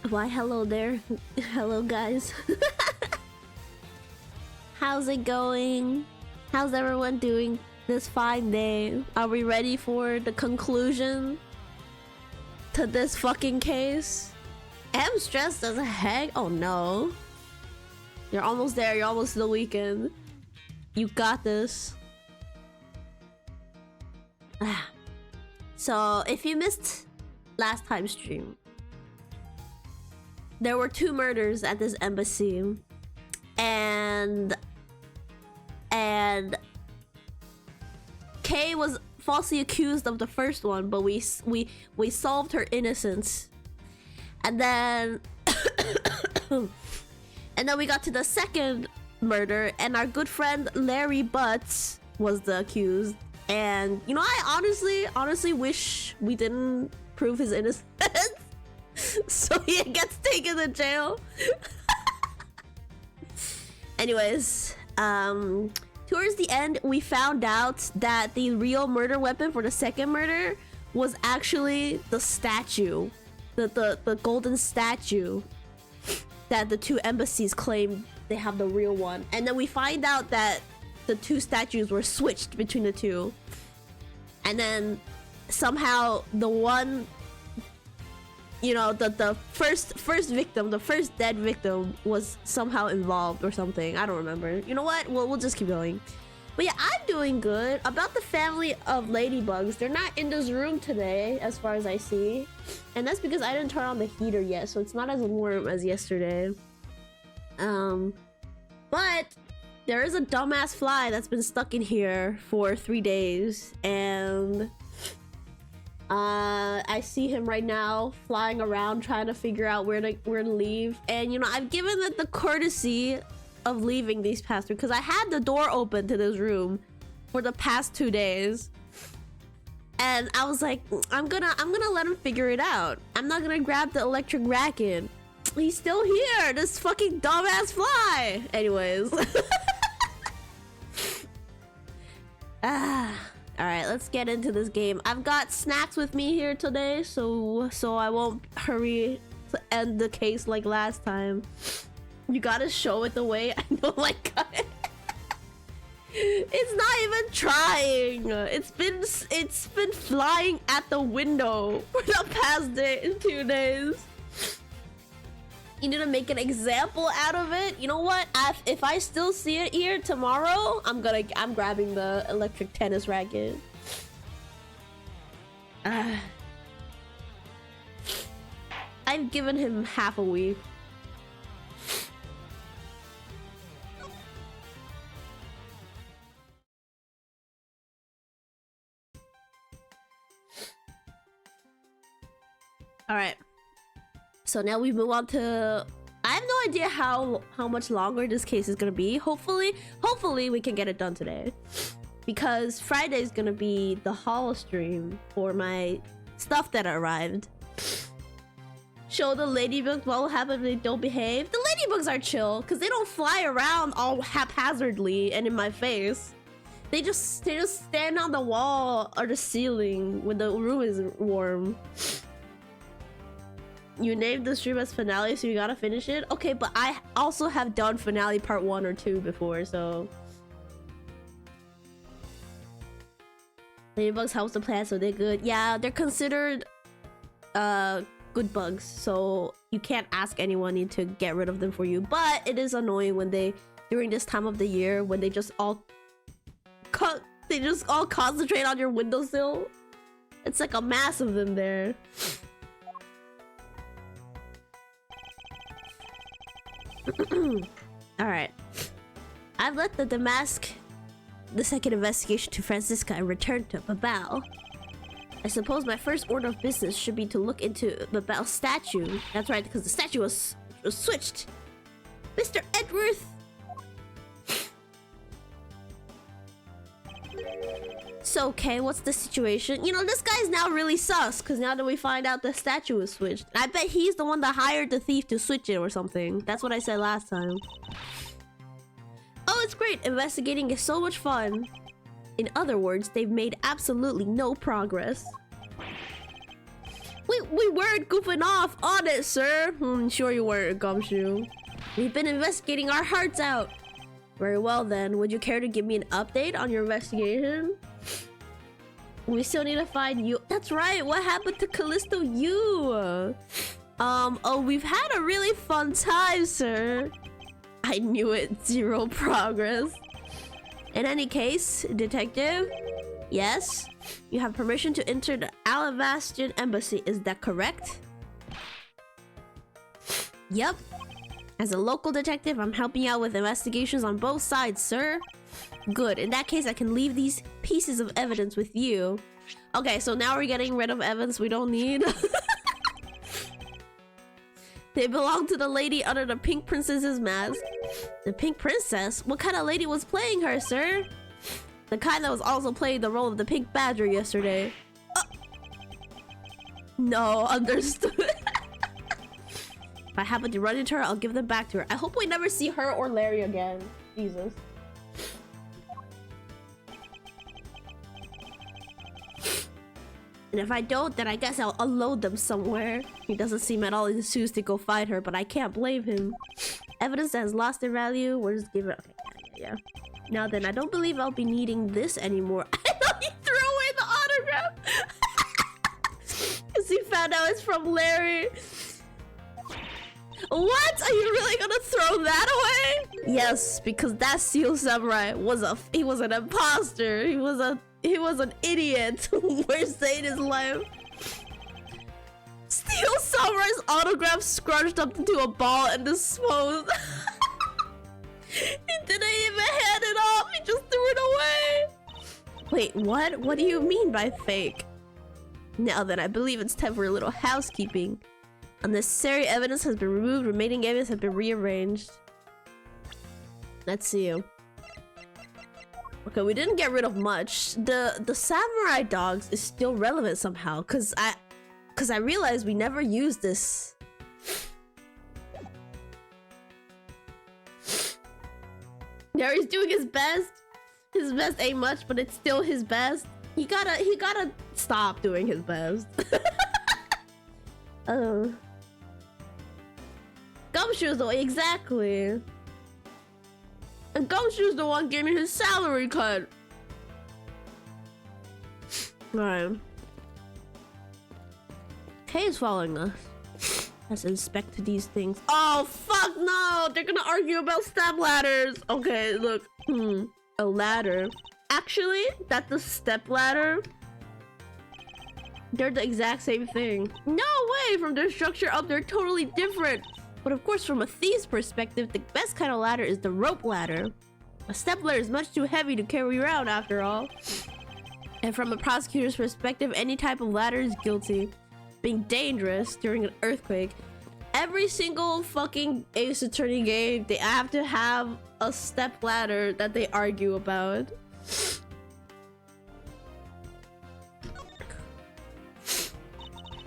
Why, hello there. Hello, guys. How's it going? How's everyone doing this fine day? Are we ready for the conclusion to this fucking case? I'm stressed as heck. Oh no. You're almost there. You're almost to the weekend. You got this. So, if you missed last time's stream, there were 2 murders at this embassy, and Kay was falsely accused of the first one, but we solved her innocence, and then and then we got to the second murder, and our good friend Larry Butts was the accused. And you know, I honestly wish we didn't prove his innocence so he gets taken to jail. Anyways, towards the end we found out that the real murder weapon for the second murder was actually the statue, the golden statue that the 2 embassies claimed they have the real one. And then we find out that the 2 statues were switched between the 2, and then somehow the one, you know, the first victim, the first dead victim, was somehow involved or something. I don't remember. You know what? We'll just keep going. But yeah, I'm doing good. About the family of ladybugs, they're not in this room today, as far as I see, and that's because I didn't turn on the heater yet, so it's not as warm as yesterday. But there is a dumbass fly that's been stuck in here for 3 days, and I see him right now flying around trying to figure out where to leave. And you know, I've given it the courtesy of leaving these past 3, because I had the door open to this room for the past 2 days, and I was like, I'm gonna let him figure it out. I'm not gonna grab the electric racket. He's still here, this fucking dumbass fly. Anyways. Alright, let's get into this game. I've got snacks with me here today, so I won't hurry to end the case like last time. You gotta show it the way. I know, like, it's not even trying. It's been flying at the window for the past 2 days. You need to make an example out of it. You know what? If I still see it here tomorrow, I'm grabbing the electric tennis racket. I've given him half a week. All right. So now we move on to, I have no idea how much longer this case is gonna be. Hopefully we can get it done today, because Friday is gonna be the haul stream for my stuff that arrived. Show the ladybugs what will happen if they don't behave. The ladybugs are chill because they don't fly around all haphazardly and in my face. They just stand on the wall or the ceiling when the room is warm. You named the stream as finale, so you gotta finish it? Okay, but I also have done finale part 1 or 2 before, so... Ladybugs helps the plant, so they're good. Yeah, they're considered good bugs, so you can't ask anyone to get rid of them for you. But it is annoying when during this time of the year, when they just all concentrate on your windowsill. It's like a mass of them there. Alright. I've let the Damask the second investigation to Francisca and returned to Babao. I suppose my first order of business should be to look into Babao's statue. That's right, because the statue was switched. Mr. Edworth! So, okay, what's the situation? You know, this guy's now really sus, because now that we find out the statue was switched. I bet he's the one that hired the thief to switch it or something. That's what I said last time. Oh, it's great. Investigating is so much fun. In other words, they've made absolutely no progress. Wait, we weren't goofing off on it, sir. Sure you weren't, Gumshoe. We've been investigating our hearts out. Very well then. Would you care to give me an update on your investigation? We still need to find you. That's right. What happened to Callisto you? Oh, we've had a really fun time, sir. I knew it. Zero progress. In any case, detective, yes, you have permission to enter the Alabastian embassy. Is that correct? Yep. As a local detective, I'm helping out with investigations on both sides, sir. Good. In that case, I can leave these pieces of evidence with you. Okay, so now we're getting rid of evidence we don't need. They belong to the lady under the Pink Princess's mask. The Pink Princess? What kind of lady was playing her, sir? The kind that was also playing the role of the Pink Badger yesterday. No, understood. If I happen to run into her, I'll give them back to her. I hope we never see her or Larry again. Jesus. And if I don't, then I guess I'll unload them somewhere. He doesn't seem at all enthused to go find her, but I can't blame him. Evidence that has lost their value, we'll just give it. Okay, yeah. Now then, I don't believe I'll be needing this anymore. I thought he threw away the autograph. Because he found out it's from Larry. What? Are you really gonna throw that away? Yes, because that Steel Samurai was he was an imposter. He was an idiot. Worst day in his life. Steel Samurai's autograph scrunched up into a ball and disposed. He didn't even hand it off. He just threw it away. Wait, what? What do you mean by fake? Now then, I believe it's time for a little housekeeping. Unnecessary evidence has been removed. Remaining evidence has been rearranged. Let's see. Okay, we didn't get rid of much. The samurai dogs is still relevant somehow, cause I realized we never used this. Gary's doing his best. His best ain't much, but it's still his best. He gotta stop doing his best. Gumshoe's the way, exactly. And Gumshoe's the one getting his salary cut. Alright. Kay is following us. Let's inspect these things. Oh, fuck no! They're gonna argue about step ladders. Okay, look. A ladder. Actually, that's a step ladder. They're the exact same thing. No way! From their structure up, they're totally different. But of course, from a thief's perspective, the best kind of ladder is the rope ladder. A step ladder is much too heavy to carry around after all. And from a prosecutor's perspective, any type of ladder is guilty. Being dangerous during an earthquake. Every single fucking Ace Attorney game, they have to have a step ladder that they argue about.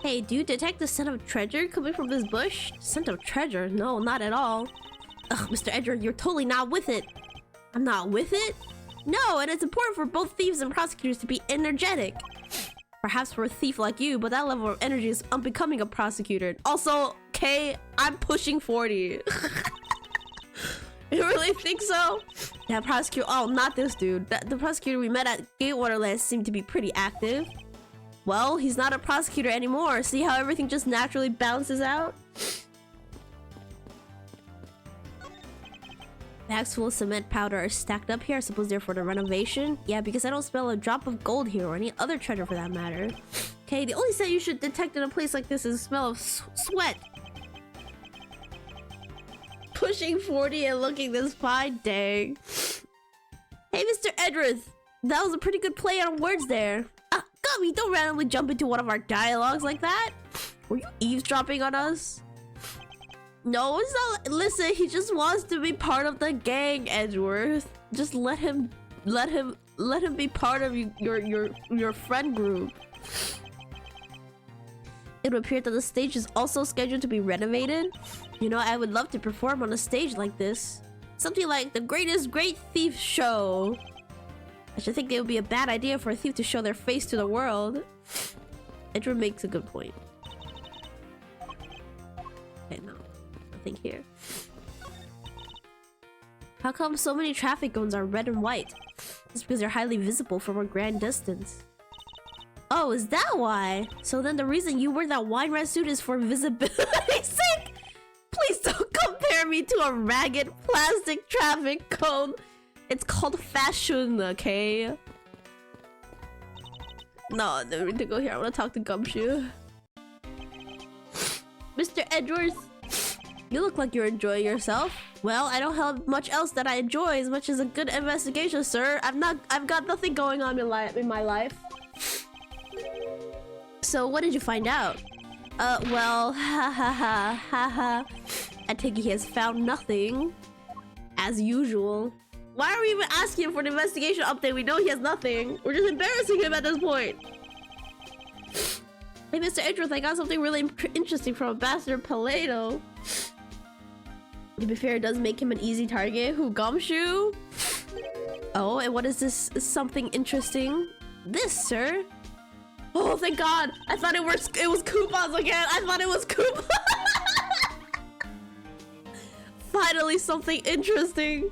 Hey, do you detect the scent of treasure coming from this bush? Scent of treasure? No, not at all. Ugh, Mr. Edward, you're totally not with it. I'm not with it? No, and it's important for both thieves and prosecutors to be energetic. Perhaps for a thief like you, but that level of energy is unbecoming a prosecutor. Also, Kay, I'm pushing 40. You really think so? That prosecutor, oh, not this dude. The prosecutor we met at Gatewaterland seemed to be pretty active. Well, he's not a prosecutor anymore. See how everything just naturally balances out? Bags full of cement powder are stacked up here. I suppose they're for the renovation. Yeah, because I don't smell a drop of gold here or any other treasure for that matter. Okay, the only scent you should detect in a place like this is the smell of sweat. Pushing 40 and looking this fine, dang. Hey, Mr. Edrith. That was a pretty good play on words there. Gummy, don't randomly jump into one of our dialogues like that. Were you eavesdropping on us? No, it's not. Listen, he just wants to be part of the gang, Edgeworth. Just let him be part of your friend group. It would appear that the stage is also scheduled to be renovated. You know, I would love to perform on a stage like this. Something like the Greatest Great Thief show. I should think it would be a bad idea for a thief to show their face to the world. Edward makes a good point. Okay, no. Nothing here. How come so many traffic cones are red and white? It's because they're highly visible from a grand distance. Oh, is that why? So then the reason you wear that wine red suit is for visibility's sake? Please don't compare me to a ragged plastic traffic cone. It's called fashion, okay? No, I don't need to go here. I want to talk to Gumshoe. Mr. Edwards, you look like you're enjoying yourself. Well, I don't have much else that I enjoy as much as a good investigation, sir. I've got nothing going on in my life. So what did you find out? Well, ha. I take it he has found nothing. As usual. Why are we even asking him for an investigation update? We know he has nothing. We're just embarrassing him at this point. Hey, Mr. Edgeworth, I got something really interesting from Ambassador Paleto. To be fair, it does make him an easy target. Who, Gumshoe? Oh, and what is this? Something interesting? This, sir? Oh, thank God! I thought it was coupons again! I thought it was coupons! Finally, something interesting!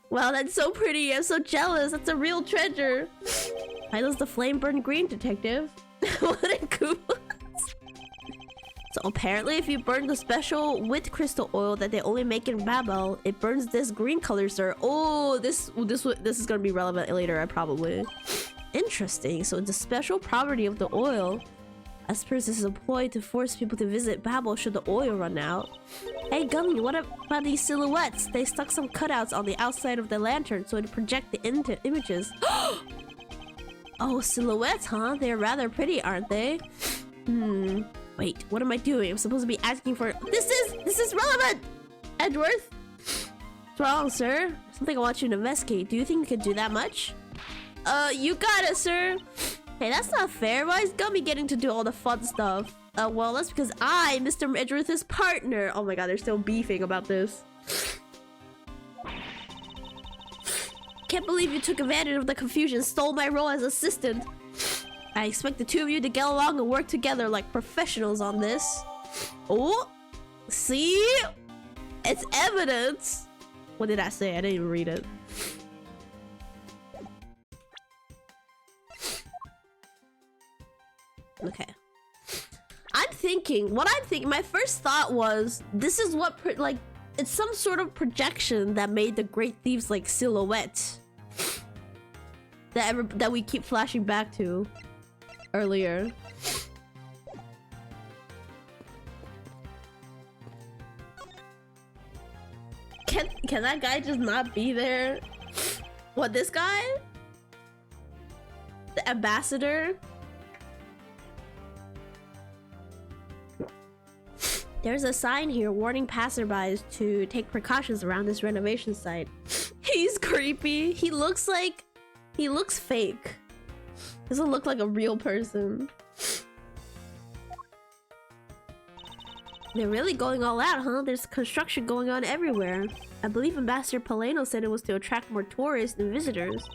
Wow, that's so pretty! I'm so jealous! That's a real treasure! Title's the flame burned green, detective. What a coupons! So apparently, if you burn the special wit crystal oil that they only make in Babel, it burns this green color, sir. Oh, this is gonna be relevant later, probably. Interesting. So it's a special property of the oil. As per this is employed to force people to visit Babel should the oil run out. Hey Gummy, what about these silhouettes? They stuck some cutouts on the outside of the lantern so to project the images. Oh, silhouettes, huh? They're rather pretty, aren't they? Wait, what am I doing? I'm supposed to be asking for... This is relevant! Edgeworth? What's wrong, sir? Something I want you to investigate. Do you think you could do that much? You got it, sir. Hey, that's not fair. Why is Gummy getting to do all the fun stuff? Well, that's because I, Mr. Edgeworth's partner. Oh my God, they're still beefing about this. Can't believe you took advantage of the confusion, stole my role as assistant. I expect the two of you to get along and work together like professionals on this. Oh, see? It's evidence. What did I say? I didn't even read it. Okay. What I'm thinking, my first thought was, this is what, like, it's some sort of projection that made the Great Thieves, like, silhouette. That we keep flashing back to earlier. Can that guy just not be there? What, this guy? The ambassador? There's a sign here warning passerbys to take precautions around this renovation site. He's creepy. He looks fake. Doesn't look like a real person. They're really going all out, huh? There's construction going on everywhere. I believe Ambassador Paleno said it was to attract more tourists and visitors.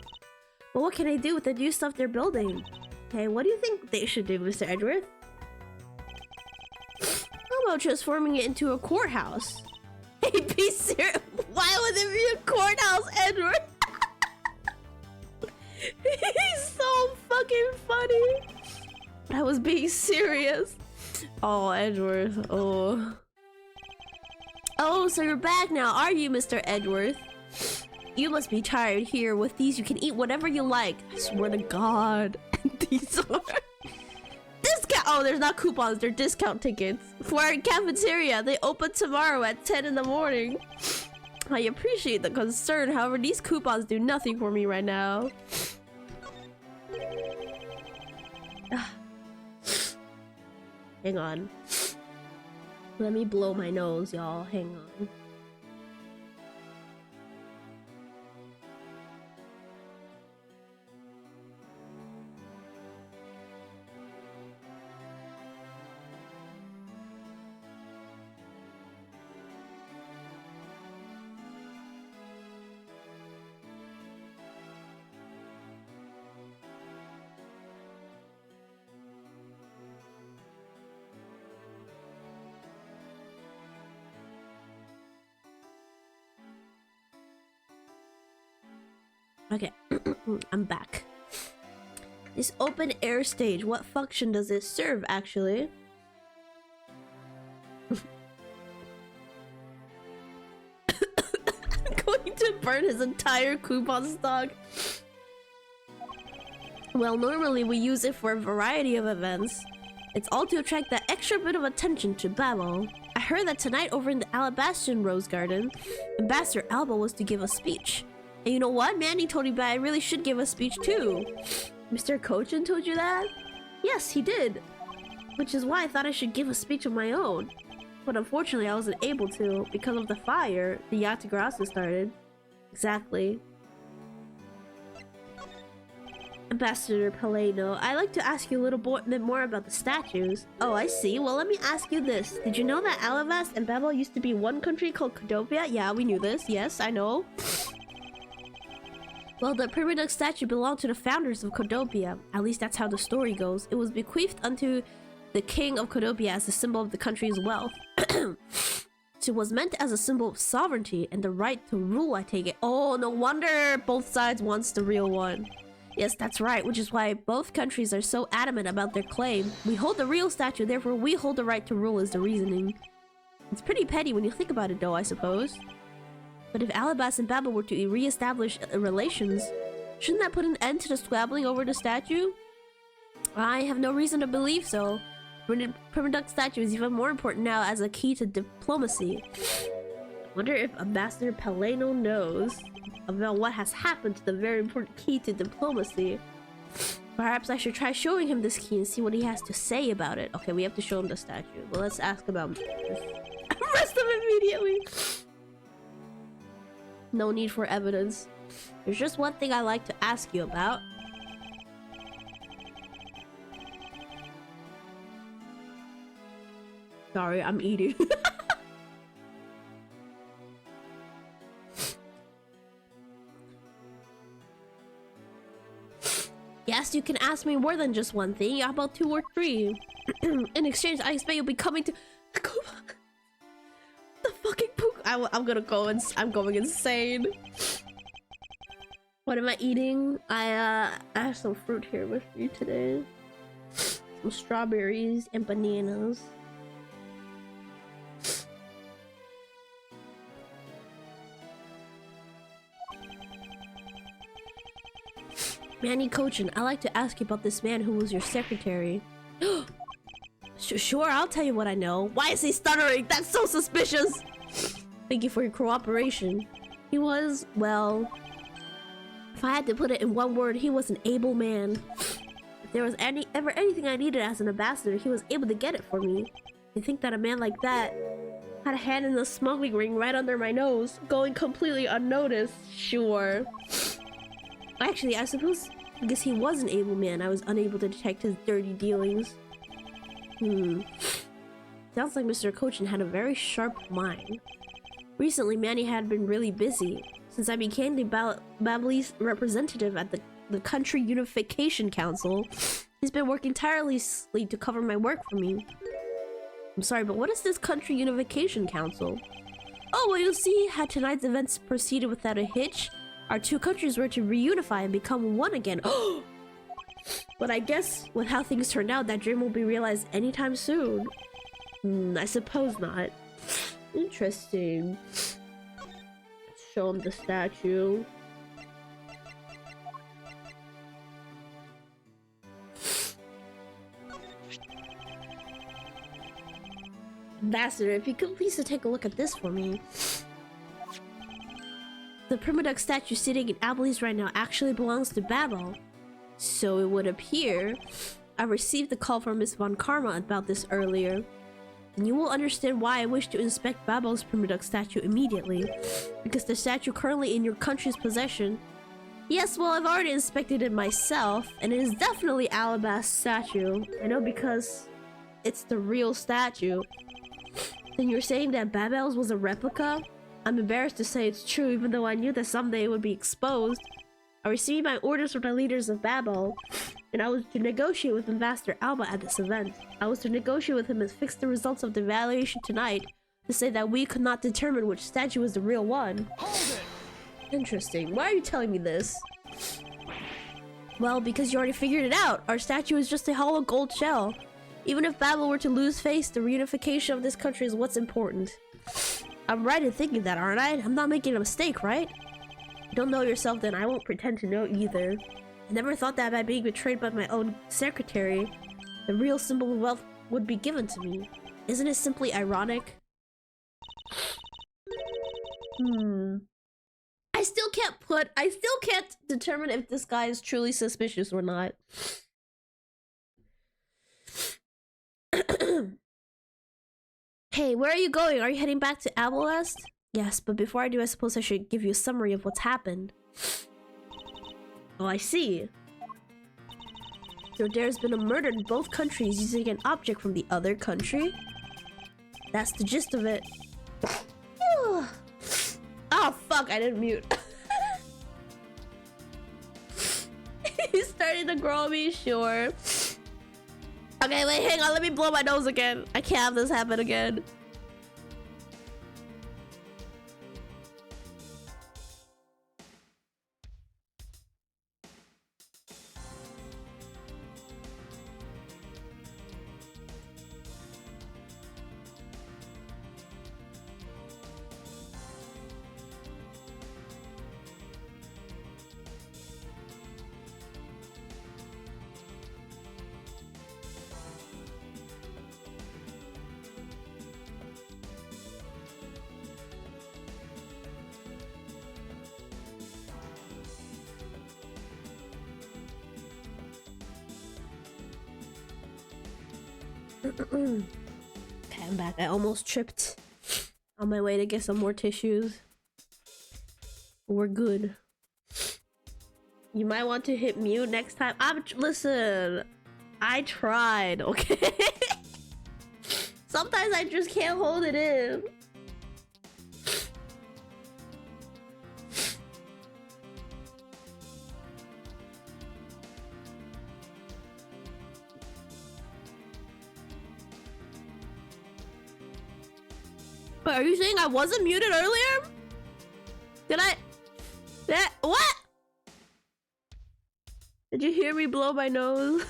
But what can I do with the new stuff they're building? Hey, what do you think they should do, Mr. Edgeworth? How about transforming it into a courthouse? Hey, be serious. Why would there be a courthouse, Edward? He's so fucking funny. I was being serious. Oh, Edward. Oh. Oh, so you're back now, are you, Mr. Edgeworth? You must be tired here. With these, you can eat whatever you like. I swear to God. These are... Discount! Oh, there's not coupons. They're discount tickets. For our cafeteria. They open tomorrow at 10 in the morning. I appreciate the concern. However, these coupons do nothing for me right now. Hang on. Let me blow my nose, y'all. Hang on. Okay, I'm back. This open air stage, what function does it serve actually? Going to burn his entire coupon stock. Well, normally we use it for a variety of events. It's all to attract that extra bit of attention to Babel. I heard that tonight over in the Alabastian Rose Garden, Ambassador Alba was to give a speech. And you know what? Manny told me that I really should give a speech too. Mr. Kochin told you that? Yes, he did. Which is why I thought I should give a speech of my own. But unfortunately, I wasn't able to because of the fire the Yatagrasa started. Exactly. Ambassador Paleno, I'd like to ask you a little bit more about the statues. Oh, I see. Well, let me ask you this. Did you know that Alavast and Babel used to be one country called Codopia? Yeah, we knew this. Yes, I know. Well, the Primaduck statue belonged to the founders of Codopia. At least that's how the story goes. It was bequeathed unto the king of Codopia as a symbol of the country's wealth. So it was meant as a symbol of sovereignty and the right to rule, I take it. Oh, no wonder both sides wants the real one. Yes, that's right, which is why both countries are so adamant about their claim. We hold the real statue, therefore we hold the right to rule is the reasoning. It's pretty petty when you think about it though, I suppose. But if Alabas and Babel were to re-establish relations, shouldn't that put an end to the squabbling over the statue? I have no reason to believe so. Primaduck statue is even more important now as a key to diplomacy. Wonder if Ambassador Paleno knows about what has happened to the very important key to diplomacy. Perhaps I should try showing him this key and see what he has to say about it. Okay, we have to show him the statue. Well, let's ask about this. Arrest him immediately! No need for evidence. There's just one thing I'd like to ask you about. Sorry, I'm eating. Yes, you can ask me more than just one thing. How about 2 or 3? In exchange, I expect you'll be coming to the fucking poop. I'm gonna go and I'm going insane. What am I eating? I have some fruit here with me today. Some strawberries and bananas. Manny Kochin, I'd like to ask you about this man who was your secretary. Sure, I'll tell you what I know. Why is he stuttering? That's so suspicious! Thank you for your cooperation. He was, well... If I had to put it in one word, he was an able man. If there was ever anything I needed as an ambassador, he was able to get it for me. You think that a man like that had a hand in the smuggling ring right under my nose, going completely unnoticed? Sure. Actually, I suppose because he was an able man, I was unable to detect his dirty dealings. Sounds like Mr. Kochin had a very sharp mind. Recently, Manny had been really busy. Since I became the Babelese representative at the Country Unification Council, he's been working tirelessly to cover my work for me. I'm sorry, but what is this Country Unification Council? Oh, well, you'll see, had tonight's events proceeded without a hitch, our 2 countries were to reunify and become one again. But I guess with how things turned out, that dream won't be realized anytime soon. I suppose not. Interesting. Let's show him the statue. Ambassador, if you could please take a look at this for me. The Primaduck statue sitting in Abilene right now actually belongs to Babel. So it would appear I received the call from Miss Von Karma about this earlier. And you will understand why I wish to inspect Babel's Primaduck statue immediately. Because the statue currently in your country's possession. Yes, well, I've already inspected it myself, and it is definitely Alabast's statue. I know because it's the real statue. Then you're saying that Babel's was a replica? I'm embarrassed to say it's true, even though I knew that someday it would be exposed. I received my orders from the leaders of Babel, and I was to negotiate with Ambassador Alba at this event. I was to negotiate with him and fix the results of the evaluation tonight to say that we could not determine which statue was the real one. Hold it! Interesting. Why are you telling me this? Well, because you already figured it out. Our statue is just a hollow gold shell. Even if Babel were to lose face, the reunification of this country is what's important. I'm right in thinking that, aren't I? I'm not making a mistake, right? You don't know yourself, then I won't pretend to know either. I never thought that by being betrayed by my own secretary, the real symbol of wealth would be given to me. Isn't it simply ironic? I still can't determine if this guy is truly suspicious or not. Hey, where are you going? Are you heading back to Abolest? Yes, but before I do, I suppose I should give you a summary of what's happened. Oh, I see. So there's been a murder in both countries using an object from the other country? That's the gist of it. Oh, fuck, I didn't mute. He's starting to grow on me, sure. Okay, wait, hang on, let me blow my nose again. I can't have this happen again. Okay, I'm back. I almost tripped on my way to get some more tissues. We're good. You might want to hit mute next time. Listen, I tried, okay? Sometimes I just can't hold it in. Wait, are you saying I wasn't muted earlier? Did I? What? Did you hear me blow my nose?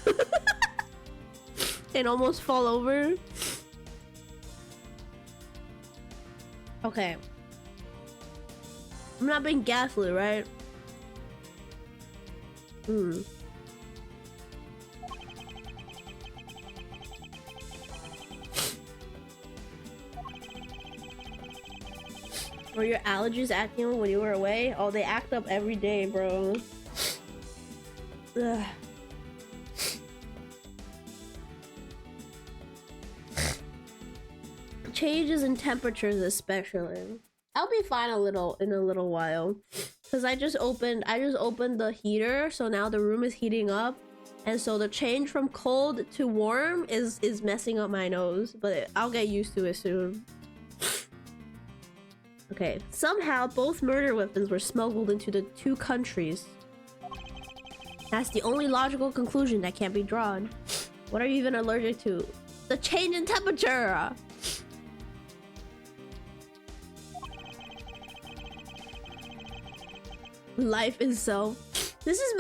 And almost fall over? Okay. I'm not being gaslit, right? Were your allergies acting when you were away? Oh, they act up every day, bro. Ugh. Changes in temperatures especially. I'll be fine in a little while. Cause I just opened the heater, so now the room is heating up. And so the change from cold to warm is messing up my nose, but I'll get used to it soon. Okay, somehow both murder weapons were smuggled into the two countries. That's the only logical conclusion that can't be drawn. What are you even allergic to? The change in temperature! Life itself. This is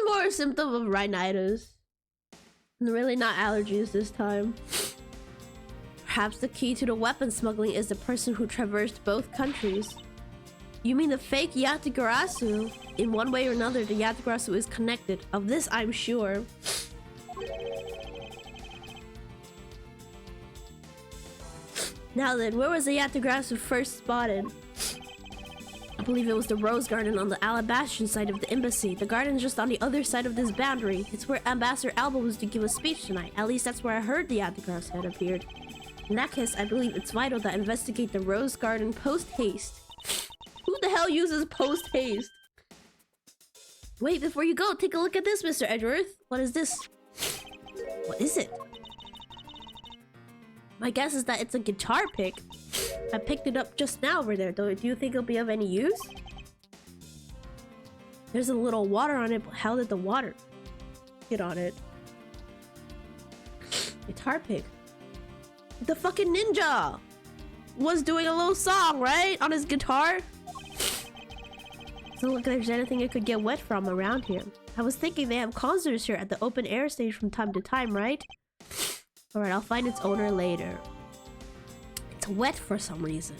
more a symptom of rhinitis. Really not allergies this time. Perhaps the key to the weapon smuggling is the person who traversed both countries. You mean the fake Yatagarasu? In one way or another, the Yatagarasu is connected. Of this, I'm sure. Now then, where was the Yatagarasu first spotted? I believe it was the Rose Garden on the Alabastian side of the embassy. The garden's just on the other side of this boundary. It's where Ambassador Alba was to give a speech tonight. At least that's where I heard the Yatagarasu had appeared. In that case, I believe it's vital that I investigate the Rose Garden post-haste. Who the hell uses post-haste? Wait, before you go, take a look at this, Mr. Edgeworth. What is this? What is it? My guess is that it's a guitar pick. I picked it up just now over there, though. Do you think it'll be of any use? There's a little water on it, but how did the water get on it? Guitar pick. The fucking ninja was doing a little song, right? On his guitar. Doesn't look like there's anything I could get wet from around here. I was thinking they have concerts here at the open air stage from time to time, right? Alright, I'll find its owner later. It's wet for some reason.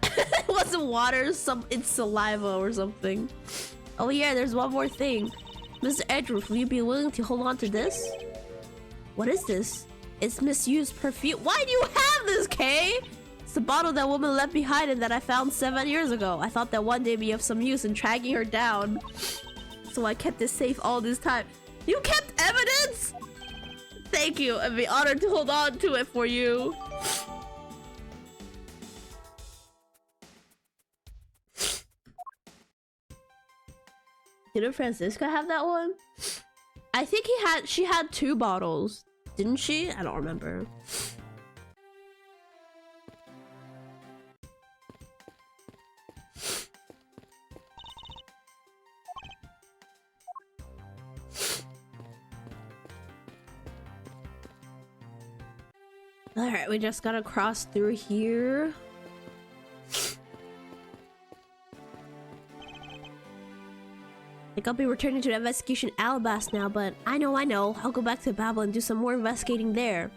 It wasn't water, it's saliva or something. Oh yeah, there's one more thing. Mr. Edgeworth, will you be willing to hold on to this? What is this? It's misused perfume. Why do you have this, Kay? It's the bottle that woman left behind and that I found 7 years ago. I thought that one day would be of some use in tracking her down. So I kept it safe all this time. You kept evidence? Thank you. I'd be honored to hold on to it for you. Didn't Francisca have that one? I think she had 2 bottles. Didn't she? I don't remember. Alright, we just gotta cross through here. I think I'll be returning to the investigation Alabas now, but I know. I'll go back to Babel and do some more investigating there.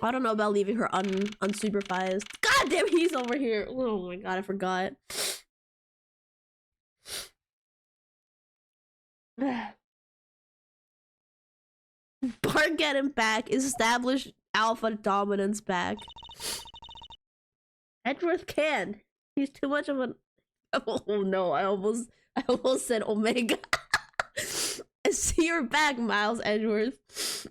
I don't know about leaving her unsupervised. God damn, he's over here. Oh my god, I forgot. Bart getting back. Established alpha dominance back. Edgeworth can. He's too much of an... Oh no, I almost said Omega. I see you're back, Miles Edgeworth.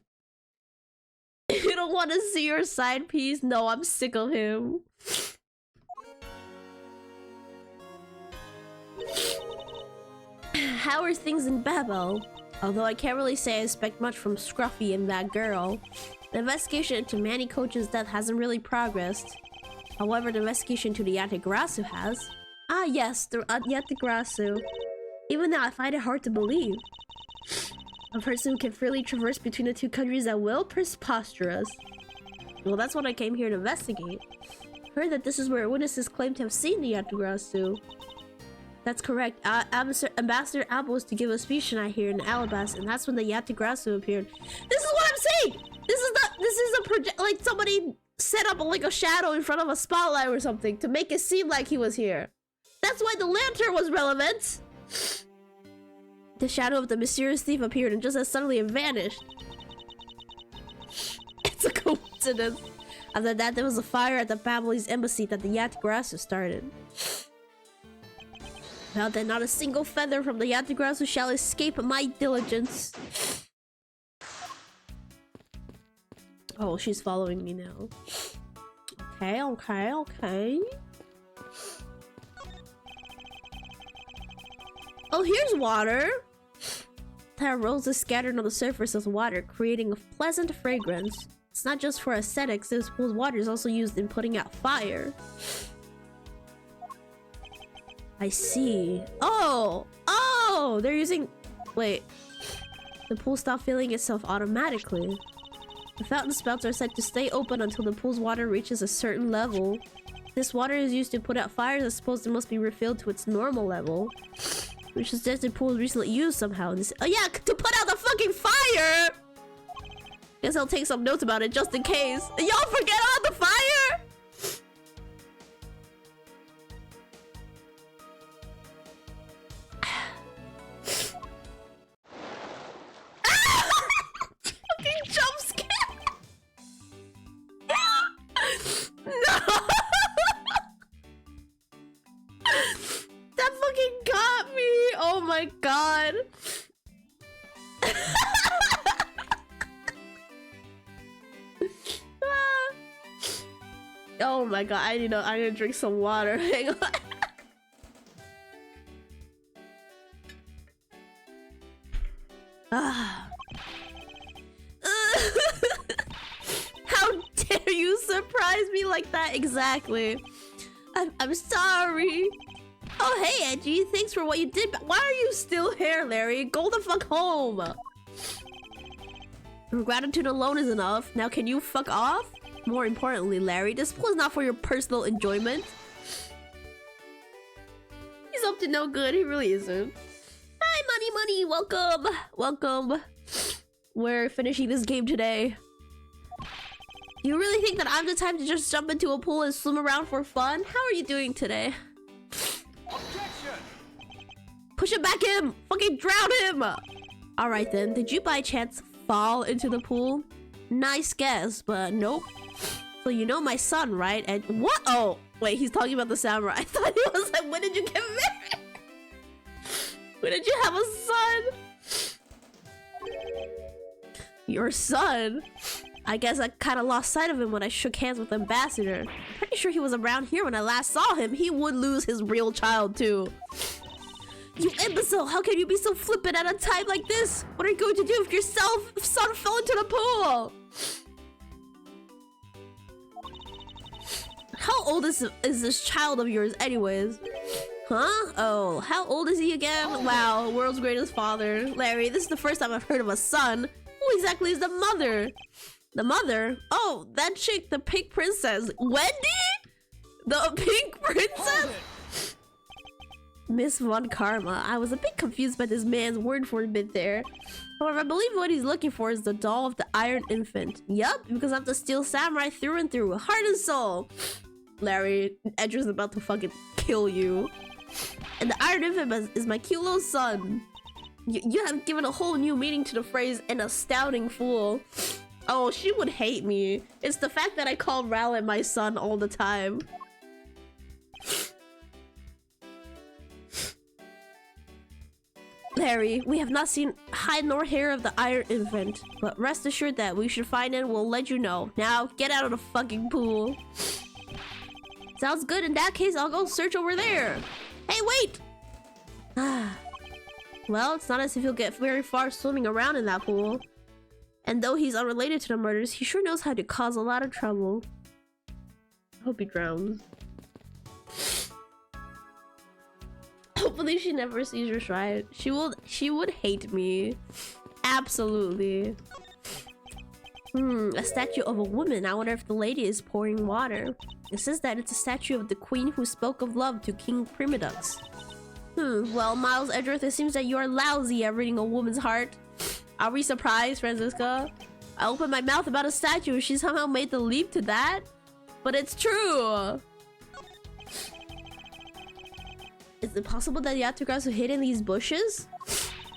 You don't want to see your side piece? No, I'm sick of him. How are things in Babel? Although I can't really say I expect much from Scruffy and that girl. The investigation into Manny Coach's death hasn't really progressed. However, the investigation into the Yatagrasu has. Ah yes, the Yatagrasu. Even now, I find it hard to believe. A person who can freely traverse between the 2 countries at will? Preposterous. Well, that's what I came here to investigate. Heard that this is where witnesses claim to have seen the Yatagrasu. That's correct. Ambassador Apple was to give a speech tonight here in Alabas, and that's when the Yatagrasu appeared. This is what I'm saying! This is a project, like somebody set up like a shadow in front of a spotlight or something to make it seem like he was here. That's why the lantern was relevant! The shadow of the mysterious thief appeared and just as suddenly it vanished. It's a coincidence. After that, there was a fire at the Babylese embassy that the Yatagrasu started. Now then, not a single feather from the Yatagrasu shall escape my diligence. Oh, she's following me now. Okay. Oh, here's water. There are roses scattered on the surface of the water, creating a pleasant fragrance. It's not just for aesthetics, this water is also used in putting out fire. I see. Oh, they're using... Wait. The pool stopped filling itself automatically. The fountain spouts are set to stay open until the pool's water reaches a certain level. This water is used to put out fires. I suppose it must be refilled to its normal level. Which suggests the pool was recently used somehow. Oh yeah, to put out the fucking fire! Guess I'll take some notes about it just in case. Y'all forget about the fire? Fucking jump scare! No! That fucking got me! Oh my god! Oh my god, I need to drink some water. Hang on. How dare you surprise me like that? Exactly. I'm sorry. Oh hey Edgy, thanks for what you did. Why are you still here, Larry? Go the fuck home. Your gratitude alone is enough. Now can you fuck off? More importantly, Larry, this pool is not for your personal enjoyment. up to no good. He really isn't. Hi, Money. Welcome. Welcome. We're finishing this game today. You really think that I'm the type to just jump into a pool and swim around for fun? How are you doing today? Objection! Push him back in! Fucking drown him! Alright then, did you by chance fall into the pool? Nice guess, but nope. So you know my son, right? And what? Oh, wait, he's talking about the samurai. I thought he was like, when did you get married? When did you have a son? Your son? I guess I kind of lost sight of him when I shook hands with Ambassador. Pretty sure he was around here when I last saw him. He would lose his real child too. You imbecile! How can you be so flippant at a time like this? What are you going to do if your son fell into the pool? How old is this child of yours anyways? Huh? Oh, how old is he again? Wow, world's greatest father. Larry, this is the first time I've heard of a son. Who exactly is the mother? The mother? Oh, that chick, the pink princess. Wendy? The pink princess? Miss Von Karma. I was a bit confused by this man's word for a bit there. However, I believe what he's looking for is the doll of the Iron Infant. Yup, because I'm the Steel Samurai through and through, heart and soul. Larry, Edgar's about to fucking kill you. And the Iron Infant is my cute little son. You have given a whole new meaning to the phrase an astounding fool. Oh, she would hate me. It's the fact that I call Rowlet my son all the time. Larry, we have not seen hide nor hair of the Iron Infant, but rest assured that we should find it and we'll let you know. Now, get out of the fucking pool. Sounds good. In that case, I'll go search over there. Hey, wait! Well, it's not as if he'll get very far swimming around in that pool. And though he's unrelated to the murders, he sure knows how to cause a lot of trouble. I hope he drowns. Hopefully she never sees your shrine. She would hate me. Absolutely. A statue of a woman. I wonder if the lady is pouring water. It says that it's a statue of the queen who spoke of love to King Primadux. Well, Miles Edgeworth, it seems that you are lousy at reading a woman's heart. Are we surprised, Francisca? I opened my mouth about a statue and she somehow made the leap to that? But it's true! Is it possible that the Yatagarasu hid in these bushes?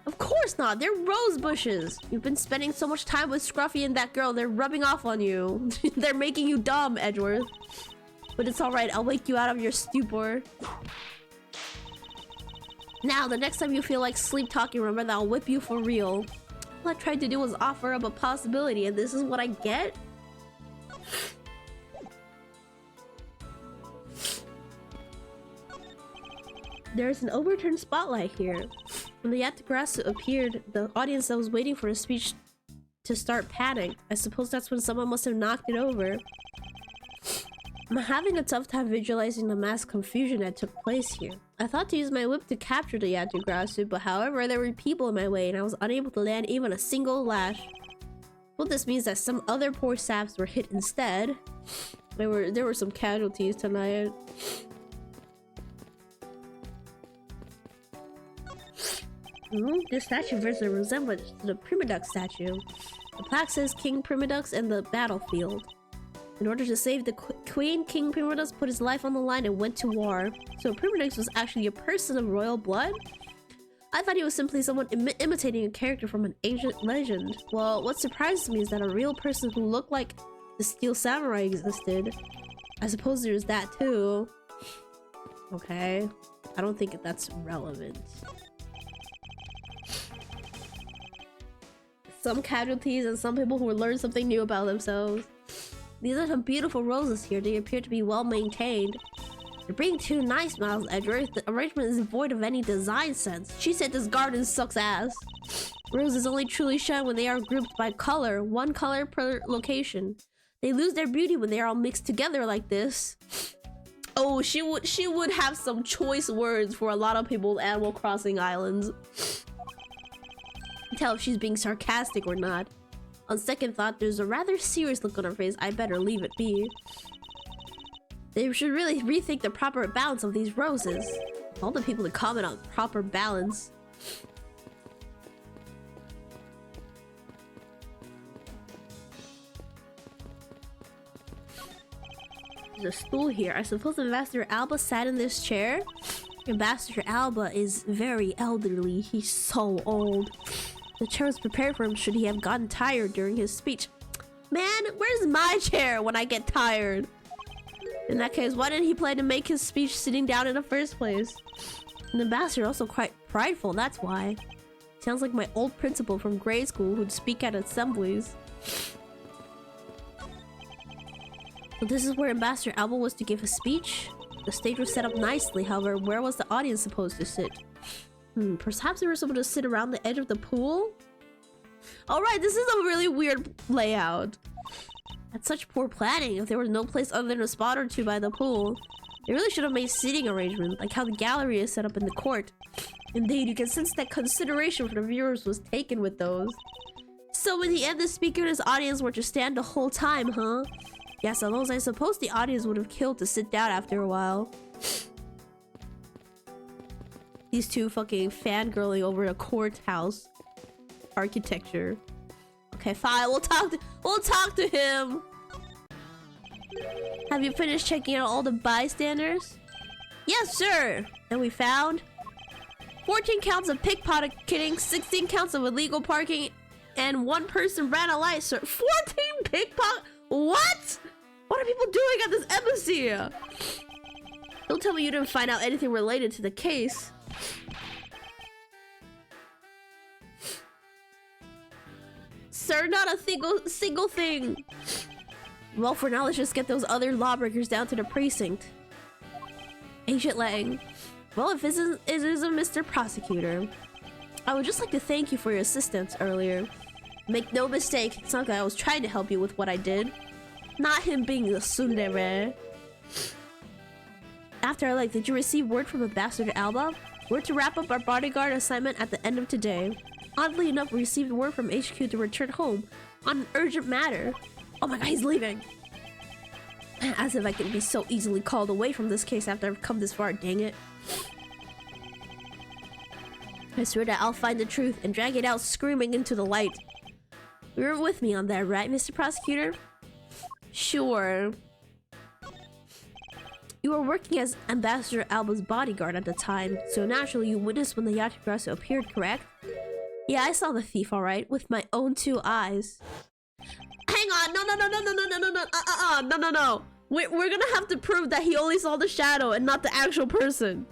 Of course not! They're rose bushes! You've been spending so much time with Scruffy and that girl, they're rubbing off on you. They're making you dumb, Edgeworth. But it's alright, I'll wake you out of your stupor. Now, the next time you feel like sleep talking, remember that I'll whip you for real. All I tried to do was offer up a possibility, and this is what I get? There's an overturned spotlight here. When the Yatagarasu appeared, the audience that was waiting for a speech to start panicked. I suppose that's when someone must have knocked it over. I'm having a tough time visualizing the mass confusion that took place here. I thought to use my whip to capture the Yatagarasu, but however, there were people in my way and I was unable to land even a single lash. Well, this means that some other poor saps were hit instead. There were some casualties tonight. This statue bears a resemblance to the Primadux statue. The plaque says King Primadux and the battlefield. In order to save the Queen, King Primadux put his life on the line and went to war. So Primadux was actually a person of royal blood? I thought he was simply someone imitating a character from an ancient legend. Well, what surprises me is that a real person who looked like the Steel Samurai existed. I suppose there's that too. Okay. I don't think that's relevant. Some casualties and some people who learned something new about themselves. These are some beautiful roses here. They appear to be well maintained. You're being too nice, Miles Edgeworth. The arrangement is void of any design sense. She said this garden sucks ass. Roses only truly shine when they are grouped by color, one color per location. They lose their beauty when they are all mixed together like this. Oh, she would have some choice words for a lot of people in Animal Crossing Islands. Tell if she's being sarcastic or not. On second thought, there's a rather serious look on her face. I better leave it be. They should really rethink the proper balance of these roses. All the people to comment on proper balance. There's a stool here. I suppose Ambassador Alba sat in this chair? Ambassador Alba is very elderly. He's so old. The chair was prepared for him should he have gotten tired during his speech. Man, where's my chair when I get tired? In that case, why didn't he plan to make his speech sitting down in the first place? The ambassador also quite prideful, that's why. Sounds like my old principal from grade school who'd speak at assemblies. So this is where Ambassador Alba was to give a speech? The stage was set up nicely, however, where was the audience supposed to sit? Perhaps they were supposed to sit around the edge of the pool? Alright, this is a really weird layout. That's such poor planning. If there was no place other than a spot or two by the pool, they really should have made seating arrangements, like how the gallery is set up in the court. Indeed, you can sense that consideration for the viewers was taken with those. So in the end, the speaker and his audience were to stand the whole time, huh? Yes, I suppose the audience would have killed to sit down after a while. These two fucking fangirling over the courthouse architecture. Okay, fine. We'll talk to him. Have you finished checking out all the bystanders? Yes, sir. And we found 14 counts of pickpocketing, 16 counts of illegal parking, and one person ran a light, sir. 14 pickpocket? What? What are people doing at this embassy? Don't tell me you didn't find out anything related to the case. Sir, not a single thing. Well, for now, let's just get those other lawbreakers down to the precinct. Agent Lang. Well, if it isn't Mr. Prosecutor, I would just like to thank you for your assistance earlier. Make no mistake, it's not that I was trying to help you with what I did. Not him being the tsundere. After I left, did you receive word from Ambassador Alba? We're to wrap up our bodyguard assignment at the end of today. Oddly enough, we received word from HQ to return home on an urgent matter. Oh my god, he's leaving! As if I can be so easily called away from this case after I've come this far, dang it. I swear that I'll find the truth and drag it out screaming into the light. You're with me on that, right, Mr. Prosecutor? Sure. You were working as Ambassador Alba's bodyguard at the time, so naturally you witnessed when the Yatagrasu appeared, correct? Yeah, I saw the thief, alright, with my own two eyes. Hang on, no. We're gonna have to prove that he only saw the shadow and not the actual person.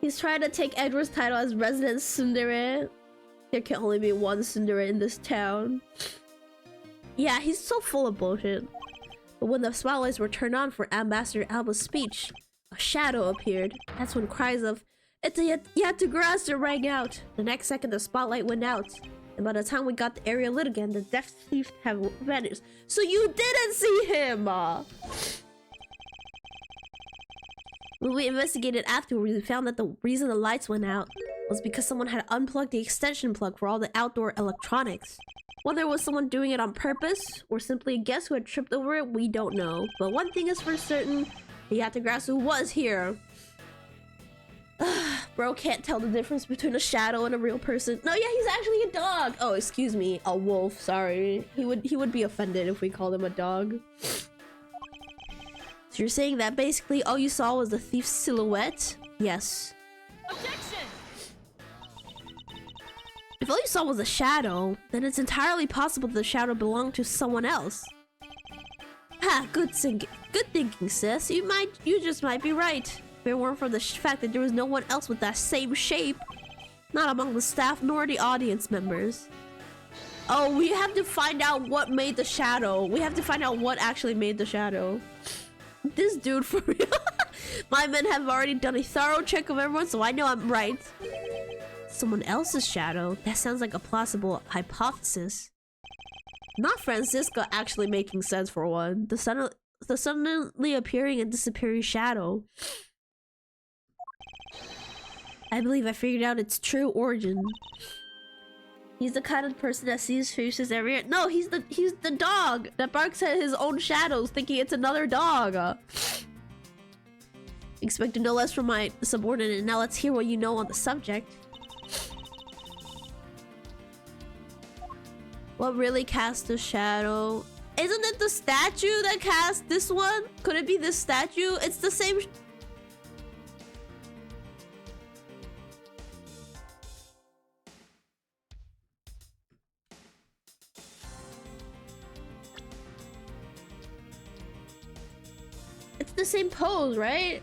He's trying to take Edward's title as resident tsundere. There can only be one tsundere in this town. Yeah, he's so full of bullshit. But when the spotlights were turned on for Ambassador Alba's speech, a shadow appeared. That's when cries of "It's a Yatagrasu" rang out. The next second, the spotlight went out. And by the time we got the area lit again, the deaf thief had vanished. So you didn't see him! When we investigated afterwards, we found that the reason the lights went out was because someone had unplugged the extension plug for all the outdoor electronics. Whether it was someone doing it on purpose, or simply a guest who had tripped over it, we don't know. But one thing is for certain, the Yatagrasu was here. Bro can't tell the difference between a shadow and a real person. No, yeah, he's actually a dog. Oh, excuse me, a wolf. Sorry, he would be offended if we called him a dog. So you're saying that basically all you saw was the thief's silhouette? Yes. Objection! If all you saw was a shadow, then it's entirely possible the shadow belonged to someone else. Ha! Good thinking, sis. You just might be right. If it weren't for the fact that there was no one else with that same shape, not among the staff nor the audience members. Oh, we have to find out what made the shadow. We have to find out what actually made the shadow. This dude, for real. My men have already done a thorough check of everyone, so I know I'm right. Someone else's shadow? That sounds like a plausible hypothesis. Not Francisca actually making sense for one. The suddenly appearing and disappearing shadow. I believe I figured out its true origin. He's the kind of person that sees faces everywhere. No, he's the dog that barks at his own shadows, thinking it's another dog. Expected no less from my subordinate. Now let's hear what you know on the subject. What really casts the shadow? Isn't it the statue that casts this one? Could it be this statue? It's the same. It's the same pose, right?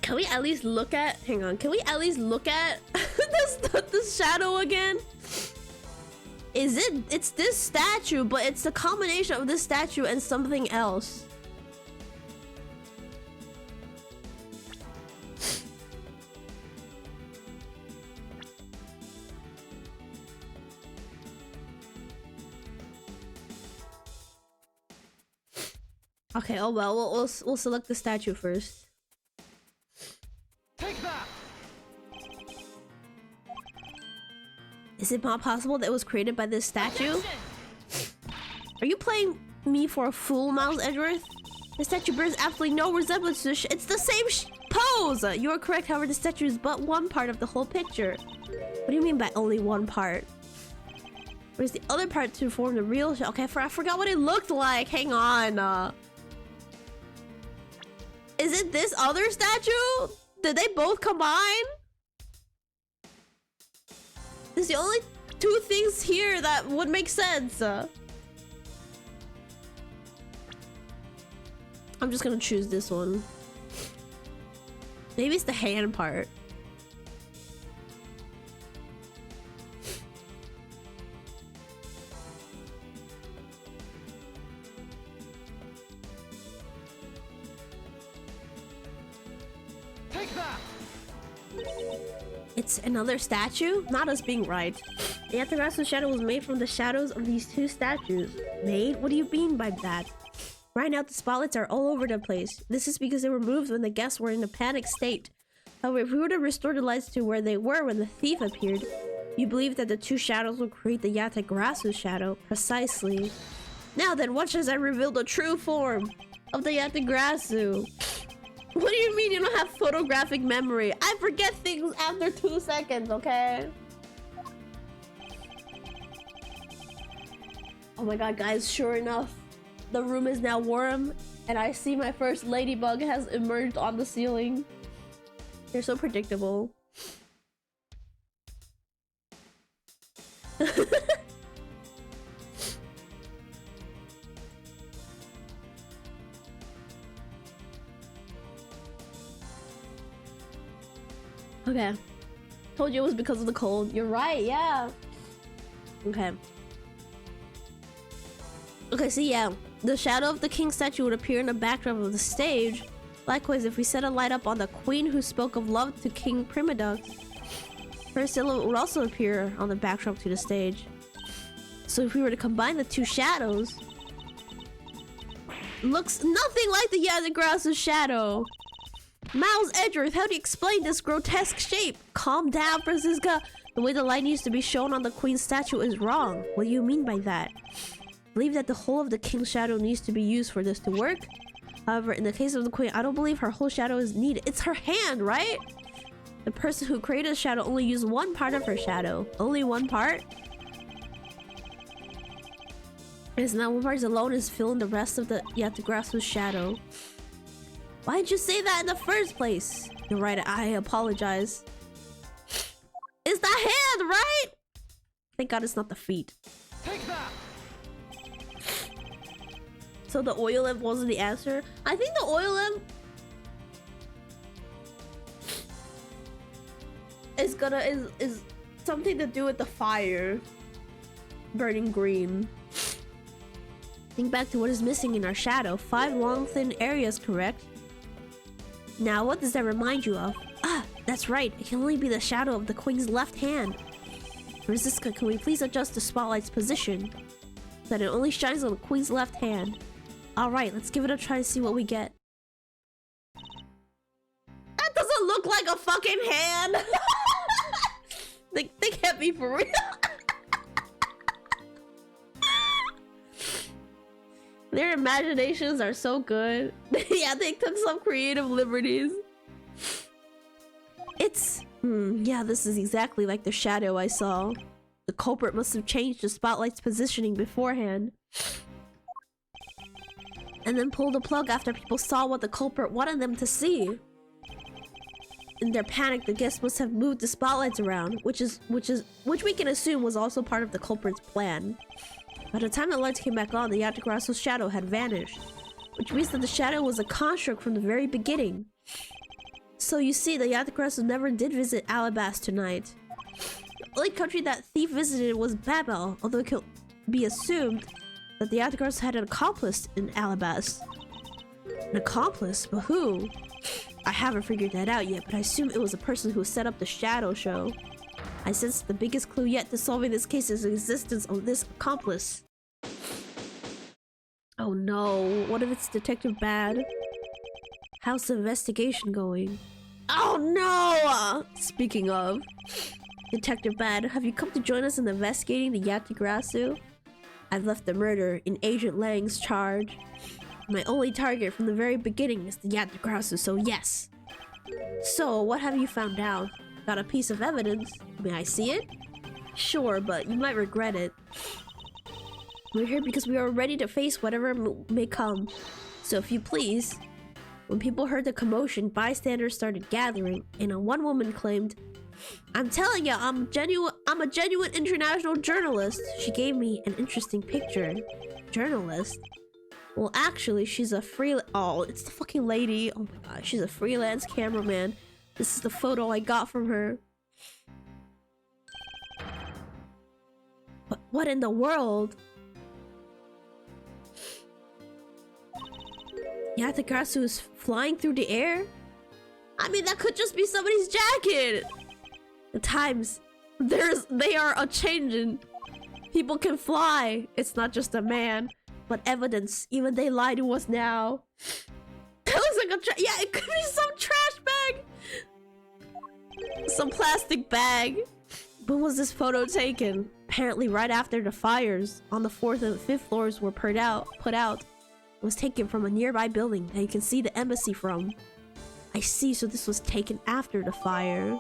Can we at least look at... Hang on. Can we at least look at this shadow again? Is it... It's this statue, but it's the combination of this statue and something else. Okay, oh well, we'll select the statue first. Take that. Is it not possible that it was created by this statue? Are you playing me for a fool, Miles Edgeworth? The statue bears absolutely no resemblance to it's the same pose! You are correct, however, the statue is but one part of the whole picture. What do you mean by only one part? Where's the other part to form the real okay, I forgot what it looked like. Hang on. Is it this other statue? Did they both combine? There's the only two things here that would make sense. I'm just gonna choose this one. Maybe it's the hand part. Take that. It's another statue? Not us being right. The Yattagarasu shadow was made from the shadows of these two statues. Made? What do you mean by that? Right now, the spotlights are all over the place. This is because they were moved when the guests were in a panic state. However, if we were to restore the lights to where they were when the thief appeared, you believe that the two shadows will create the Yattagarasu shadow. Precisely. Now then, watch as I reveal the true form of the Yattagarasu. What do you mean you don't have photographic memory? I forget things after 2 seconds, okay? Oh my god, guys, sure enough, the room is now warm, and I see my first ladybug has emerged on the ceiling. They're so predictable. Okay. Told you it was because of the cold. You're right, yeah. Okay. Okay, so yeah. The shadow of the king statue would appear in the backdrop of the stage. Likewise, if we set a light up on the queen who spoke of love to King Primadux, her silhouette would also appear on the backdrop to the stage. So if we were to combine the two shadows, looks nothing like the Yattagarasu shadow. Miles Edgeworth, how do you explain this grotesque shape? Calm down, Francisca. The way the light needs to be shown on the queen's statue is wrong. What do you mean by that? I believe that the whole of the king's shadow needs to be used for this to work. However, in the case of the queen, I don't believe her whole shadow is needed. It's her hand, right? The person who created the shadow only used one part of her shadow. Only one part? It's not one part alone is filling the rest of the Yattagarasu shadow. Why didn't you say that in the first place? You're right, I apologize. It's the hand, right? Thank God it's not the feet. Take that. So the oil lamp wasn't the answer? I think the oil lamp is something to do with the fire burning green. Think back to what is missing in our shadow. 5 long thin areas, correct? Now what does that remind you of? Ah, that's right. It can only be the shadow of the queen's left hand. Francisca, can we please adjust the spotlight's position so that it only shines on the queen's left hand? Alright, let's give it a try and see what we get. That doesn't look like a fucking hand! they can't be for real. Their imaginations are so good. Yeah, they took some creative liberties. It's... yeah, this is exactly like the shadow I saw. The culprit must have changed the spotlight's positioning beforehand. And then pulled the plug after people saw what the culprit wanted them to see. In their panic, the guests must have moved the spotlights around, which we can assume was also part of the culprit's plan. By the time the lights came back on, the Yatagrasso's shadow had vanished, which means that the shadow was a construct from the very beginning. So you see, the Yatagrasso never did visit Alabast tonight. The only country that thief visited was Babel, although it could be assumed that the Yatagrasso had an accomplice in Alabast. An accomplice? But who? I haven't figured that out yet, but I assume it was a person who set up the shadow show. I sense the biggest clue yet to solving this case is the existence of this accomplice. Oh no, what if it's Detective Bad? How's the investigation going? Oh no! Speaking of, Detective Bad, have you come to join us in investigating the Yatagrasso? I've left the murder in Agent Lang's charge. My only target from the very beginning is the Yatagrasso, so yes. So, what have you found out? Got a piece of evidence? May I see it? Sure, but you might regret it. We're here because we are ready to face whatever may come. So if you please. When people heard the commotion, bystanders started gathering, and one woman claimed, I'm telling you, I'm a genuine international journalist. She gave me an interesting picture. Journalist? Well, actually, she's a oh, it's the fucking lady. Oh my god, she's a freelance cameraman. This is the photo I got from her. But what in the world? Yatagrasso is flying through the air? I mean, that could just be somebody's jacket. The times, they are a-changing. People can fly. It's not just a man, but evidence. Even they lie to us now. It looks like a yeah, it could be some trash bag. Some plastic bag. When was this photo taken? Apparently right after the fires on the 4th and 5th floors were put out. It was taken from a nearby building that you can see the embassy from. I see, so this was taken after the fire.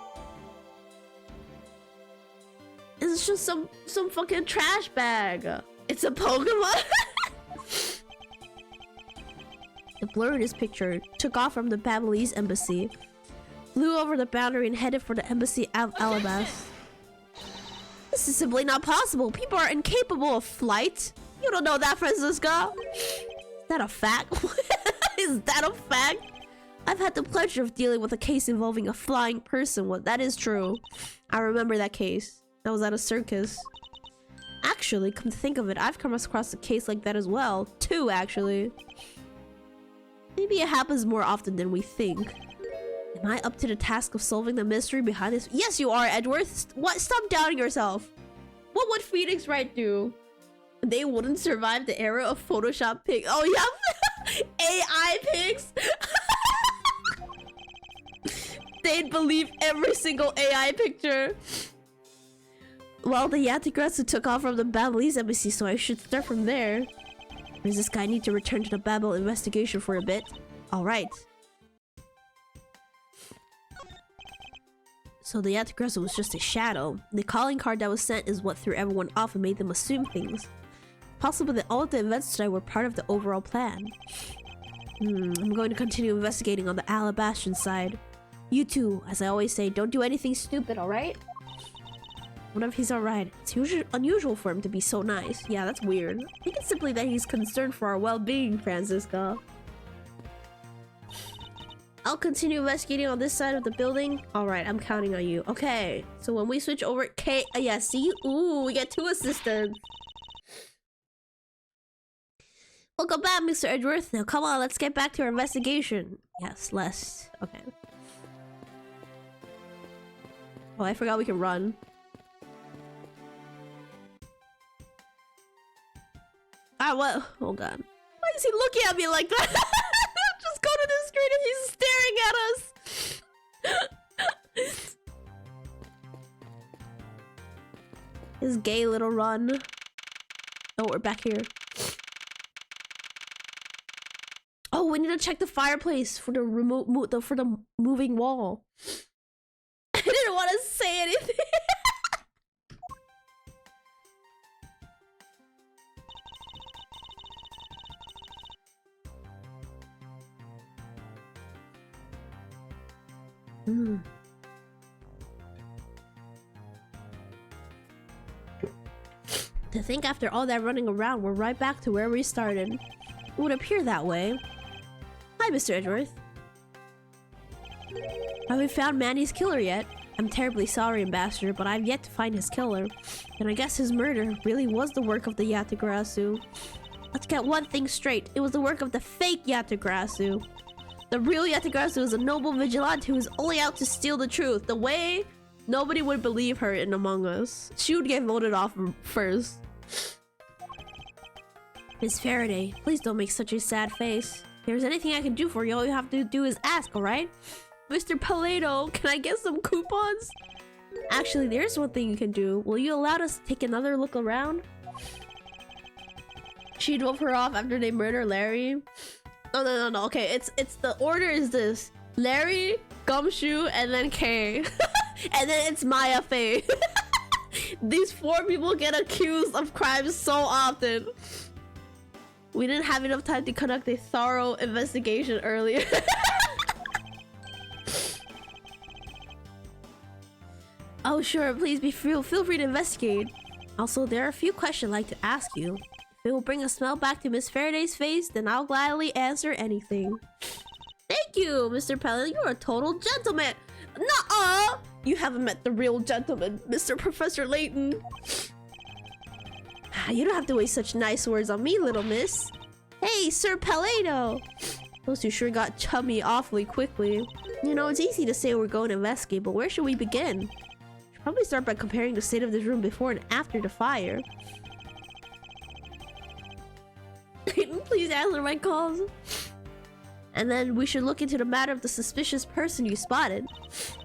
It's just some fucking trash bag. It's a Pokemon. The blur in this picture took off from the Babylese embassy, flew over the boundary and headed for the embassy of Alabast. This is simply not possible. People are incapable of flight. You don't know that, Francisca. Is that a fact? Is that a fact? I've had the pleasure of dealing with a case involving a flying person. Well, that is true. I remember that case. That was at a circus. Actually, come to think of it, I've come across a case like that as well. 2, actually. Maybe it happens more often than we think. Am I up to the task of solving the mystery behind this? Yes, you are, Edgeworth. What? Stop doubting yourself. What would Phoenix Wright do? They wouldn't survive the era of Photoshop pics. Oh, yeah. AI pics. They'd believe every single AI picture. Well, the Yatagrasso took off from the Babylese embassy, so I should start from there. Does this guy need to return to the Babel investigation for a bit? Alright. So the Yatagrasso was just a shadow. The calling card that was sent is what threw everyone off and made them assume things. Possible that all of the events today were part of the overall plan. I'm going to continue investigating on the Alabastion side. You two, as I always say, don't do anything stupid, alright? What if he's alright? It's unusual for him to be so nice. Yeah, that's weird. I think it's simply that he's concerned for our well-being, Francisca. I'll continue investigating on this side of the building. Alright, I'm counting on you. Okay, so when we switch over... yeah, see? Ooh, we get 2 assistants. Welcome back, Mr. Edgeworth. Now, come on, let's get back to our investigation. Yes, less. Okay. Oh, I forgot we can run. Ah, what? Oh, God. Why is he looking at me like that? Just go to the screen if he's staring at us. His gay little run. Oh, we're back here. we need to check the fireplace for the for the moving wall. I didn't want to say anything. To think after all that running around, we're right back to where we started. It would appear that way. Hi, Mr. Edgeworth. Have we found Manny's killer yet? I'm terribly sorry, Ambassador, but I've yet to find his killer. And I guess his murder really was the work of the Yatagrasu. Let's get one thing straight. It was the work of the fake Yatagrasu. The real Yatagrasu is a noble vigilante who is only out to steal the truth. The way nobody would believe her in Among Us. She would get voted off first. Miss Faraday, please don't make such a sad face. If there's anything I can do for you, all you have to do is ask, alright? Mr. Paleto, can I get some coupons? Actually, there's one thing you can do. Will you allow us to take another look around? She drove her off after they murder Larry. No. Okay, it's the order is this: Larry, Gumshoe, and then Kay. And then it's Maya Faye. These 4 people get accused of crimes so often. We didn't have enough time to conduct a thorough investigation earlier. Oh sure, please feel free to investigate. Also, there are a few questions I'd like to ask you. If it will bring a smile back to Miss Faraday's face, then I'll gladly answer anything. Thank you, Mr. Pellet. You're a total gentleman. Nuh-uh! You haven't met the real gentleman, Mr. Professor Layton. You don't have to waste such nice words on me, little miss. Hey, Sir Paleto! Those two sure got chummy awfully quickly. You know, it's easy to say we're going to investigate, but where should we begin? Should probably start by comparing the state of this room before and after the fire. Please answer my calls. And then we should look into the matter of the suspicious person you spotted.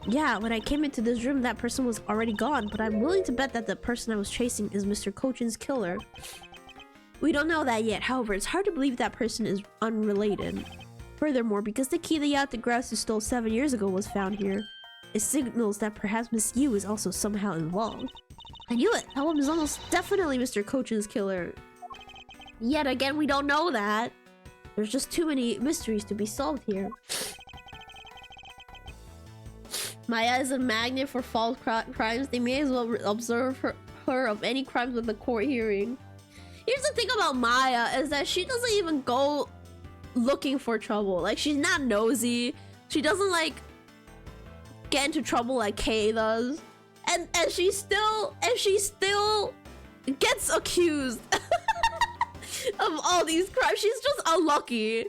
Yeah, when I came into this room, that person was already gone, but I'm willing to bet that the person I was chasing is Mr. Cochin's killer. We don't know that yet, however, it's hard to believe that person is unrelated. Furthermore, because the key the Yatagrasu stole 7 years ago was found here, it signals that perhaps Miss Yu is also somehow involved. I knew it! That one is almost definitely Mr. Cochin's killer. Yet again, we don't know that. There's just too many mysteries to be solved here. Maya is a magnet for false crimes. They may as well observe her of any crimes with a court hearing. Here's the thing about Maya is that she doesn't even go looking for trouble. Like, she's not nosy. She doesn't like get into trouble like Kay does. And she still gets accused of all these crimes. She's just unlucky.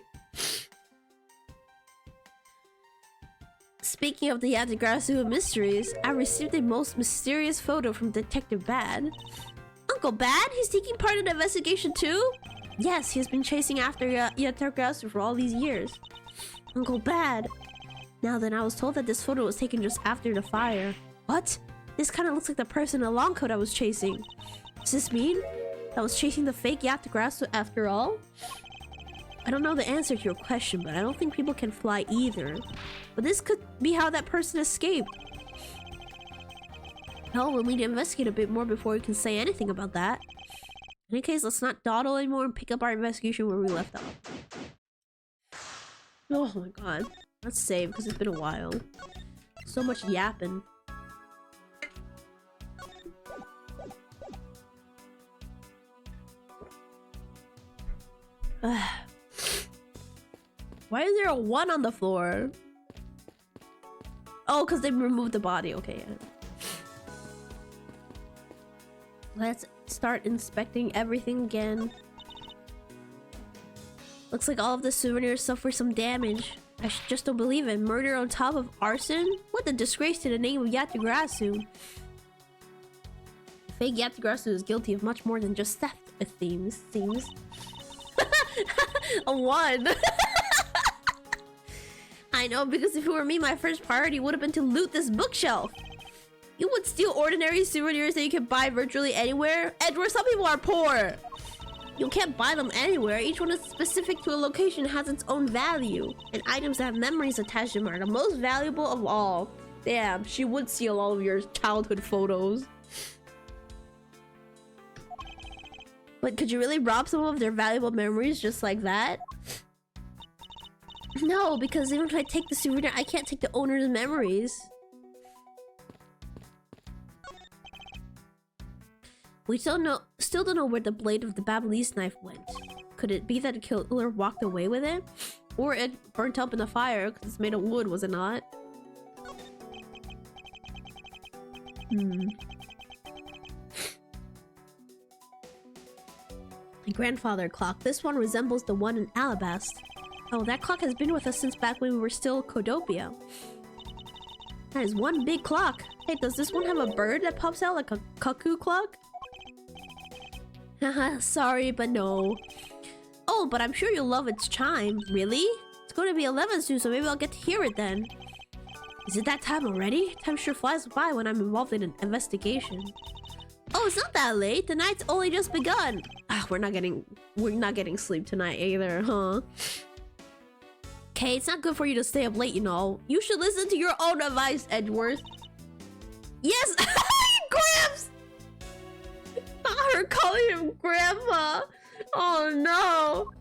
Speaking of the Yatagrasu mysteries, I received a most mysterious photo from Detective Bad. Uncle Bad? He's taking part in the investigation too? Yes, he has been chasing after Yatagrasu for all these years. Uncle Bad. Now then, I was told that this photo was taken just after the fire. What? This kind of looks like the person in the long coat I was chasing. Does this mean I was chasing the fake Yatagrasu after all? I don't know the answer to your question, but I don't think people can fly either. But this could be how that person escaped. Hell, we'll need to investigate a bit more before we can say anything about that. In any case, let's not dawdle anymore and pick up our investigation where we left off. Oh my god. Let's save, because it's been a while. So much yapping. Why is there a 1 on the floor? Oh, because they removed the body. Okay, yeah. Let's start inspecting everything again. Looks like all of the souvenirs suffer some damage. I just don't believe it. Murder on top of arson? What a disgrace to the name of Yatagrasu. Fake Yatagrasu is guilty of much more than just theft, it seems. A 1. I know, because if it were me, my first priority would have been to loot this bookshelf. You would steal ordinary souvenirs that you can buy virtually anywhere? Edward, some people are poor. You can't buy them anywhere. Each one is specific to a location and has its own value. And items that have memories attached to them are the most valuable of all. Damn, she would steal all of your childhood photos. But could you really rob some of their valuable memories just like that? No, because even if I take the souvenir, I can't take the owner's memories. We still don't know where the blade of the Babyliss knife went. Could it be that the killer walked away with it? Or it burnt up in the fire because it's made of wood, was it not? My grandfather clock. This one resembles the one in Alabast. Oh, that clock has been with us since back when we were still Codopia. That is one big clock. Hey, does this one have a bird that pops out like a cuckoo clock? Haha, sorry, but no. Oh, but I'm sure you'll love its chime. Really? It's going to be 11 soon, so maybe I'll get to hear it then. Is it that time already? Time sure flies by when I'm involved in an investigation. Oh, it's not that late. The night's only just begun. Ah, we're not getting sleep tonight either, huh? Okay, it's not good for you to stay up late, you know. You should listen to your own advice, Edgeworth. Yes! Gramps! Her calling him Grandpa. Oh no.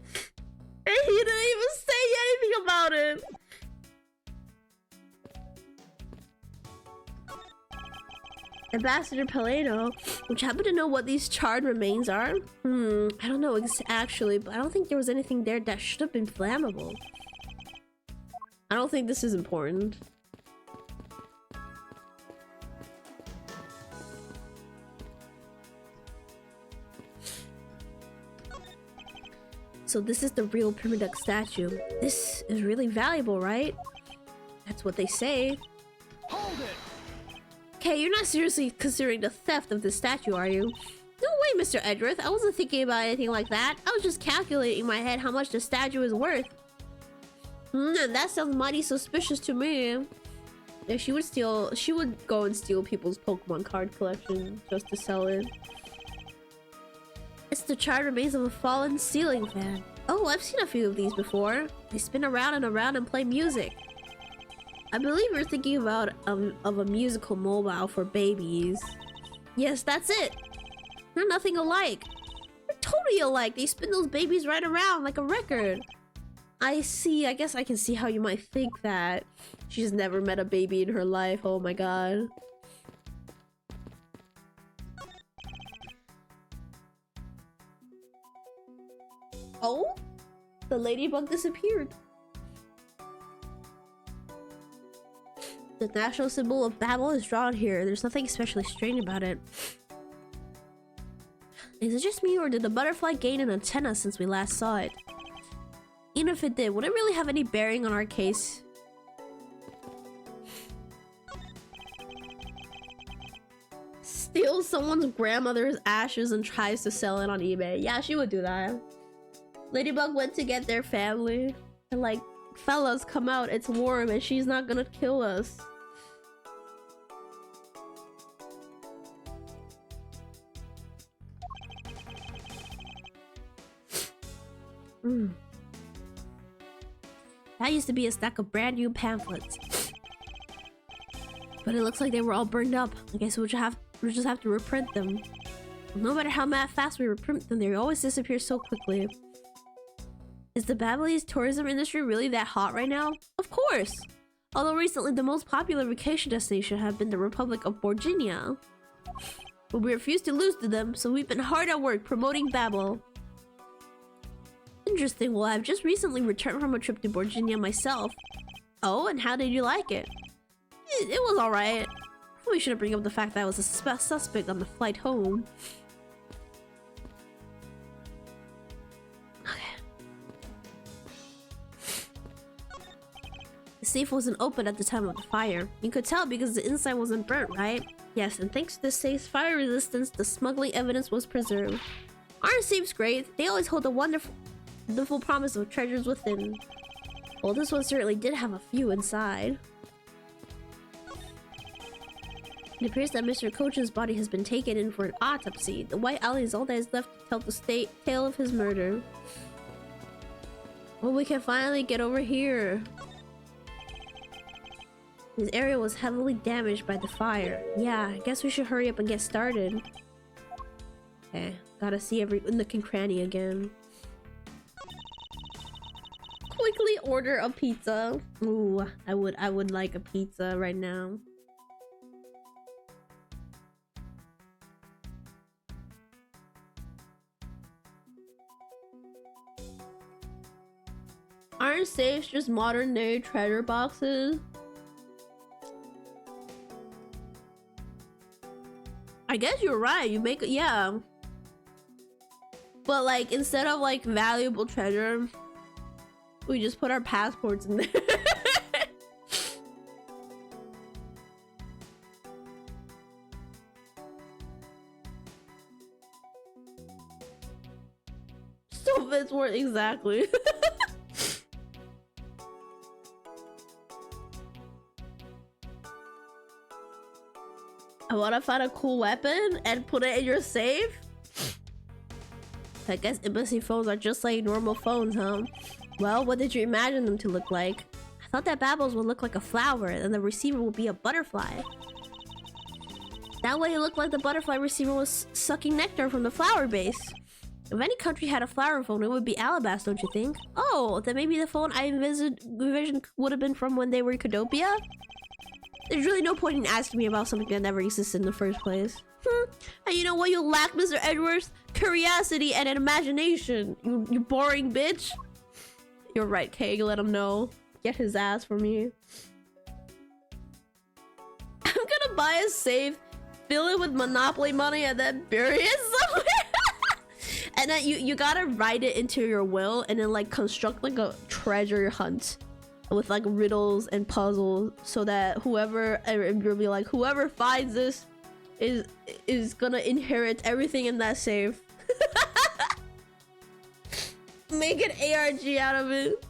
And he didn't even say anything about it. Ambassador Paleno, which happen to know what these charred remains are? I don't know actually, but I don't think there was anything there that should have been flammable. I don't think this is important. So this is the real Primiduck statue. This is really valuable, right? That's what they say. Hold it! Okay, you're not seriously considering the theft of the statue, are you? No way, Mr. Edgeworth. I wasn't thinking about anything like that. I was just calculating in my head how much the statue is worth. That sounds mighty suspicious to me. If she would go and steal people's Pokemon card collection just to sell it. It's the charred remains of a fallen ceiling fan. Oh, I've seen a few of these before. They spin around and around and play music. I believe you're thinking about of a musical mobile for babies. Yes, that's it. They're nothing alike. They're totally alike. They spin those babies right around like a record. I see. I guess I can see how you might think that. She's never met a baby in her life. Oh my god. Oh? The ladybug disappeared. The national symbol of Babel is drawn here. There's nothing especially strange about it. Is it just me, or did the butterfly gain an antenna since we last saw it? Even if it did, would it really have any bearing on our case? Steals someone's grandmother's ashes and tries to sell it on eBay. Yeah, she would do that. Ladybug went to get their family. And like, fellas, come out, it's warm and she's not gonna kill us. That used to be a stack of brand new pamphlets. But it looks like they were all burned up. I guess we'll just have to reprint them. No matter how fast we reprint them, they always disappear so quickly. Is the Babyliss tourism industry really that hot right now? Of course! Although recently the most popular vacation destination have been the Republic of Borginia. But we refuse to lose to them, so we've been hard at work promoting Babel. Interesting, well I've just recently returned from a trip to Borginia myself. Oh, and how did you like it? It was alright. Probably shouldn't bring up the fact that I was a suspect on the flight home. The safe wasn't open at the time of the fire. You could tell because the inside wasn't burnt, right? Yes, and thanks to the safe's fire resistance, the smuggling evidence was preserved. Aren't safes great? They always hold a wonderful promise of treasures within. Well, this one certainly did have a few inside. It appears that Mr. Coach's body has been taken in for an autopsy. The White Alley is all that is left to tell the tale of his murder. Well, we can finally get over here. This area was heavily damaged by the fire. Yeah, I guess we should hurry up and get started. Okay, gotta see every nook and cranny again. Quickly order a pizza. Ooh, I would like a pizza right now. Aren't safes just modern day treasure boxes? I guess you're right. You make yeah. But like instead of like valuable treasure, we just put our passports in there. So it's worth exactly. I wanna find a cool weapon and put it in your safe? I guess embassy phones are just like normal phones, huh? Well, what did you imagine them to look like? I thought that Babbles would look like a flower and the receiver would be a butterfly. That way it looked like the butterfly receiver was sucking nectar from the flower base. If any country had a flower phone, it would be Alabasta, don't you think? Oh, then maybe the phone I envisioned would have been from when they were in Cadopia? There's really no point in asking me about something that never existed in the first place. And you know what you lack, Mr. Edwards? Curiosity and an imagination. You boring bitch. You're right, Kay. Let him know. Get his ass for me. I'm gonna buy a safe, fill it with Monopoly money, and then bury it somewhere. And then you gotta write it into your will, and then like construct like a treasure hunt with like riddles and puzzles, so that whoever you'll be like, whoever finds this is gonna inherit everything in that safe. Make an ARG out of it.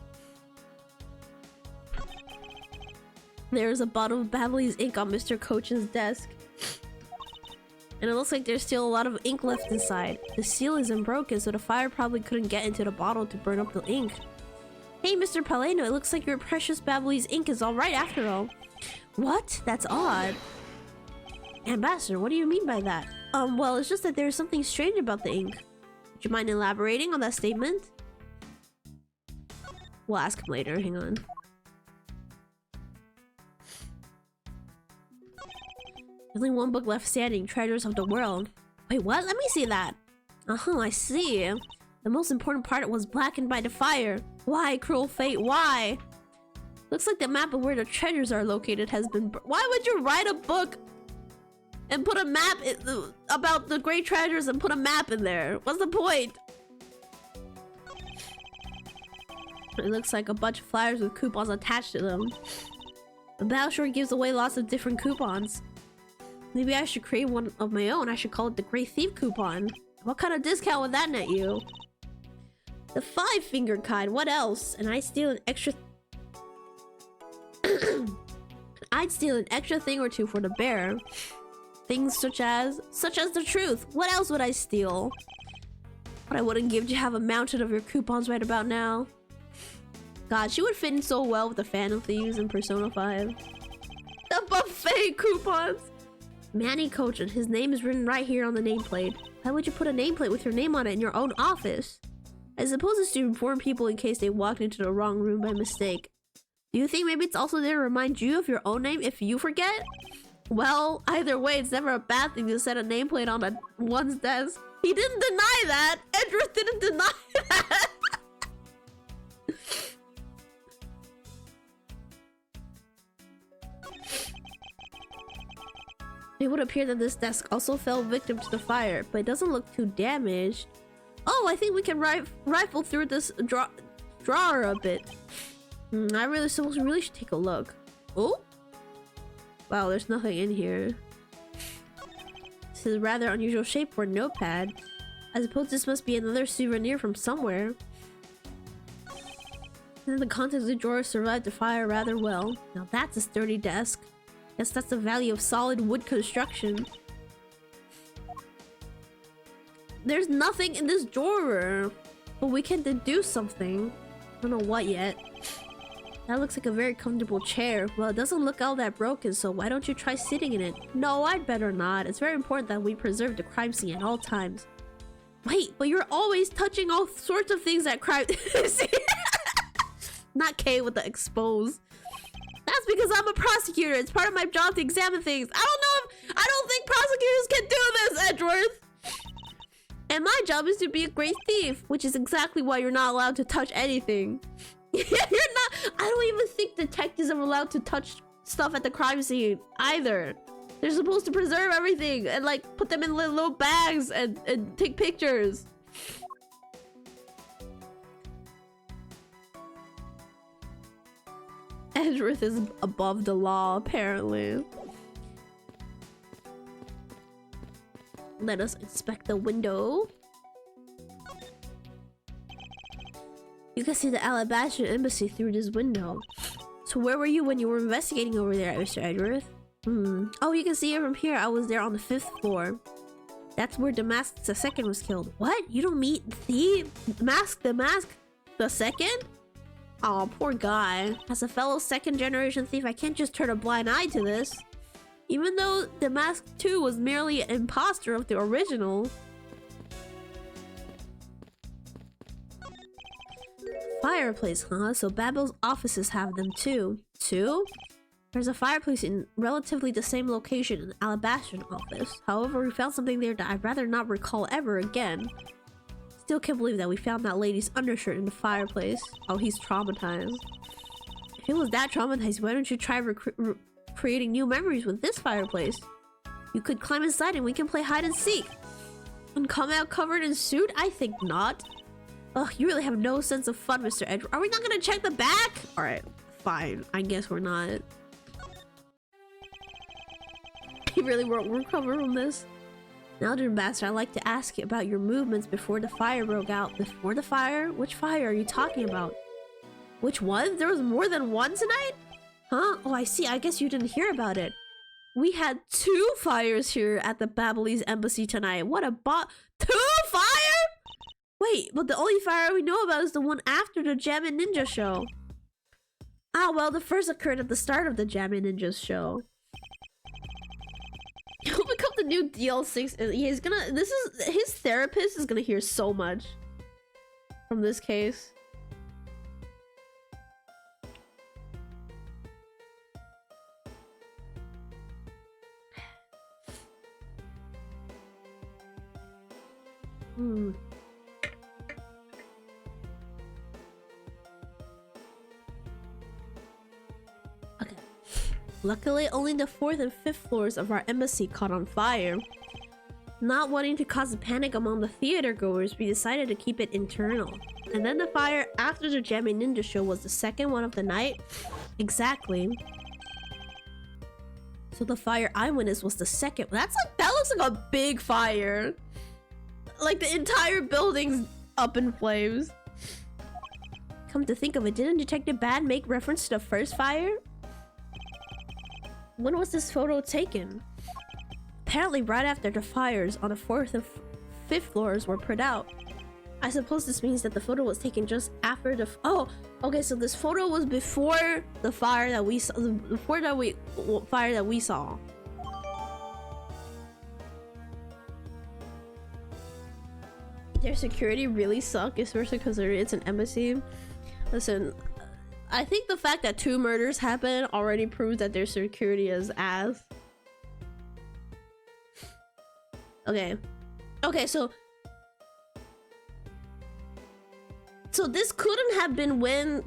There's a bottle of Babbly's ink on Mr. Coach's desk. And it looks like there's still a lot of ink left inside. The seal isn't broken, so the fire probably couldn't get into the bottle to burn up the ink. Hey, Mr. Paleno, it looks like your precious Babbly's ink is alright after all. What? That's odd. Ambassador, what do you mean by that? Well, it's just that there's something strange about the ink. Would you mind elaborating on that statement? We'll ask him later, hang on. Only one book left standing, Treasures of the World. Wait, what? Let me see that. Uh-huh, I see. The most important part was blackened by the fire. Why, cruel fate, why? Looks like the map of where the treasures are located has been... Why would you write a book and put a map about the great treasures and put a map in there? What's the point? It looks like a bunch of flyers with coupons attached to them. The Battleshore gives away lots of different coupons. Maybe I should create one of my own. I should call it the Great Thief Coupon. What kind of discount would that net you? The 5-finger kind. What else? And I'd steal an extra... I'd steal an extra thing or two for the bear. Things such as the truth. What else would I steal? What I wouldn't give to have a mountain of your coupons right about now. God, she would fit in so well with the Phantom Thieves in Persona 5. The buffet coupons! Manny Cochin, his name is written right here on the nameplate. Why would you put a nameplate with your name on it in your own office? I suppose it's to inform people in case they walked into the wrong room by mistake. Do you think maybe it's also there to remind you of your own name if you forget? Well, either way, it's never a bad thing to set a nameplate on one's desk. He didn't deny that! Edris didn't deny that! It would appear that this desk also fell victim to the fire, but it doesn't look too damaged. Oh, I think we can rifle through this drawer a bit. I really should take a look. Oh? Wow, there's nothing in here. This is a rather unusual shape for a notepad. I suppose this must be another souvenir from somewhere. And the contents of the drawer survived the fire rather well. Now that's a sturdy desk. Guess that's the value of solid wood construction. There's nothing in this drawer, but we can deduce something. I don't know what yet. That looks like a very comfortable chair. Well, it doesn't look all that broken, so why don't you try sitting in it? No, I'd better not. It's very important that we preserve the crime scene at all times. Wait, but you're always touching all sorts of things at crime scene. Not K with the expose. That's because I'm a prosecutor. It's part of my job to examine things. I don't think prosecutors can do this, Edgeworth. And my job is to be a great thief, which is exactly why you're not allowed to touch anything. You're not. I don't even think detectives are allowed to touch stuff at the crime scene either. They're supposed to preserve everything and like put them in little bags and take pictures. Edgeworth is above the law, apparently. Let us inspect the window. You can see the Alabaster Embassy through this window. So where were you when you were investigating over there, Mr. Edgeworth? Oh, you can see it from here. I was there on the 5th floor. That's where Damask II was killed. What? You don't meet the Mask the second? Oh, poor guy. As a fellow second-generation thief, I can't just turn a blind eye to this. Even though Damask II was merely an imposter of the original. Fireplace, huh? So Babel's offices have them too. Two? There's a fireplace in relatively the same location in the Alabaster office. However, we found something there that I'd rather not recall ever again. Still can't believe that we found that lady's undershirt in the fireplace. Oh, he's traumatized. If it was that traumatized, why don't you try creating new memories with this fireplace? You could climb inside and we can play hide and seek. And come out covered in soot? I think not. Ugh, you really have no sense of fun, Mr. Edgeworth. Are we not gonna check the back? Alright, fine. I guess we're not. He really won't recover from this. Now, dear Master, I'd like to ask you about your movements before the fire broke out. Before the fire? Which fire are you talking about? Which one? There was more than one tonight? Huh? Oh, I see. I guess you didn't hear about it. We had 2 fires here at the Babelese embassy tonight. What a 2 fire? Wait, but the only fire we know about is the one after the Jammin' Ninja show. Ah, well, the first occurred at the start of the Jammin' Ninja show. He'll become the new DL6 and he's gonna... his therapist is gonna hear so much from this case. Okay. Luckily, only the 4th and 5th floors of our embassy caught on fire. Not wanting to cause a panic among the theater goers, we decided to keep it internal. And then the fire after the Jammin' Ninja show was the second one of the night. Exactly. So the fire I witnessed was the second. That looks like a big fire. Like the entire building's up in flames. Come to think of it, didn't Detective Bad make reference to the first fire? When was this photo taken? Apparently right after the fires on the 4th and 5th floors were put out. I suppose this means that the photo was taken just after the... Oh, okay, so this photo was before the fire that we saw. Before the fire that we saw. Their security really suck, especially because it's an embassy. Listen, I think the fact that 2 murders happened already proves that their security is ass. Okay. Okay, so this couldn't have been when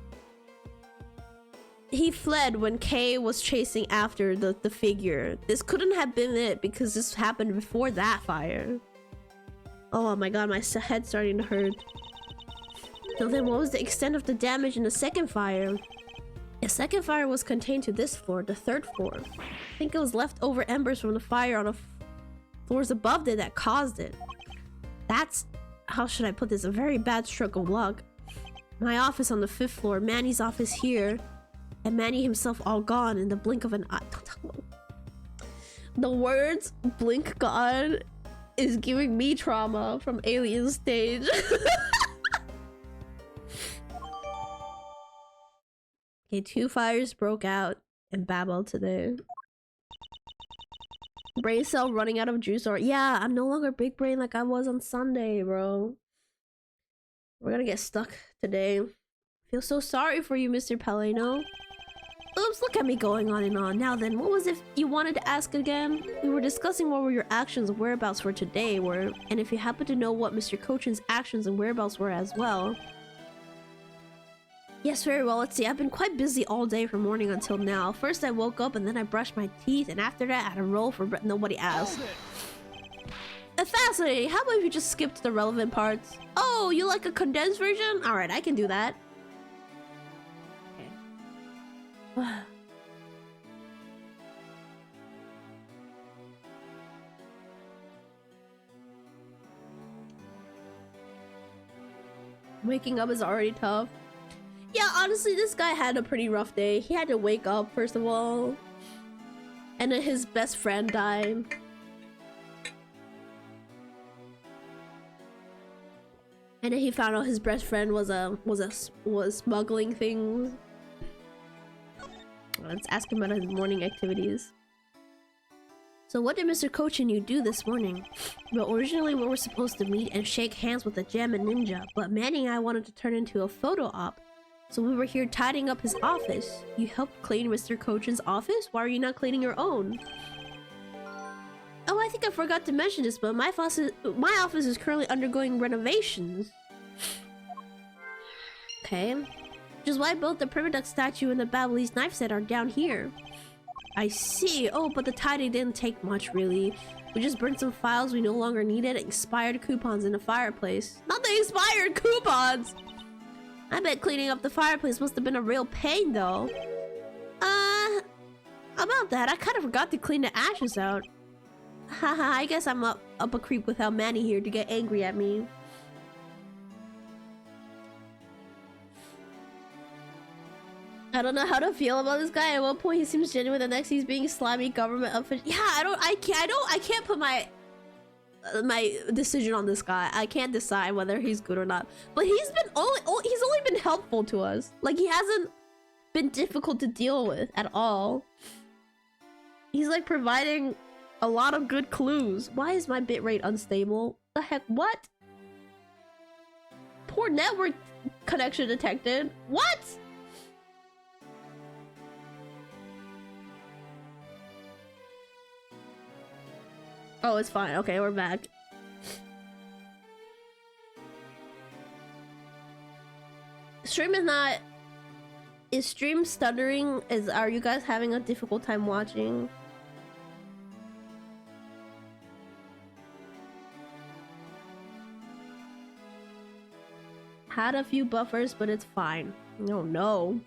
he fled, when Kay was chasing after the figure. This couldn't have been it because this happened before that fire. Oh my god, my head's starting to hurt. So then what was the extent of the damage in the second fire? The second fire was contained to this floor, the 3rd floor. I think it was leftover embers from the fire on the floors above it that caused it. That's, how should I put this, a very bad stroke of luck. My office on the 5th floor, Manny's office here, and Manny himself all gone in the blink of an eye. The words Blink God is giving me trauma from Alien Stage. Okay, 2 fires broke out in Babel today. Brain cell running out of juice, or yeah, I'm no longer big brain like I was on Sunday, bro. We're gonna get stuck today. Feel so sorry for you, Mr. Paleno. Oops, look at me going on and on. Now then, what was it you wanted to ask again? We were discussing what were your actions and whereabouts for today were, and if you happen to know what Mr. Cochin's actions and whereabouts were as well. Yes, very well. Let's see. I've been quite busy all day from morning until now. First I woke up and then I brushed my teeth, and after that I had a roll for nobody asked. Fascinating. How about if you just skip to the relevant parts? Oh, you like a condensed version? Alright, I can do that. Okay. Waking up is already tough. Yeah, honestly, this guy had a pretty rough day. He had to wake up, first of all. And then his best friend died. And then he found out his best friend was smuggling things. Let's ask him about his morning activities. So what did Mr. Coach and you do this morning? Well, originally we were supposed to meet and shake hands with the Gem and Ninja, but Manny and I wanted to turn into a photo op. So we were here tidying up his office. You helped clean Mr. Coachin's office? Why are you not cleaning your own? Oh, I think I forgot to mention this, but my office is currently undergoing renovations. Okay. Which is why both the Prima Duck statue and the Babyliss knife set are down here. I see. Oh, but the tidy didn't take much, really. We just burned some files we no longer needed and expired coupons in the fireplace. Not the expired coupons! I bet cleaning up the fireplace must have been a real pain, though. About that, I kind of forgot to clean the ashes out. Haha, I guess I'm up a creep without Manny here to get angry at me. I don't know how to feel about this guy. At one point he seems genuine, the next he's being slimy government official. Yeah, I can't put my decision on this guy. I can't decide whether he's good or not. But he's only been helpful to us. Like, he hasn't been difficult to deal with at all. He's like providing a lot of good clues. Why is my bitrate unstable? The heck, what? Poor network connection detected. What? Oh, it's fine. Okay, we're back. Stream is not... Is stream stuttering? Are you guys having a difficult time watching? Had a few buffers, but it's fine. Oh no.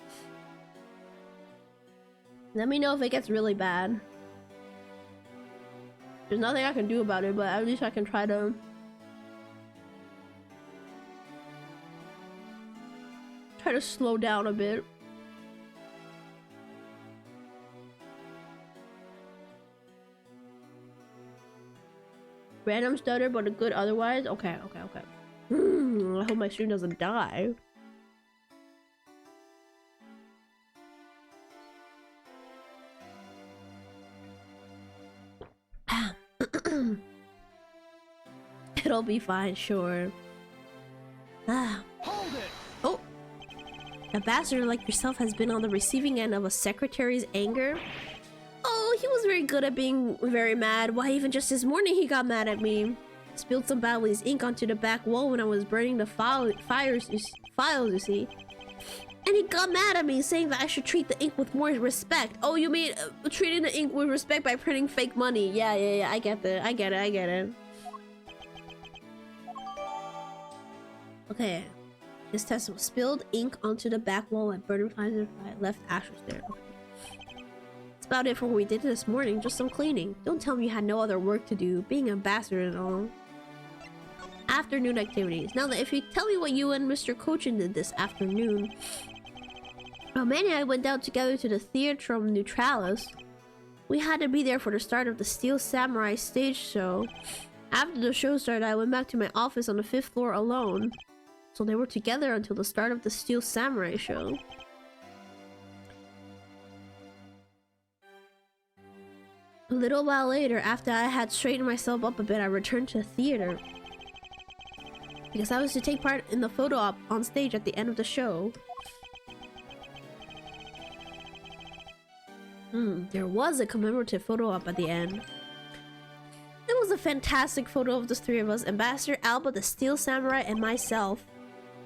Let me know if it gets really bad. There's nothing I can do about it, but at least I can try to slow down a bit. Random stutter, but a good otherwise. Okay. I hope my stream doesn't die. It'll be fine, sure. Hold it. Oh, a bastard like yourself has been on the receiving end of a secretary's anger. Oh, he was very good at being very mad. Why, even just this morning he got mad at me. Spilled some Babyliss ink onto the back wall when I was burning the files, you see. And he got mad at me, saying that I should treat the ink with more respect. Oh, you mean treating the ink with respect by printing fake money? Yeah, I get it. Okay. This test was spilled ink onto the back wall and burning flies and left ashes there. Okay. That's about it for what we did this morning, just some cleaning. Don't tell me you had no other work to do, being an ambassador and all. Afternoon activities. Now, if you tell me what you and Mr. Cochin did this afternoon. Manny and I went down together to the Theatrum Neutralis. We had to be there for the start of the Steel Samurai stage show. After the show started, I went back to my office on the 5th floor alone. So they were together until the start of the Steel Samurai show. A little while later, after I had straightened myself up a bit, I returned to the theater. Because I was to take part in the photo op on stage at the end of the show. There was a commemorative photo op at the end. It was a fantastic photo of the three of us, Ambassador Alba, the Steel Samurai, and myself.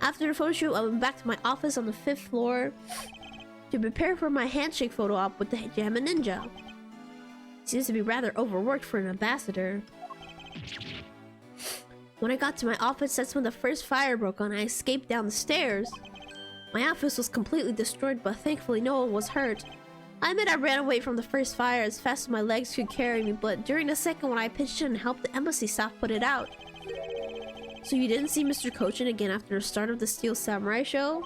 After the photo shoot, I went back to my office on the 5th floor to prepare for my handshake photo op with the Jamma Ninja. He seems to be rather overworked for an ambassador. When I got to my office, that's when the first fire broke on. I escaped down the stairs. My office was completely destroyed, but thankfully no one was hurt. I admit I ran away from the first fire as fast as my legs could carry me, but during the second one I pitched in and helped the embassy staff put it out. So you didn't see Mr. Kochin again after the start of the Steel Samurai show?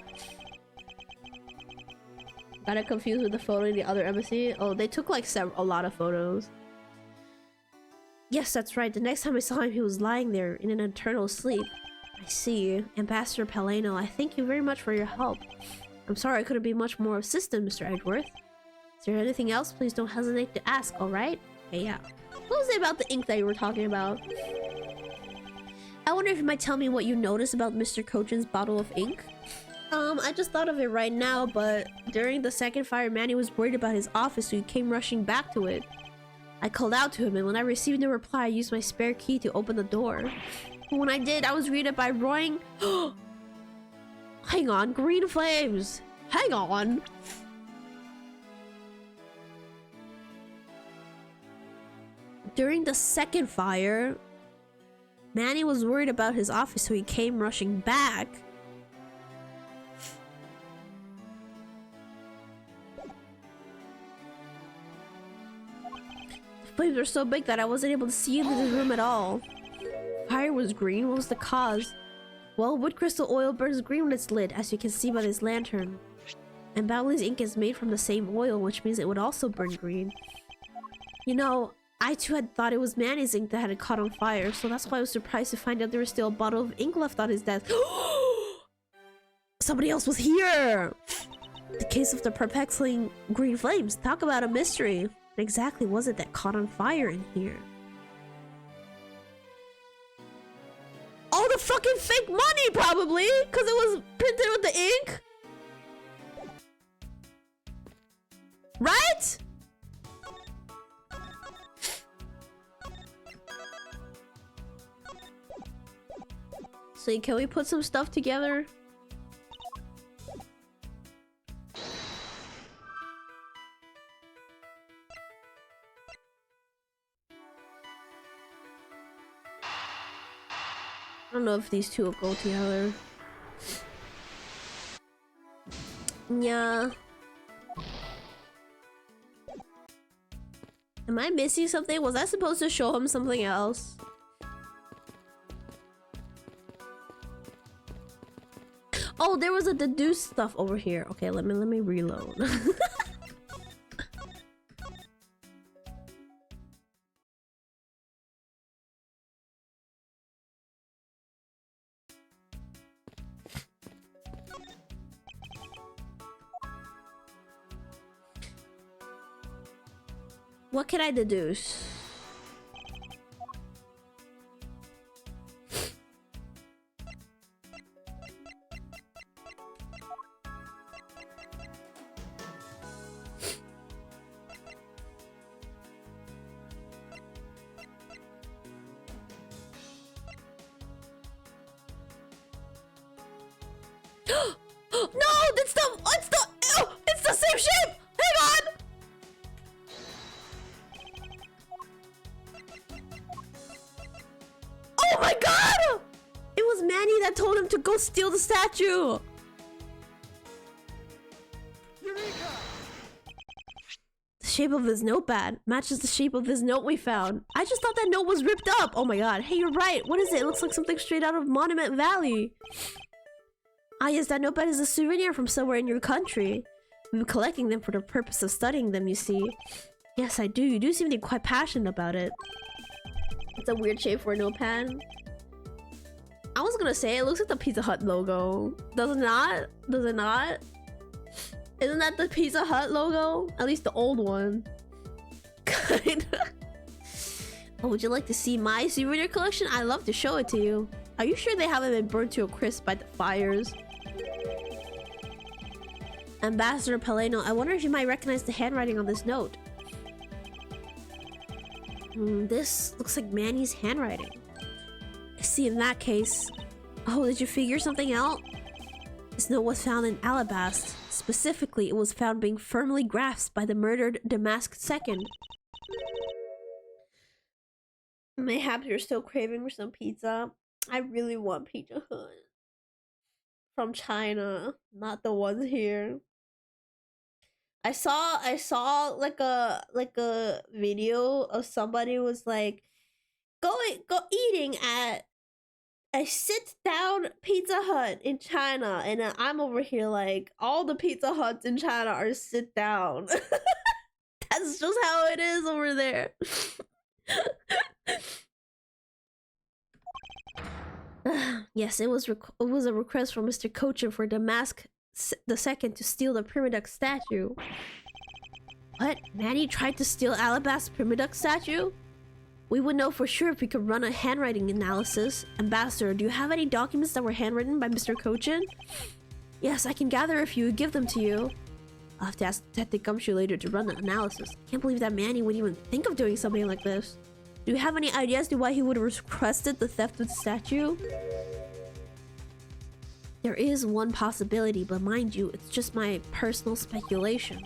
Got it confused with the photo in the other embassy? Oh, they took like a lot of photos. Yes, that's right. The next time I saw him, he was lying there in an eternal sleep. I see. Ambassador Paleno, I thank you very much for your help. I'm sorry I couldn't be much more assistant, Mr. Edgeworth. Is there anything else? Please don't hesitate to ask, alright? Okay, yeah. What was it about the ink that you were talking about? I wonder if you might tell me what you noticed about Mr. Kochin's bottle of ink? I just thought of it right now, but during the second fire, Manny was worried about his office, so he came rushing back to it. I called out to him, and when I received no reply, I used my spare key to open the door. But when I did, I was greeted by roaring... Hang on, green flames! Hang on! During the second fire, Manny was worried about his office, so he came rushing back. The flames were so big that I wasn't able to see into the room at all. Fire was green. What was the cause? Well, wood crystal oil burns green when it's lit, as you can see by this lantern. And Baolin's ink is made from the same oil, which means it would also burn green. You know, I too had thought it was Manny's ink that had caught on fire, so that's why I was surprised to find out there was still a bottle of ink left on his desk. Somebody else was here! The case of the perplexing green flames. Talk about a mystery. What exactly was it that caught on fire in here? All the fucking fake money, probably! Because it was printed with the ink? Right? So can we put some stuff together? I don't know if these two will go together. Yeah. Am I missing something? Was I supposed to show him something else? Oh, there was a deduce stuff over here. Okay, let me reload. What can I deduce? It's the same shape! Hang on! Oh my god! It was Manny that told him to go steal the statue! Eureka! The shape of his notepad matches the shape of this note we found. I just thought that note was ripped up! Oh my god. Hey, you're right. What is it? It looks like something straight out of Monument Valley. Ah yes, that notepad is a souvenir from somewhere in your country. We've been collecting them for the purpose of studying them, you see. Yes, I do. You do seem to be quite passionate about it. It's a weird shape for a notepad. I was gonna say, it looks like the Pizza Hut logo. Does it not? Does it not? Isn't that the Pizza Hut logo? At least the old one. Kinda. Oh, would you like to see my souvenir collection? I'd love to show it to you. Are you sure they haven't been burnt to a crisp by the fires? Ambassador Paleno, I wonder if you might recognize the handwriting on this note. This looks like Manny's handwriting. I see, in that case... Oh, did you figure something out? This note was found in Alabast. Specifically, it was found being firmly grasped by the murdered Damask II. Mayhaps you're still craving for some pizza. I really want Pizza Hut. From China, not the ones here. I saw like a video of somebody was like go eating at a sit down Pizza Hut in China, and I'm over here like all the Pizza Huts in China are sit down. That's just how it is over there. Yes, it was a request from Mr. Cochin for Damask II to steal the Primaduck statue. What? Manny tried to steal Alabast's Primaduck statue? We would know for sure if we could run a handwriting analysis. Ambassador, do you have any documents that were handwritten by Mr. Cochin? Yes, I can gather a few, give them to you. I'll have to ask Detective Gumshoe later to run the analysis. I can't believe that Manny would even think of doing something like this. Do you have any ideas as to why he would have requested the theft of the statue? There is one possibility, but mind you, it's just my personal speculation.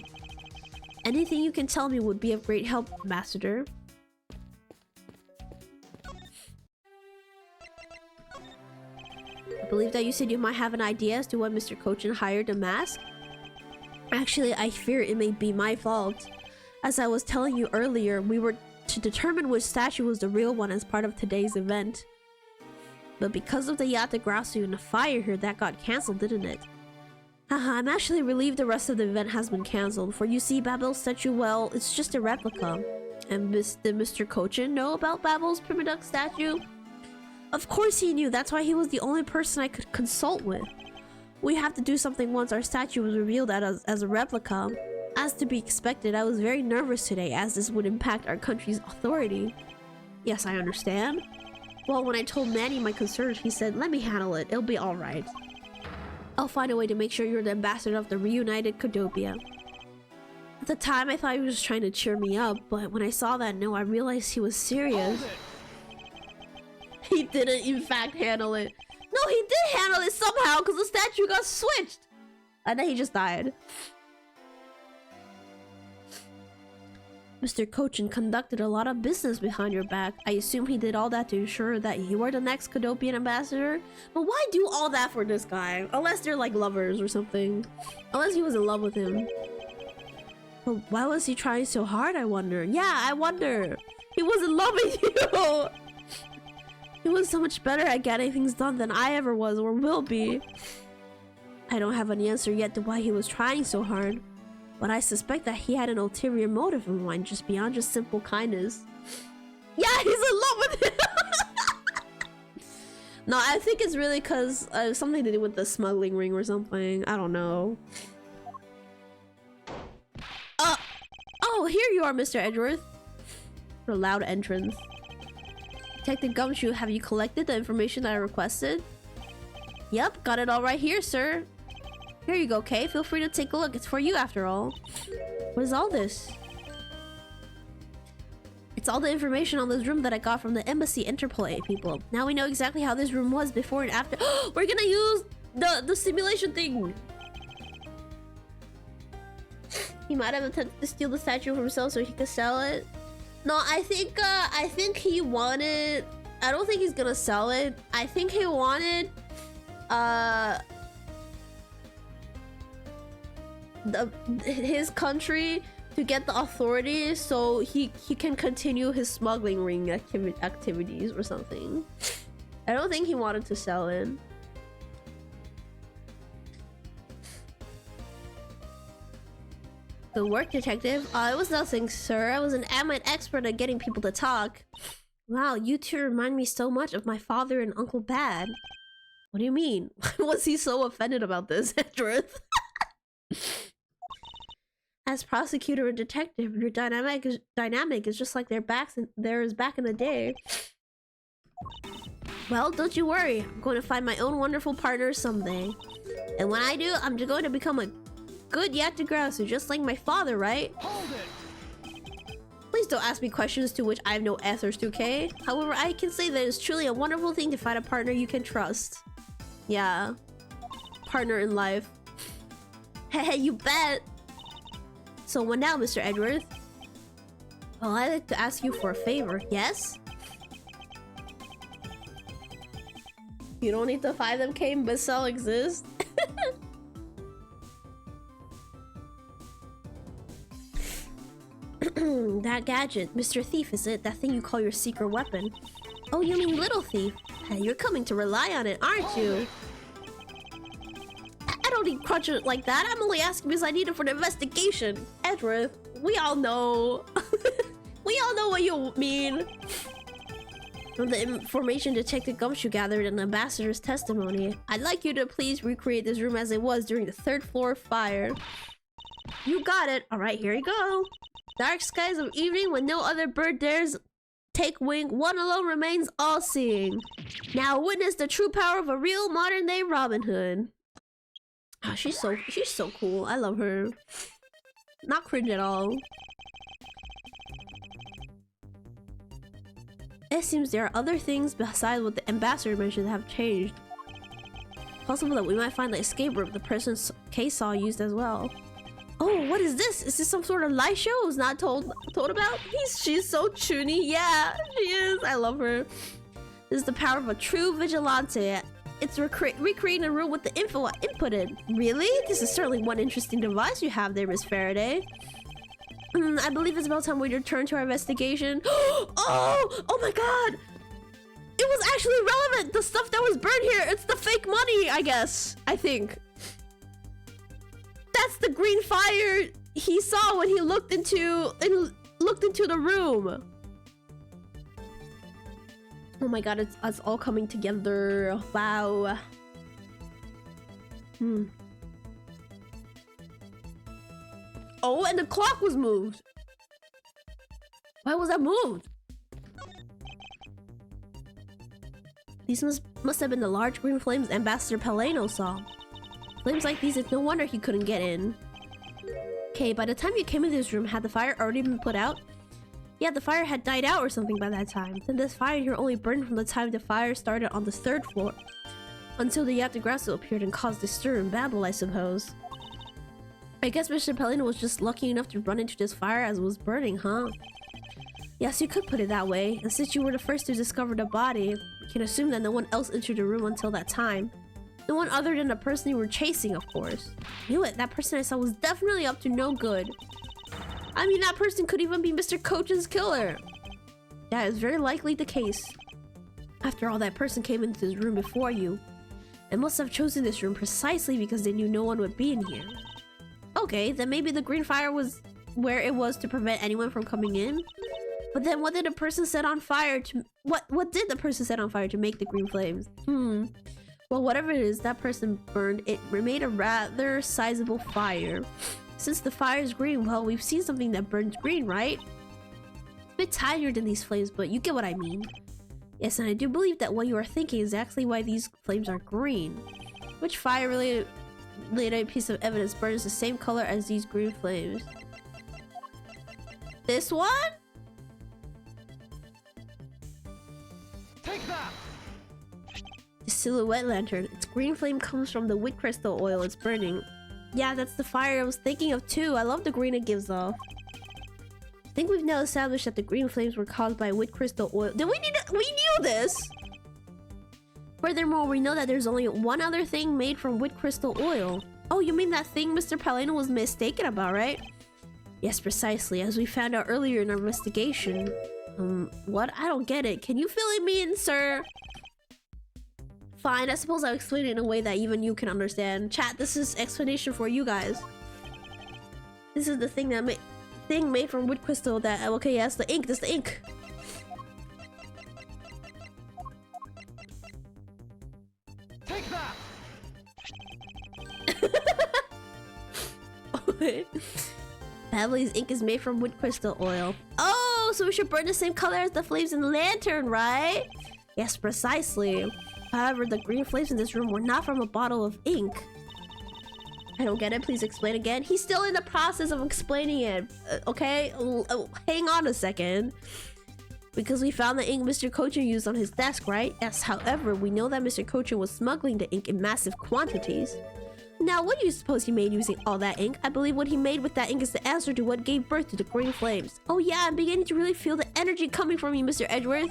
Anything you can tell me would be of great help, Ambassador. I believe that you said you might have an idea as to why Mr. Cochin hired a mask. Actually, I fear it may be my fault. As I was telling you earlier, we were to determine which statue was the real one as part of today's event. But because of the Yatagrasu and the fire here, that got cancelled, didn't it? Haha, I'm actually relieved the rest of the event has been cancelled, for you see, Babel's statue, well, it's just a replica. And did Mr. Cochin know about Babel's Primaduck statue? Of course he knew, that's why he was the only person I could consult with. We have to do something once our statue was revealed as a replica. As to be expected, I was very nervous today, as this would impact our country's authority. Yes, I understand. Well, when I told Manny my concerns, he said, let me handle it, it'll be alright. I'll find a way to make sure you're the ambassador of the reunited Codopia. At the time, I thought he was trying to cheer me up, but when I saw that note, I realized he was serious. He didn't, in fact, handle it. No, he did handle it somehow, because the statue got switched! And then he just died. Mr. Cochin conducted a lot of business behind your back. I assume he did all that to ensure that you are the next Codopian ambassador. But why do all that for this guy? Unless they're like lovers or something. Unless he was in love with him. But why was he trying so hard, I wonder? Yeah, I wonder. He was in love with you. He was so much better at getting things done than I ever was or will be. I don't have an answer yet to why he was trying so hard. But I suspect that he had an ulterior motive in mind, just beyond just simple kindness. Yeah, he's in love with him! No, I think it's really because something to do with the smuggling ring or something. I don't know. Oh, here you are, Mr. Edgeworth. For a loud entrance. Detective Gumshoe, have you collected the information that I requested? Yep, got it all right here, sir. Here you go, Kay. Feel free to take a look. It's for you, after all. What is all this? It's all the information on this room that I got from the embassy Interpol people. Now we know exactly how this room was before and after. We're gonna use the simulation thing. He might have attempted to steal the statue from himself so he could sell it. No, I think he wanted... I don't think he's gonna sell it. I think he wanted... his country to get the authority so he can continue his smuggling ring activities or something. I don't think he wanted to sell it. Good work, detective. It was nothing, sir. I was an amateur expert at getting people to talk. Wow, you two remind me so much of my father and Uncle Bad. What do you mean? Why was he so offended about this, Edgeworth? As prosecutor and detective, your dynamic is just like theirs back in the day. Well, don't you worry. I'm going to find my own wonderful partner someday. And when I do, I'm just going to become a good Yatagrasu, just like my father, right? Hold it. Please don't ask me questions to which I have no answers to, okay? However, I can say that it's truly a wonderful thing to find a partner you can trust. Yeah. Partner in life. Hey, you bet! So what now, Mr. Edgeworth? Well, I'd like to ask you for a favor, yes? You don't need to find them, Kane, but still exist. That gadget, Mr. Thief, is it? That thing you call your secret weapon? Oh, you mean Little Thief? Hey, you're coming to rely on it, aren't you? I don't need crunch it like that. I'm only asking because I need it for the investigation. Edgeworth, we all know. We all know what you mean. From the information Detective Gumshoe gathered in the ambassador's testimony, I'd like you to please recreate this room as it was during the third floor fire. You got it. Alright, here you go. Dark skies of evening when no other bird dares take wing, one alone remains all-seeing. Now witness the true power of a real modern-day Robin Hood. Oh, she's so cool. I love her. Not cringe at all. It seems there are other things besides what the ambassador mentioned that have changed. Possible that we might find the escape rope the person's case saw used as well. Oh, what is this? Is this some sort of light show I was not told about? She's so chuny. Yeah, she is. I love her. This is the power of a true vigilante. It's recreating a room with the info I inputted. Really? This is certainly one interesting device you have there, Miss Faraday. I believe it's about time we return to our investigation. Oh my god! It was actually relevant! The stuff that was burned here, it's the fake money, I guess. I think. That's the green fire he saw when he looked into the room. Oh my god, it's all coming together. Wow. Oh, and the clock was moved. Why was that moved? These must have been the large green flames Ambassador Paleno saw. Flames like these, it's no wonder he couldn't get in. Okay, by the time you came into this room, had the fire already been put out? Yeah, the fire had died out or something by that time. Then this fire here only burned from the time the fire started on the third floor. Until the Yatagrasu appeared and caused a stir and babble, I suppose. I guess Mr. Paleno was just lucky enough to run into this fire as it was burning, huh? Yes, you could put it that way. And since you were the first to discover the body, you can assume that no one else entered the room until that time. No one other than the person you were chasing, of course. Knew it, that person I saw was definitely up to no good. I mean, that person could even be Mr. Coachen's killer. That is very likely the case. After all, that person came into this room before you. And must have chosen this room precisely because they knew no one would be in here. Okay, then maybe the green fire was where it was to prevent anyone from coming in? But then what did the person set on fire to... What did the person set on fire to make the green flames? Well, whatever it is that person burned, it made a rather sizable fire. Since the fire is green, well, we've seen something that burns green, right? It's a bit tinier than these flames, but you get what I mean. Yes, and I do believe that what you are thinking is actually why these flames are green. Which fire-related piece of evidence burns the same color as these green flames? This one? Take that! The silhouette lantern. Its green flame comes from the wood crystal oil it's burning. Yeah, that's the fire I was thinking of too. I love the green it gives off. I think we've now established that the green flames were caused by wood crystal oil. We knew this! Furthermore, we know that there's only one other thing made from wood crystal oil. Oh, you mean that thing Mr. Paleno was mistaken about, right? Yes, precisely, as we found out earlier in our investigation. What? I don't get it. Can you fill me in, sir? Fine, I suppose I'll explain it in a way that even you can understand. Chat, this is explanation for you guys. This is the thing that made from wood crystal that okay, yes, the ink, that's the ink. Take that. Babbly's ink is made from wood crystal oil. Oh, so we should burn the same color as the flames in the lantern, right? Yes, precisely. However, the green flames in this room were not from a bottle of ink. I don't get it. Please explain again. He's still in the process of explaining it. Okay? Hang on a second. Because we found the ink Mr. Cochin used on his desk, right? Yes, however, we know that Mr. Cochin was smuggling the ink in massive quantities. Now, what do you suppose he made using all that ink? I believe what he made with that ink is the answer to what gave birth to the green flames. Oh yeah, I'm beginning to really feel the energy coming from you, Mr. Edgeworth.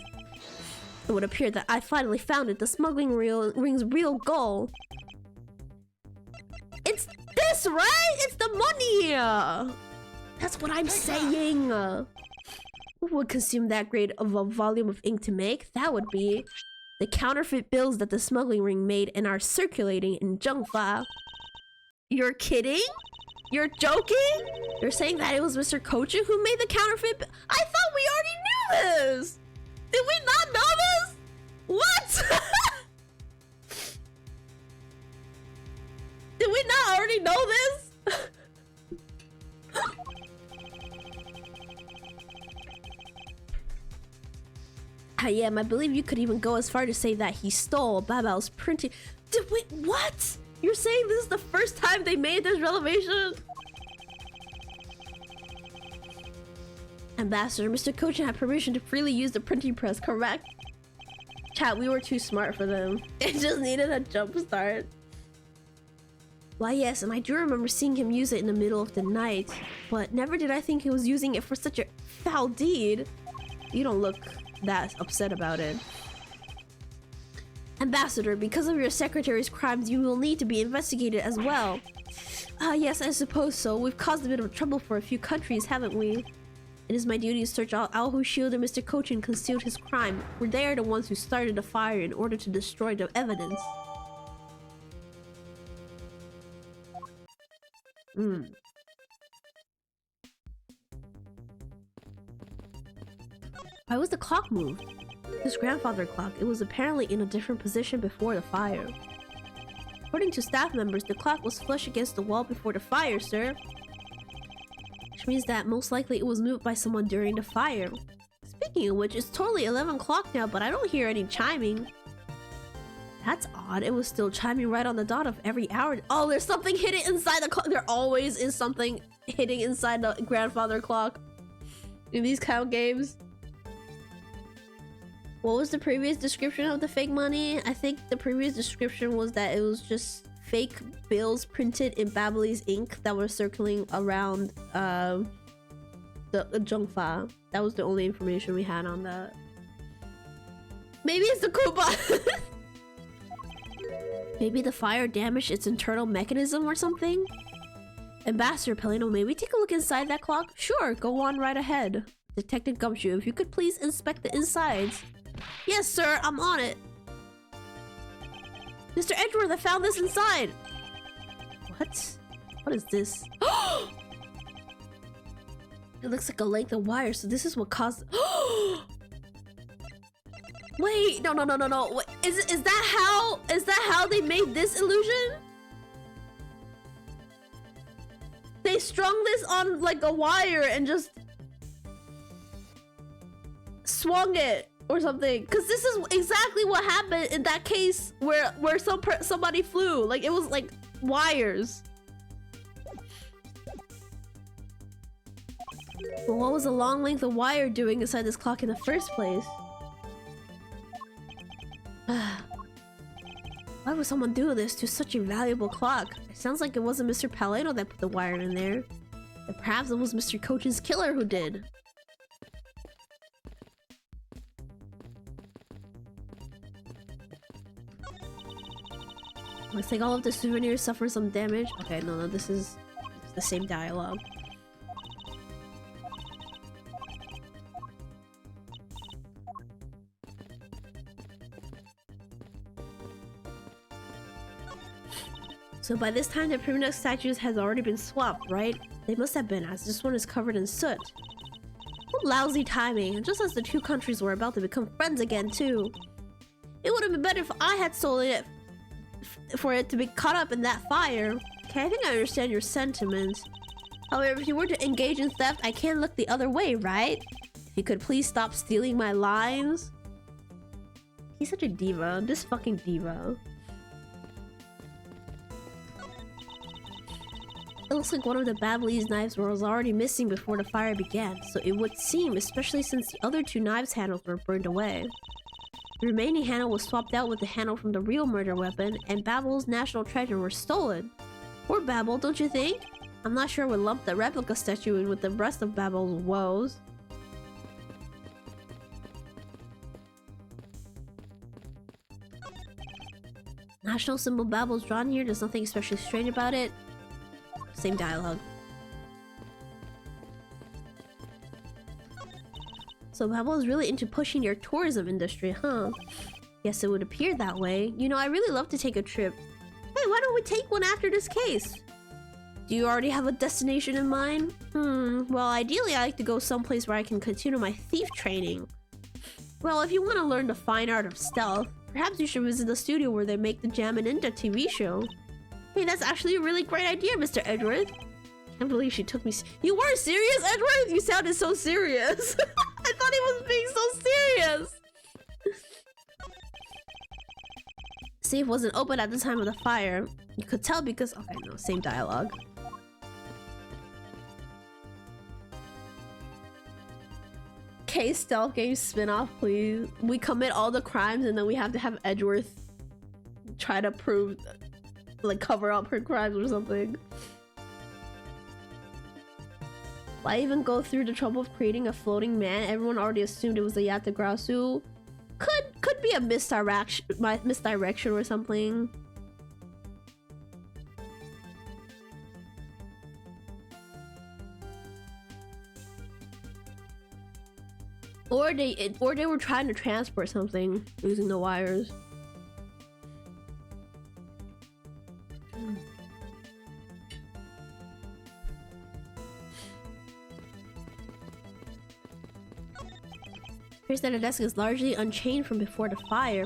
It would appear that I finally found it, the smuggling ring's real goal. It's this, right? It's the money! That's what I'm saying. What would consume that great of a volume of ink to make? That would be the counterfeit bills that the smuggling ring made and are circulating in Zhengfa. You're kidding? You're joking? You're saying that it was Mr. Cochin who made the counterfeit I thought we already knew this! Did we not know this? What? Did we not already know this? Yeah, I believe you could even go as far to say that he stole Babal's printing. Wait, what? You're saying this is the first time they made this revelation? Ambassador, Mr. Cochin had permission to freely use the printing press, correct? Chat, we were too smart for them. It just needed a jump start. Why yes, and I do remember seeing him use it in the middle of the night, but never did I think he was using it for such a foul deed. You don't look that upset about it. Ambassador, because of your secretary's crimes, you will need to be investigated as well. Yes, I suppose so. We've caused a bit of trouble for a few countries, haven't we? It is my duty to search out all who shielded Mr. Cochin concealed his crime. They are the ones who started the fire in order to destroy the evidence. Why was the clock moved? This grandfather clock, it was apparently in a different position before the fire. According to staff members, the clock was flush against the wall before the fire, sir. Which means that most likely it was moved by someone during the fire. Speaking of which, it's totally 11 o'clock now, but I don't hear any chiming. That's odd. It was still chiming right on the dot of every hour. Oh, there's something hidden inside the clock. There always is something hidden inside the grandfather clock in these kind of games. What was the previous description of the fake money? I think the previous description was that it was just fake bills printed in Babbly's ink that were circling around the Zhengfa. That was the only information we had on that. Maybe it's the coupon. Maybe the fire damaged its internal mechanism or something? Ambassador Pelino, may we take a look inside that clock? Sure, go on right ahead. Detective Gumshoe, if you could please inspect the insides. Yes, sir, I'm on it. Mr. Edgeworth, I found this inside. What? What is this? It looks like a length of wire, so this is what caused... Wait, no. Wait, is that how they made this illusion? They strung this on like a wire and just swung it or something. Cause this is exactly what happened in that case where somebody flew. Like it was like wires. But what was a long length of wire doing inside this clock in the first place? Why would someone do this to such a valuable clock? It sounds like it wasn't Mr. Paleno that put the wire in there. And perhaps it was Mr. Cochin's killer who did. Looks like all of the souvenirs suffer some damage. Okay, no, this is the same dialogue. So by this time, the primitive statues has already been swapped, right? They must have been, as this one is covered in soot. What lousy timing, just as the two countries were about to become friends again, too. It would have been better if I had stolen it for it to be caught up in that fire. Okay, I think I understand your sentiment. However, if you were to engage in theft, I can't look the other way, right? If you could please stop stealing my lines. He's such a diva. This fucking diva. It looks like one of the Babbly's knives was already missing before the fire began, so it would seem, especially since the other two knives handles were burned away. The remaining handle was swapped out with the handle from the real murder weapon, and Babble's national treasure were stolen. Poor Babble, don't you think? I'm not sure I would lump the replica statue in with the rest of Babble's woes. National symbol Babble's drawn here, there's nothing especially strange about it. Same dialogue. So Babble is really into pushing your tourism industry, huh? Yes, it would appear that way. You know, I really love to take a trip. Hey, why don't we take one after this case? Do you already have a destination in mind? Well, ideally I like to go someplace where I can continue my thief training. Well, if you want to learn the fine art of stealth, perhaps you should visit the studio where they make the Jammin' Ninja TV show. Hey, that's actually a really great idea, Mr. Edgeworth. Can't believe she took me. You weren't serious, Edgeworth? You sounded so serious. I thought he was being so serious. Safe wasn't open at the time of the fire. You could tell because... Okay, no, same dialogue. K stealth game spin-off, please. We commit all the crimes and then we have to have Edgeworth try to prove... like cover up her crimes or something. Why even go through the trouble of creating a floating man? Everyone already assumed it was the Yatagrasu. Could be a misdirection or something. Or they were trying to transport something using the wires. Appears that the desk is largely unchanged from before the fire.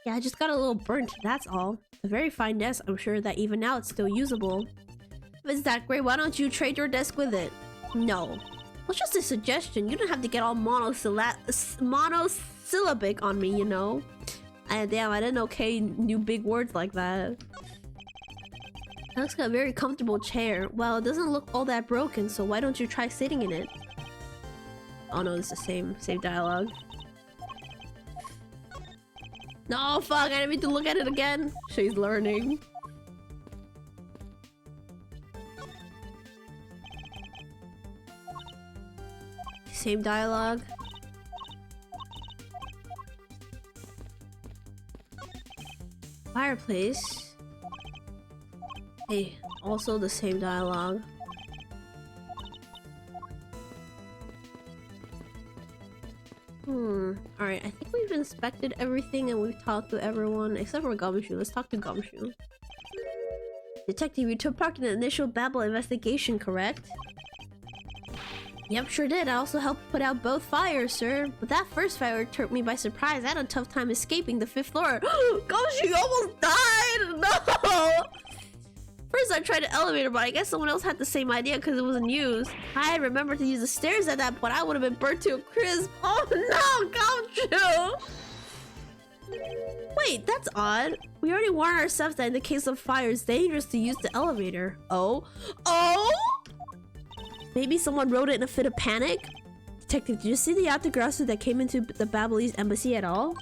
Yeah, I just got a little burnt, that's all. A very fine desk, I'm sure that even now it's still usable. If it's that great, why don't you trade your desk with it? No. Well, it's just a suggestion. You don't have to get all monosyllabic on me, you know? And damn, I didn't okay new big words like that. Alex got a very comfortable chair. Well, it doesn't look all that broken, so why don't you try sitting in it? Oh no, it's the same dialogue. No, fuck, I didn't mean to look at it again. She's learning. Same dialogue. Fireplace. Hey, also the same dialogue. Alright, I think we've inspected everything and we've talked to everyone except for Gumshoe. Let's talk to Gumshoe. Detective, you took part in the initial Babble investigation, correct? Yep, sure did. I also helped put out both fires, sir. But that first fire took me by surprise. I had a tough time escaping the 5th floor. Gumshoe almost died! No! First I tried the elevator, but I guess someone else had the same idea because it wasn't used. I had remembered to use the stairs at that point. I would have been burnt to a crisp. Oh no, Gumshoe! Wait, that's odd. We already warned ourselves that in the case of fire, it's dangerous to use the elevator. Oh? Maybe someone wrote it in a fit of panic? Detective, did you see the Yatagrasu that came into the Babbly's embassy at all?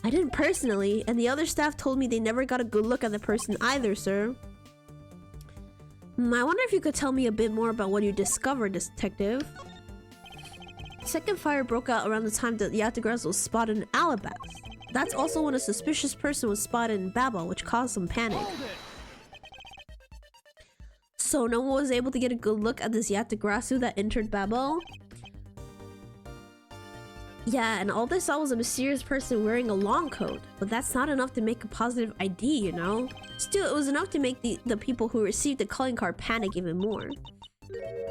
I didn't personally, and the other staff told me they never got a good look at the person either, sir. I wonder if you could tell me a bit more about what you discovered, detective. The second fire broke out around the time that the Yatagrasu was spotted in Alabas. That's also when a suspicious person was spotted in Babel, which caused some panic. So no one was able to get a good look at this Yatagrasu that entered Babel? Yeah, and all they saw was a mysterious person wearing a long coat. But that's not enough to make a positive ID, you know? Still, it was enough to make the people who received the calling card panic even more.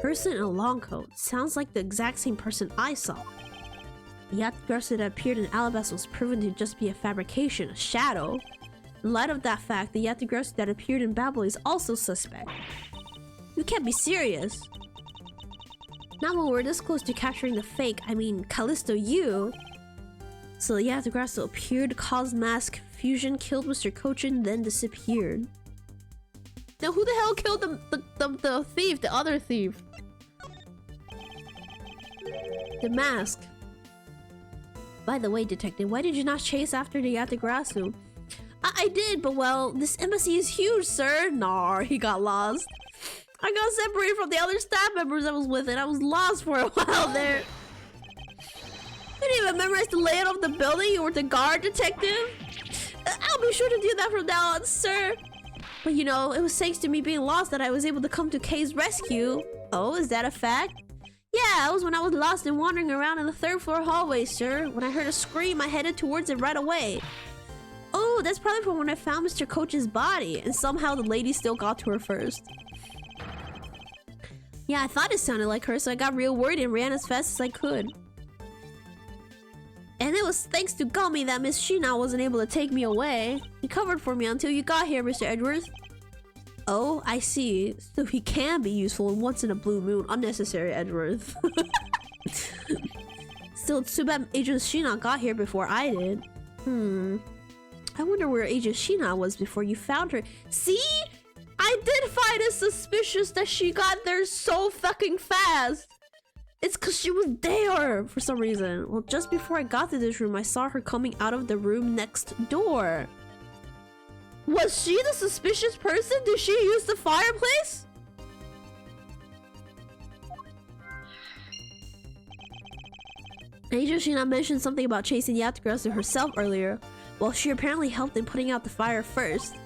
Person in a long coat. Sounds like the exact same person I saw. The Yatagarasu that appeared in Alabasta was proven to just be a fabrication, a shadow. In light of that fact, the Yatagarasu that appeared in Babel is also suspect. You can't be serious. Not when we're this close to capturing the fake, I mean Callisto you. So the Yatagarasu appeared, caused mask fusion, killed Mr. Cochin, then disappeared. Now who the hell killed the thief, the other thief? The mask. By the way, detective, why did you not chase after the Yatagarasu? I did, but well, this embassy is huge, sir. Nah, he got lost. I got separated from the other staff members I was with, and I was lost for a while there. You didn't even memorize the layout of the building. You were the guard, detective. I'll be sure to do that from now on, sir. But you know, it was thanks to me being lost that I was able to come to Kay's rescue. Oh, is that a fact? Yeah, it was when I was lost and wandering around in the third floor hallway, sir. When I heard a scream, I headed towards it right away. Oh, that's probably from when I found Mr. Coach's body, and somehow the lady still got to her first. Yeah, I thought it sounded like her, so I got real worried and ran as fast as I could. And it was thanks to Gummy that Miss Shina wasn't able to take me away. He covered for me until you got here, Mr. Edgeworth. Oh, I see. So he can be useful once in a blue moon. Unnecessary, Edgeworth. Still, it's too bad Agent Shina got here before I did. I wonder where Agent Shina was before you found her. See? I did find it suspicious that she got there so fucking fast. It's cause she was there for some reason. Well, just before I got to this room, I saw her coming out of the room next door. Was she the suspicious person? Did she use the fireplace? Agent Shina mentioned something about chasing Yatagarasu herself earlier. Well, she apparently helped in putting out the fire first.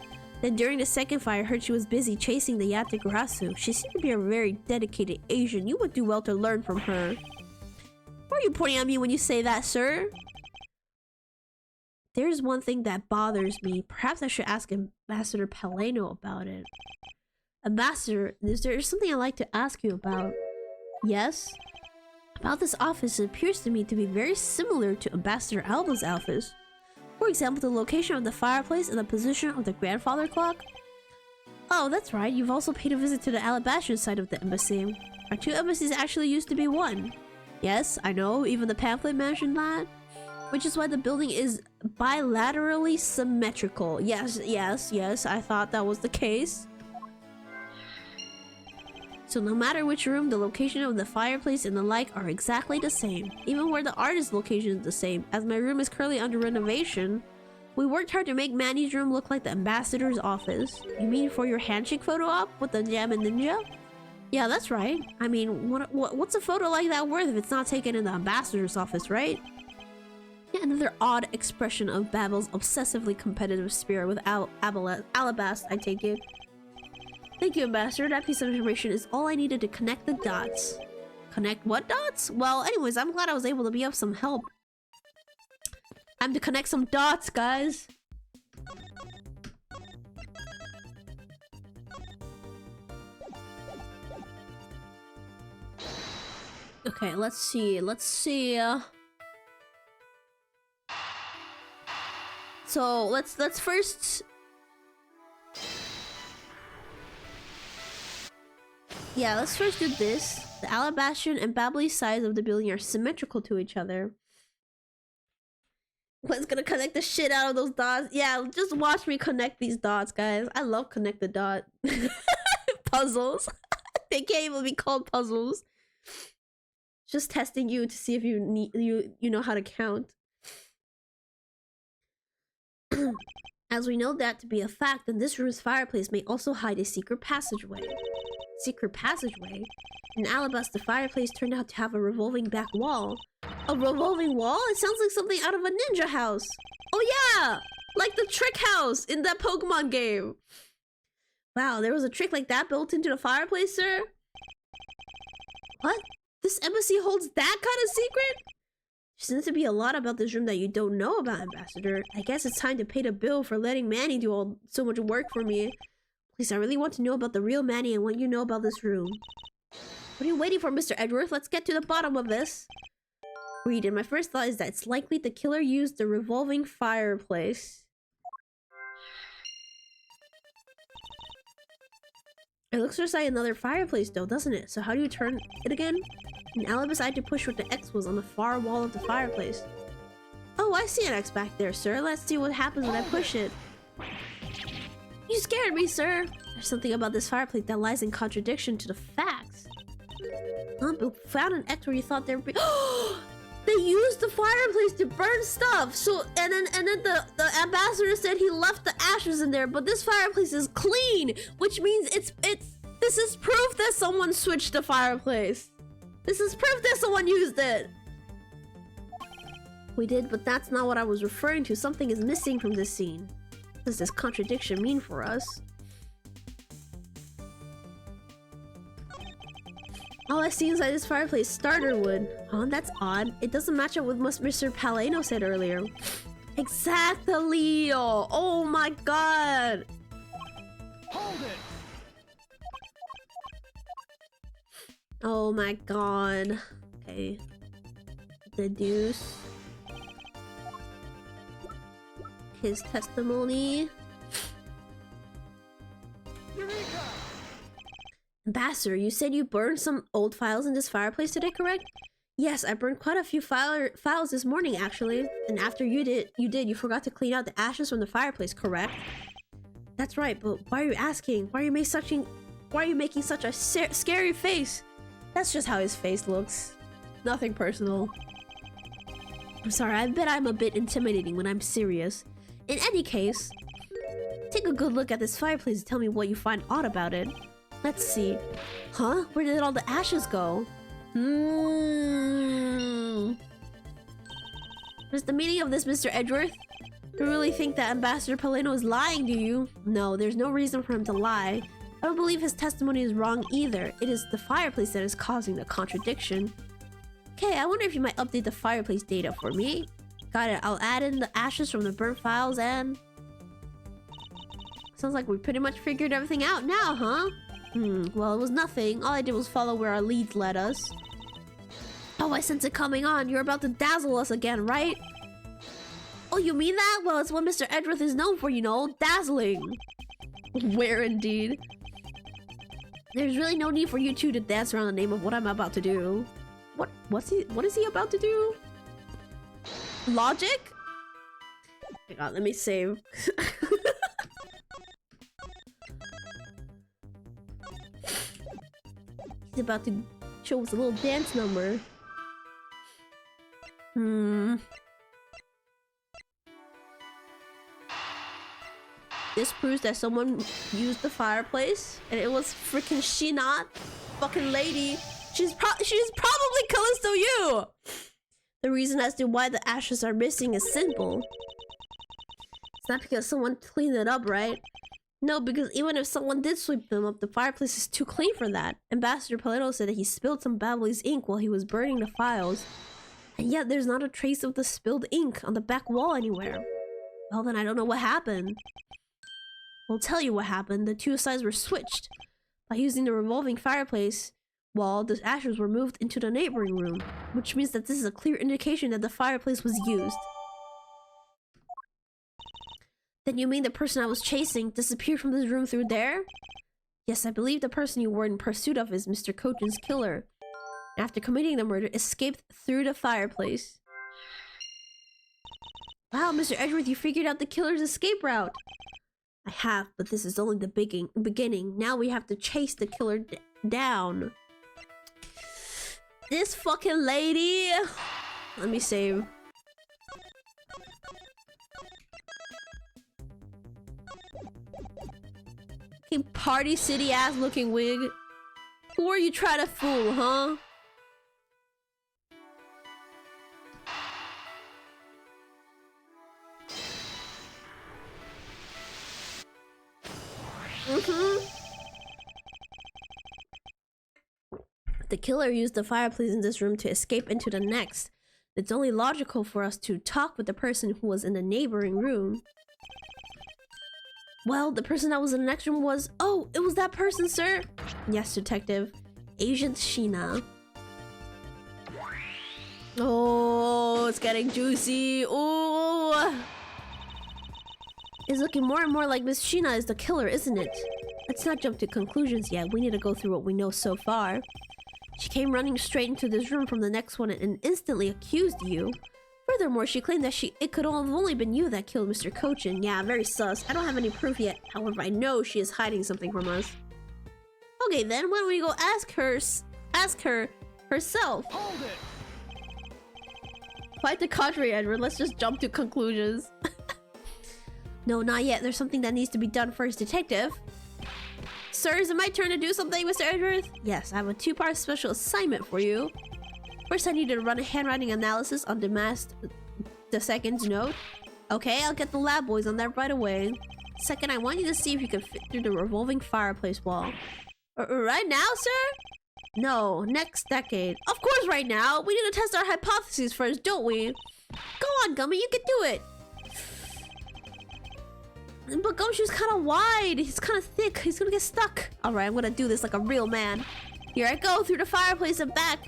Then during the second fire, I heard she was busy chasing the Yatagarasu. She seemed to be a very dedicated Asian. You would do well to learn from her. Why are you pointing at me when you say that, sir? There's one thing that bothers me. Perhaps I should ask Ambassador Paleno about it. Ambassador, there's something I'd like to ask you about. Yes? About this office, it appears to me to be very similar to Ambassador Alba's office. For example, the location of the fireplace and the position of the grandfather clock. Oh, that's right. You've also paid a visit to the Alabastrian side of the embassy. Our two embassies actually used to be one. Yes, I know. Even the pamphlet mentioned that. Which is why the building is bilaterally symmetrical. Yes, I thought that was the case. So no matter which room, the location of the fireplace and the like are exactly the same. Even where the artist's location is the same. As my room is currently under renovation, we worked hard to make Manny's room look like the ambassador's office. You mean for your handshake photo op with the Jam and Ninja? Yeah, that's right. I mean, what's a photo like that worth if it's not taken in the ambassador's office, right? Yeah, another odd expression of Babel's obsessively competitive spirit with Alabast, I take it. Thank you, Ambassador. That piece of information is all I needed to connect the dots. Connect what dots? Well, anyways, I'm glad I was able to be of some help. Time to connect some dots, guys. Okay, let's see. So let's first. Yeah, let's first do this. The Alabastrian and Babbly sides of the building are symmetrical to each other. Let's gonna connect the shit out of those dots. Yeah, just watch me connect these dots, guys. I love connect the dot puzzles. They can't even be called puzzles. Just testing you to see if you know how to count. As we know that to be a fact, then this room's fireplace may also hide a secret passageway. Secret passageway? In Alabasta, the fireplace turned out to have a revolving back wall. A revolving wall? It sounds like something out of a ninja house. Oh yeah! Like the trick house in that Pokemon game. Wow, there was a trick like that built into the fireplace, sir? What? This embassy holds that kind of secret? There seems to be a lot about this room that you don't know about, Ambassador. I guess it's time to pay the bill for letting Manny do so much work for me. Please, I really want to know about the real Manny and what you know about this room. What are you waiting for, Mr. Edgeworth? Let's get to the bottom of this. Read it. My first thought is that it's likely the killer used the revolving fireplace. It looks just like another fireplace though, doesn't it? So how do you turn it again? An Alibus I had to push what the X was on the far wall of the fireplace. Oh, I see an X back there, sir. Let's see what happens when I push it. You scared me, sir. There's something about this fireplace that lies in contradiction to the facts. But found an X where you thought there would be. They used the fireplace to burn stuff. So and then the ambassador said he left the ashes in there, but this fireplace is clean, which means this is proof that someone switched the fireplace. This is proof that someone used it. We did, but that's not what I was referring to. Something is missing from this scene. What does this contradiction mean for us? All I see inside this fireplace is starter wood. Oh, that's odd. It doesn't match up with what Mr. Paleno said earlier. Exactly! Oh my god! Hold it! Oh my god. Okay. Deduce his testimony. Eureka! Ambassador, you said you burned some old files in this fireplace today, correct? Yes, I burned quite a few files this morning, actually. And after you forgot to clean out the ashes from the fireplace, correct? That's right, but why are you asking? Why are you making such a scary face? That's just how his face looks. Nothing personal. I'm sorry, I bet I'm a bit intimidating when I'm serious. In any case, take a good look at this fireplace and tell me what you find odd about it. Let's see. Huh? Where did all the ashes go? What's the meaning of this, Mr. Edgeworth? You really think that Ambassador Paleno is lying, do you? No, there's no reason for him to lie. I don't believe his testimony is wrong either. It is the fireplace that is causing the contradiction. Okay, I wonder if you might update the fireplace data for me. Got it. I'll add in the ashes from the burnt files and... Sounds like we pretty much figured everything out now, huh? Well, it was nothing. All I did was follow where our leads led us. Oh, I sense it coming on. You're about to dazzle us again, right? Oh, you mean that? Well, it's what Mr. Edgeworth is known for, you know, dazzling. Where indeed? There's really no need for you two to dance around the name of what I'm about to do. What is he about to do? Logic? Hang on, let me save. He's about to show us a little dance number. This proves that someone used the fireplace, and it was freaking she not fucking lady. She's probably Callisto you. The reason as to why the ashes are missing is simple. It's not because someone cleaned it up, right? No, because even if someone did sweep them up, the fireplace is too clean for that. Ambassador Paleno said that he spilled some Babbly's ink while he was burning the files. And yet there's not a trace of the spilled ink on the back wall anywhere. Well, then I don't know what happened. I'll tell you what happened. The two sides were switched. By using the revolving fireplace wall, the ashes were moved into the neighboring room, which means that this is a clear indication that the fireplace was used. Then you mean the person I was chasing disappeared from this room through there? Yes, I believe the person you were in pursuit of is Mr. Kojin's killer. After committing the murder, escaped through the fireplace. Wow, Mr. Edgeworth, you figured out the killer's escape route. I have, but this is only the beginning. Now we have to chase the killer down. This fucking lady. Let me save. Fucking Party City ass looking wig. Who are you trying to fool, huh? The killer used the fireplace in this room to escape into the next. It's only logical for us to talk with the person who was in the neighboring room. Well, the person that was in the next room was... Oh, it was that person, sir! Yes, detective. Agent Sheena. Oh, it's getting juicy. Oh, it's looking more and more like Miss Sheena is the killer, isn't it? Let's not jump to conclusions yet. We need to go through what we know so far. She came running straight into this room from the next one and instantly accused you. Furthermore, she claimed that it could have only been you that killed Mr. Cochin. Yeah, very sus. I don't have any proof yet. However, I know she is hiding something from us. Okay, then why don't we go ask her herself? Hold it! Quite the contrary, Edward. Let's just jump to conclusions. No, not yet. There's something that needs to be done first, detective. Sir, is it my turn to do something, Mr. Edward? Yes, I have a two-part special assignment for you. First, I need to run a handwriting analysis on the second's note. Okay, I'll get the lab boys on that right away. Second, I want you to see if you can fit through the revolving fireplace wall. Right now, sir? No, next decade. Of course right now! We need to test our hypotheses first, don't we? Go on, Gummy, you can do it! But Gumshoe's kind of wide. He's kind of thick. He's gonna get stuck. Alright, I'm gonna do this like a real man. Here I go, through the fireplace and back.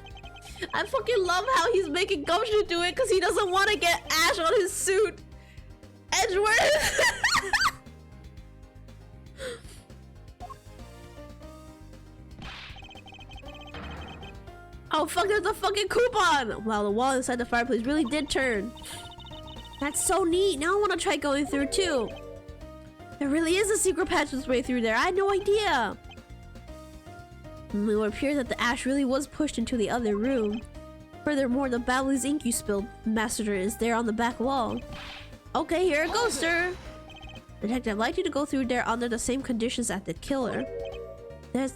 I fucking love how he's making Gumshoe do it because he doesn't want to get ash on his suit. Edgeworth! Oh fuck, there's a fucking coupon! Wow, the wall inside the fireplace really did turn. That's so neat. Now I want to try going through too. There really is a secret passageway through there. I had no idea. It would appear that the ash really was pushed into the other room. Furthermore, the Babbly's ink you spilled, Master, is there on the back wall. Okay, here it goes, sir. Detective, I'd like you to go through there under the same conditions as the killer. There's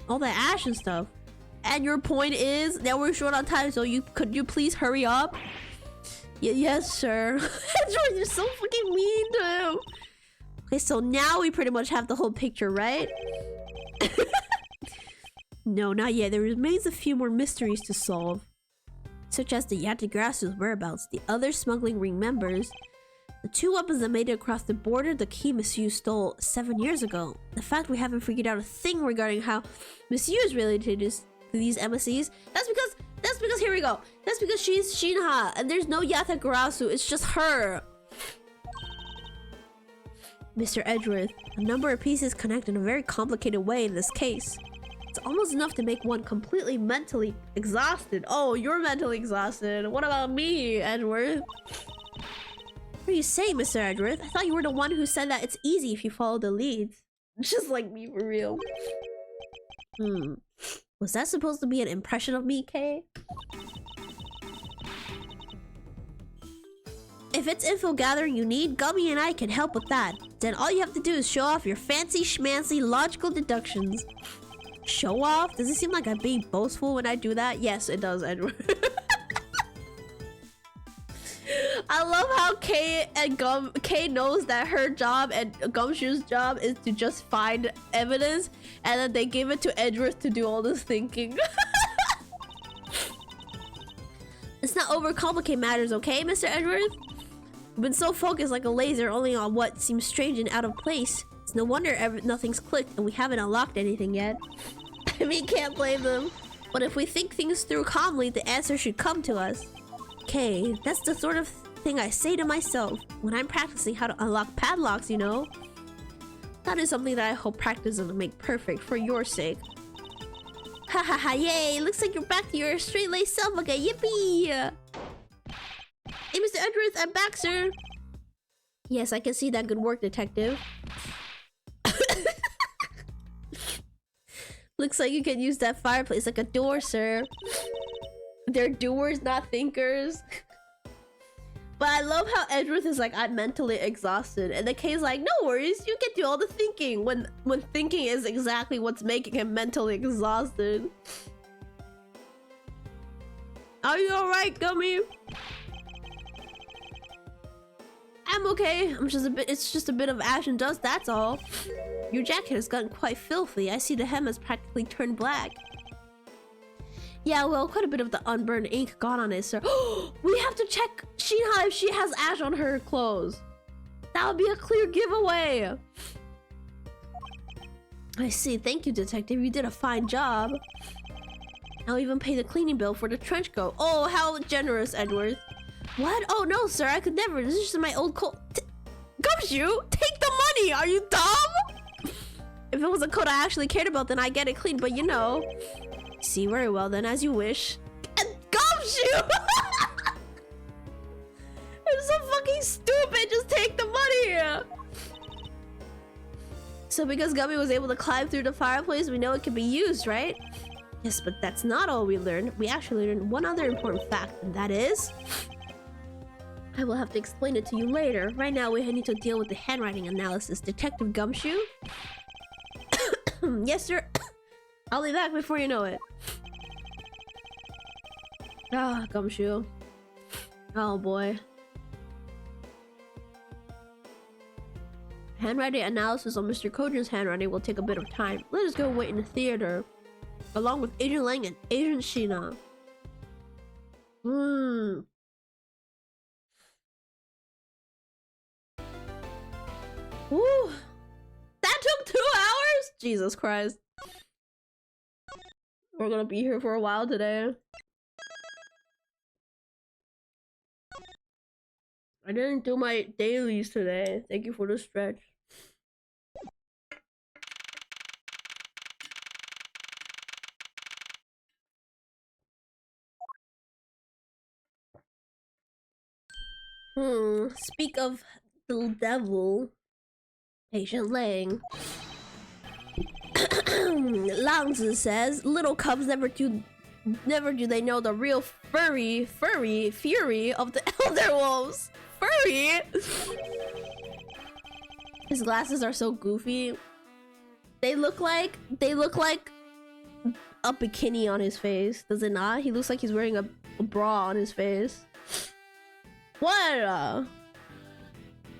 all the ash and stuff. And your point is that we're short on time, so could you please hurry up? Yes, sir. You're so fucking mean to him. Okay, so now we pretty much have the whole picture, right? No, not yet. There remains a few more mysteries to solve, such as the Yatagrasu's whereabouts, the other smuggling ring members, the two weapons that made it across the border, the key Miss Yu stole 7 years ago. The fact we haven't figured out a thing regarding how Miss Yu is related to these embassies. That's because here we go. That's because she's Shinha and there's no Yatagarasu. It's just her. Mr. Edgeworth, a number of pieces connect in a very complicated way in this case. It's almost enough to make one completely mentally exhausted. Oh, you're mentally exhausted. What about me, Edgeworth? What are you saying, Mr. Edgeworth? I thought you were the one who said that it's easy if you follow the leads. Just like me, for real. Was that supposed to be an impression of me, Kay? If it's info gathering you need, Gummy and I can help with that. Then all you have to do is show off your fancy schmancy logical deductions. Show off? Does it seem like I'm being boastful when I do that? Yes, it does, Edward. I love how Kay knows that her job and Gumshoe's job is to just find evidence, and then they give it to Edgeworth to do all this thinking. Let's not overcomplicate matters, okay, Mr. Edgeworth? We've been so focused like a laser only on what seems strange and out of place. It's no wonder nothing's clicked and we haven't unlocked anything yet. I mean, can't blame them. But if we think things through calmly, the answer should come to us. Okay, that's the sort of thing I say to myself when I'm practicing how to unlock padlocks, you know? That is something that I hope practice will make perfect for your sake. Ha ha ha, yay! Looks like you're back to your straight-laced self again, yippee! Hey, Mr. Edgeworth, I'm back, sir! Yes, I can see that. Good work, detective. Looks like you can use that fireplace like a door, sir. They're doers, not thinkers. But I love how Edgeworth is like, I'm mentally exhausted. And the K's like, no worries, you can do all the thinking. When thinking is exactly what's making him mentally exhausted. Are you alright, Gummy? I'm okay. It's just a bit of ash and dust, that's all. Your jacket has gotten quite filthy. I see the hem has practically turned black. Yeah, well, quite a bit of the unburned ink got on it, sir. We have to check Sheena if she has ash on her clothes. That would be a clear giveaway. I see. Thank you, detective. You did a fine job. I'll even pay the cleaning bill for the trench coat. Oh, how generous, Edward. What? Oh, no, sir. I could never. This is just my old coat. Gumshoe, take the money. Are you dumb? If it was a coat I actually cared about, then I get it clean. But you know. See, very well then, as you wish. And Gumshoe! I'm so fucking stupid. Just take the money. So because Gummy was able to climb through the fireplace, we know it can be used, right? Yes, but that's not all we learned. We actually learned one other important fact, and that is... I will have to explain it to you later. Right now, we need to deal with the handwriting analysis. Detective Gumshoe? Yes, sir. I'll be back before you know it. Ah, Gumshoe. Oh, boy. Handwriting analysis on Mr. Kojin's handwriting will take a bit of time. Let us go wait in the theater. Along with Agent Lang and Agent Sheena. Ooh, that took 2 hours? Jesus Christ. We're gonna be here for a while today. I didn't do my dailies today. Thank you for the stretch. Speak of the devil. Agent Lang. Langzi says, little cubs never do they know the real fury of the elder wolves. Furry? His glasses are so goofy. They look like a bikini on his face. Does it not? He looks like he's wearing a bra on his face. What?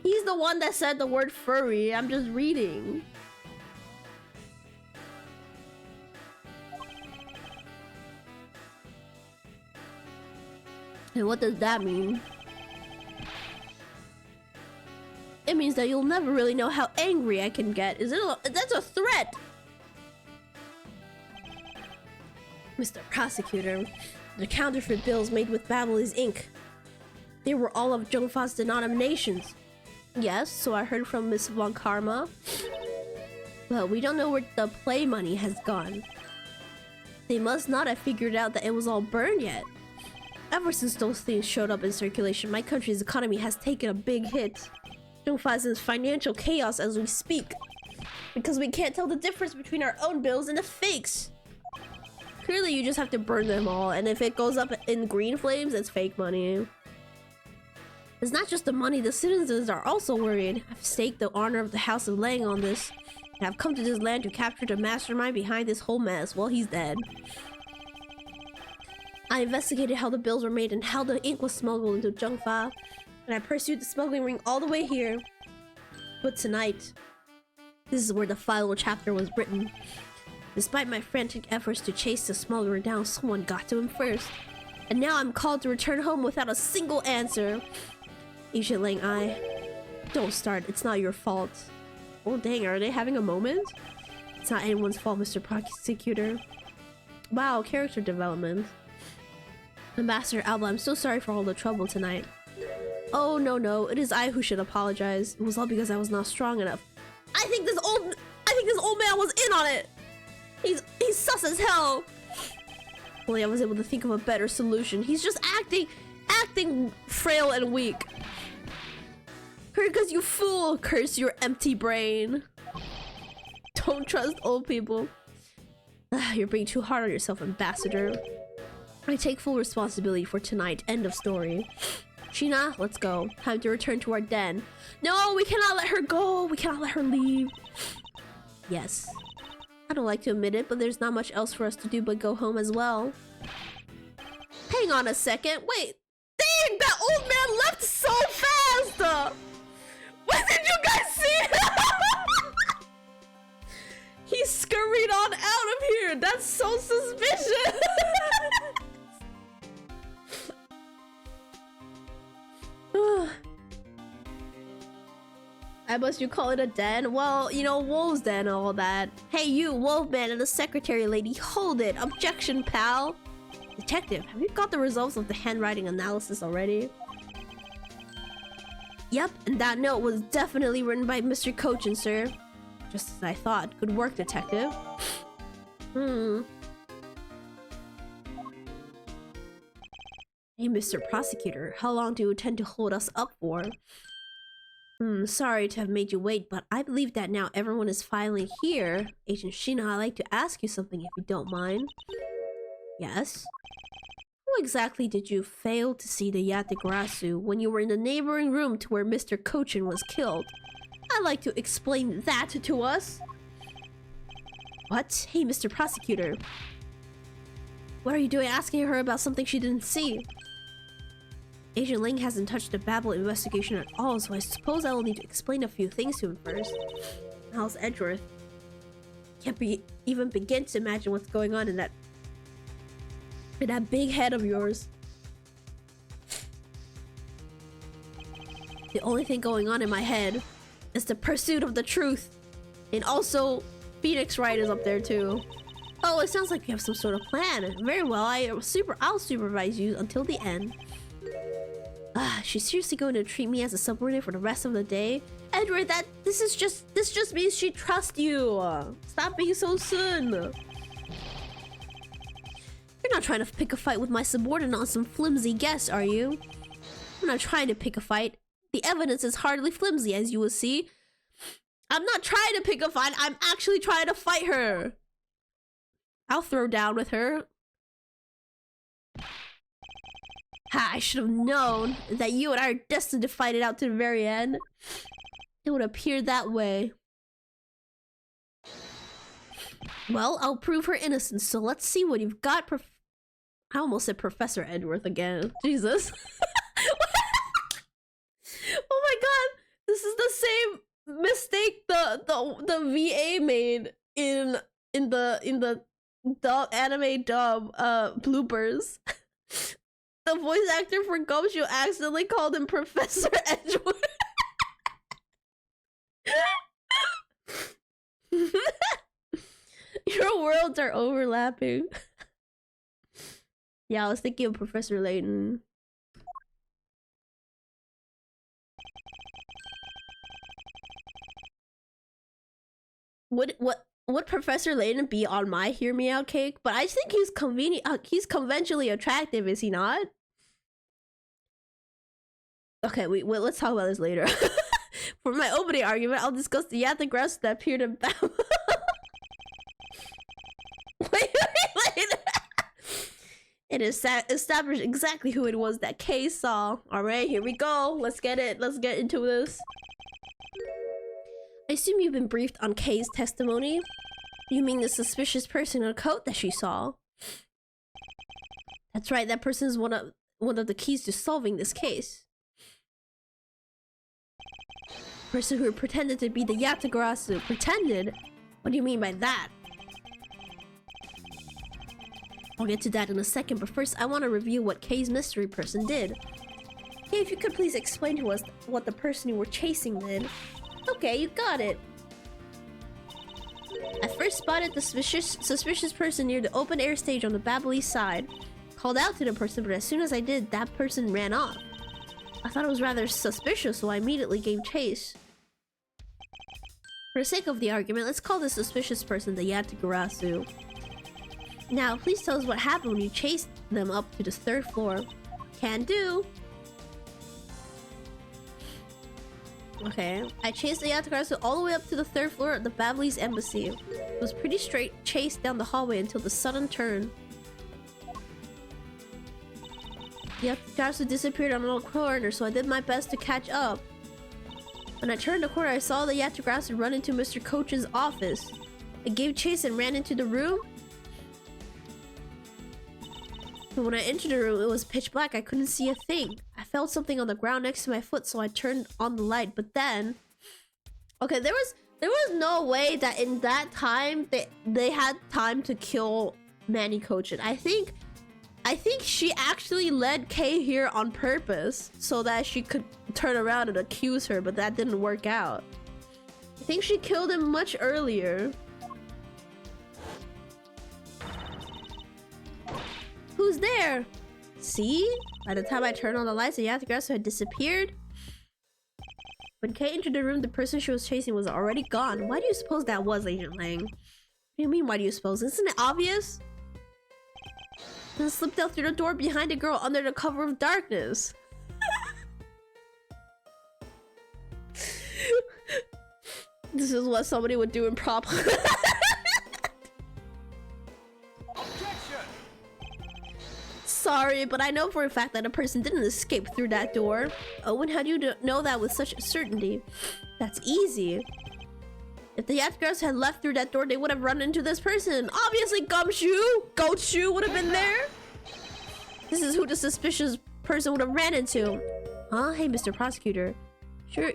He's the one that said the word furry. I'm just reading. And what does that mean? It means that you'll never really know how angry I can get. That's a threat! Mr. Prosecutor, the counterfeit bills made with Babbly's ink. They were all of Zhongfa's denominations. Yes, so I heard from Miss Von Karma. But we don't know where the play money has gone. They must not have figured out that it was all burned yet. Ever since those things showed up in circulation, my country's economy has taken a big hit. Zhongfa's in financial chaos as we speak. Because we can't tell the difference between our own bills and the fakes. Clearly, you just have to burn them all, and if it goes up in green flames, it's fake money. It's not just the money, the citizens are also worried. I've staked the honor of the House of Lang on this. And I've come to this land to capture the mastermind behind this whole mess. Well, he's dead. I investigated how the bills were made and how the ink was smuggled into Zhongfa. And I pursued the smuggling ring all the way here. But tonight, this is where the final chapter was written. Despite my frantic efforts to chase the smuggler down, someone got to him first. And now I'm called to return home without a single answer. Agent Lang, don't start. It's not your fault. Oh dang, are they having a moment? It's not anyone's fault, Mr. Prosecutor. Wow, character development. Ambassador Alba, I'm so sorry for all the trouble tonight. Oh no, it is I who should apologize. It was all because I was not strong enough. I think this old man was in on it. He's sus as hell. Only I was able to think of a better solution. He's just acting frail and weak. Because you fool, curse your empty brain. Don't trust old people. You're being too hard on yourself, Ambassador. I take full responsibility for tonight. End of story. Sheena, let's go. Time to return to our den. No, we cannot let her go. We cannot let her leave. Yes. I don't like to admit it, but there's not much else for us to do but go home as well. Hang on a second. Wait. Dang, that old man left so fast. What did you guys see? He scurried on out of here. That's so suspicious. I must you call it a den? Well, you know, wolves den and all that. Hey, you, wolfman and the secretary lady, hold it. Objection, pal. Detective, have you got the results of the handwriting analysis already? Yep, and that note was definitely written by Mr. Cochin, sir. Just as I thought. Good work, detective. Hey, Mr. Prosecutor, how long do you intend to hold us up for? Sorry to have made you wait, but I believe that now everyone is finally here. Agent Shina, I'd like to ask you something if you don't mind. Yes? How exactly did you fail to see the Yategarasu when you were in the neighboring room to where Mr. Cochin was killed? I'd like to explain that to us. What? Hey, Mr. Prosecutor. What are you doing asking her about something she didn't see? Agent Ling hasn't touched the Babel investigation at all, so I suppose I will need to explain a few things to him first. How's Edgeworth? Can't even begin to imagine what's going on in that big head of yours. The only thing going on in my head is the pursuit of the truth. And also, Phoenix Wright is up there too. Oh, it sounds like you have some sort of plan. Very well, I'll supervise you until the end. She's seriously going to treat me as a subordinate for the rest of the day? Edward, this just means she trusts you. Stop being so soon. You're not trying to pick a fight with my subordinate on some flimsy guess, are you? I'm not trying to pick a fight. The evidence is hardly flimsy, as you will see. I'm not trying to pick a fight. I'm actually trying to fight her. I'll throw down with her. Ha, I should have known that you and I are destined to fight it out to the very end. It would appear that way. Well, I'll prove her innocence, so let's see what you've got. I almost said Professor Edgeworth again. Jesus. Oh my god, this is the same mistake the VA made in the anime dub bloopers. The voice actor for Gumshoe accidentally called him Professor Edgeworth. Your worlds are overlapping. Yeah, I was thinking of Professor Layton. Would Professor Layton be on my Hear Me Out cake? But I think he's he's conventionally attractive, is he not? Okay, wait, let's talk about this later. For my opening argument, I'll discuss the Yategarasu that appeared in Babel. wait. It is established exactly who it was that Kay saw. Alright, here we go. Let's get into this. I assume you've been briefed on Kay's testimony. You mean the suspicious person in a coat that she saw? That's right, that person is one of the keys to solving this case. Person who pretended to be the Yategarasu. Pretended? What do you mean by that? I'll get to that in a second, but first I want to review what Kay's mystery person did. Hey, if you could please explain to us what the person you were chasing did. Okay, you got it. I first spotted the suspicious person near the open air stage on the Babel side. Called out to the person, but as soon as I did, that person ran off. I thought it was rather suspicious, so I immediately gave chase. For the sake of the argument, let's call the suspicious person the Yategarasu. Now, please tell us what happened when you chased them up to the 3rd floor. Can do. Okay, I chased the Yategarasu all the way up to the 3rd floor at the Babelese embassy. It was pretty straight chase down the hallway until the sudden turn. The Yategarasu disappeared on a corner, so I did my best to catch up. When I turned the corner, I saw the Yategarasu run into Mr. Cochin's office. I gave chase and ran into the room. But when I entered the room, it was pitch black. I couldn't see a thing. I felt something on the ground next to my foot, so I turned on the light. But then... Okay, there was no way that in that time, they had time to kill Manny Cochin. I think I think she actually led Kay here on purpose so that she could turn around and accuse her, but that didn't work out. I think she killed him much earlier. Who's there? See? By the time I turned on the lights, the Yathagarasu had disappeared. When Kay entered the room, the person she was chasing was already gone. Why do you suppose that was, Agent Lang? What do you mean, why do you suppose? Isn't it obvious? Then slipped out through the door behind the girl under the cover of darkness. This is what somebody would do in prop. Sorry, but I know for a fact that a person didn't escape through that door. Owen, how do you know that with such certainty? That's easy. If the Yathagarasu had left through that door, they would have run into this person. Obviously, Gumshoe! Goatshoe would have been there. This is who the suspicious person would have ran into. Huh? Hey, Mr. Prosecutor. Sure.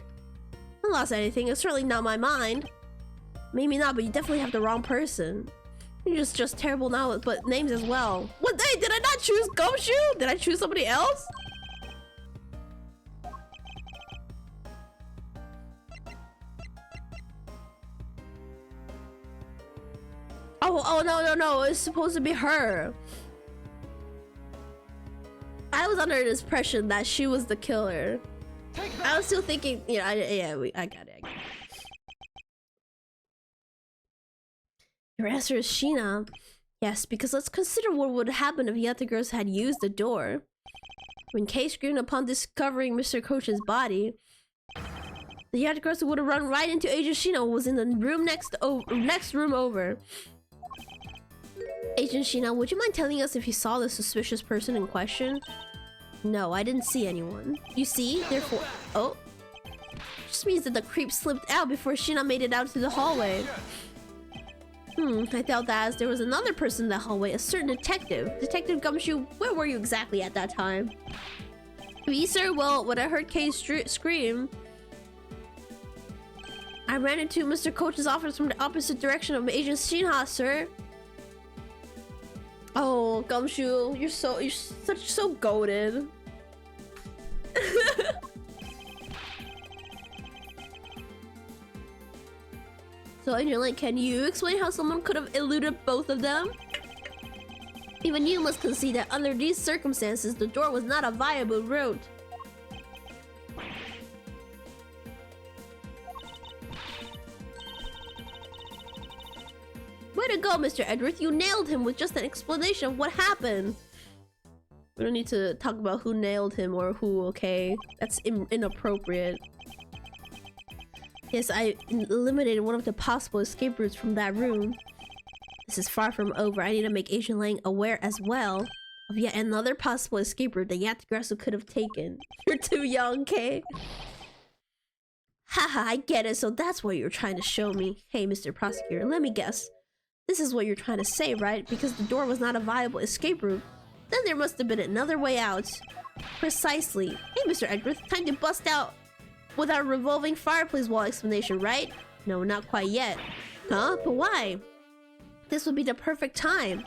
I lost anything. It's certainly not my mind. Maybe not, but you definitely have the wrong person. You're just terrible now, but names as well. What day? Did I not choose Gumshoe? Did I choose somebody else? Oh, no. It's supposed to be her. I was under the impression that she was the killer. I was still thinking, you know, I got it. Your answer is Sheena. Yes, because let's consider what would happen if Yathagarasu had used the door. When Kay screamed upon discovering Mr. Coach's body, the Yathagarasu would have run right into Agent Sheena, who was in the room next room over. Agent Sheena, would you mind telling us if you saw the suspicious person in question? No, I didn't see anyone. You see? Therefore... Oh. Just means that the creep slipped out before Sheena made it out to the hallway. I thought that as there was another person in the hallway, a certain detective. Detective Gumshoe, where were you exactly at that time? Me, sir? Well, when I heard Kay scream, I ran into Mr. Coach's office from the opposite direction of Agent Shinha, sir. Oh, Gumshoe, you're so goated. So, Agent Lang, can you explain how someone could have eluded both of them? Even you must concede that under these circumstances, the door was not a viable route. Way to go, Mr. Edgeworth. You nailed him with just an explanation of what happened. We don't need to talk about who nailed him or who, okay? That's inappropriate. Yes, I eliminated one of the possible escape routes from that room. This is far from over. I need to make Agent Lang aware as well of yet another possible escape route that Yathagarasu could have taken. You're too young, Kay. Haha, I get it. So that's what you're trying to show me. Hey, Mr. Prosecutor, let me guess. This is what you're trying to say, right? Because the door was not a viable escape route. Then there must have been another way out. Precisely. Hey, Mr. Edgeworth, time to bust out with our revolving fireplace wall explanation, right? No, not quite yet. Huh? But why? This would be the perfect time.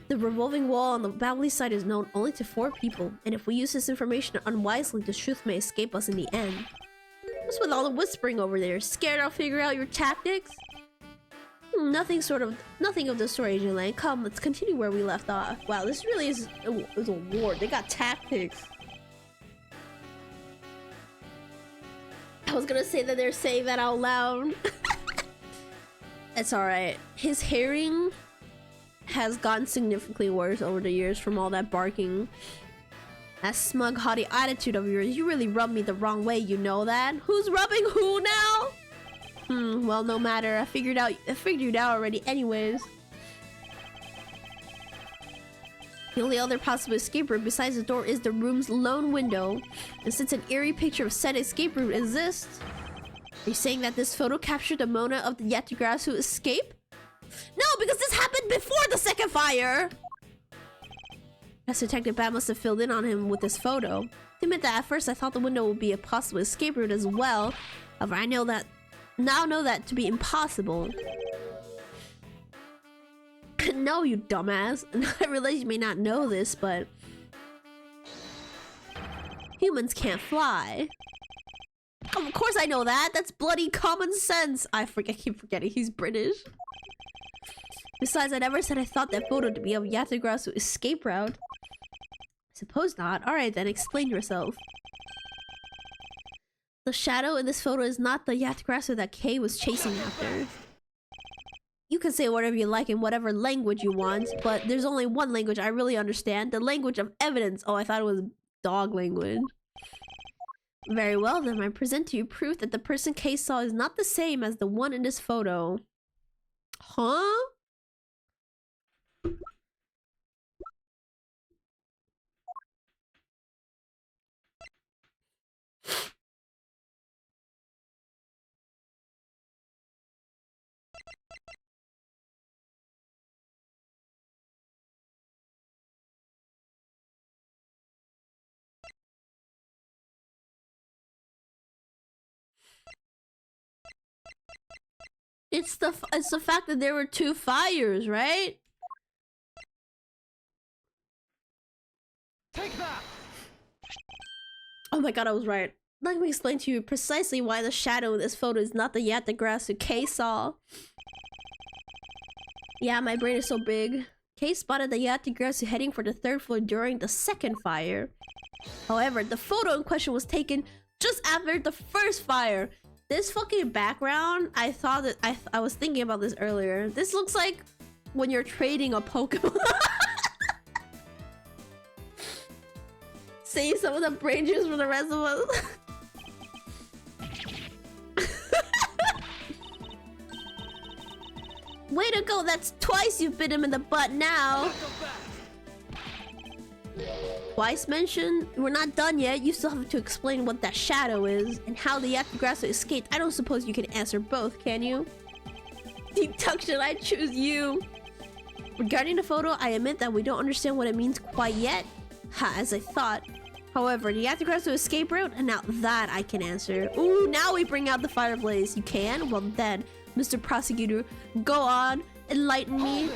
The revolving wall on the balcony side is known only to 4 people, and if we use this information unwisely, the truth may escape us in the end. What's with all the whispering over there? Scared I'll figure out your tactics? Nothing of the story, Agent Lang. Come, let's continue where we left off. Wow, this really is a war. They got tactics. I was gonna say that they're saying that out loud. It's alright. His hearing has gotten significantly worse over the years from all that barking. That smug, haughty attitude of yours, you really rubbed me the wrong way, you know that? Who's rubbing who now? Well, no matter. I figured it out already anyways. The only other possible escape route besides the door is the room's lone window. And since an eerie picture of said escape route exists, are you saying that this photo captured the moment of the Yathagarasu escape? No, because this happened before the second fire! As Detective Bat must have filled in on him with this photo. To admit that at first I thought the window would be a possible escape route as well. However, I now know that to be impossible. No, you dumbass. I realize you may not know this, but humans can't fly. Of course I know that. That's bloody common sense. I keep forgetting he's British. Besides, I never said I thought that photo to be of Yatagrasu escape route. Suppose not. Alright then, explain yourself. The shadow in this photo is not the Yatagrasu that Kay was chasing after. You can say whatever you like in whatever language you want, but there's only one language I really understand. The language of evidence. Oh, I thought it was dog language. Very well then, I present to you proof that the person Kay saw is not the same as the one in this photo. Huh? It's the fact that there were two fires, right? Take that! Oh my god, I was right. Let me explain to you precisely why the shadow in this photo is not the Yatagrasu Kay saw. Yeah, my brain is so big. Kay spotted the Yatagrasu heading for the 3rd floor during the 2nd fire. However, the photo in question was taken just after the 1st fire. This fucking background, I thought that I was thinking about this earlier. This looks like when you're trading a Pokemon. Save some of the brain juice for the rest of us. Way to go, that's twice you've bit him in the butt now. Twice mentioned? We're not done yet. You still have to explain what that shadow is and how the Yatagrasu escaped. I don't suppose you can answer both, can you? Deduction, I choose you. Regarding the photo, I admit that we don't understand what it means quite yet. Ha, as I thought. However, the Yatagrasu escape route, and now that I can answer. Ooh, now we bring out the fireplace. You can? Well then, Mr. Prosecutor, go on, enlighten me.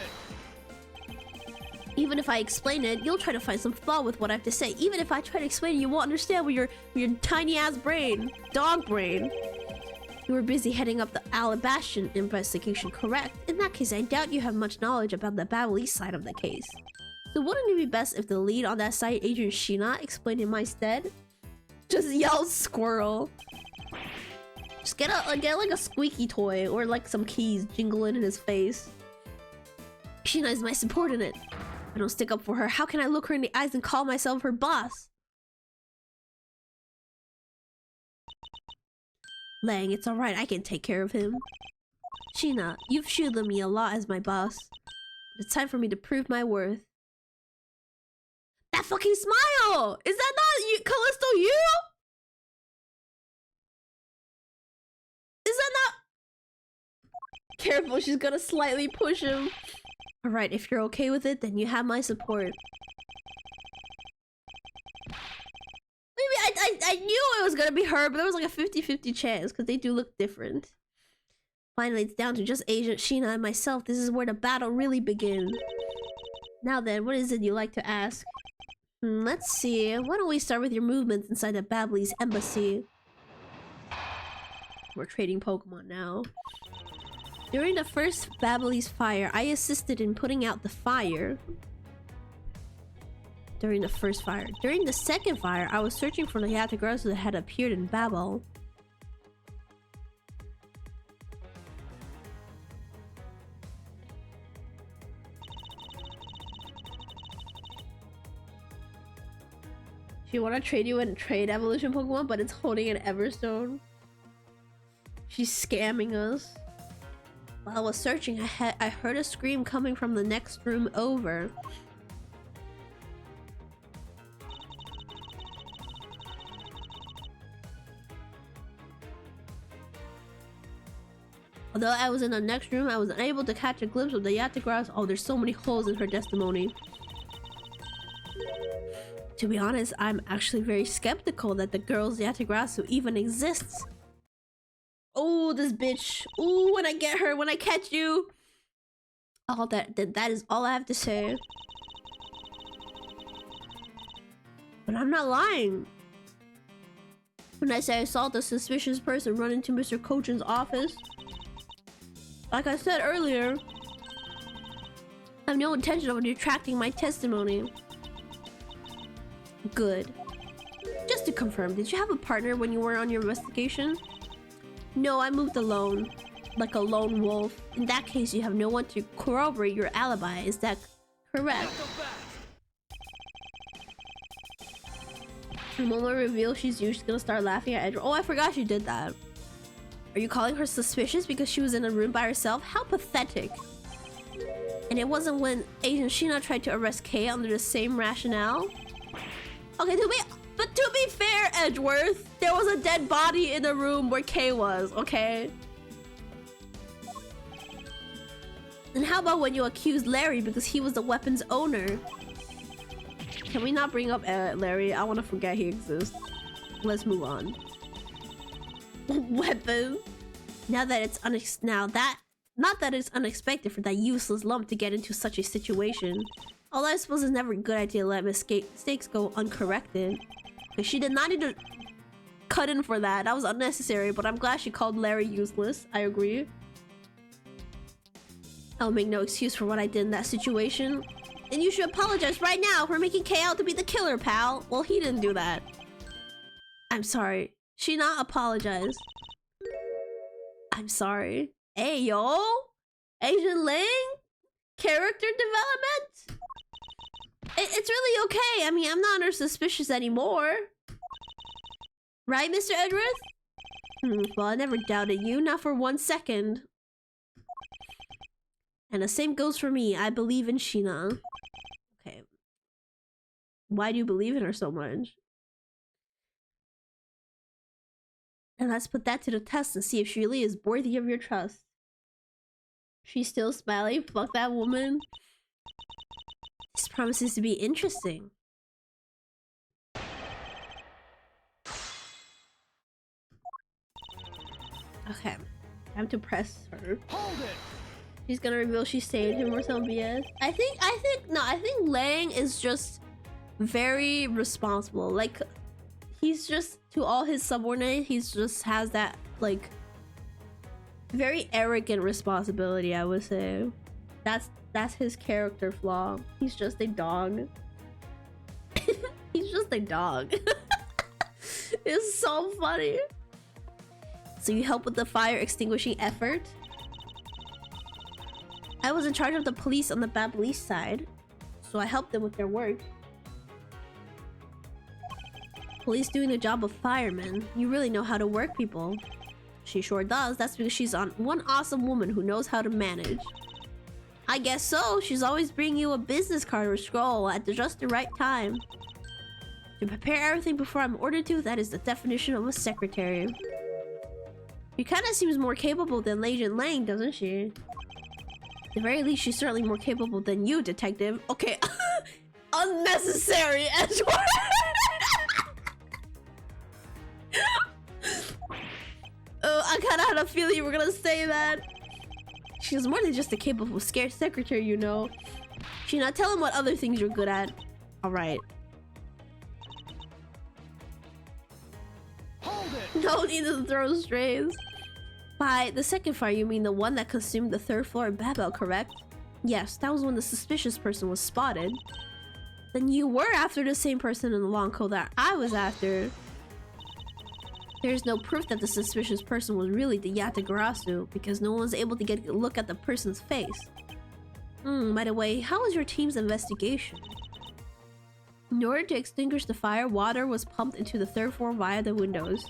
Even if I explain it, you'll try to find some flaw with what I have to say. Even if I try to explain it, you won't understand with your tiny ass brain. Dog brain. You were busy heading up the Alabastion investigation, correct? In that case, I doubt you have much knowledge about the Babylese side of the case. So wouldn't it be best if the lead on that site, Agent Sheena, explained in my stead? Just yell squirrel. Just get like a squeaky toy or like some keys jingling in his face. Sheena is my subordinate. I don't stick up for her. How can I look her in the eyes and call myself her boss? Lang, it's alright. I can take care of him. Sheena, you've shielded me a lot as my boss. But it's time for me to prove my worth. That fucking smile! Is that not you, Callisto, you? Is that not... Careful, she's gonna slightly push him. Alright, if you're okay with it, then you have my support. Maybe I knew it was gonna be her, but there was like a 50-50 chance, because they do look different. Finally, it's down to just Agent Sheena and myself. This is where the battle really begins. Now then, what is it you like to ask? Let's see. Why don't we start with your movements inside the Babylese embassy? We're trading Pokemon now. During the first Babylese fire, I assisted in putting out the fire. During the first fire. During the second fire, I was searching for the Yatagrasu that had appeared in Babel. She wanna trade you in trade evolution Pokemon, but it's holding an Everstone. She's scamming us. While I was searching, I heard a scream coming from the next room over. Although I was in the next room, I was unable to catch a glimpse of the Yatagrasu. Oh, there's so many holes in her testimony. To be honest, I'm actually very skeptical that the girl's Yatagrasu even exists. Oh, this bitch. Ooh, when I get her, when I catch you. That is all I have to say. But I'm not lying when I say I saw the suspicious person run into Mr. Kochin's office. Like I said earlier, I have no intention of retracting my testimony. Good. Just to confirm, did you have a partner when you were on your investigation? No, I moved alone. Like a lone wolf. In that case, you have no one to corroborate your alibi. Is that correct? The moment reveals she's usually gonna start laughing at Edward. Oh, I forgot she did that. Are you calling her suspicious because she was in a room by herself? How pathetic. And it wasn't when Agent Sheena tried to arrest Kay under the same rationale? Okay, but to be fair, Edgeworth, there was a dead body in the room where Kay was, okay? And how about when you accused Larry because he was the weapon's owner? Can we not bring up Larry? I want to forget he exists. Let's move on. Weapon. Not that it's unexpected for that useless lump to get into such a situation. Although I suppose it's never a good idea to let mistakes go uncorrected. But she did not need to cut in for that. That was unnecessary, but I'm glad she called Larry useless. I agree. I'll make no excuse for what I did in that situation. And you should apologize right now for making Kay out to be the killer, pal. Well, he didn't do that. I'm sorry. She not apologized. I'm sorry. Hey, yo! Asian Ling? Character development? It's really okay. I mean, I'm not under suspicious anymore. Right, Mr. Edgeworth? Well, I never doubted you. Not for 1 second. And the same goes for me. I believe in Sheena. Okay. Why do you believe in her so much? And let's put that to the test and see if she really is worthy of your trust. She's still smiling? Fuck that woman. This promises to be interesting. Okay. Time to press her. Hold it! She's gonna reveal she saved him or some BS. I think Lang is just very responsible. Like, he's just, to all his subordinates, he's just has that, like, very arrogant responsibility, I would say. That's his character flaw. He's just a dog. He's just a dog. It's so funny. So you help with the fire extinguishing effort? I was in charge of the police on the Bablice side, so I helped them with their work. Police doing the job of firemen. You really know how to work people. She sure does. That's because she's one awesome woman who knows how to manage. I guess so. She's always bringing you a business card or scroll at just the right time. To prepare everything before I'm ordered to, that is the definition of a secretary. She kinda seems more capable than Agent Lang, doesn't she? At the very least, she's certainly more capable than you, detective. Okay. Unnecessary, Edgeworth! Oh, I kinda had a feeling you were gonna say that. She's more than just a capable, scared secretary, you know. Sheena, tell him what other things you're good at. Alright. Hold it! No need to throw strays. By the second fire, you mean the one that consumed the 3rd floor of Babel, correct? Yes, that was when the suspicious person was spotted. Then you were after the same person in the long coat that I was after. There's no proof that the suspicious person was really the Yatagarasu because no one was able to get a look at the person's face. By the way, how was your team's investigation? In order to extinguish the fire, water was pumped into the 3rd floor via the windows.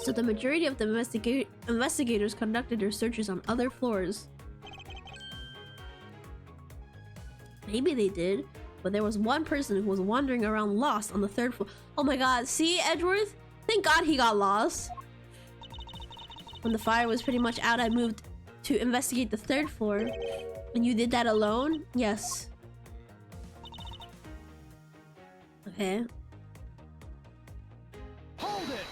So the majority of the investigators conducted their searches on other floors. Maybe they did, but there was one person who was wandering around lost on the 3rd floor. Oh my god, see, Edgeworth? Thank god he got lost. When the fire was pretty much out, I moved to investigate the 3rd floor. And you did that alone? Yes. Okay. Hold it!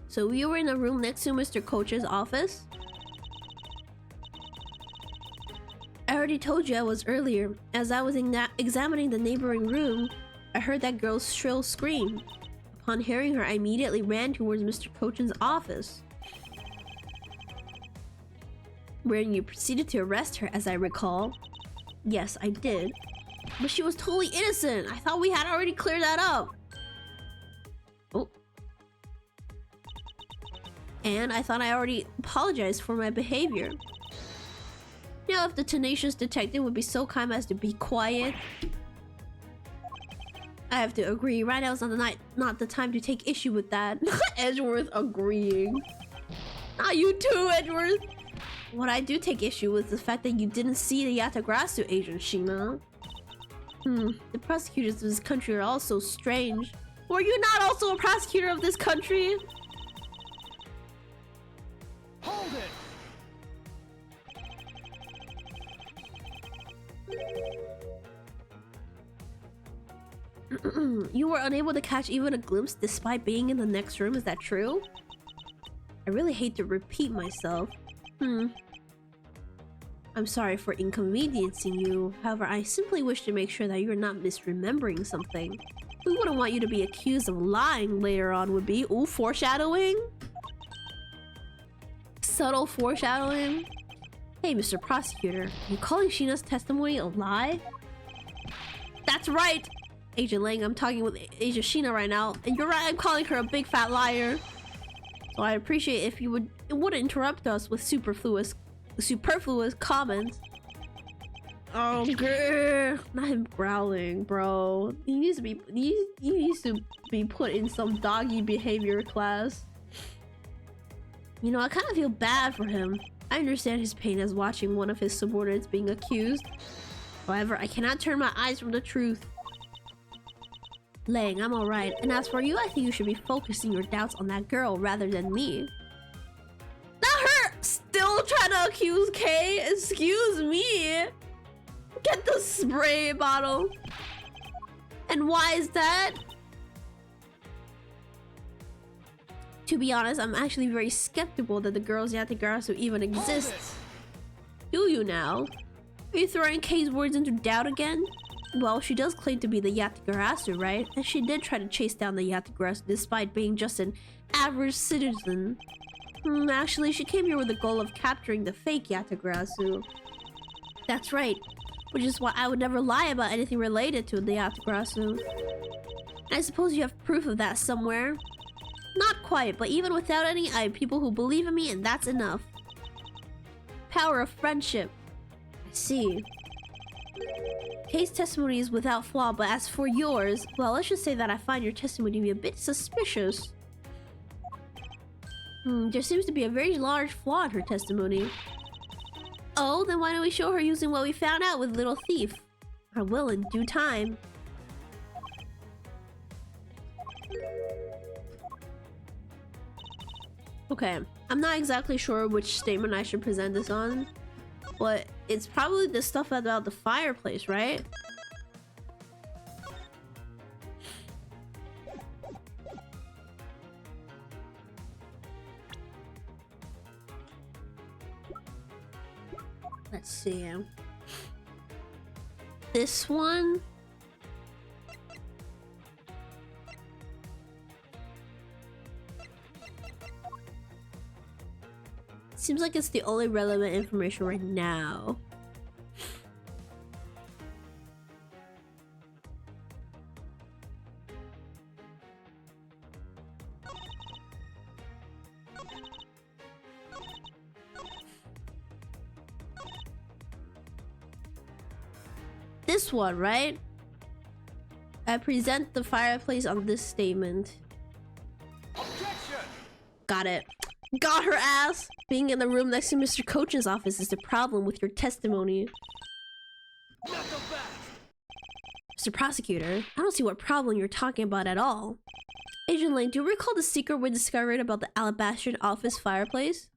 So we were in a room next to Mr. Coach's office. I already told you I was earlier. As I was examining the neighboring room, I heard that girl's shrill scream. Upon hearing her, I immediately ran towards Mr. Cochin's office, wherein you proceeded to arrest her, as I recall. Yes, I did. But she was totally innocent. I thought we had already cleared that up. Oh. And I thought I already apologized for my behavior. Now, if the tenacious detective would be so kind as to be quiet. I have to agree. Right now is not the time to take issue with that. Edgeworth agreeing. Not you too, Edgeworth. What I do take issue with is the fact that you didn't see the Yatagrasu, Agent Sheena. The prosecutors of this country are all so strange. Were you not also a prosecutor of this country? Hold it! You were unable to catch even a glimpse despite being in the next room, is that true? I really hate to repeat myself. I'm sorry for inconveniencing you. However, I simply wish to make sure that you're not misremembering something. We wouldn't want you to be accused of lying later on, would be. Ooh, foreshadowing? Subtle foreshadowing? Hey, Mr. Prosecutor, are you calling Sheena's testimony a lie? That's right! Agent Lang, I'm talking with Agent Sheena right now, and you're right, I'm calling her a big fat liar. So I'd appreciate if you wouldn't interrupt us with superfluous comments. Oh, grrr. Not him growling, bro. He needs to be put in some doggy behavior class. You know, I kind of feel bad for him. I understand his pain as watching one of his subordinates being accused. However, I cannot turn my eyes from the truth. Lang, I'm alright. And as for you, I think you should be focusing your doubts on that girl rather than me. Not her! Still trying to accuse Kay? Excuse me! Get the spray bottle. And why is that? To be honest, I'm actually very skeptical that the girl's Yatagarasu even exists. Do you now? Are you throwing Kay's words into doubt again? Well, she does claim to be the Yatagarasu, right? And she did try to chase down the Yatagarasu despite being just an average citizen. Actually, she came here with the goal of capturing the fake Yatagarasu. That's right. Which is why I would never lie about anything related to the Yatagarasu. I suppose you have proof of that somewhere. Not quite, but even without any, I have people who believe in me, and that's enough. Power of friendship. I see. Kay's testimony is without flaw, but as for yours, well, let's just say that I find your testimony to be a bit suspicious. There seems to be a very large flaw in her testimony. Oh, then why don't we show her using what we found out with Little Thief? I will in due time. Okay, I'm not exactly sure which statement I should present this on, but it's probably the stuff about the fireplace, right? Let's see. This one. Seems like it's the only relevant information right now. This one, right? I present the fireplace on this statement. Objection! Got it. Got her ass! Being in the room next to Mr. Coach's office is the problem with your testimony. Not so fast! Mr. Prosecutor, I don't see what problem you're talking about at all. Agent Lane, do you recall the secret we discovered about the Alabastrian office fireplace?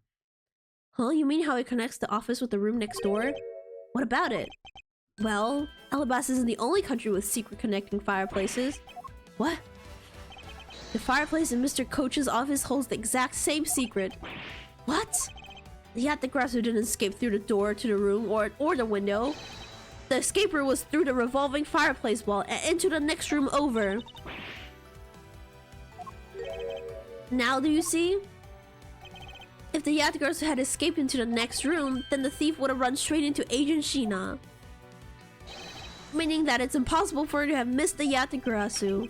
Huh? You mean how it connects the office with the room next door? What about it? Well, Alabasta isn't the only country with secret connecting fireplaces. What? The fireplace in Mr. Coach's office holds the exact same secret. What? The Yatagarasu didn't escape through the door to the room or the window. The escape route was through the revolving fireplace wall and into the next room over. Now do you see? If the Yatagarasu had escaped into the next room, then the thief would have run straight into Agent Sheena. Meaning that it's impossible for her to have missed the Yatagarasu.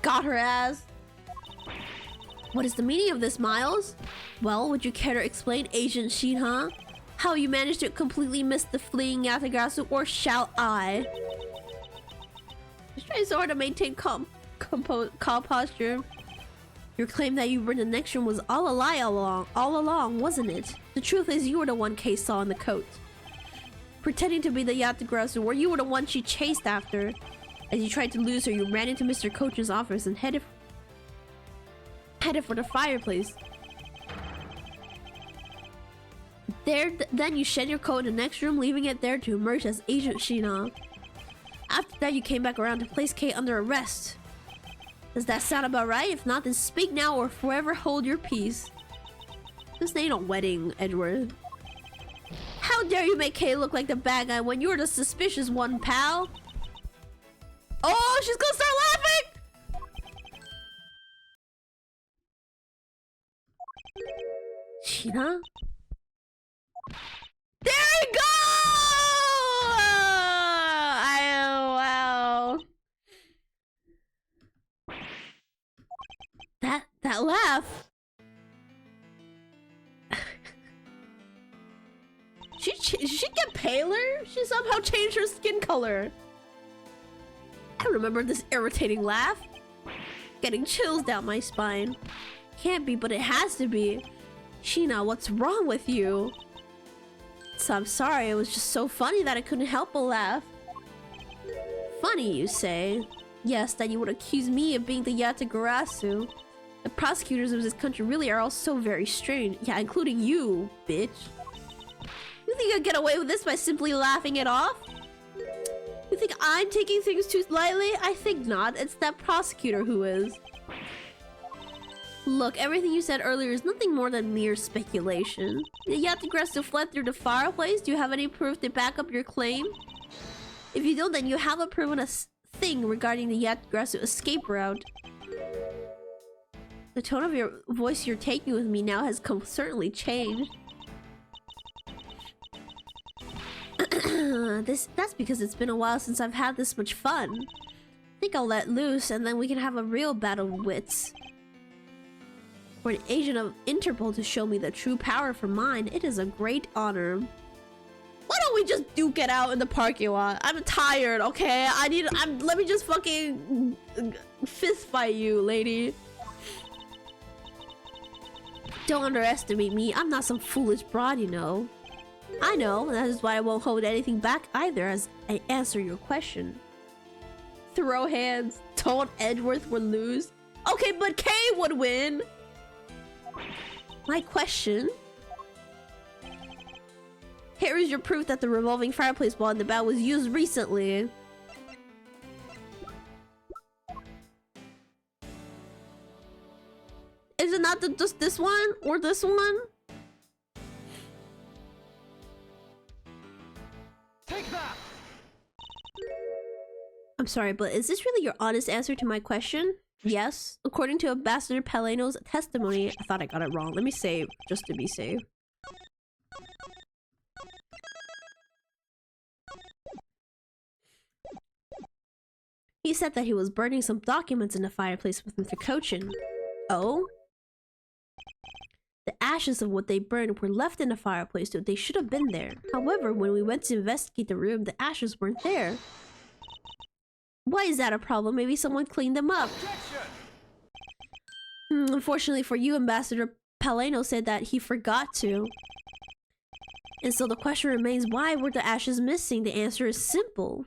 Got her ass. What is the meaning of this, Miles? Well, would you care to explain, Agent Sheena? How you managed to completely miss the fleeing Yatagarasu, or shall I? Just trying so hard to maintain calm posture. Your claim that you were in the next room was all a lie all along, wasn't it? The truth is you were the one Kay saw in the coat. Pretending to be the Yatagarasu, or you were the one she chased after. As you tried to lose her, you ran into Mr. Coach's office and headed for the fireplace. Then you shed your coat in the next room, leaving it there to emerge as Agent Sheena. After that, you came back around to place Kay under arrest. Does that sound about right? If not, then speak now or forever hold your peace. This ain't a wedding, Edward. How dare you make Kay look like the bad guy when you're the suspicious one, pal? Oh, she's gonna start laughing! Sheena? There we go! Wow. That laugh. Did she get paler? She somehow changed her skin color. I remember this irritating laugh. Getting chills down my spine. Can't be, but it has to be. Sheena, what's wrong with you? So I'm sorry, it was just so funny that I couldn't help but laugh. Funny, you say? Yes, that you would accuse me of being the Yatagarasu. The prosecutors of this country really are all so very strange. Yeah, including you, bitch. You think I'd get away with this by simply laughing it off? You think I'm taking things too lightly? I think not. It's that prosecutor who is. Look, everything you said earlier is nothing more than mere speculation. The Yatagarasu fled through the fireplace. Do you have any proof to back up your claim? If you don't, then you haven't proven a thing regarding the Yatagarasu escape route. The tone of your voice you're taking with me now has certainly changed. That's because it's been a while since I've had this much fun. I think I'll let loose and then we can have a real battle of wits. For an agent of Interpol to show me the true power for mine, it is a great honor. Why don't we just duke it out in the parking lot? I'm tired, okay? Let me just fucking fist fight you, lady. Don't underestimate me. I'm not some foolish broad, you know. I know, that is why I won't hold anything back either as I answer your question. Throw hands. Told Edgeworth would lose. Okay, but Kay would win. My question. Here is your proof that the revolving fireplace wall in the back was used recently. Is it not just this one or this one? Take that. I'm sorry, but is this really your honest answer to my question? Yes. According to Ambassador Paleno's testimony, I thought I got it wrong. Let me save, just to be safe. He said that he was burning some documents in the fireplace with Mr. Cochin. Oh? The ashes of what they burned were left in the fireplace, so they should have been there. However, when we went to investigate the room, the ashes weren't there. Why is that a problem? Maybe someone cleaned them up. Unfortunately for you, Ambassador Paleno said that he forgot to. And so the question remains, why were the ashes missing? The answer is simple.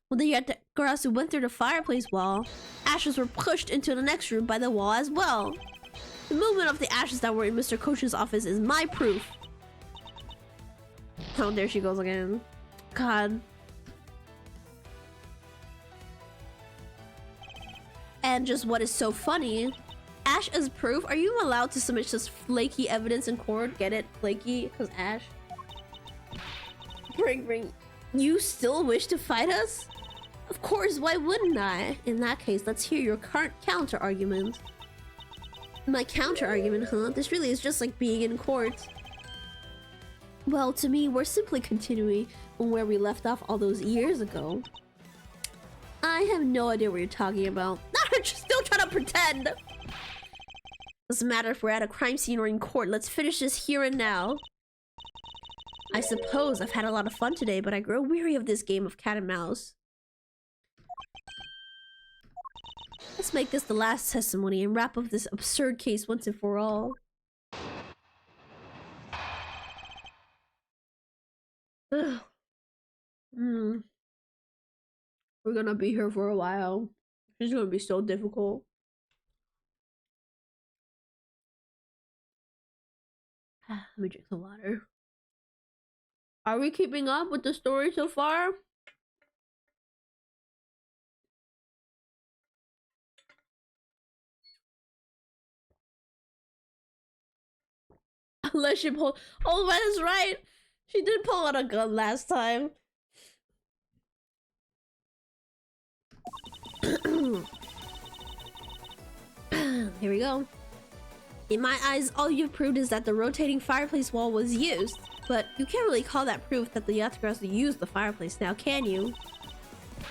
When the Yatagarasu went through the fireplace wall, ashes were pushed into the next room by the wall as well. The movement of the ashes that were in Mr. Cochin's office is my proof. Oh, there she goes again. God. And just what is so funny, Ash as proof, are you allowed to submit such flaky evidence in court? Get it? Flaky? Because Ash. Bring. You still wish to fight us? Of course, why wouldn't I? In that case, let's hear your current counter argument. My counter argument, huh? This really is just like being in court. Well, to me, we're simply continuing from where we left off all those years ago. I have no idea what you're talking about. You're just still trying to pretend. Doesn't matter if we're at a crime scene or in court. Let's finish this here and now. I suppose I've had a lot of fun today, but I grow weary of this game of cat and mouse. Let's make this the last testimony and wrap up this absurd case once and for all. Ugh. We're gonna be here for a while. It's gonna be so difficult. Let me drink some water. Are we keeping up with the story so far? Unless she pulled... Oh, that is right! She did pull out a gun last time. Here we go. In my eyes, all you've proved is that the rotating fireplace wall was used. But you can't really call that proof that the Yakuza used the fireplace now, can you?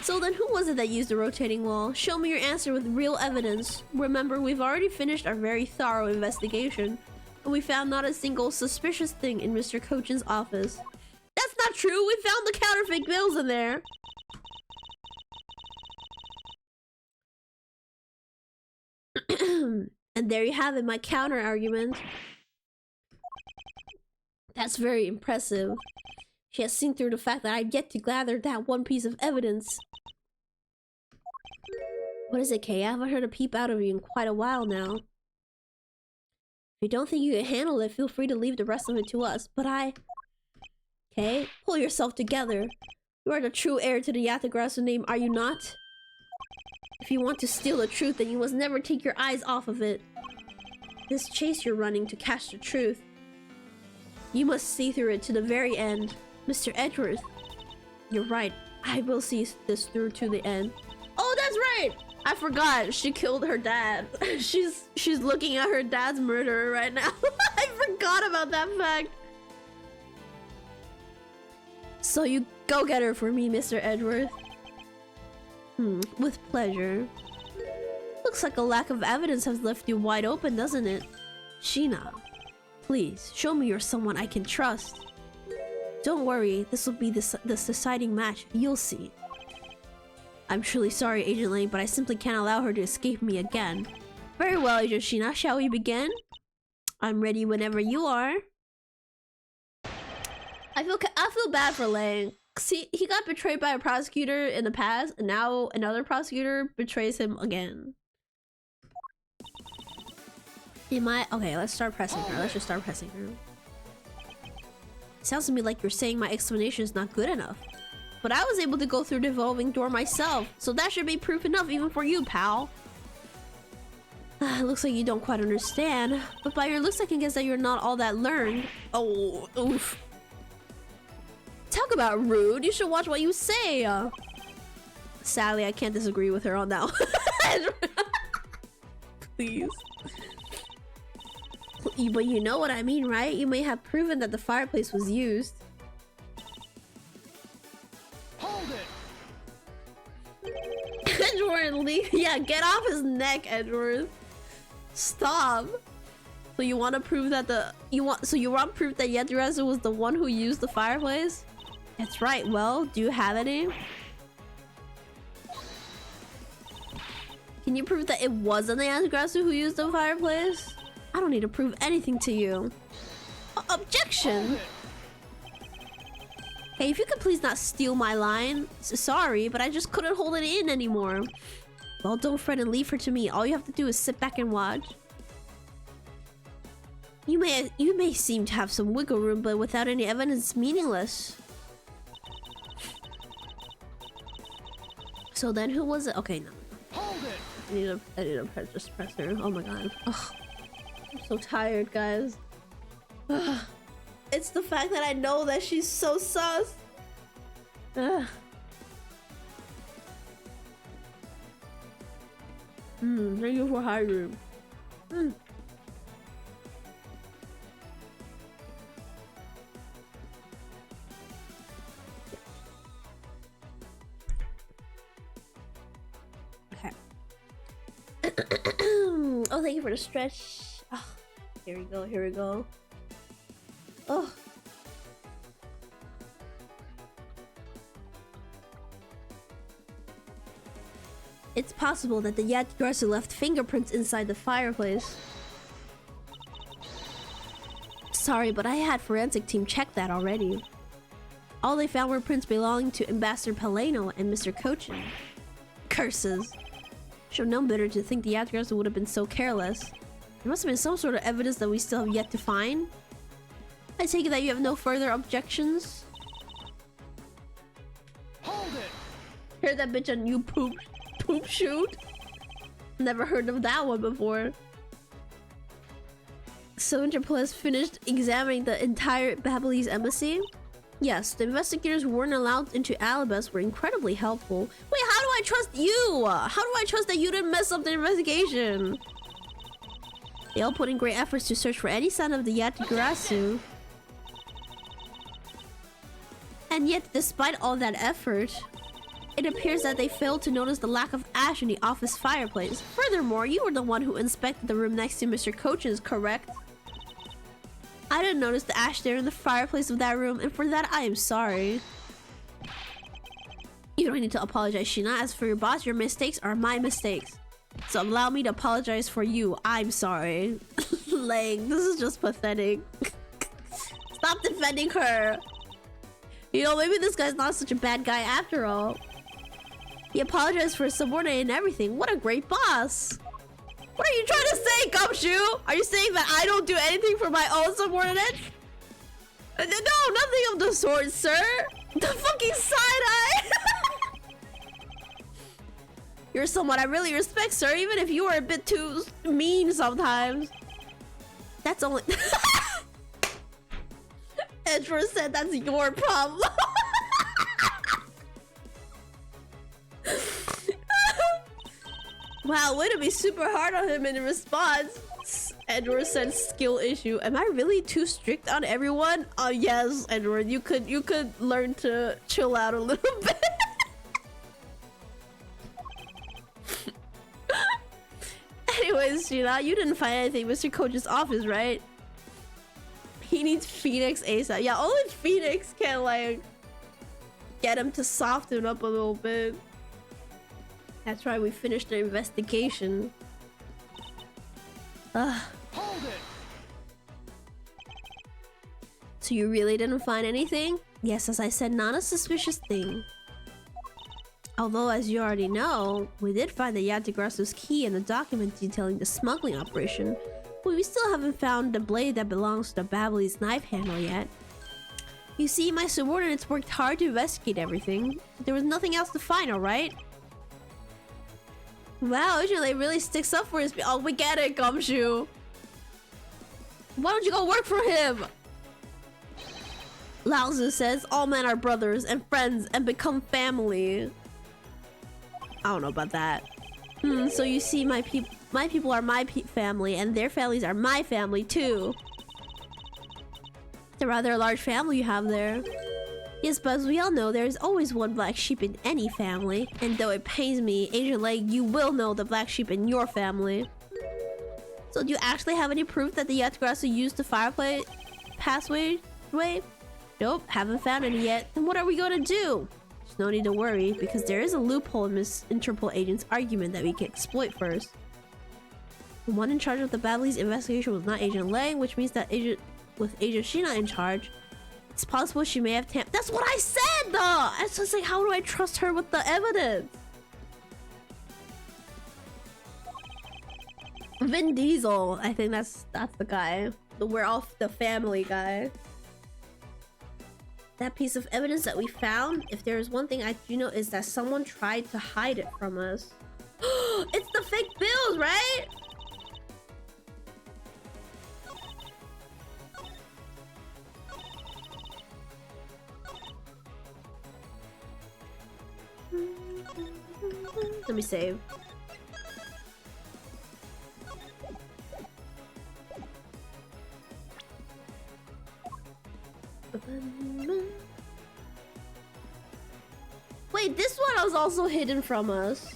So then who was it that used the rotating wall? Show me your answer with real evidence. Remember, we've already finished our very thorough investigation. And we found not a single suspicious thing in Mr. Cochin's office. That's not true! We found the counterfeit bills in there! And there you have it, my counter argument. That's very impressive. She has seen through the fact that I've yet to gather that one piece of evidence. What is it, Kay? I haven't heard a peep out of you in quite a while now. If you don't think you can handle it, feel free to leave the rest of it to us. But Kay, pull yourself together. You are the true heir to the Yatagrasu name, are you not? If you want to steal the truth, then you must never take your eyes off of it. This chase you're running to catch the truth, you must see through it to the very end. Mr. Edgeworth, you're right. I will see this through to the end. Oh, that's right! I forgot. She killed her dad. She's looking at her dad's murderer right now. I forgot about that fact. So you go get her for me, Mr. Edgeworth. With pleasure. Looks like a lack of evidence has left you wide open, doesn't it? Sheena, please, show me you're someone I can trust. Don't worry, this will be the deciding match. You'll see. I'm truly sorry, Agent Lang, but I simply can't allow her to escape me again. Very well, Agent Sheena, shall we begin? I'm ready whenever you are. I feel bad for Lang. See, he got betrayed by a prosecutor in the past, and now another prosecutor betrays him again. Okay, let's start pressing her. Let's just start pressing her. Sounds to me like you're saying my explanation is not good enough. But I was able to go through the evolving door myself, so that should be proof enough even for you, pal. Looks like you don't quite understand, but by your looks I can guess that you're not all that learned. Oh, oof. Talk about rude. You should watch what you say. Sadly, I can't disagree with her on that one. Please. But you know what I mean, right? You may have proven that the fireplace was used. Hold it! Edgeworth, yeah, get off his neck, Edgeworth. Stop. So you want to prove that you want proof that Yadrazu was the one who used the fireplace? That's right. Well, do you have any? Can you prove that it wasn't the Yadrazu who used the fireplace? I don't need to prove anything to you. Objection! Hey, if you could please not steal my line. Sorry, but I just couldn't hold it in anymore. Well, don't fret and leave her to me. All you have to do is sit back and watch. You may seem to have some wiggle room, but without any evidence, it's meaningless. So then, who was it? Okay, no. Hold it! I need to just press her. Oh my god. Ugh. I'm so tired, guys. Ugh. It's the fact that I know that she's so sus. Ugh. Thank you for hiding. Okay. Oh, thank you for the stretch. Oh, here we go, here we go. Oh. It's possible that the Yatagarasu left fingerprints inside the fireplace. Sorry, but I had forensic team check that already. All they found were prints belonging to Ambassador Paleno and Mr. Cochin. Curses. Should known better to think the Yatagarasu would have been so careless. There must have been some sort of evidence that we still have yet to find. I take it that you have no further objections? Hold it! Heard that bitch on you poop shoot? Never heard of that one before. So Interpol has finished examining the entire Babylonis embassy? Yes, the investigators who weren't allowed into Alibus were incredibly helpful. Wait, how do I trust you? How do I trust that you didn't mess up the investigation? They all put in great efforts to search for any sign of the Yatagarasu. And yet, despite all that effort, it appears that they failed to notice the lack of ash in the office fireplace. Furthermore, you were the one who inspected the room next to Mr. Cochin's, correct? I didn't notice the ash there in the fireplace of that room, and for that, I am sorry. You don't need to apologize, Sheena. As for your boss, your mistakes are my mistakes. So allow me to apologize for you. I'm sorry. Like, this is just pathetic. Stop defending her. You know, maybe this guy's not such a bad guy after all. He apologized for his subordinate and everything. What a great boss. What are you trying to say, Gumshoe? Are you saying that I don't do anything for my own subordinates? No, nothing of the sort, sir. The fucking side-eye. You're someone I really respect, sir, even if you are a bit too mean sometimes. That's only... Edward said that's your problem. Wow, way to be super hard on him in response. Edward said skill issue. Am I really too strict on everyone? Oh yes, Edward, you could learn to chill out a little bit. Anyways, Sheena, you didn't find anything in Mr. Coach's office, right? He needs Phoenix ASAP. Yeah, only Phoenix can like get him to soften up a little bit. That's right, we finished the investigation. Ugh. Hold it! So you really didn't find anything? Yes, as I said, not a suspicious thing. Although, as you already know, we did find the Yatagarasu's key and the document detailing the smuggling operation, but we still haven't found the blade that belongs to the Babylonis knife handle yet. You see, my subordinates worked hard to investigate everything. There was nothing else to find, alright? Wow, Ujule really sticks up for his... Oh, we get it, Gumshoe. Why don't you go work for him? Lao Tzu says all men are brothers and friends and become family. I don't know about that. So you see, my people are my family, and their families are my family too. It's a rather large family you have there. Yes, but as we all know, there is always one black sheep in any family. And though it pains me, Asian Leg, you will know the black sheep in your family. So do you actually have any proof that the Yatagarasu used the fireplace passway? Nope, haven't found any yet. Then what are we gonna do? There's no need to worry, because there is a loophole in Miss Interpol agent's argument that we can exploit first. The one in charge of the Babylonis investigation was not Agent Lang, which means that with Agent Sheena in charge, it's possible she may have That's what I said, though! It's just like, how do I trust her with the evidence? Vin Diesel, I think that's the guy. The we're all the family guy. That piece of evidence that we found, if there is one thing I do know, is that someone tried to hide it from us. It's the fake bills, right? Let me save. Wait, this one was also hidden from us.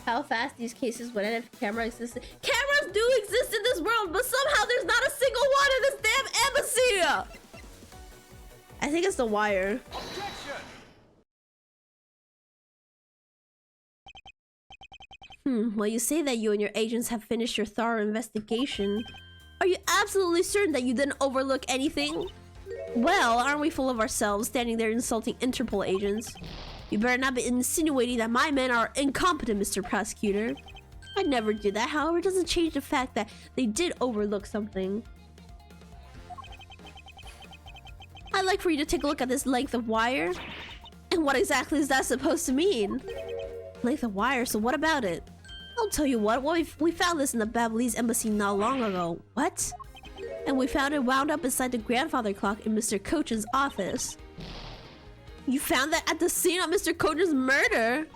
How fast these cases went if camera existed. Cameras do exist in this world, but somehow there's not a single one in this damn embassy! I think it's the wire. Well, you say that you and your agents have finished your thorough investigation. Are you absolutely certain that you didn't overlook anything? Well, aren't we full of ourselves, standing there insulting Interpol agents? You better not be insinuating that my men are incompetent, Mr. Prosecutor. I never did that. However, it doesn't change the fact that they did overlook something. I'd like for you to take a look at this length of wire. And what exactly is that supposed to mean? Length of wire, so what about it? I'll tell you what, we found this in the Babalese embassy not long ago. What? And we found it wound up inside the grandfather clock in Mr. Coachen's office. You found that at the scene of Mr. Coachen's murder?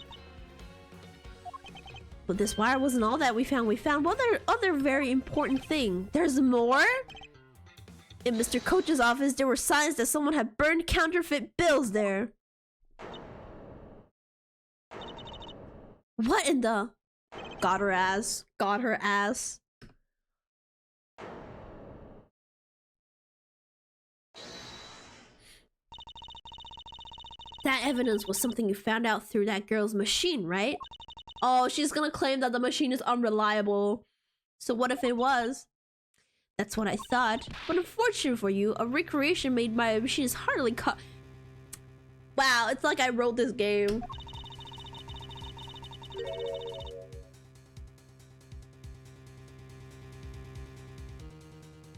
But this wire wasn't all that we found. We found one other very important thing. There's more? In Mr. Coachen's office, there were signs that someone had burned counterfeit bills there. What in the... Got her ass. Got her ass. That evidence was something you found out through that girl's machine, right? Oh, she's gonna claim that the machine is unreliable. So what if it was? That's what I thought. But unfortunate for you, a recreation made by a machine is hardly Wow, it's like I wrote this game.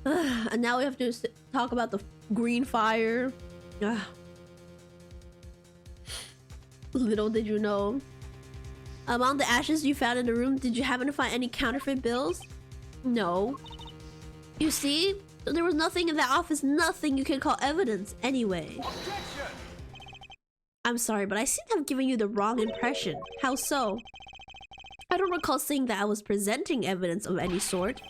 And now we have to talk about the green fire. Little did you know. Among the ashes you found in the room, did you happen to find any counterfeit bills? No. You see? There was nothing in that office, nothing you can call evidence anyway. Objection! I'm sorry, but I seem to have given you the wrong impression. How so? I don't recall saying that I was presenting evidence of any sort.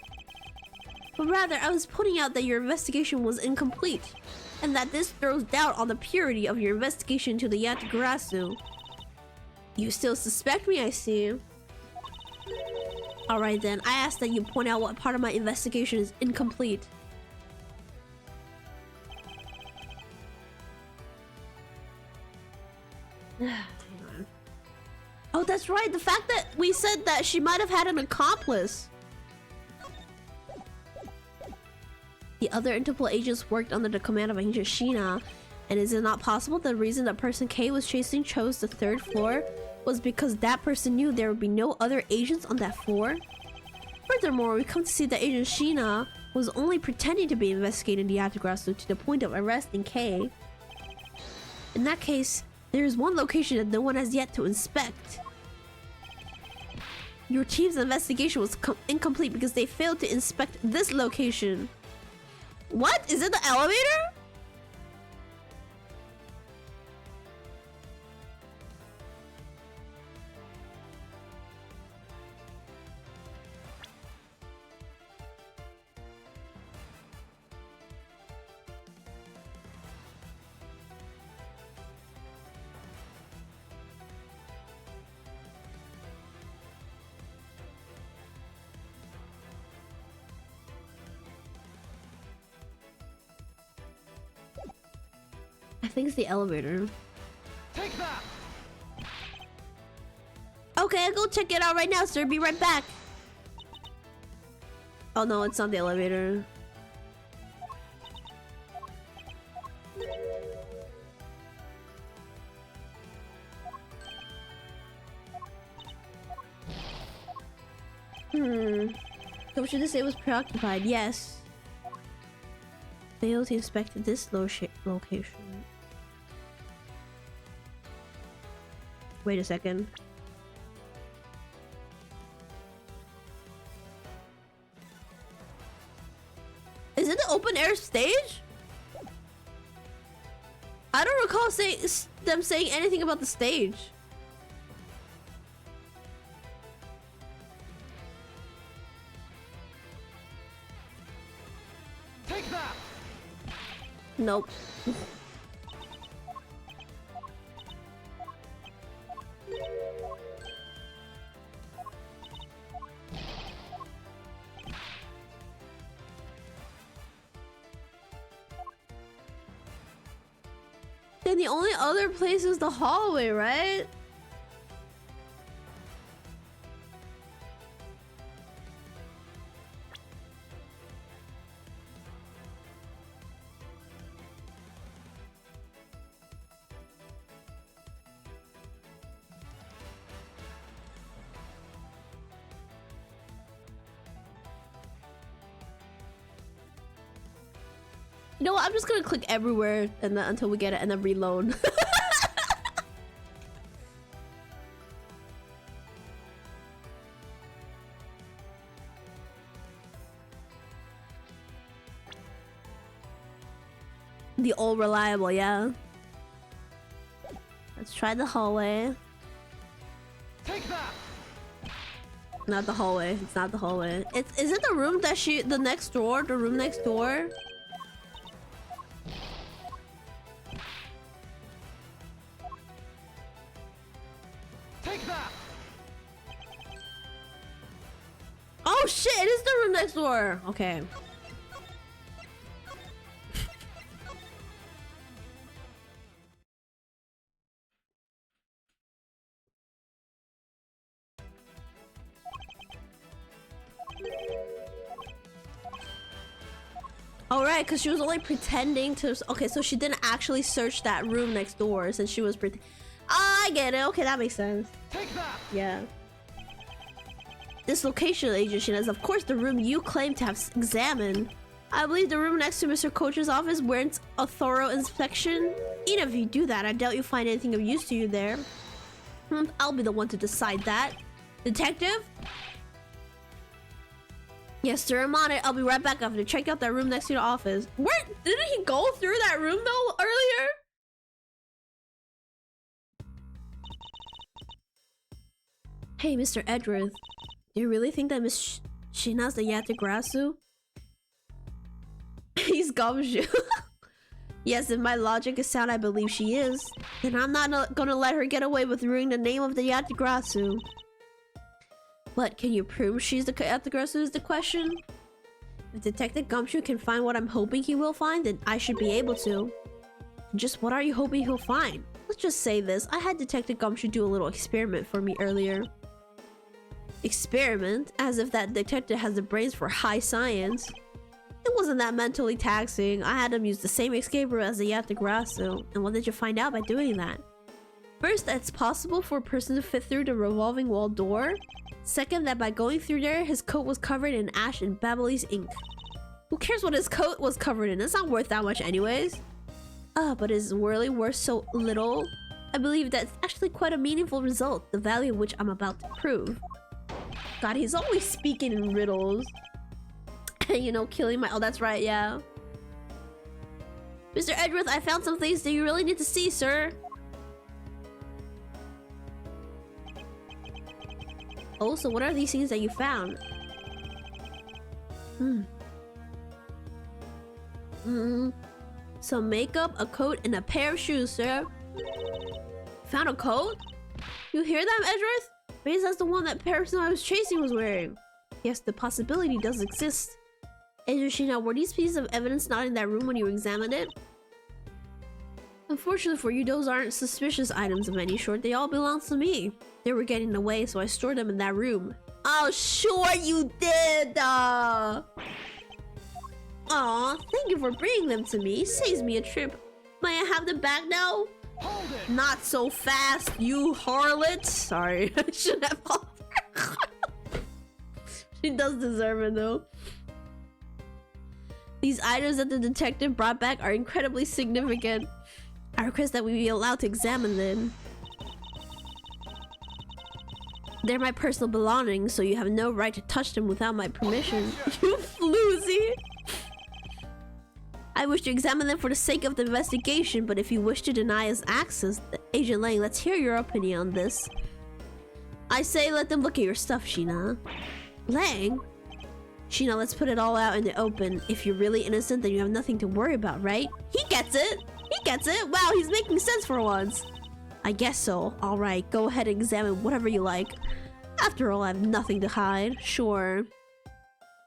But rather, I was pointing out that your investigation was incomplete, and that this throws doubt on the purity of your investigation into the Yatagarasu. You still suspect me, I see. Alright then, I ask that you point out what part of my investigation is incomplete. Oh, that's right, the fact that we said that she might have had an accomplice. The other Interpol agents worked under the command of Agent Sheena, and is it not possible the reason that person K was chasing chose the 3rd floor was because that person knew there would be no other agents on that floor? Furthermore, we come to see that Agent Sheena was only pretending to be investigating the Yatagarasu to the point of arresting K. In that case, there is one location that no one has yet to inspect. Your team's investigation was incomplete because they failed to inspect this location. What? Is it the elevator? I think it's the elevator. Take that. Okay, I'll go check it out right now, sir. Be right back. Oh no, it's not the elevator. Coach did say was preoccupied. Yes. Failed to inspect this location. Wait a second. Is it the open air stage? I don't recall them saying anything about the stage. Take that. Nope. Then the only other place is the hallway, right? You know what? I'm just gonna click everywhere and then until we get it and then reload. The old reliable, yeah. Let's try the hallway. Take that. Not the hallway. It's not the hallway. Is it the room that the next door? The room next door? Take that. Oh shit! It is the room next door. Okay. All right, because she was only pretending to. Okay, so she didn't actually search that room next door since she was pretending. Oh, I get it. Okay, that makes sense. Take that. Yeah. This location agent is, of course, the room you claim to have examined. I believe the room next to Mr. Coach's office warrants a thorough inspection. Even if you do that, I doubt you'll find anything of use to you there. I'll be the one to decide that. Detective? Yes, sir, I'm on it. I'll be right back after. Check out that room next to the office. Where didn't he go through that room though earlier? Hey, Mr. Edgeworth. Do you really think that Miss Shina's the Yatagrasu? He's Gumshoe. Yes, if my logic is sound, I believe she is. Then I'm not gonna let her get away with ruining the name of the Yatagrasu. But can you prove she's the Yatagrasu is the question? If Detective Gumshoe can find what I'm hoping he will find, then I should be able to. Just what are you hoping he'll find? Let's just say this. I had Detective Gumshoe do a little experiment for me earlier. Experiment? As if that detective has the brains for high science. It wasn't that mentally taxing. I had him use the same escape route as the Yatagrasu. And what did you find out by doing that? First, that it's possible for a person to fit through the revolving wall door. Second, that by going through there, his coat was covered in ash and Babyliss ink. Who cares what his coat was covered in? It's not worth that much anyways. But is really worth so little? I believe that's actually quite a meaningful result, the value of which I'm about to prove. God, he's always speaking in riddles. You know, killing my... Oh, that's right, yeah. Mr. Edgeworth, I found some things that you really need to see, sir. Oh, so what are these things that you found? Some makeup, a coat, and a pair of shoes, sir. Found a coat? You hear that, Edgeworth? Maybe that's the one that person I was chasing was wearing. Yes, the possibility does exist. Shina, were these pieces of evidence not in that room when you examined it? Unfortunately for you, those aren't suspicious items of any sort. They all belong to me. They were getting away, so I stored them in that room. Oh, sure you did! Aw, thank you for bringing them to me. Saves me a trip. May I have them back now? Hold it. Not so fast, you harlot. Sorry, I shouldn't have called her. She does deserve it though. These items that the detective brought back are incredibly significant. I request that we be allowed to examine them. They're my personal belongings, so you have no right to touch them without my permission. You floozy! I wish to examine them for the sake of the investigation, but if you wish to deny us access, Agent Lang, let's hear your opinion on this. I say let them look at your stuff, Sheena. Lang? Sheena, let's put it all out in the open. If you're really innocent, then you have nothing to worry about, right? He gets it! He gets it! Wow, he's making sense for once. I guess so. Alright, go ahead and examine whatever you like. After all, I have nothing to hide. Sure.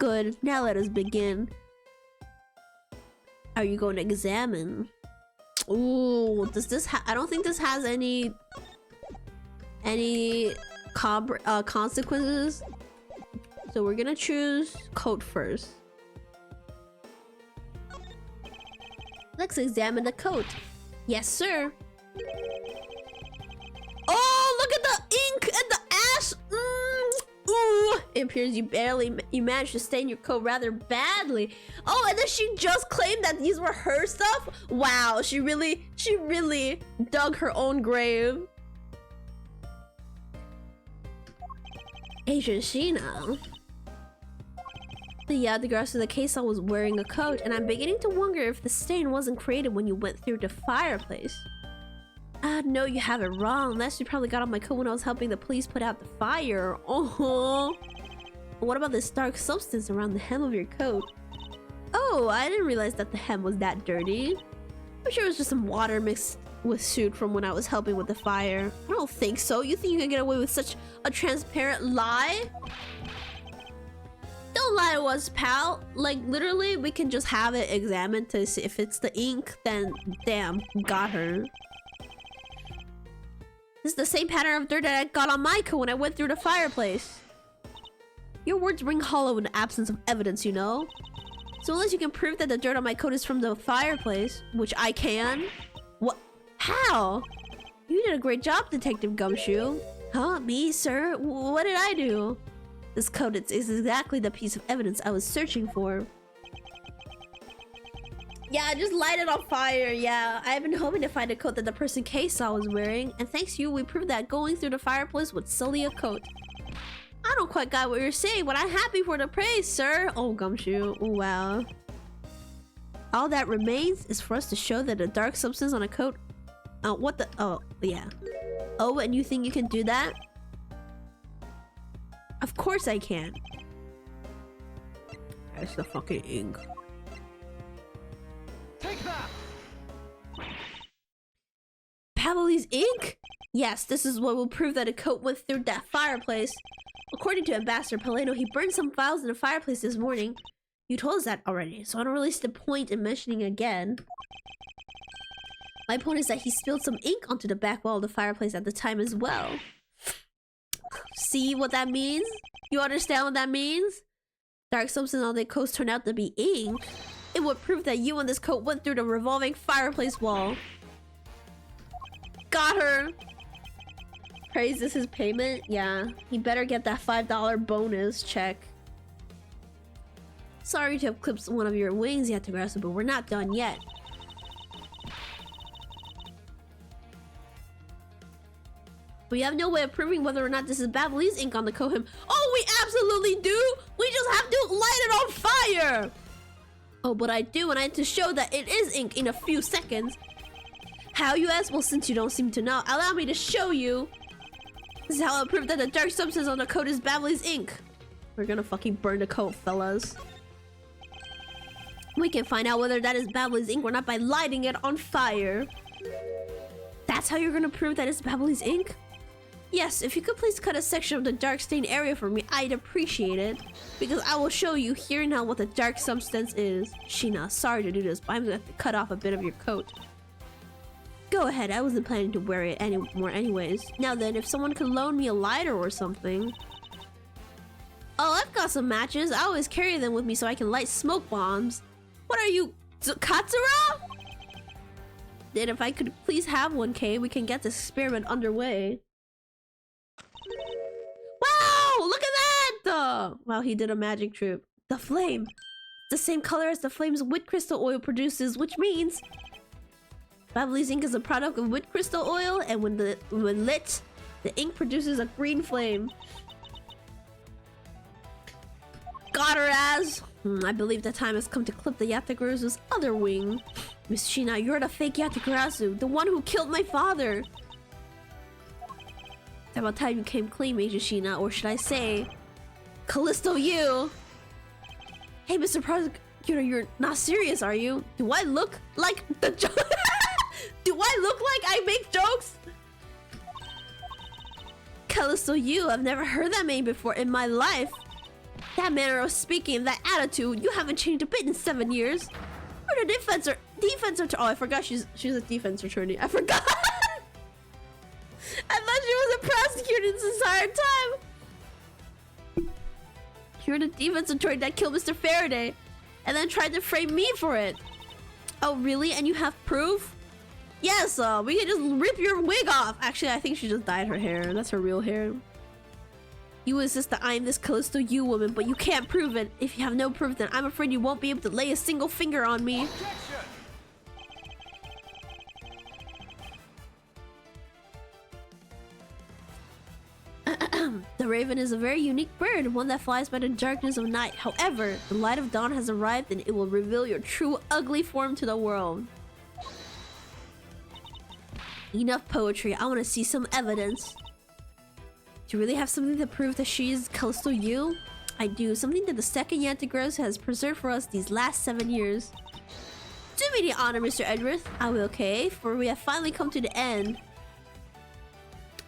Good. Now let us begin. Are you going to examine? Ooh, does this I don't think this has any consequences. So we're gonna choose coat first. Let's examine the coat. Yes, sir. Oh, look at the ink and the ash. Ooh, it appears you managed to stain your coat rather badly. Oh, and then she just claimed that these were her stuff. Wow, she really dug her own grave. Agent Sheena. The girl in the case I was wearing a coat, and I'm beginning to wonder if the stain wasn't created when you went through the fireplace. No, you have it wrong. Unless you probably got on my coat when I was helping the police put out the fire. Oh. What about this dark substance around the hem of your coat? Oh, I didn't realize that the hem was that dirty. I'm sure it was just some water mixed with soot from when I was helping with the fire. I don't think so. You think you can get away with such a transparent lie? Don't lie to us, pal. Like, literally, we can just have it examined to see if it's the ink, then damn, got her. This is the same pattern of dirt that I got on my coat when I went through the fireplace. Your words ring hollow in the absence of evidence, you know? So unless you can prove that the dirt on my coat is from the fireplace, which I can... What? How? You did a great job, Detective Gumshoe. Huh? Me, sir? What did I do? This coat is exactly the piece of evidence I was searching for. Yeah, I just light it on fire. Yeah, I've been hoping to find a coat that the person K saw was wearing, and thanks to you, we proved that going through the fireplace would sully a coat. I don't quite got what you're saying, but I'm happy for the praise, sir. Oh, Gumshoe. Wow. All that remains is for us to show that a dark substance on a coat... what the... Oh, yeah. Oh, and you think you can do that? Of course I can. That's the fucking ink. Take that! Pavili's ink? Yes, this is what will prove that a coat went through that fireplace. According to Ambassador Paleno, he burned some files in the fireplace this morning. You told us that already, so I don't really see the point in mentioning again. My point is that he spilled some ink onto the back wall of the fireplace at the time as well. See what that means? You understand what that means? Dark substance on the coat turned out to be ink. It would prove that you and this coat went through the revolving fireplace wall. Got her! Praise is his payment? Yeah. He better get that $5 bonus check. Sorry to have clipped one of your wings yet, Tagarasu, but we're not done yet. We have no way of proving whether or not this is Babylese ink on the coat. Oh, we absolutely do! We just have to light it on fire! Oh, but I do, and I have to show that it is ink in a few seconds. How, you ask? Well, since you don't seem to know, allow me to show you. This is how I'll prove that the dark substance on the coat is Babylese ink. We're gonna fucking burn the coat, fellas. We can find out whether that is Babylese ink or not by lighting it on fire. That's how you're gonna prove that it's Babylese ink? Yes, if you could please cut a section of the dark stained area for me, I'd appreciate it. Because I will show you here and now what the dark substance is. Sheena, sorry to do this, but I'm gonna have to cut off a bit of your coat. Go ahead, I wasn't planning to wear it anymore anyways. Now then, if someone could loan me a lighter or something. Oh, I've got some matches. I always carry them with me so I can light smoke bombs. What are you, Katsura? Then if I could please have one, Kay, we can get this experiment underway. Wow, look at that! Wow, he did a magic trick. The flame. the same color as the flames wood crystal oil produces, which means Babyliss ink is a product of wood crystal oil, and when lit, the ink produces a green flame. Got her ass! I believe the time has come to clip the Yatagarazu's other wing. Miss Shina, you're the fake Yatagarazu, the one who killed my father! It's about time you came clean, Major Shina, or should I say, Callisto you! Hey, Mr. Prosecutor, you're not serious, are you? Do I look like the joke? Do I look like I make jokes? Callisto you, I've never heard that name before in my life. That manner of speaking, that attitude, you haven't changed a bit in 7 years. You're the defense attorney. Oh, I forgot she's a defense attorney. I forgot. I thought she was a prosecutor this entire time. You're the defense attorney that killed Mr. Faraday and then tried to frame me for it. Oh, really? And you have proof? Yes, we can just rip your wig off. Actually, I think she just dyed her hair. That's her real hair. You insist that I am this Callisto you woman, but you can't prove it. If you have no proof, then I'm afraid you won't be able to lay a single finger on me. The raven is a very unique bird, one that flies by the darkness of night. However, the light of dawn has arrived and it will reveal your true ugly form to the world. Enough poetry, I want to see some evidence. Do you really have something to prove that she is Callisto you? I do, something that the second Yatagarazu has preserved for us these last 7 years. Do me the honor, Mr. Edworth. I will, okay? For we have finally come to the end.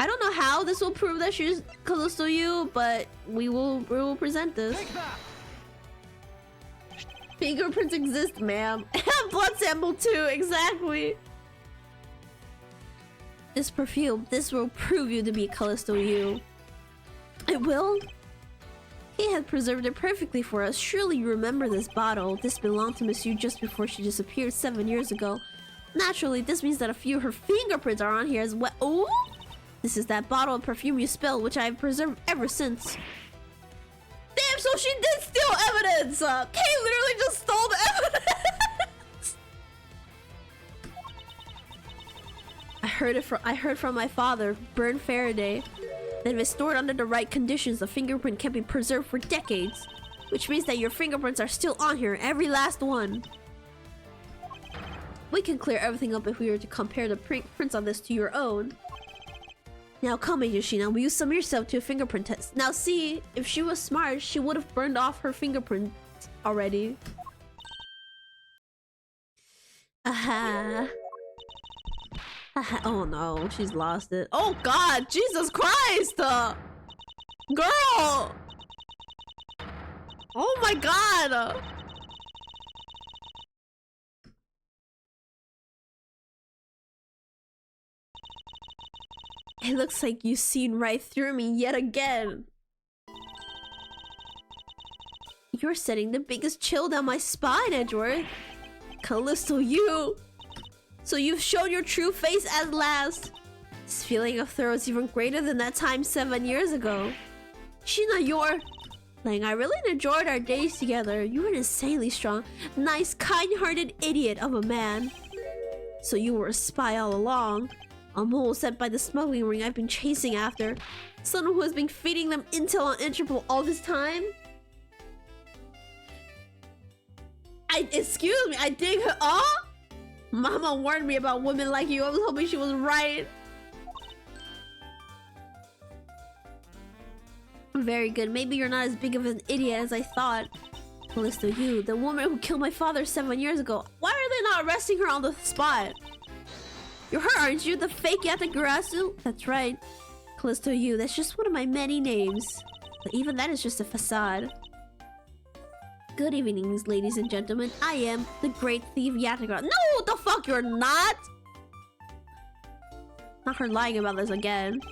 I don't know how this will prove that she's Callisto you, but we will present this. Fingerprints exist, ma'am. Blood sample too, exactly. This perfume, this will prove you to be Callisto you. It will? He had preserved it perfectly for us. Surely you remember this bottle. This belonged to Miss Yu just before she disappeared 7 years ago. Naturally, this means that a few of her fingerprints are on here as well. Oh! This is that bottle of perfume you spilled, which I have preserved ever since. Damn, so she did steal evidence! Kay literally just stole the evidence! I heard from my father, Bern Faraday, that if it's stored under the right conditions, the fingerprint can be preserved for decades. Which means that your fingerprints are still on here, every last one. We can clear everything up if we were to compare the prints on this to your own. Now come in, Yoshina, will you sum yourself to a fingerprint test? Now see, if she was smart, she would have burned off her fingerprint already. Aha. Oh no, she's lost it. Oh god, Jesus Christ! Girl! Oh my god! It looks like you've seen right through me yet again. You're setting the biggest chill down my spine, Edward. Callisto, you! So you've shown your true face at last. This feeling of thrill is even greater than that time 7 years ago. Shina, you're... Like, I really enjoyed our days together. You were an insanely strong, nice, kind-hearted idiot of a man. So you were a spy all along. A mole sent by the smuggling ring I've been chasing after. Someone who has been feeding them intel on Interpol all this time. Excuse me, I dig her. Oh! Mama warned me about women like you. I was hoping she was right. Very good. Maybe you're not as big of an idiot as I thought. Callisto, you, the woman who killed my father 7 years ago. Why are they not arresting her on the spot? You're her, aren't you? The fake Yatagarazu? That's right. Callisto, you, that's just one of my many names. But even that is just a facade. Good evenings, ladies and gentlemen. I am the great thief Yatagarazu. No, the fuck you're not! Not her lying about this again.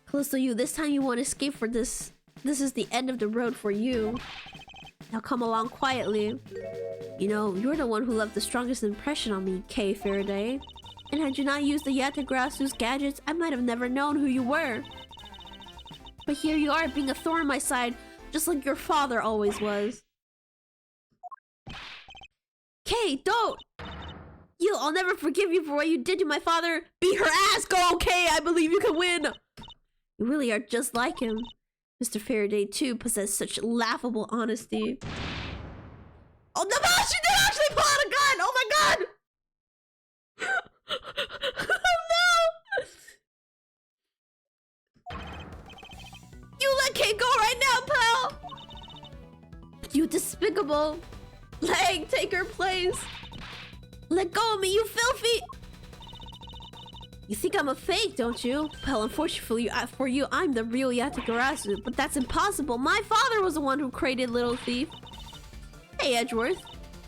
Callisto, you, this time you won't escape for this. This is the end of the road for you. Now come along quietly. You know, you're the one who left the strongest impression on me, Kay Faraday. And had you not used the Yatagarazu's gadgets, I might have never known who you were. But here you are, being a thorn in my side, Just like your father always was. Kay, don't! I'll never forgive you for what you did to my father. Beat her ass! Go, Kay! I believe you can win! You really are just like him. Mr. Faraday, too, possessed such laughable honesty. Oh, no! She did actually pull out a gun! Oh my god! Oh no! You let Kay go right now, pal! You despicable! Leg, take her place! Let go of me, you filthy! You think I'm a fake, don't you? Well, unfortunately for you, I'm the real Yatagarasu, but that's impossible. My father was the one who created Little Thief. Hey, Edgeworth.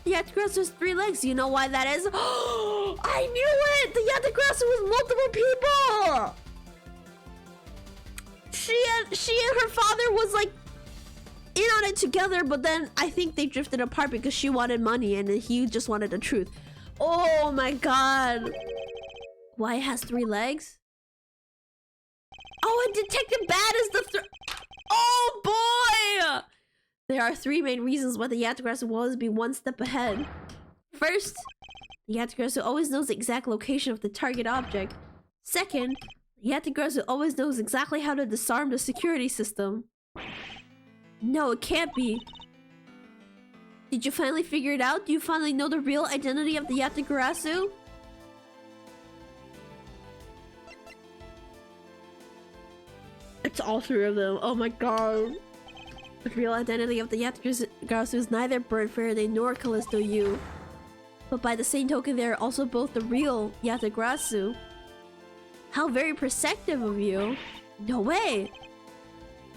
The Yatagarasu has 3 legs. Do you know why that is? Oh, I knew it! The Yatagarasu was multiple people! She and her father was like in on it together, but then I think they drifted apart because she wanted money and he just wanted the truth. Oh my god. Why it has 3 legs? Oh, and Detective Bad is the oh boy! There are 3 main reasons why the Yatagarasu will always be 1 step ahead. First, the Yatagarasu always knows the exact location of the target object. Second, the Yatagarasu always knows exactly how to disarm the security system. No, it can't be. Did you finally figure it out? Do you finally know the real identity of the Yatagarasu? It's all 3 of them. Oh my god. The real identity of the Yatagarasu is neither Bird Faraday nor Callisto Yu. But by the same token, they are also both the real Yatagarasu. How very perceptive of you. No way.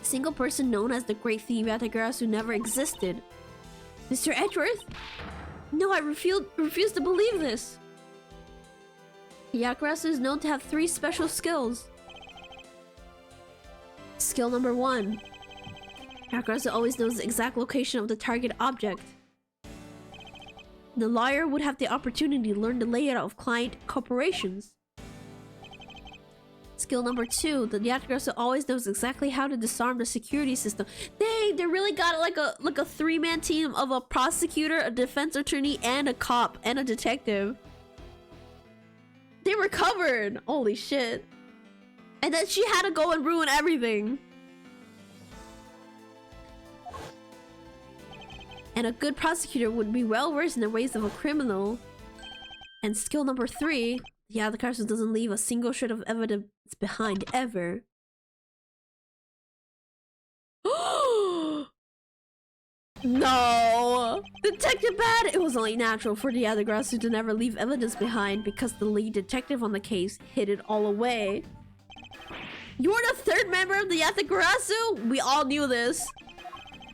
A single person known as the Great Thief Yatagarasu never existed. Mr. Edgeworth? No, I refuse to believe this. The Yatagarasu is known to have 3 special skills. Skill number 1. Yatagarasu always knows the exact location of the target object. The lawyer would have the opportunity to learn the layout of client corporations. Skill number 2. The Yatagarasu always knows exactly how to disarm the security system. Dang, they really got like a 3-man team of a prosecutor, a defense attorney, and a cop, and a detective. They were covered! Holy shit. And then she had to go and ruin everything. And a good prosecutor would be well versed in the ways of a criminal. And skill number 3, the Yatagarasu doesn't leave a single shred of evidence behind ever. No! Detective Bad! It was only natural for the Yatagarasu to never leave evidence behind because the lead detective on the case hid it all away. You're the 3rd member of the Yatagarasu? We all knew this.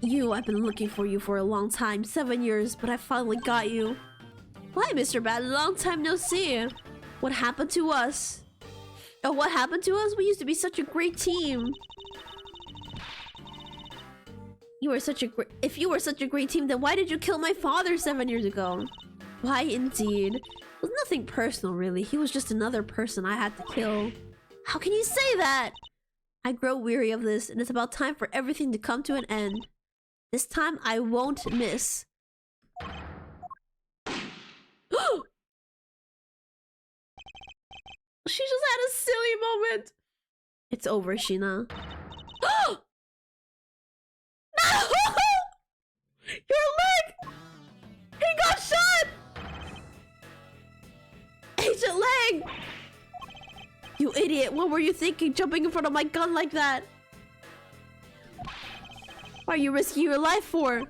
I've been looking for you for a long time, 7 years, but I finally got you. Why, Mr. Bad? Long time no see. What happened to us? Oh, what happened to us? We used to be such a great team. If you were such a great team, then why did you kill my father 7 years ago? Why, indeed. It was nothing personal, really. He was just another person I had to kill. How can you say that? I grow weary of this, and it's about time for everything to come to an end. This time, I won't miss. She just had a silly moment. It's over, Sheena. No! Your leg! He got shot! Agent Lang! You idiot, what were you thinking jumping in front of my gun like that? What are you risking your life for?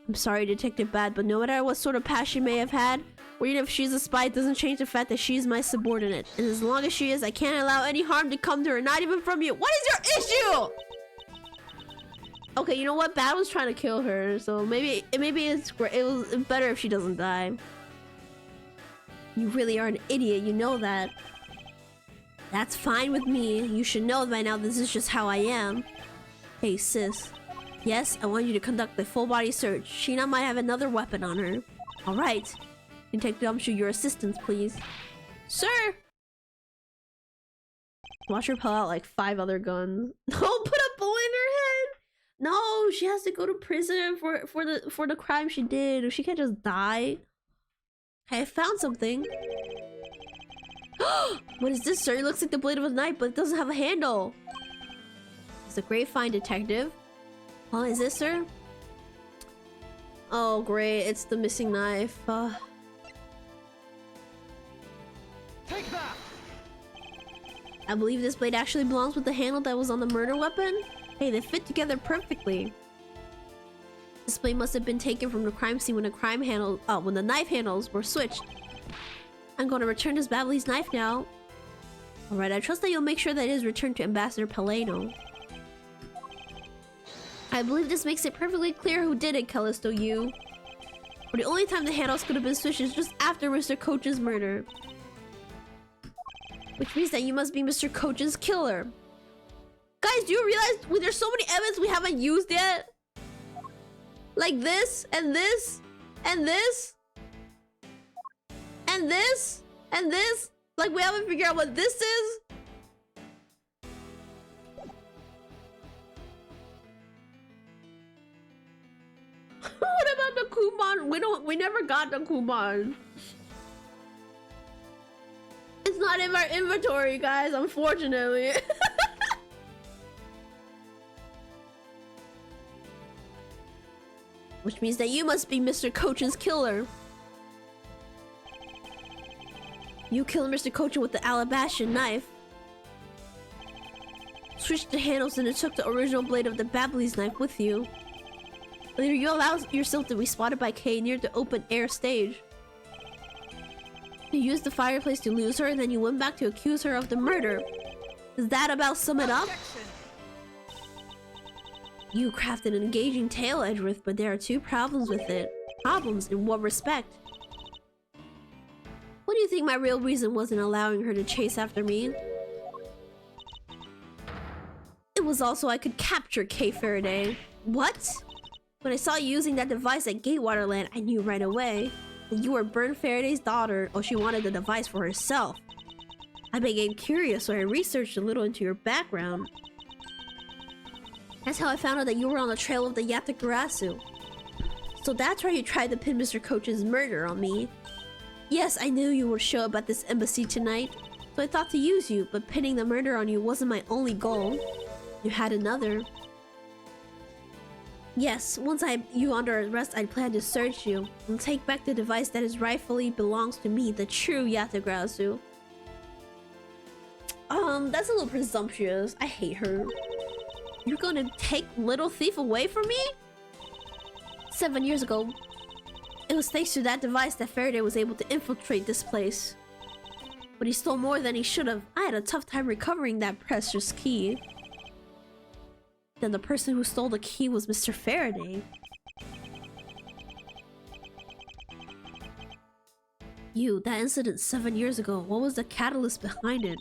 I'm sorry, Detective Bad, but no matter what sort of past she may have had, or even if she's a spy, it doesn't change the fact that she's my subordinate. And as long as she is, I can't allow any harm to come to her, not even from you. What is your issue? Okay, you know what? Bad was trying to kill her, so maybe it was better if she doesn't die. You really are an idiot, you know that. That's fine with me. You should know by now this is just how I am. Hey, sis. Yes, I want you to conduct a full-body search. Sheena might have another weapon on her. Alright. Detective Umshu, your assistance, please. Sir! Watch her pull out like 5 other guns. Don't put a bullet in her head! No, she has to go to prison for the crime she did. She can't just die. Hey, I found something. What is this, sir? It looks like the blade of a knife, but it doesn't have a handle. It's a great find, detective. Oh, is this, sir? Oh, great. It's the missing knife. Take that! I believe this blade actually belongs with the handle that was on the murder weapon. Hey, they fit together perfectly. This blade must have been taken from the crime scene when the knife handles were switched. I'm going to return this Babbly's knife now. Alright, I trust that you'll make sure that it is returned to Ambassador Paleno. I believe this makes it perfectly clear who did it, Callisto you. But the only time the handles could have been switched is just after Mr. Coach's murder. Which means that you must be Mr. Coach's killer. Guys, do you realize there's so many evidence we haven't used yet? Like this, and this, and this, and this, and this. Like we haven't figured out what this is. What about the coupon? We never got the coupon. It's not in our inventory, guys, unfortunately. Which means that you must be Mr. Coach's killer. You killed Mr. Coach with the alabaster knife. Switched the handles and it took the original blade of the Babbly's knife with you. Later, you allowed yourself to be spotted by Kay near the open air stage. You used the fireplace to lose her, and then you went back to accuse her of the murder. Does that about sum it up? You crafted an engaging tale, Edgeworth, but there are two problems with it. Problems in what respect? What do you think my real reason was in allowing her to chase after me? It was also I could capture Kay Faraday. What? When I saw you using that device at Gatewaterland, I knew right away that you were Bern Faraday's daughter, or she wanted the device for herself. I became curious, so I researched a little into your background. That's how I found out that you were on the trail of the Yatagarasu. So that's why you tried to pin Mr. Coach's murder on me. Yes, I knew you would show up at this embassy tonight, so I thought to use you, but pinning the murder on you wasn't my only goal. You had another. Yes, once you under arrest, I plan to search you and take back the device that is rightfully belongs to me, the true Yatagarasu. That's a little presumptuous. I hate her. You're gonna take Little Thief away from me? 7 years ago, it was thanks to that device that Faraday was able to infiltrate this place. But he stole more than he should have. I had a tough time recovering that precious key. Then the person who stole the key was Mr. Faraday. That incident 7 years ago, what was the catalyst behind it?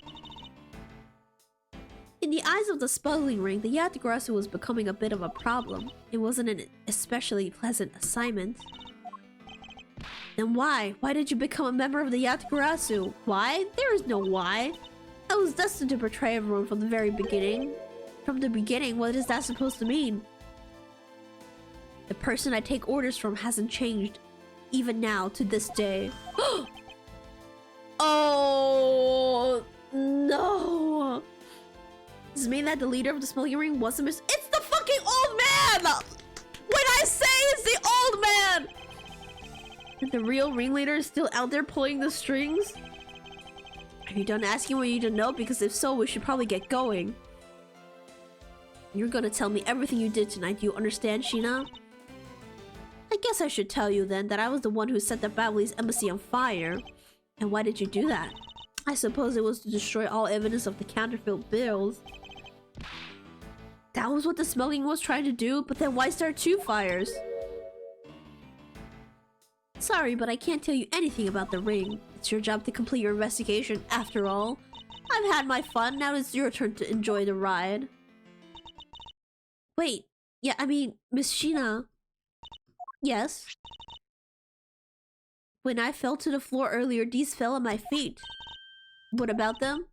In the eyes of the smuggling ring, the Yatagarasu was becoming a bit of a problem. It wasn't an especially pleasant assignment. Then why? Why did you become a member of the Yatagarasu? Why? There is no why. I was destined to betray everyone from the very beginning. From the beginning, what is that supposed to mean? The person I take orders from hasn't changed, even now to this day. Oh no! Does it mean that the leader of the smuggling ring wasn't It's the fucking old man! When I say it's the old man! And the real ringleader is still out there pulling the strings? Are you done asking what you need to know? Because if so, we should probably get going. You're gonna tell me everything you did tonight, do you understand, Sheena? I guess I should tell you then that I was the one who set the Babbly's embassy on fire. And why did you do that? I suppose it was to destroy all evidence of the counterfeit bills. That was what the smuggling was trying to do, but then why start two fires? Sorry, but I can't tell you anything about the ring. It's your job to complete your investigation after all. I've had my fun, now it's your turn to enjoy the ride. Wait, yeah, I mean, Miss Sheena. Yes? When I fell to the floor earlier, these fell at my feet. What about them?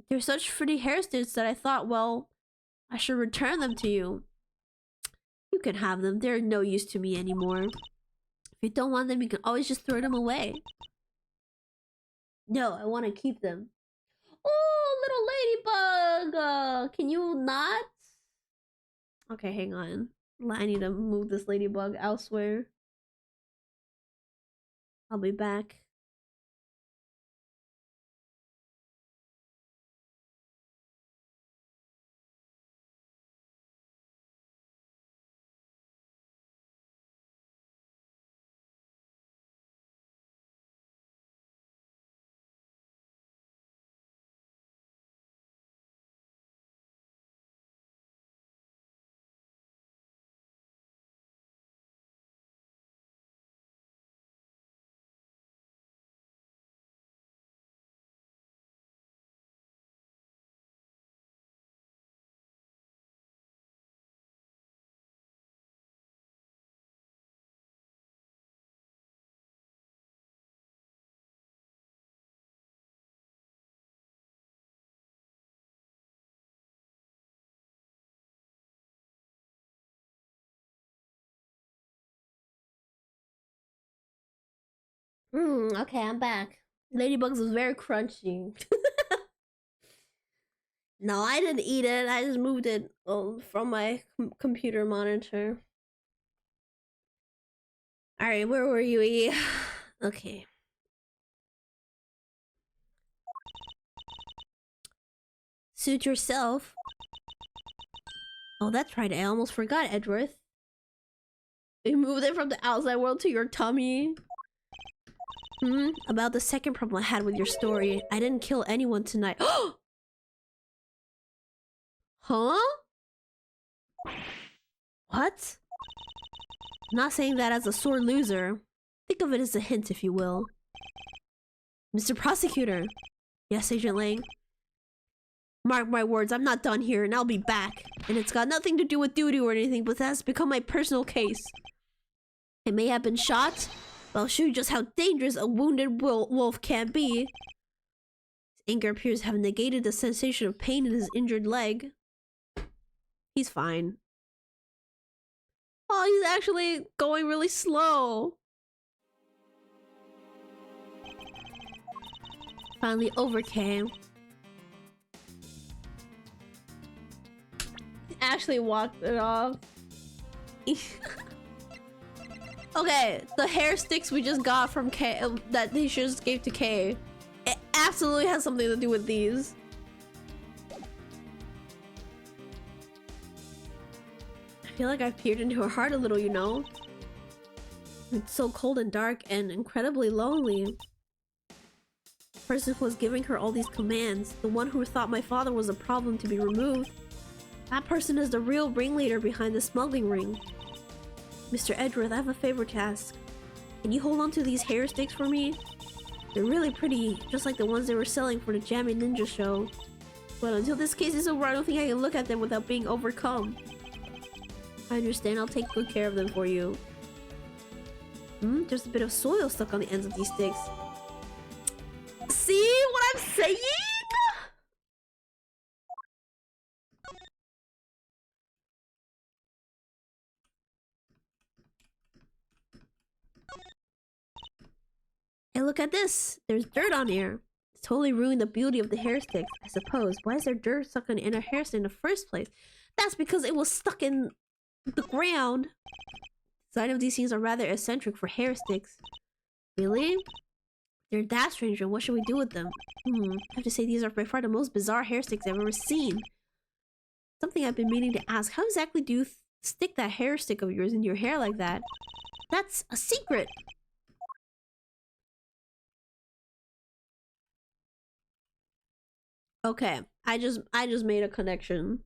They're such pretty hairstyles that I thought, well, I should return them to you. You can have them. They're no use to me anymore. If you don't want them, you can always just throw them away. No, I want to keep them. Oh, little ladybug! Can you not? Okay, hang on. I need to move this ladybug elsewhere. I'll be back. Okay, I'm back. Ladybugs was very crunchy. No, I didn't eat it. I just moved it from my computer monitor. Alright, where were you, E? Okay. Suit yourself. Oh, that's right. I almost forgot, Edgeworth. You moved it from the outside world to your tummy. About the second problem I had with your story. I didn't kill anyone tonight. Huh? What? I'm not saying that as a sore loser. Think of it as a hint, if you will. Mr. Prosecutor. Yes, Agent Lang. Mark my words, I'm not done here, and I'll be back. And it's got nothing to do with duty or anything, but that has become my personal case. I may have been shot, but I'll show you just how dangerous a wounded wolf can be. His anger appears to have negated the sensation of pain in his injured leg. He's fine. Oh, he's actually going really slow. Finally overcame. He actually walked it off. Okay, the hair sticks we just got from Kay that he just gave to Kay. It absolutely has something to do with these. I feel like I've peered into her heart a little, you know? It's so cold and dark and incredibly lonely. The person who was giving her all these commands, the one who thought my father was a problem to be removed, that person is the real ringleader behind the smuggling ring. Mr. Edgeworth, I have a favor to ask. Can you hold on to these hair sticks for me? They're really pretty, just like the ones they were selling for the Jammy Ninja show. But until this case is over, I don't think I can look at them without being overcome. I understand, I'll take good care of them for you. There's a bit of soil stuck on the ends of these sticks. See what I'm saying? Hey, look at this. There's dirt on here. It's totally ruined the beauty of the hair sticks, I suppose. Why is there dirt stuck on a hair stick in the first place? That's because it was stuck in the ground. Design of these things are rather eccentric for hair sticks. Really? They're that strange, and what should we do with them? I have to say these are by far the most bizarre hair sticks I've ever seen. Something I've been meaning to ask. How exactly do you stick that hair stick of yours into your hair like that? That's a secret! Okay, I just made a connection.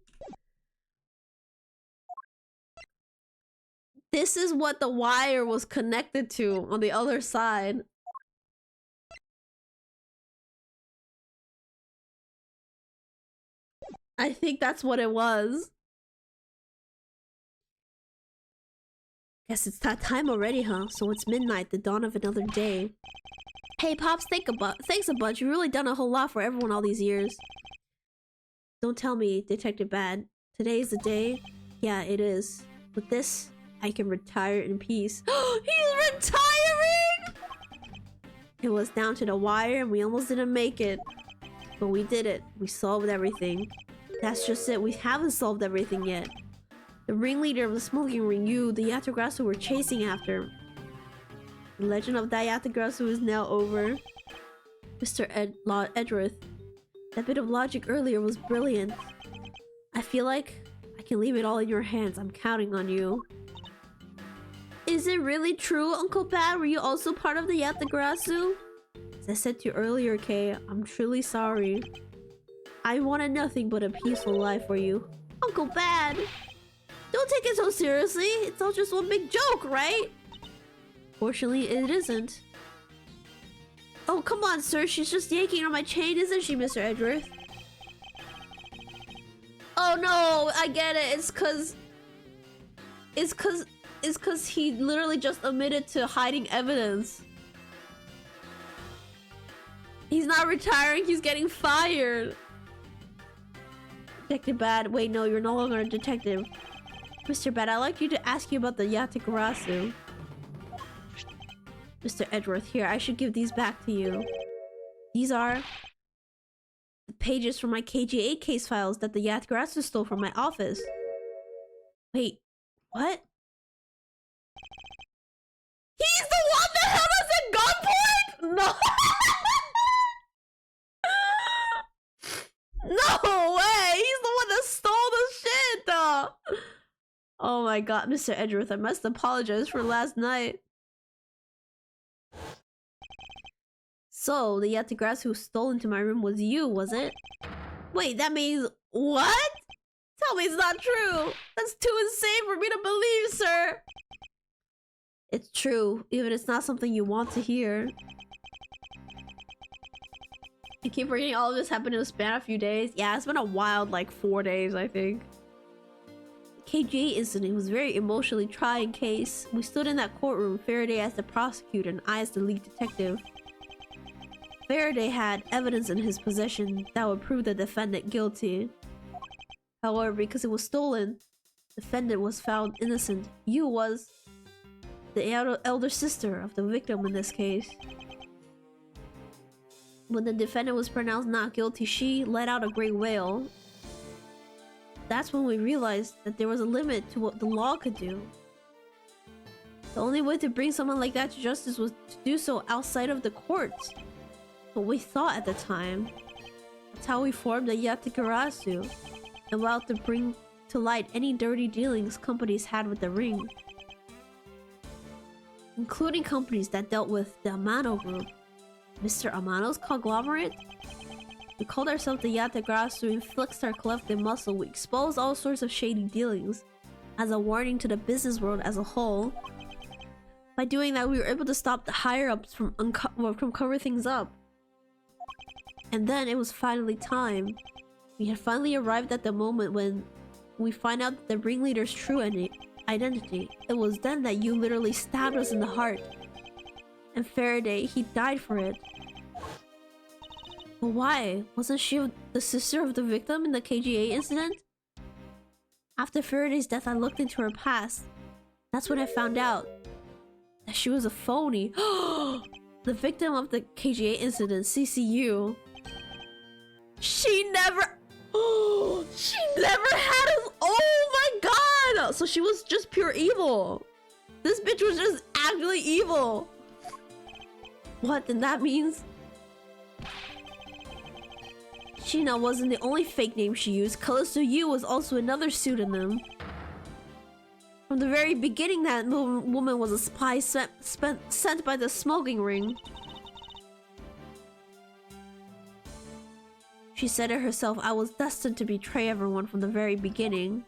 This is what the wire was connected to on the other side. I think that's what it was. Guess it's that time already, huh? So it's midnight, the dawn of another day. Hey, Pops, thanks a bunch. You've really done a whole lot for everyone all these years. Don't tell me Detective Bad Today's the day. Yeah, it is. With this, I can retire in peace. He's retiring! It was down to the wire and we almost didn't make it. But we did it. We solved everything. That's just it. We haven't solved everything yet. The ringleader of the smoking ring, you, the Yatagrasu were chasing after. The legend of that Yatagrasu is now over. Mr. Edgeworth, that bit of logic earlier was brilliant. I feel like I can leave it all in your hands. I'm counting on you. Is it really true, Uncle Pat? Were you also part of the Yatagrasu? As I said to you earlier, Kay, I'm truly sorry. I wanted nothing but a peaceful life for you. Uncle Bad! Don't take it so seriously. It's all just one big joke, right? Fortunately, it isn't. Oh, come on, sir. She's just yanking on my chain, isn't she, Mr. Edgeworth? Oh no, I get it. It's cause he literally just admitted to hiding evidence. He's not retiring, he's getting fired. Detective Bad, wait, no, you're no longer a detective. Mr. Bad, I'd like you to ask you about the Yatagrasu. Mr. Edgeworth, here, I should give these back to you. These are the pages from my KGA case files that the Yatagrasu stole from my office. Wait, what? He's the one that held us at gunpoint? No! No way! He's the one that stole the shit! Oh my god, Mr. Edgeworth, I must apologize for last night. So, the Yatagrasu who stole into my room was you, was it? Wait, that means... what? Tell me it's not true! That's too insane for me to believe, sir! It's true, even if it's not something you want to hear. I keep forgetting all of this happened in a span of a few days. Yeah, it's been a wild, like, 4 days, I think. The KGA incident was a very emotionally trying case. We stood in that courtroom, Faraday as the prosecutor and I as the lead detective. Faraday had evidence in his possession that would prove the defendant guilty. However, because it was stolen, the defendant was found innocent. You was the elder sister of the victim in this case. When the defendant was pronounced not guilty, she let out a great wail. That's when we realized that there was a limit to what the law could do. The only way to bring someone like that to justice was to do so outside of the courts. What we thought at the time. That's how we formed the Yatagrasu, and vowed to bring to light any dirty dealings companies had with the ring. Including companies that dealt with the Amano group. Mr. Amano's conglomerate? We called ourselves the Yatagrasu and flexed our collective muscle. We exposed all sorts of shady dealings as a warning to the business world as a whole. By doing that, we were able to stop the higher-ups from cover things up. And then it was finally time. We had finally arrived at the moment when we find out the ringleader's true identity. It was then that you literally stabbed us in the heart. And Faraday, he died for it. But why? Wasn't she the sister of the victim in the KGA incident? After Faraday's death, I looked into her past. That's when I found out that she was a phony. The victim of the KGA incident, CCU. She never had us. Oh my god! So she was just pure evil. This bitch was just actually evil. What? Then that means Sheena wasn't the only fake name she used. Callisto Yu was also another pseudonym. From the very beginning, that woman was a spy sent by the smoking ring. She said it herself, I was destined to betray everyone from the very beginning.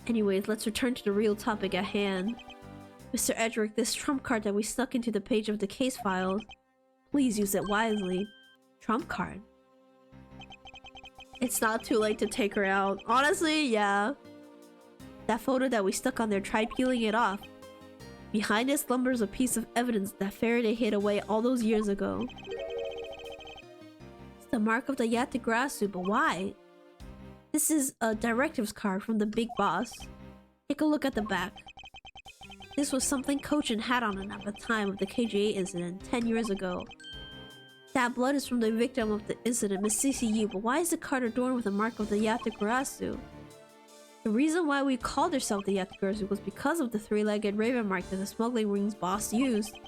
Anyways, let's return to the real topic at hand. Mr. Edric, this trump card that we snuck into the page of the case files, please use it wisely. Trump card? It's not too late to take her out. Honestly, yeah. That photo that we stuck on there, try peeling it off. Behind it slumbers a piece of evidence that Faraday hid away all those years ago. It's the mark of the Yatagrasu, but why? This is a directives card from the big boss. Take a look at the back. This was something Kochin had on him at the time of the KGA incident 10 years ago. That blood is from the victim of the incident, Miss CCU, but why is the card adorned with a mark of the Yatakurasu? The reason why we called ourselves the Yatakurasu was because of the three-legged raven mark that the smuggling ring's boss used.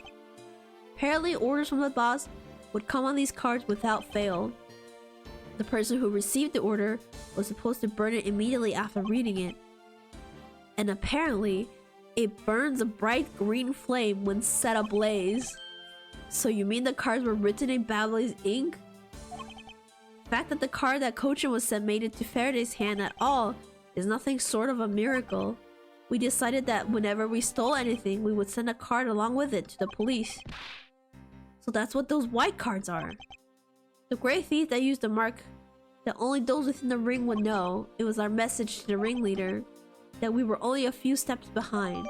Apparently, orders from the boss would come on these cards without fail. The person who received the order was supposed to burn it immediately after reading it. And apparently, it burns a bright green flame when set ablaze. So you mean the cards were written in Babylon's ink? The fact that the card that Kochin was sent made it to Faraday's hand at all is nothing short of a miracle. We decided that whenever we stole anything, we would send a card along with it to the police. So that's what those white cards are. The gray thief that used the mark that only those within the ring would know. It was our message to the ringleader that we were only a few steps behind.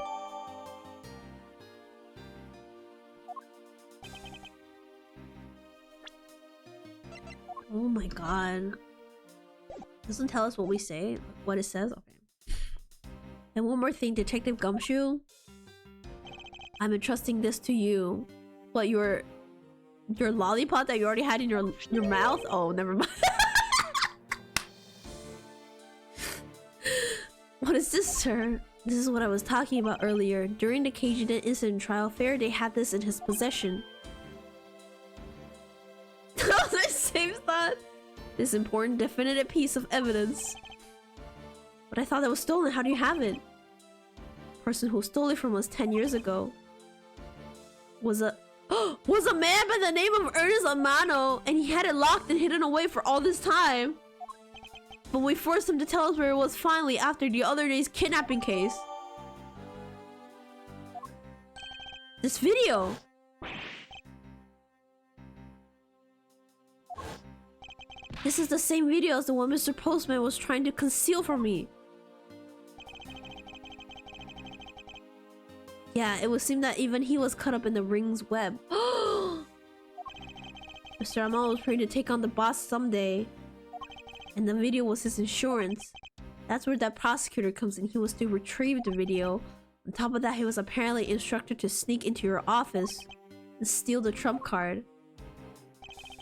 Oh my god. Doesn't tell us what we say, what it says. Okay. And one more thing, Detective Gumshoe. I'm entrusting this to you. What, your lollipop that you already had in your mouth? Oh, never mind. What is this, sir? This is what I was talking about earlier. During the KGD incident trial, Faraday had this in his possession. The same thought. This important, definitive piece of evidence. But I thought that was stolen. How do you have it? The person who stole it from us 10 years ago was a man by the name of Ernest Amano, and he had it locked and hidden away for all this time. But we forced him to tell us where it was finally after the other day's kidnapping case. This video. This is the same video as the one Mr. Postman was trying to conceal from me. Yeah, it would seem that even he was caught up in the ring's web. Mr. Amano was praying to take on the boss someday. And the video was his insurance. That's where that prosecutor comes in. He was to retrieve the video. On top of that, he was apparently instructed to sneak into your office and steal the trump card.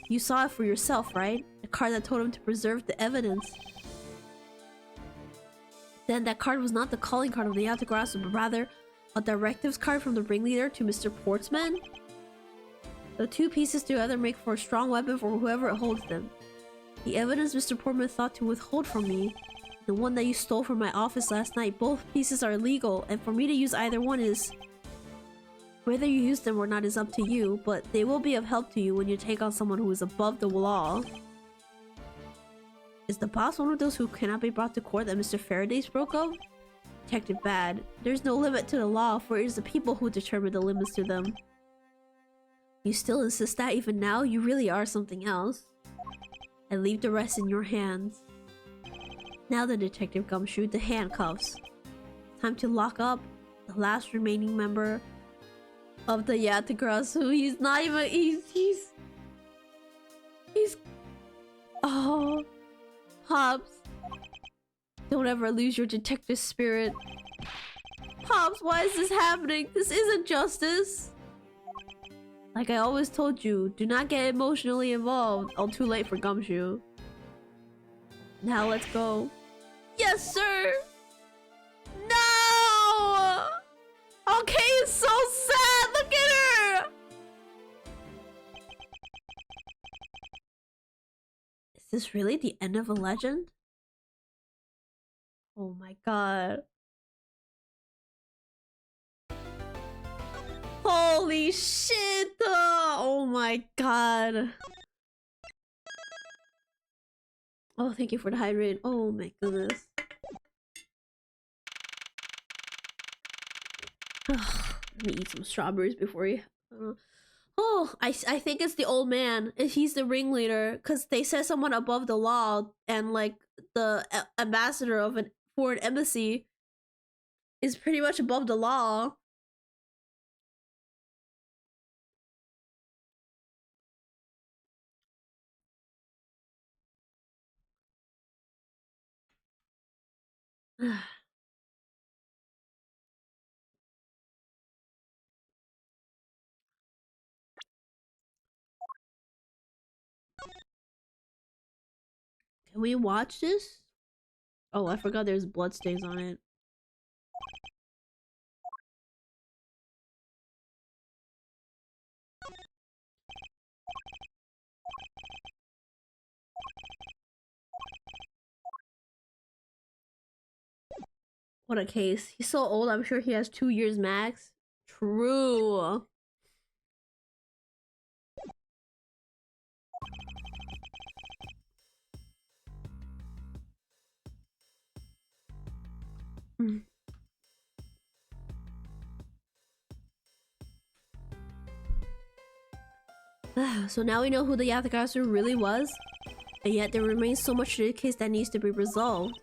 You saw it for yourself, right? The card that told him to preserve the evidence. Then that card was not the calling card of the Yatagrasu, but rather a directives card from the ringleader to Mr. Portsman. The two pieces together make for a strong weapon for whoever holds them. The evidence Mr. Portman thought to withhold from me, the one that you stole from my office last night, both pieces are legal, and for me to use either one is... Whether you use them or not is up to you, but they will be of help to you when you take on someone who is above the law. Is the boss one of those who cannot be brought to court that Mr. Faraday spoke of? Detective Bad. There's no limit to the law, for it is the people who determine the limits to them. You still insist that even now? You really are something else. I leave the rest in your hands. Now then, Detective Gumshoe, the handcuffs. Time to lock up the last remaining member of the Yatagrasu. He's not even... He's... Oh... Pops. Don't ever lose your detective spirit. Pops, why is this happening? This isn't justice. Like I always told you, do not get emotionally involved. Oh, too late for Gumshoe. Now let's go. Yes, sir! No! Okay, it's so sad! Look at her! Is this really the end of a legend? Oh my god. Holy shit! Oh my god. Oh, thank you for the hydrate. Oh my goodness. Let me eat some strawberries before you... Oh, I think it's the old man. He's the ringleader. Because they said someone above the law and like the ambassador of a foreign embassy is pretty much above the law. Can we watch this? Oh, I forgot there's bloodstains on it. What a case. He's so old, I'm sure he has 2 years max. True. So now we know who the Yathagasu really was, and yet there remains so much to the case that needs to be resolved.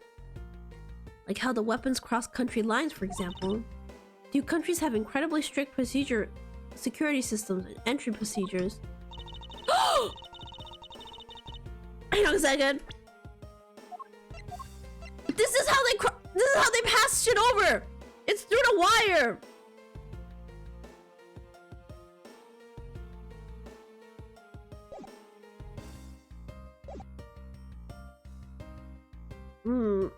Like how the weapons cross country lines, for example. Do countries have incredibly strict security systems and entry procedures? Hang on a second. This is how they pass shit over. It's through the wire.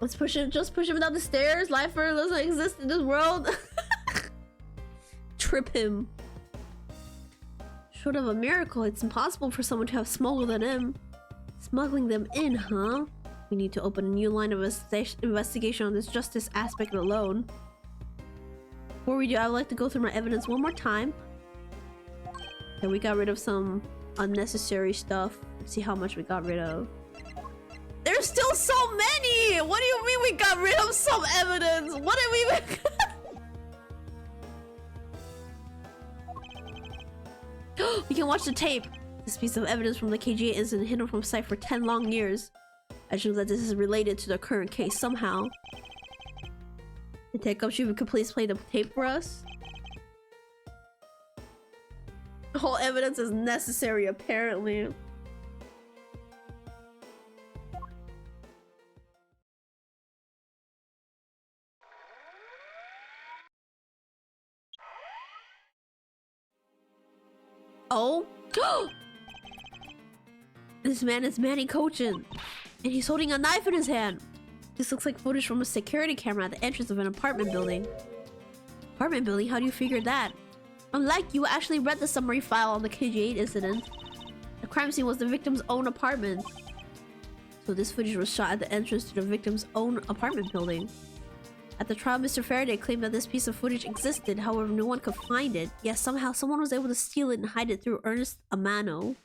Let's push him. Just push him down the stairs. Lifer doesn't exist in this world. Trip him. Short of a miracle, it's impossible for someone to have smuggled it in. Smuggling them in, huh? We need to open a new line of investigation on this justice aspect alone. Before we do, I would like to go through my evidence one more time. Okay, we got rid of some unnecessary stuff. Let's see how much we got rid of. There's still so many! What do you mean we got rid of some evidence? What did we We can watch the tape. This piece of evidence from the KGA incident hidden from sight for 10 long years. I should know that this is related to the current case somehow. The Tekopshi could please play the tape for us? The whole evidence is necessary, apparently. Oh? This man is Manny Cochin, and he's holding a knife in his hand. This looks like footage from a security camera at the entrance of an apartment building. Apartment building? How do you figure that? Unlike you actually read the summary file on the KG8 incident. The crime scene was the victim's own apartment. So this footage was shot at the entrance to the victim's own apartment building. At the trial, Mr. Faraday claimed that this piece of footage existed, however no one could find it. Yet somehow someone was able to steal it and hide it through Ernest Amano.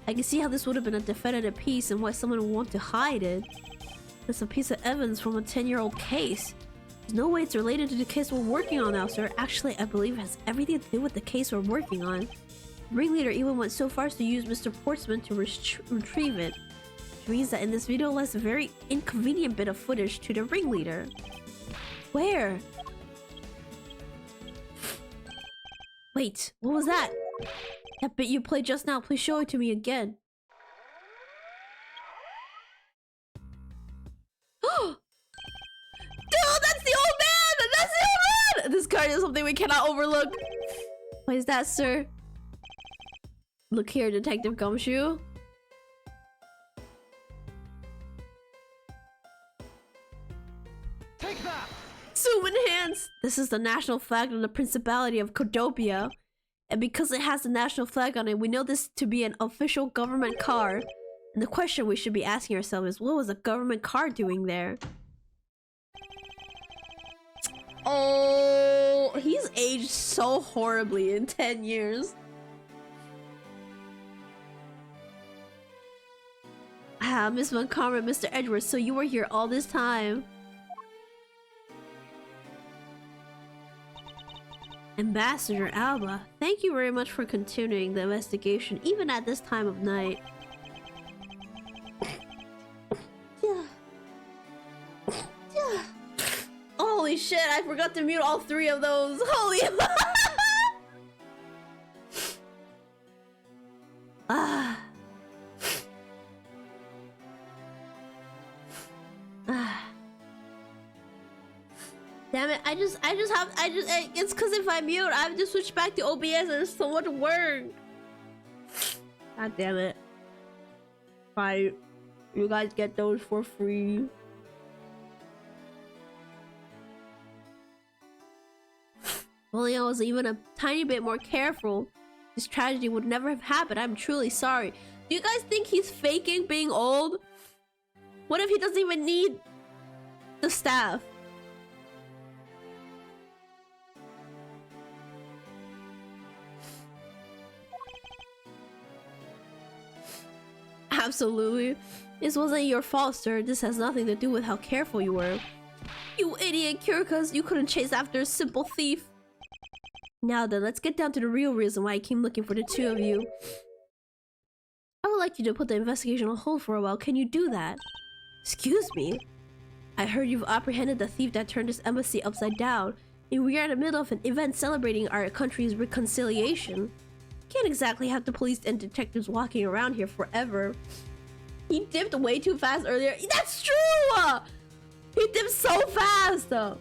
I can see how this would have been a definitive piece and why someone would want to hide it. It's a piece of evidence from a 10-year-old case. There's no way it's related to the case we're working on now, sir. Actually, I believe it has everything to do with the case we're working on. The ringleader even went so far as to use Mr. Portsman to retrieve it. Which means that in this video lies a very inconvenient bit of footage to the ringleader. Where? Wait, what was that? That bit you played just now, please show it to me again. Dude, that's the old man! That's the old man! This card is something we cannot overlook. What is that, sir? Look here, Detective Gumshoe. Take that! Zoom enhance! This is the national flag of the Principality of Cordopia. And because it has the national flag on it, we know this to be an official government car. And the question we should be asking ourselves is, what was a government car doing there? Oh, he's aged so horribly in 10 years. Ah, Miss Montgomery, Mr. Edwards, so you were here all this time. Ambassador Alba, thank you very much for continuing the investigation, even at this time of night. Holy shit, I forgot to mute all 3 of those. Holy Ah. Ah. Damn it, it's cause if I mute, I have to switch back to OBS and it's so much work. God damn it. Fine. You guys get those for free. If only I was even a tiny bit more careful, this tragedy would never have happened. I'm truly sorry. Do you guys think he's faking being old? What if he doesn't even need the staff? Absolutely. This wasn't your fault, sir. This has nothing to do with how careful you were. You idiot, Kirkus. You couldn't chase after a simple thief. Now then, let's get down to the real reason why I came looking for the two of you. I would like you to put the investigation on hold for a while. Can you do that? Excuse me? I heard you've apprehended the thief that turned this embassy upside down, and we are in the middle of an event celebrating our country's reconciliation. Can't exactly have the police and detectives walking around here forever. He dipped way too fast earlier. That's true! He dipped so fast!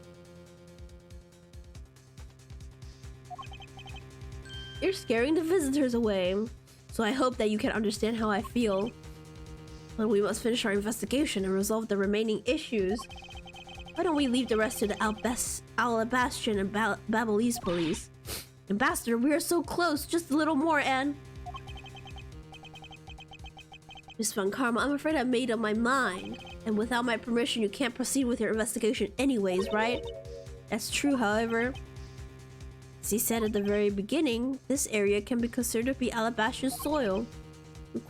You're scaring the visitors away, so I hope that you can understand how I feel. But we must finish our investigation and resolve the remaining issues. Why don't we leave the rest to the Alabastian and Babylese police? Ambassador, we are so close. Just a little more, and... Miss Von Karma, I'm afraid I made up my mind. And without my permission, you can't proceed with your investigation anyways, right? That's true, however. As he said at the very beginning, this area can be considered to be Alabastian soil. In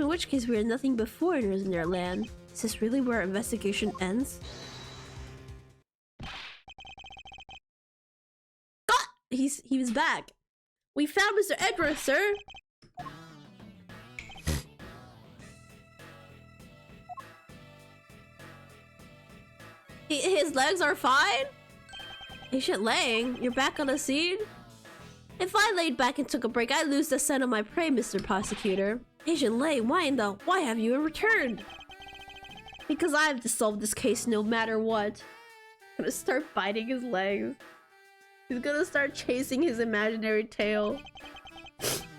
which case, we are nothing but foreigners in their land. Is this really where our investigation ends? He was back. We found Mr. Edward, sir. His legs are fine? Patient Lang, you're back on the scene? If I laid back and took a break, I'd lose the scent of my prey, Mr. Prosecutor. Patient Lang, why have you returned? Because I have to solve this case no matter what. I'm gonna start biting his legs. He's gonna start chasing his imaginary tail.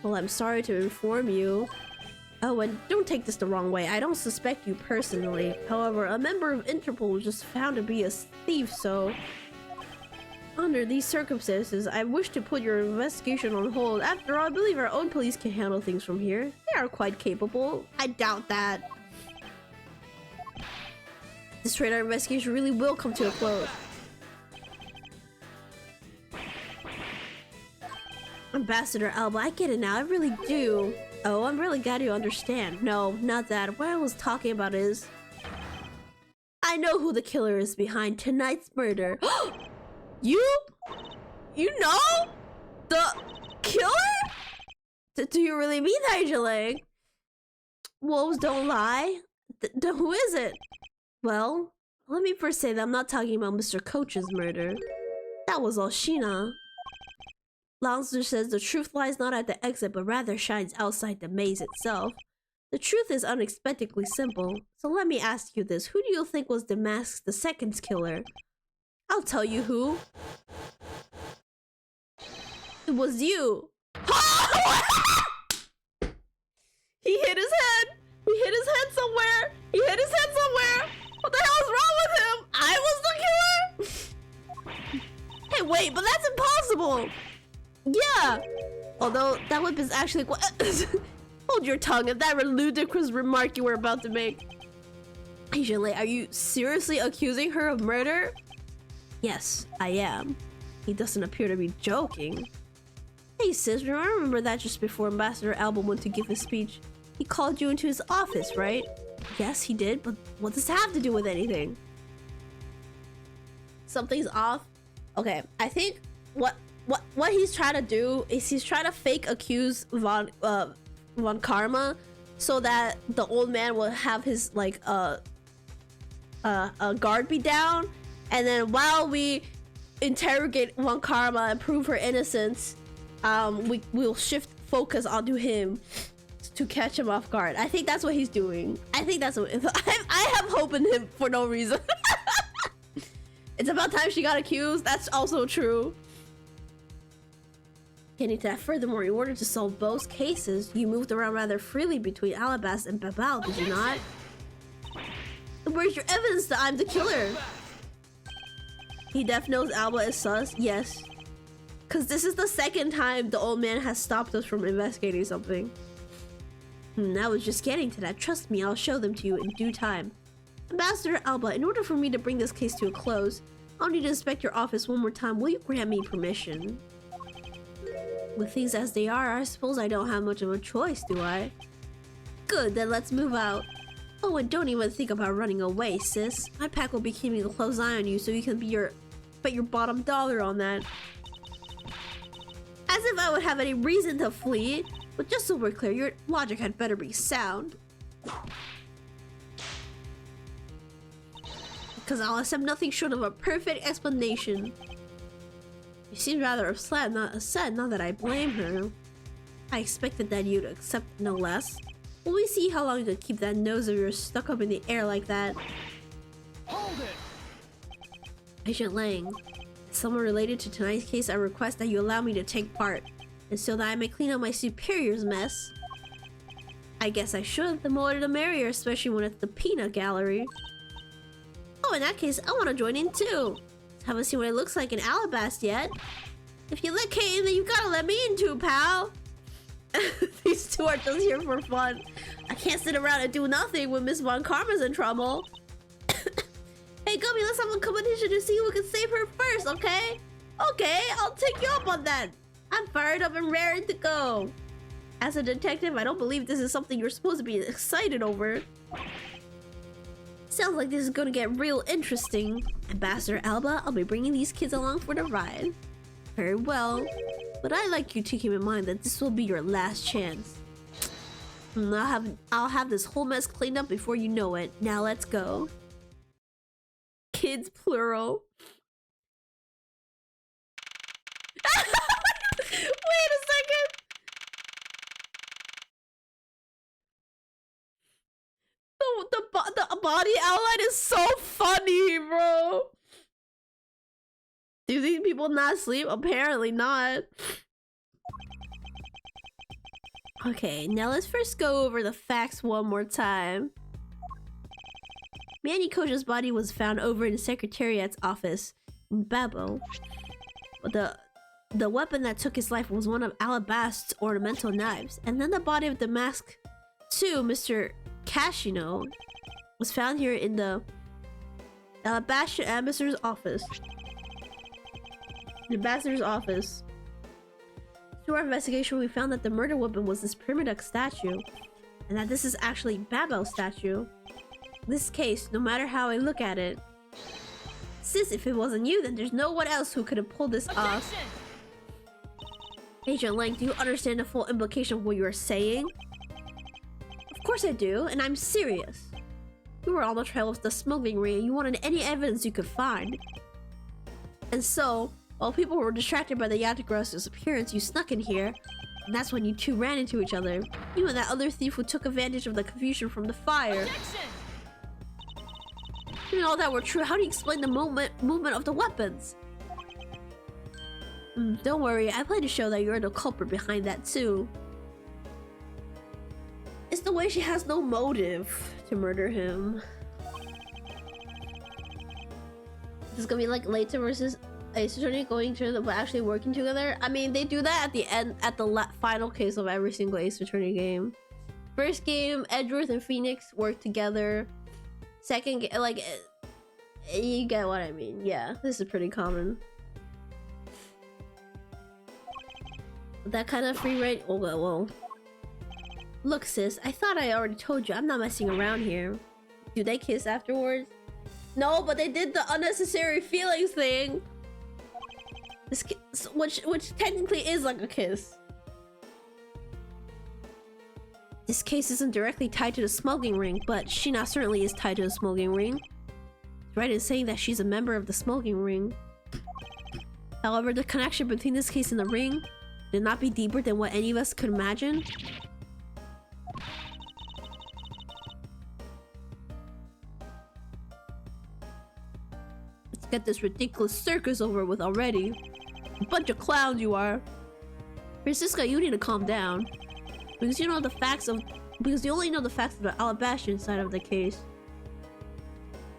Well, I'm sorry to inform you. Oh, and don't take this the wrong way. I don't suspect you personally. However, a member of Interpol was just found to be a thief, so... Under these circumstances, I wish to put your investigation on hold. After all, I believe our own police can handle things from here. They are quite capable. I doubt that. This radar investigation really will come to a close. Ambassador Alba, I get it now. I really do. Oh, I'm really glad you understand. No, not that. What I was talking about is... I know who the killer is behind tonight's murder. You know? The killer? Do you really mean that, Angelang? Wolves don't lie. Who is it? Well, let me first say that I'm not talking about Mr. Coach's murder. That was all Sheena. Longster says the truth lies not at the exit, but rather shines outside the maze itself. The truth is unexpectedly simple. So let me ask you this. Who do you think was the second killer? I'll tell you who. It was you. He hit his head. He hit his head somewhere. He hit his head somewhere. What the hell is wrong with him? I was the killer? Hey, wait, but that's impossible. Yeah. Although that whip is actually quite... Hold your tongue at that ludicrous remark you were about to make. Asia, are you seriously accusing her of murder? Yes, I am. He doesn't appear to be joking. Hey sis, I remember that just before Ambassador Album went to give his speech. He called you into his office, right? Yes, he did, but what does that have to do with anything? Something's off. Okay, I think what he's trying to do is he's trying to fake accuse Von Karma so that the old man will have his like guard be down, and then while we interrogate Von Karma and prove her innocence, we'll shift focus onto him to catch him off guard. I think that's what he's doing. I think that's what I have hope in him for no reason. It's about time she got accused. That's also true. Getting to that, furthermore, in order to solve both cases, you moved around rather freely between Alabas and Babao, did you not? Where's your evidence that I'm the killer? He def knows Alba is sus? Yes. Cause this is the second time the old man has stopped us from investigating something. I was just getting to that. Trust me, I'll show them to you in due time. Ambassador Alba, in order for me to bring this case to a close, I'll need to inspect your office one more time. Will you grant me permission? With things as they are, I suppose I don't have much of a choice, do I? Good, then let's move out. Oh, and don't even think about running away, sis. My pack will be keeping a close eye on you so you can bet your bottom dollar on that. As if I would have any reason to flee. But just so we're clear, your logic had better be sound. Because I'll accept nothing short of a perfect explanation. You seem rather upset, not that I blame her. I expected that you'd accept no less. Will we see how long you can keep that nose of yours stuck up in the air like that? Hold it! Agent Lang, as someone related to tonight's case, I request that you allow me to take part, and so that I may clean up my superior's mess. I guess I should. The more the merrier, especially when it's the peanut gallery. Oh, in that case, I want to join in too. Haven't seen what it looks like in Alabast yet. If you let Kate in, then you gotta let me in too, pal. These two are just here for fun. I can't sit around and do nothing when Miss Von Karma's in trouble. Hey, Gummy, let's have a competition to see who can save her first, okay? Okay, I'll take you up on that. I'm fired up and raring to go. As a detective, I don't believe this is something you're supposed to be excited over. Sounds like this is gonna get real interesting. Ambassador Alba, I'll be bringing these kids along for the ride. Very well. But I'd like you to keep in mind that this will be your last chance. I'll have this whole mess cleaned up before you know it. Now let's go. Kids plural. Wait a second. The body outline is so funny, bro. Do these people not sleep? Apparently not. Okay, now let's first go over the facts one more time. Manny Koja's body was found over in the Secretariat's office in Babel. But the weapon that took his life was one of Alabast's ornamental knives. And then the body of the mask to Mr. Cashino was found here in the Alabasta ambassador's office. The ambassador's office. Through our investigation, we found that the murder weapon was this Primadux statue, and that this is actually Babel's statue. In this case, no matter how I look at it, sis, if it wasn't you, then there's no one else who could have pulled this off. Agent Lang, do you understand the full implication of what you are saying? Of course I do, and I'm serious. You were on the trail of the smuggling ring, and you wanted any evidence you could find. And so, while people were distracted by the Yatagrosa's appearance, you snuck in here, and that's when you two ran into each other. You and that other thief who took advantage of the confusion from the fire. Objection! Even all that were true, how do you explain the movement of the weapons? Don't worry, I plan to show that you're the culprit behind that too. It's the way she has no motive to murder him. This is gonna be like Leita versus Ace Attorney going to but actually working together. I mean, they do that at the end, at the final case of every single Ace Attorney game. First game, Edgeworth and Phoenix work together. Second game, like, you get what I mean. Yeah, this is pretty common. That kind of free rate. Oh well. Look, sis, I thought I already told you I'm not messing around here. Do they kiss afterwards? No, but they did the unnecessary feelings thing. This which technically is like a kiss. This case isn't directly tied to the smuggling ring, but Shina certainly is tied to the smuggling ring. It's right in saying that she's a member of the smuggling ring. However, the connection between this case and the ring did not be deeper than what any of us could imagine. It's get this ridiculous circus over with already. A bunch of clowns you are. Francisca, you need to calm down. Because you only know the facts of the Alabastian side of the case.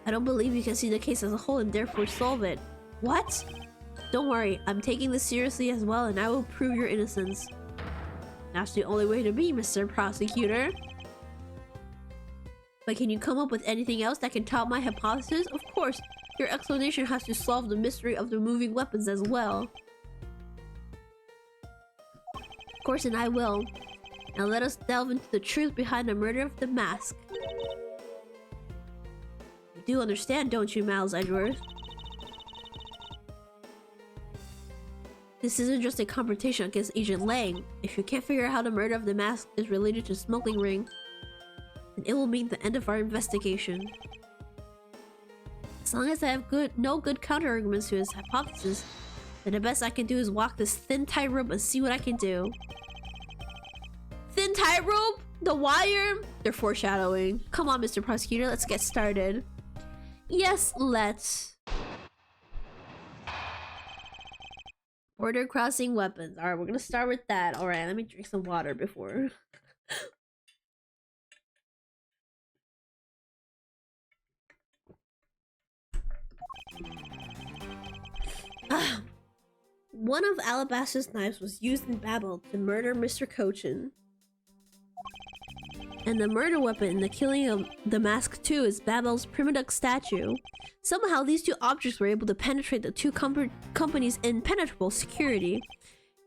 I don't believe you can see the case as a whole and therefore solve it. What? Don't worry, I'm taking this seriously as well and I will prove your innocence. That's the only way to be, Mr. Prosecutor. But can you come up with anything else that can top my hypothesis? Of course, your explanation has to solve the mystery of the moving weapons as well. Of course, and I will. Now let us delve into the truth behind the murder of the mask. You do understand, don't you, Miles Edgeworth? This isn't just a confrontation against Agent Lang. If you can't figure out how the murder of the mask is related to the smuggling ring, then it will mean the end of our investigation. As long as I have no good counter-arguments to his hypothesis, then the best I can do is walk this thin tightrope and see what I can do. Thin tightrope? The wire? They're foreshadowing. Come on, Mr. Prosecutor, let's get started. Yes, let's. Border crossing weapons. Alright, we're gonna start with that. Alright, let me drink some water before. One of Alabaster's knives was used in Babel to murder Mr. Cochin. And the murder weapon in the killing of the mask 2 is Babel's Primiduc statue. Somehow these two objects were able to penetrate the two companies' impenetrable security.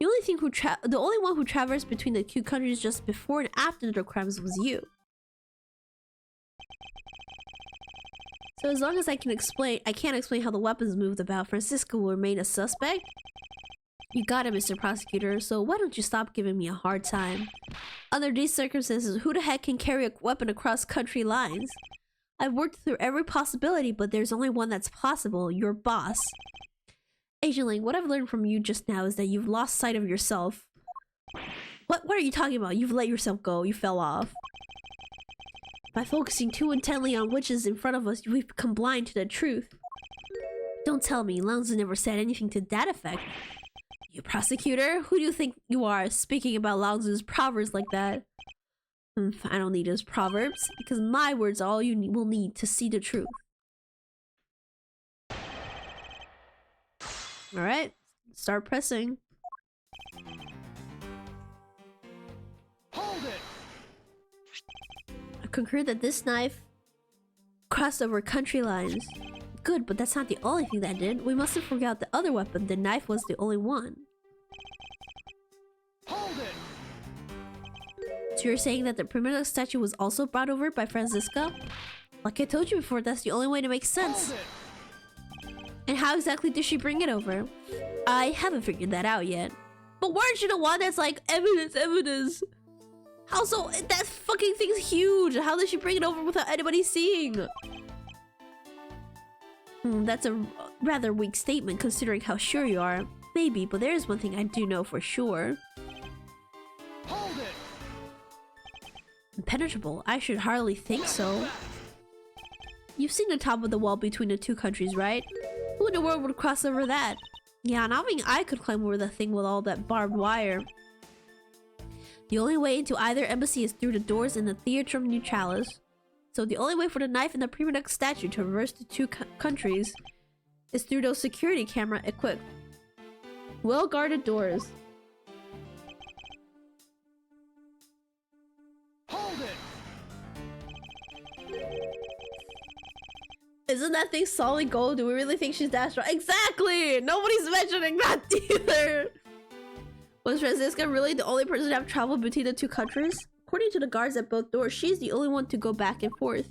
The only one who traversed between the two countries just before and after the crimes was you. So as long as I can't explain how the weapons moved about, Francisco will remain a suspect? You got it, Mr. Prosecutor, so why don't you stop giving me a hard time? Under these circumstances, who the heck can carry a weapon across country lines? I've worked through every possibility, but there's only one that's possible, your boss. Agent Lang, what I've learned from you just now is that you've lost sight of yourself. What are you talking about? You've let yourself go, you fell off. By focusing too intently on which is in front of us, we've become blind to the truth. Don't tell me, Lang's never said anything to that effect. You prosecutor? Who do you think you are, speaking about Lao Tzu's proverbs like that? I don't need his proverbs, because my words are all you will need to see the truth. Alright, start pressing. Hold it. I concur that this knife crossed over country lines. Good, but that's not the only thing that did. We mustn't forget the other weapon. The knife was the only one. Hold it. So you're saying that the Primiduc statue was also brought over by Francisca? Like I told you before, that's the only way to make sense. And how exactly did she bring it over? I haven't figured that out yet. But weren't you the one that's like, evidence? How so? That fucking thing's huge. How did she bring it over without anybody seeing? That's a rather weak statement considering how sure you are. Maybe, but there is one thing I do know for sure. Hold it. Impenetrable? I should hardly think so. You've seen the top of the wall between the two countries, right? Who in the world would cross over that? Yeah, not even I could climb over the thing with all that barbed wire. The only way into either embassy is through the doors in the Theatrum Neutralis. So the only way for the knife and the Primiduc statue to traverse the two countries is through those security camera equipped, well-guarded doors. Hold it. Isn't that thing solid gold? Do we really think she's that strong? Exactly! Nobody's mentioning that either! Was Francisca really the only person to have traveled between the two countries? According to the guards at both doors, she's the only one to go back and forth.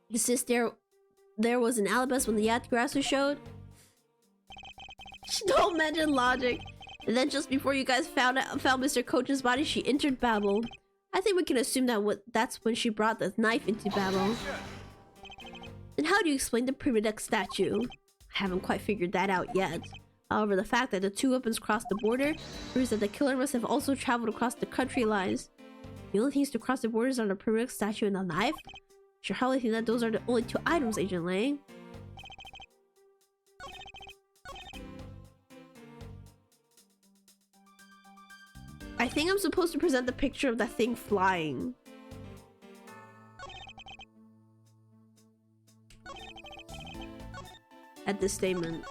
You sis, there was an alibis when the Yatagarasu showed? Don't mention logic. And then just before you guys found Mr. Coach's body, she entered Babel. I think we can assume that that's when she brought the knife into Babel. And how do you explain the Primiduc statue? I haven't quite figured that out yet. However, the fact that the two weapons crossed the border proves that the killer must have also traveled across the country lines. The only things to cross the borders are the Primiduc statue and the knife? I should hardly think that those are the only two items, Agent Lang. I think I'm supposed to present the picture of that thing flying. At this statement.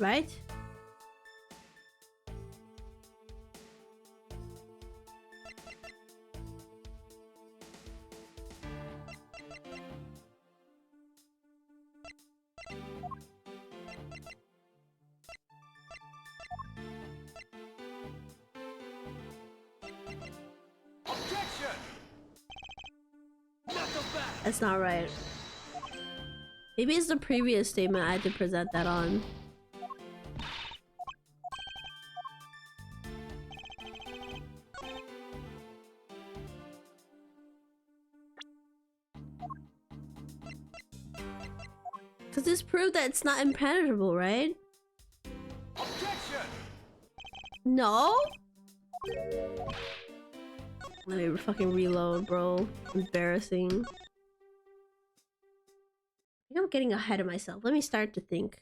Right? Objection! Knuckle back! That's not right. Maybe it's the previous statement I had to present that on. Because this proved that it's not impenetrable, right? Objection! No? Let me fucking reload, bro. Embarrassing. I think I'm getting ahead of myself. Let me start to think.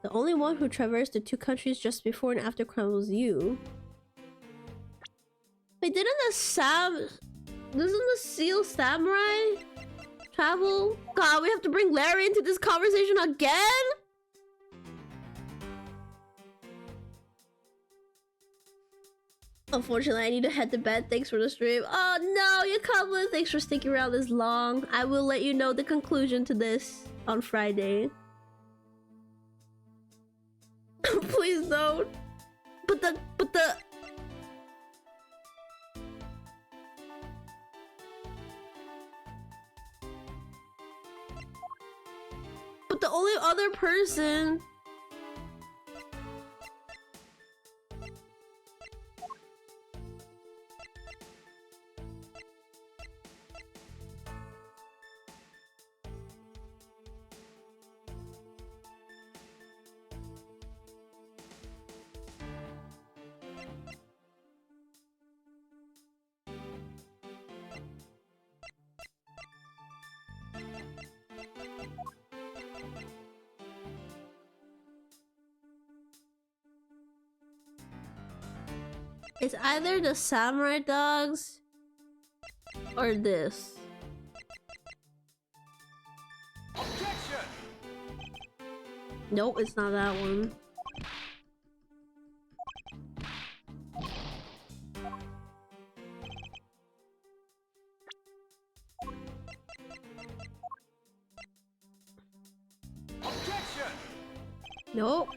The only one who traversed the two countries just before and after crime was you. Wait, didn't the doesn't the Seal Samurai travel? God, we have to bring Larry into this conversation again? Unfortunately, I need to head to bed. Thanks for the stream. Oh no, Yakamla, thanks for sticking around this long. I will let you know the conclusion to this on Friday. Please don't. But the only other person. It's either the samurai dogs or this. Objection! Nope, it's not that one. Objection! Nope.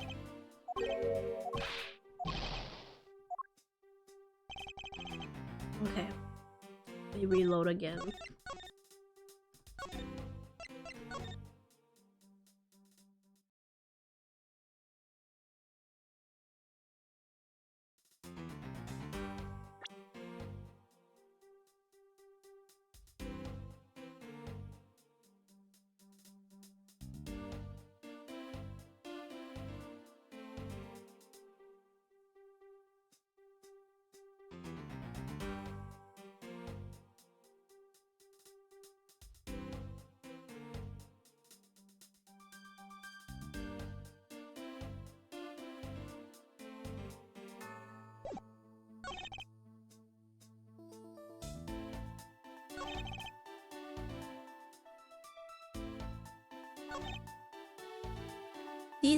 Okay. Let me reload again.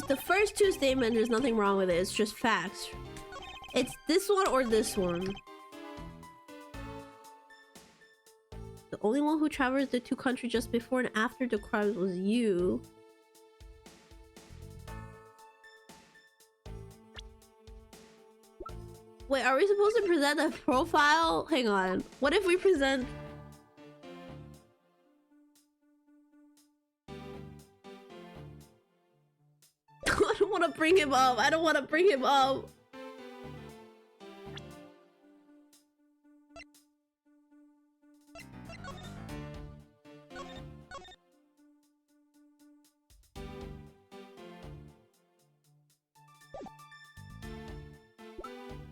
The first two statements, there's nothing wrong with it. It's just facts. It's this one or this one. The only one who traversed the two countries just before and after the crimes was you. Wait, are we supposed to present a profile? Hang on. What if we present... I don't want to bring him up. I don't want to bring him up.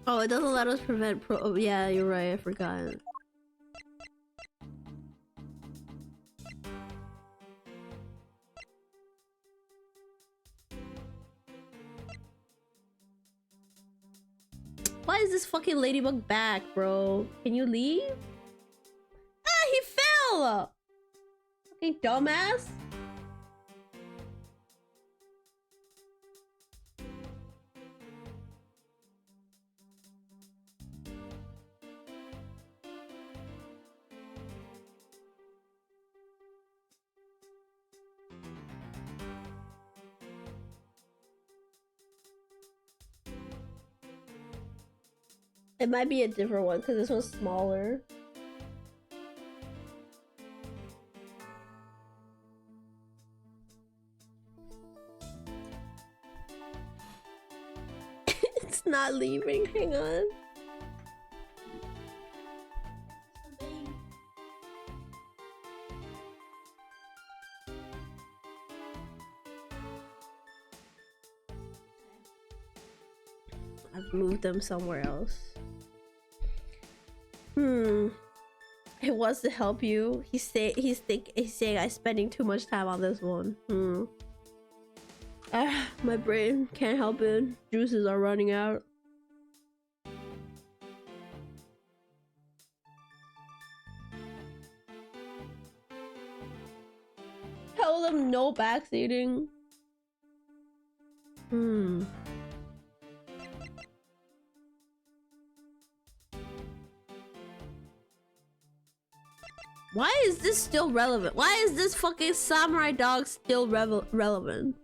Oh, it doesn't let us prevent pro- oh, yeah, you're right, I forgot. Why is this fucking ladybug back, bro? Can you leave? Ah, he fell! Fucking dumbass. It might be a different one because this one's smaller. It's not leaving. Hang on. I've moved them somewhere else. It wants to help you. He's saying I'm spending too much time on this one. My brain can't help it. Juices are running out. Tell them no backseating. Why is this still relevant? Why is this fucking samurai dog still relevant?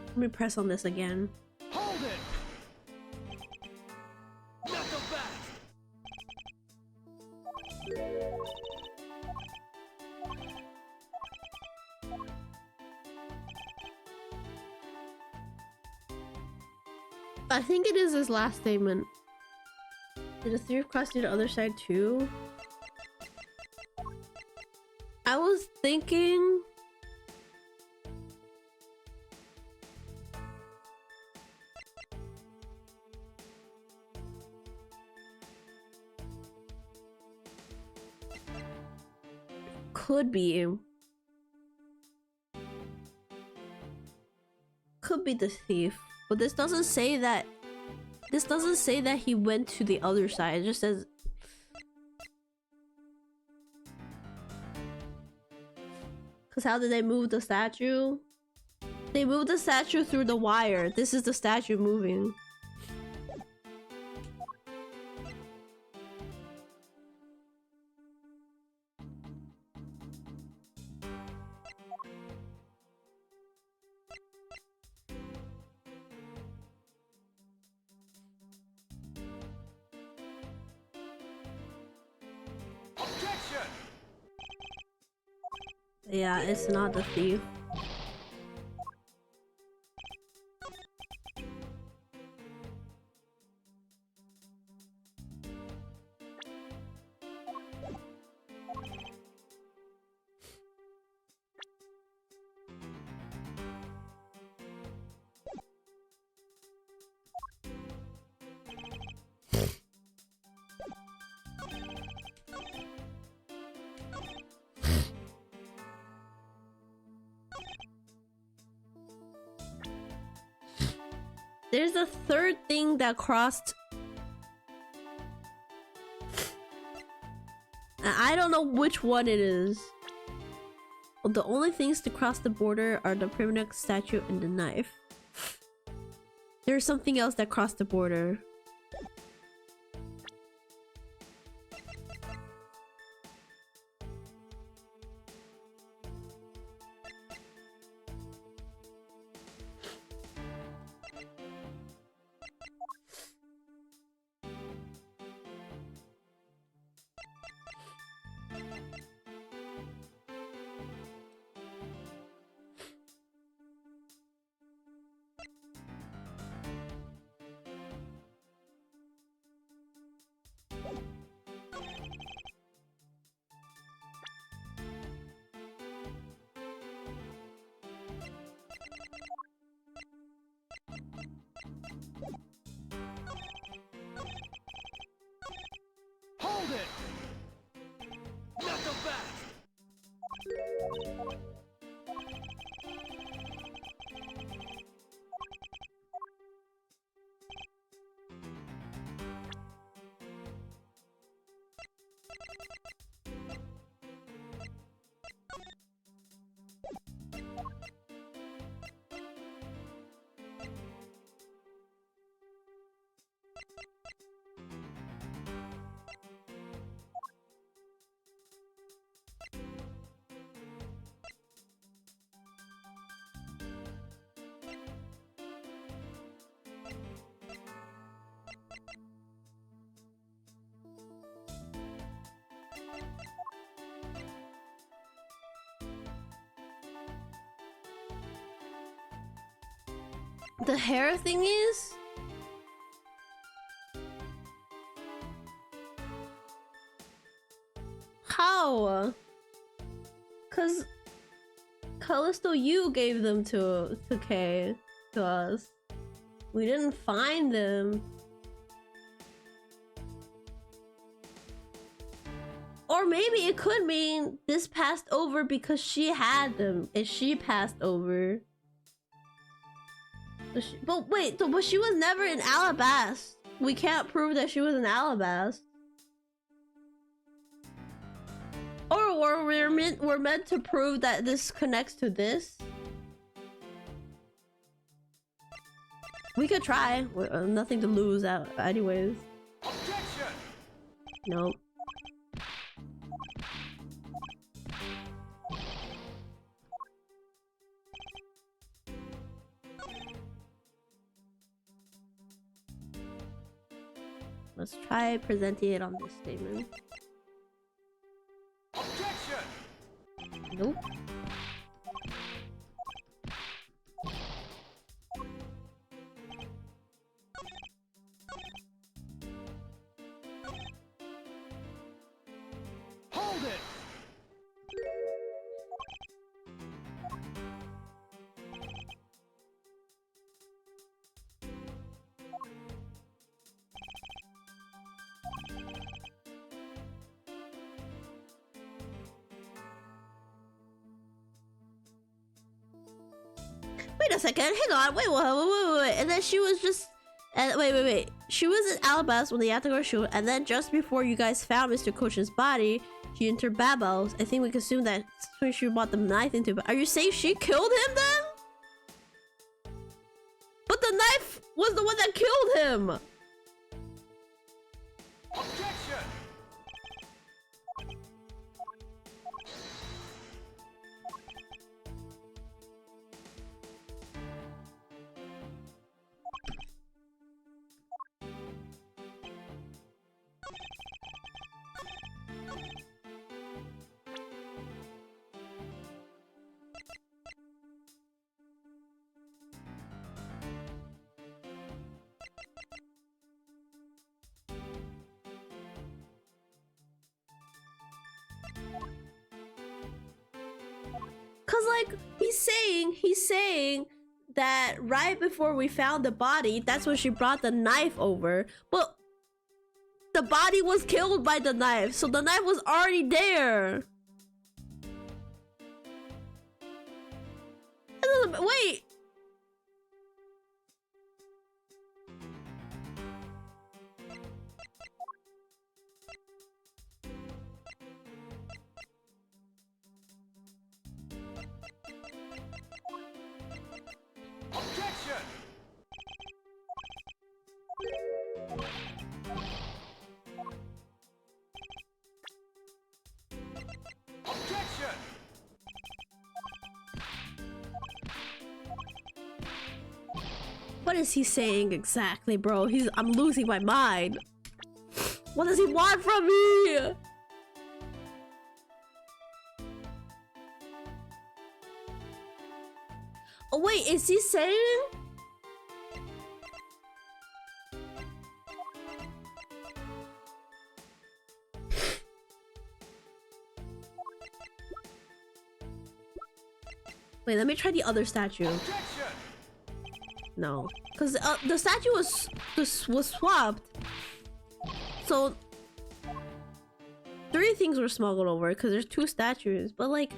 Let me press on this again. Hold it! Knock him back! I think it is his last statement. Did the thief cross to the other side too? I was thinking... Could be. Could be the thief. But this doesn't say that... This doesn't say that he went to the other side. It just says... Because how did they move the statue? They moved the statue through the wire. This is the statue moving. Objection! Yeah, it's not the thief. There's a third thing that crossed. I don't know which one it is. The only things to cross the border are the primitive statue and the knife. There's something else that crossed the border. The hair thing is? How? Cause Callisto, you gave them to Kay, to us. We didn't find them. Or maybe it could mean this passed over because she had them and she passed over. But wait, but she was never in Alabast. We can't prove that she was in Alabast. Or we're meant to prove that this connects to this. We could try. Nothing to lose out, anyways. Objection! Nope. Let's try presenting it on this statement. Objection! Nope. Hold it! Wait a second, hang on, wait. And then she was just... wait. She was in Alabast when the Yatago showed, and then just before you guys found Mr. Coach's body, she entered Babel's. I think we can assume that when she brought the knife into it. Are you saying she killed him then? But the knife was the one that killed him! Objection! Cause like, he's saying that right before we found the body, that's when she brought the knife over. But the body was killed by the knife, so the knife was already there. Wait. Objection! Objection! What is he saying exactly, bro? I'm losing my mind. What does he want from me? Oh wait, is he saying? Wait, let me try the other statue. Objection! No, because the statue was swapped. So 3 things were smuggled over because there's 2 statues, but like.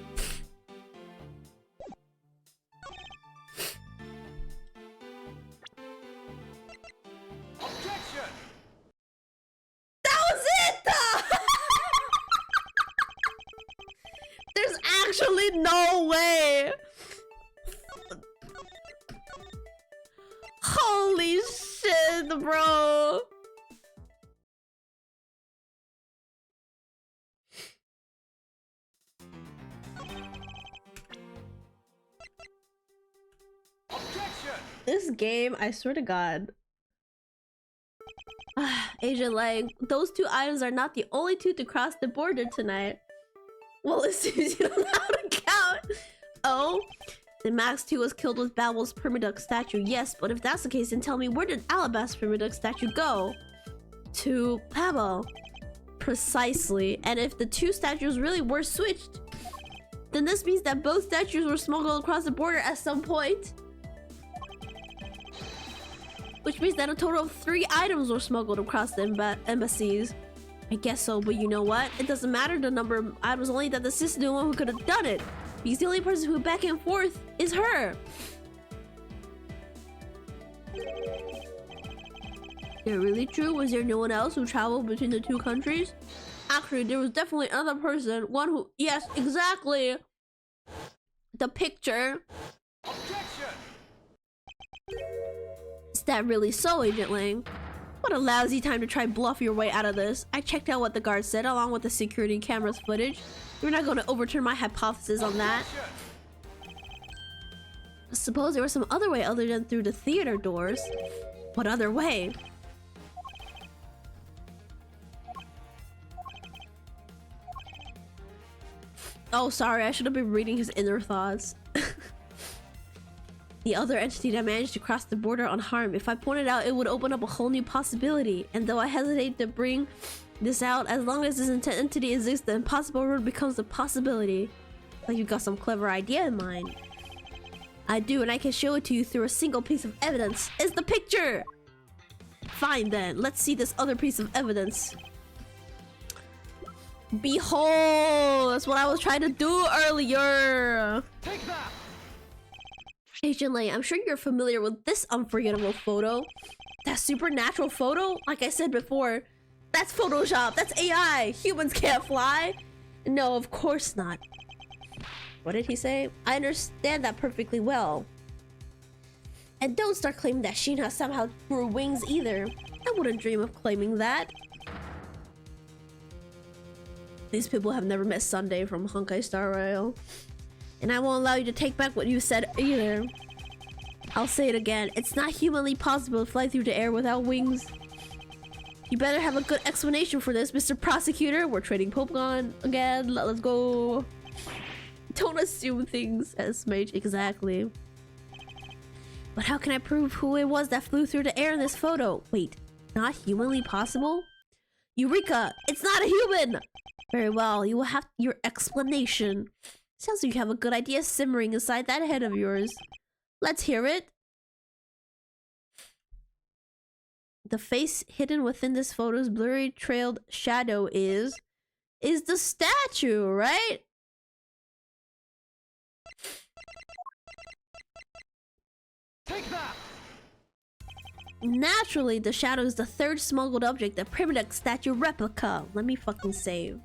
Objection! That was it! There's actually no way! Holy shit, bro! Objection! This game, I swear to God. Agent Lang, those 2 items are not the only 2 to cross the border tonight. Well, it seems you don't know how to count. Oh, Then Max 2 was killed with Babel's Permaduck statue. Yes, but if that's the case, then tell me, where did Alabast's Permaduck statue go? To Babel. Precisely. And if the two statues really were switched, then this means that both statues were smuggled across the border at some point. Which means that a total of 3 items were smuggled across the embassies. I guess so, but you know what? It doesn't matter the number of items, only that the sister's the one who could have done it. Because the only person who back and forth is her. Is it really true? Was there no one else who traveled between the two countries? Actually, there was definitely another person. One who... Yes, exactly. The picture. Objection! Is that really so, Agent Lang? What a lousy time to try bluff your way out of this. I checked out what the guard said along with the security camera's footage. You're not going to overturn my hypothesis on that. Suppose there was some other way other than through the theater doors. What other way? Oh, sorry, I should have been reading his inner thoughts. The other entity that managed to cross the border unharmed. If I pointed out, it would open up a whole new possibility. And though I hesitate to bring this out, as long as this entity exists, the impossible road becomes a possibility. Like you got some clever idea in mind. I do, and I can show it to you through a single piece of evidence. It's the picture! Fine then, let's see this other piece of evidence. Behold! That's what I was trying to do earlier! Take that! Agent Lei, I'm sure you're familiar with this unforgettable photo. That supernatural photo? Like I said before, that's Photoshop, that's AI! Humans can't fly! No, of course not. What did he say? I understand that perfectly well. And don't start claiming that Shinha somehow grew wings either. I wouldn't dream of claiming that. These people have never met Sunday from Honkai Star Rail. And I won't allow you to take back what you said either. I'll say it again. It's not humanly possible to fly through the air without wings. You better have a good explanation for this, Mr. Prosecutor. We're trading Pokegon again. Let's go. Don't assume things, S-Mage. Exactly. But how can I prove who it was that flew through the air in this photo? Wait, not humanly possible? Eureka! It's not a human! Very well, you will have your explanation. Sounds like you have a good idea simmering inside that head of yours. Let's hear it. The face hidden within this photo's blurry trailed shadow is the statue, right? Take that! Naturally, the shadow is the third smuggled object, the Permaduck statue replica. Let me fucking save.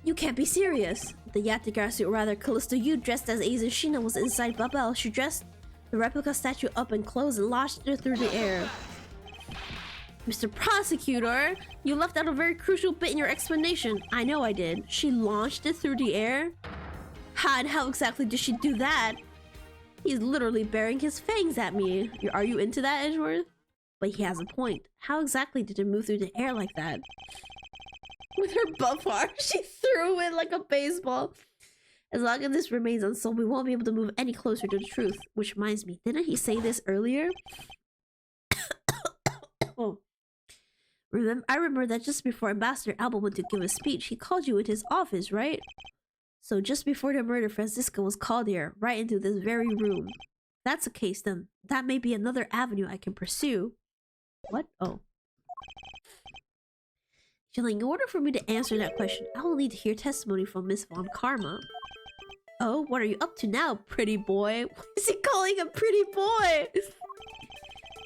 You can't be serious. The Yatagarasu, or rather Callisto Yu, dressed as Aizen Shina, was inside Babel. She dressed the replica statue up in clothes and launched it through the air. Mr. Prosecutor, you left out a very crucial bit in your explanation. I know I did. She launched it through the air? And how exactly did she do that? He's literally baring his fangs at me. Are you into that, Edgeworth? But he has a point. How exactly did it move through the air like that? With her buff arm, she threw it like a baseball. As long as this remains unsolved, we won't be able to move any closer to the truth. Which reminds me, didn't he say this earlier? Oh. I remember that just before Ambassador Alba went to give a speech, he called you into his office, right? So just before the murder, Francisca was called here, right into this very room. If that's the case, then that may be another avenue I can pursue. What? Oh. In order for me to answer that question, I will need to hear testimony from Miss Von Karma. Oh, what are you up to now, pretty boy? Why is he calling him pretty boy?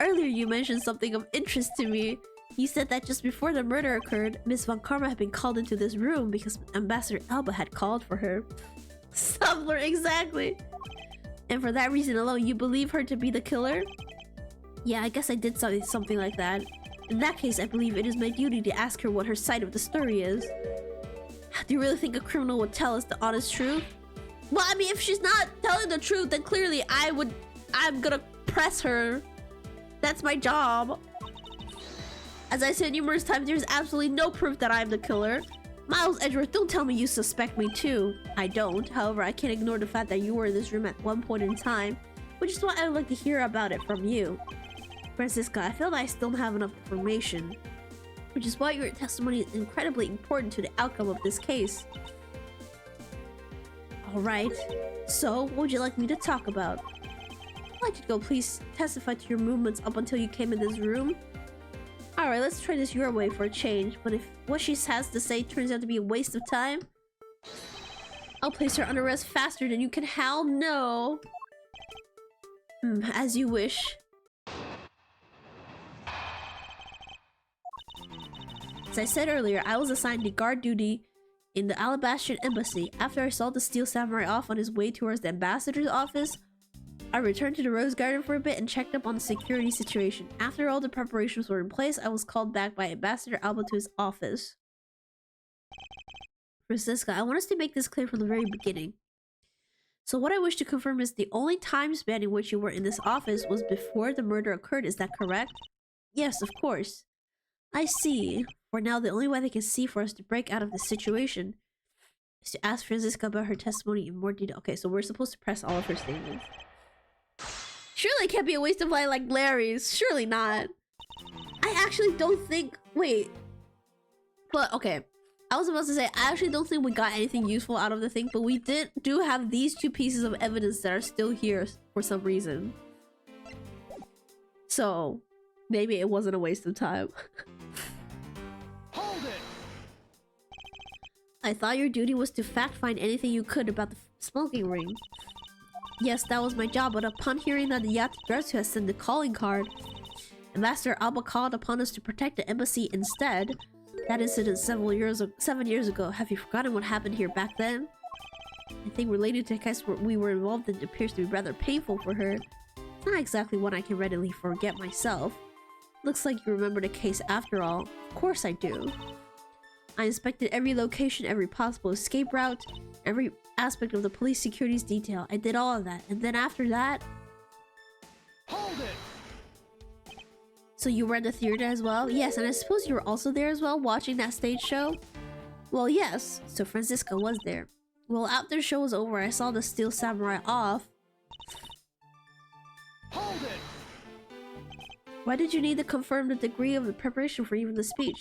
Earlier you mentioned something of interest to me. You said that just before the murder occurred, Miss Von Karma had been called into this room because Ambassador Alba had called for her. Subler, exactly. And for that reason alone, you believe her to be the killer? Yeah, I guess I did something like that. In that case, I believe it is my duty to ask her what her side of the story is. Do you really think a criminal would tell us the honest truth? Well, I mean, if she's not telling the truth, then clearly I'm gonna press her. That's my job. As I said numerous times, there's absolutely no proof that I'm the killer. Miles Edgeworth, don't tell me you suspect me too. I don't. However, I can't ignore the fact that you were in this room at one point in time, which is why I would like to hear about it from you. Francisca, I feel that I still don't have enough information, which is why your testimony is incredibly important to the outcome of this case. Alright, so what would you like me to talk about? I'd like you to go please testify to your movements up until you came in this room. Alright, let's try this your way for a change, but if what she has to say turns out to be a waste of time, I'll place her under arrest faster than you can howl no. As you wish. As I said earlier, I was assigned to guard duty in the Alabastrian embassy. After I saw the Steel Samurai off on his way towards the ambassador's office, I returned to the Rose Garden for a bit and checked up on the security situation. After all the preparations were in place, I was called back by Ambassador Alba to his office. Francisca, I want us to make this clear from the very beginning. So what I wish to confirm is the only time span in which you were in this office was before the murder occurred, is that correct? Yes, of course. I see. For now, the only way they can see for us to break out of this situation is to ask Francisca about her testimony in more detail. Okay, so we're supposed to press all of her statements. Surely it can't be a waste of light like Larry's. Surely not. I actually don't think... Wait. But, okay. I was about to say, I actually don't think we got anything useful out of the thing, but we do have these two pieces of evidence that are still here for some reason. So, maybe it wasn't a waste of time. Hold it! I thought your duty was to fact-find anything you could about the smoking ring. Yes, that was my job, but upon hearing that the Yatagarasu has sent the calling card, Ambassador Alba called upon us to protect the embassy instead. That incident 7 years ago. Have you forgotten what happened here back then? I think related to the case we were involved in, it appears to be rather painful for her. It's not exactly one I can readily forget myself. Looks like you remember the case after all. Of course I do. I inspected every location, every possible escape route, every aspect of the police security's detail. I did all of that, and then after that... Hold it! So you were at the theater as well? Yes, and I suppose you were also there as well, watching that stage show? Well, yes. So Francisca was there. Well, after the show was over, I saw the Steel Samurai off. Hold it! Why did you need to confirm the degree of the preparation for even the speech?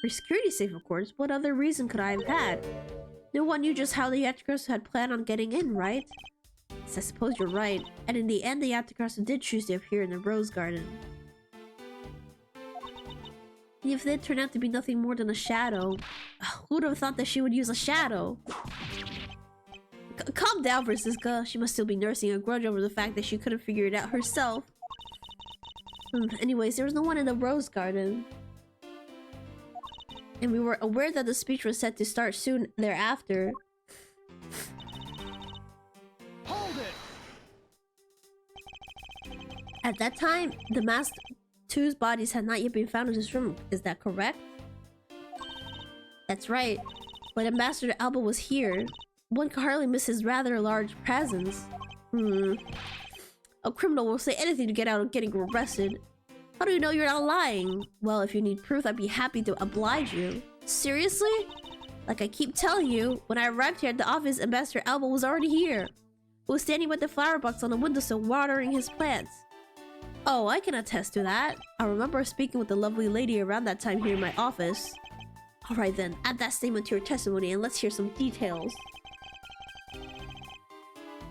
For security's sake, of course. What other reason could I have had? No one knew just how the Yatagarasu had planned on getting in, right? Yes, I suppose you're right. And in the end, the Yatagarasu did choose to appear in the Rose Garden. And if it turned out to be nothing more than a shadow, who would have thought that she would use a shadow? Calm down, Francisca. She must still be nursing a grudge over the fact that she couldn't figure it out herself. Anyways, there was no one in the Rose Garden. And we were aware that the speech was set to start soon thereafter. Hold it! At that time, the masked two's bodies had not yet been found in this room. Is that correct? That's right. But Ambassador Alba was here. One could hardly miss his rather large presence. A criminal will say anything to get out of getting arrested. How do you know you're not lying? Well, if you need proof, I'd be happy to oblige you. Seriously? Like I keep telling you, when I arrived here at the office, Ambassador Alba was already here. He was standing with the flower box on the windowsill watering his plants. Oh, I can attest to that. I remember speaking with the lovely lady around that time here in my office. Alright then, add that statement to your testimony and let's hear some details.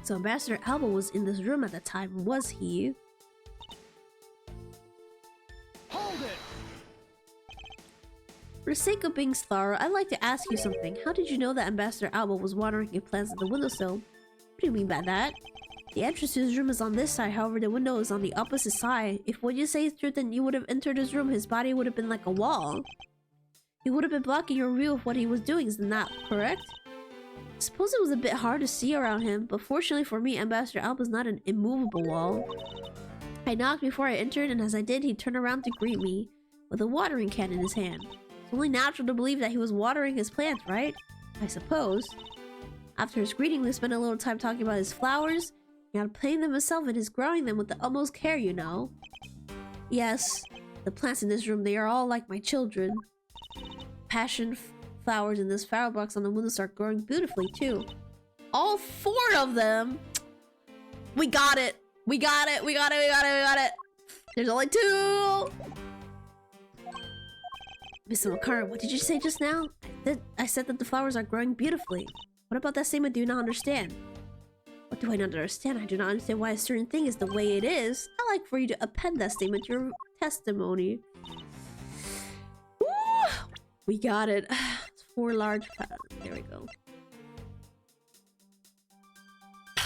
So Ambassador Alba was in this room at the time, was he? Hold it! For the sake of being thorough, I'd like to ask you something. How did you know that Ambassador Alba was watering his plants at the windowsill? What do you mean by that? The entrance to his room is on this side, however the window is on the opposite side. If what you say is true, then you would have entered his room, his body would have been like a wall. He would have been blocking your view of what he was doing, isn't that correct? I suppose it was a bit hard to see around him, but fortunately for me, Ambassador Alba is not an immovable wall. I knocked before I entered, and as I did, he turned around to greet me, with a watering can in his hand. It's only natural to believe that he was watering his plants, right? I suppose. After his greeting, we spent a little time talking about his flowers. He had planted them himself and is growing them with the utmost care, you know. Yes. The plants in this room, they are all like my children. Passion flowers in this flower box on the window start growing beautifully too. All 4 of them. We got it. We got it. We got it. We got it. We got it. There's only 2. Mr. Makara, what did you say just now? I said that the flowers are growing beautifully. What about that statement do you not understand? What do I not understand? I do not understand why a certain thing is the way it is. I'd like for you to append that statement to your testimony. Woo! We got it. It's 4 large... There we go.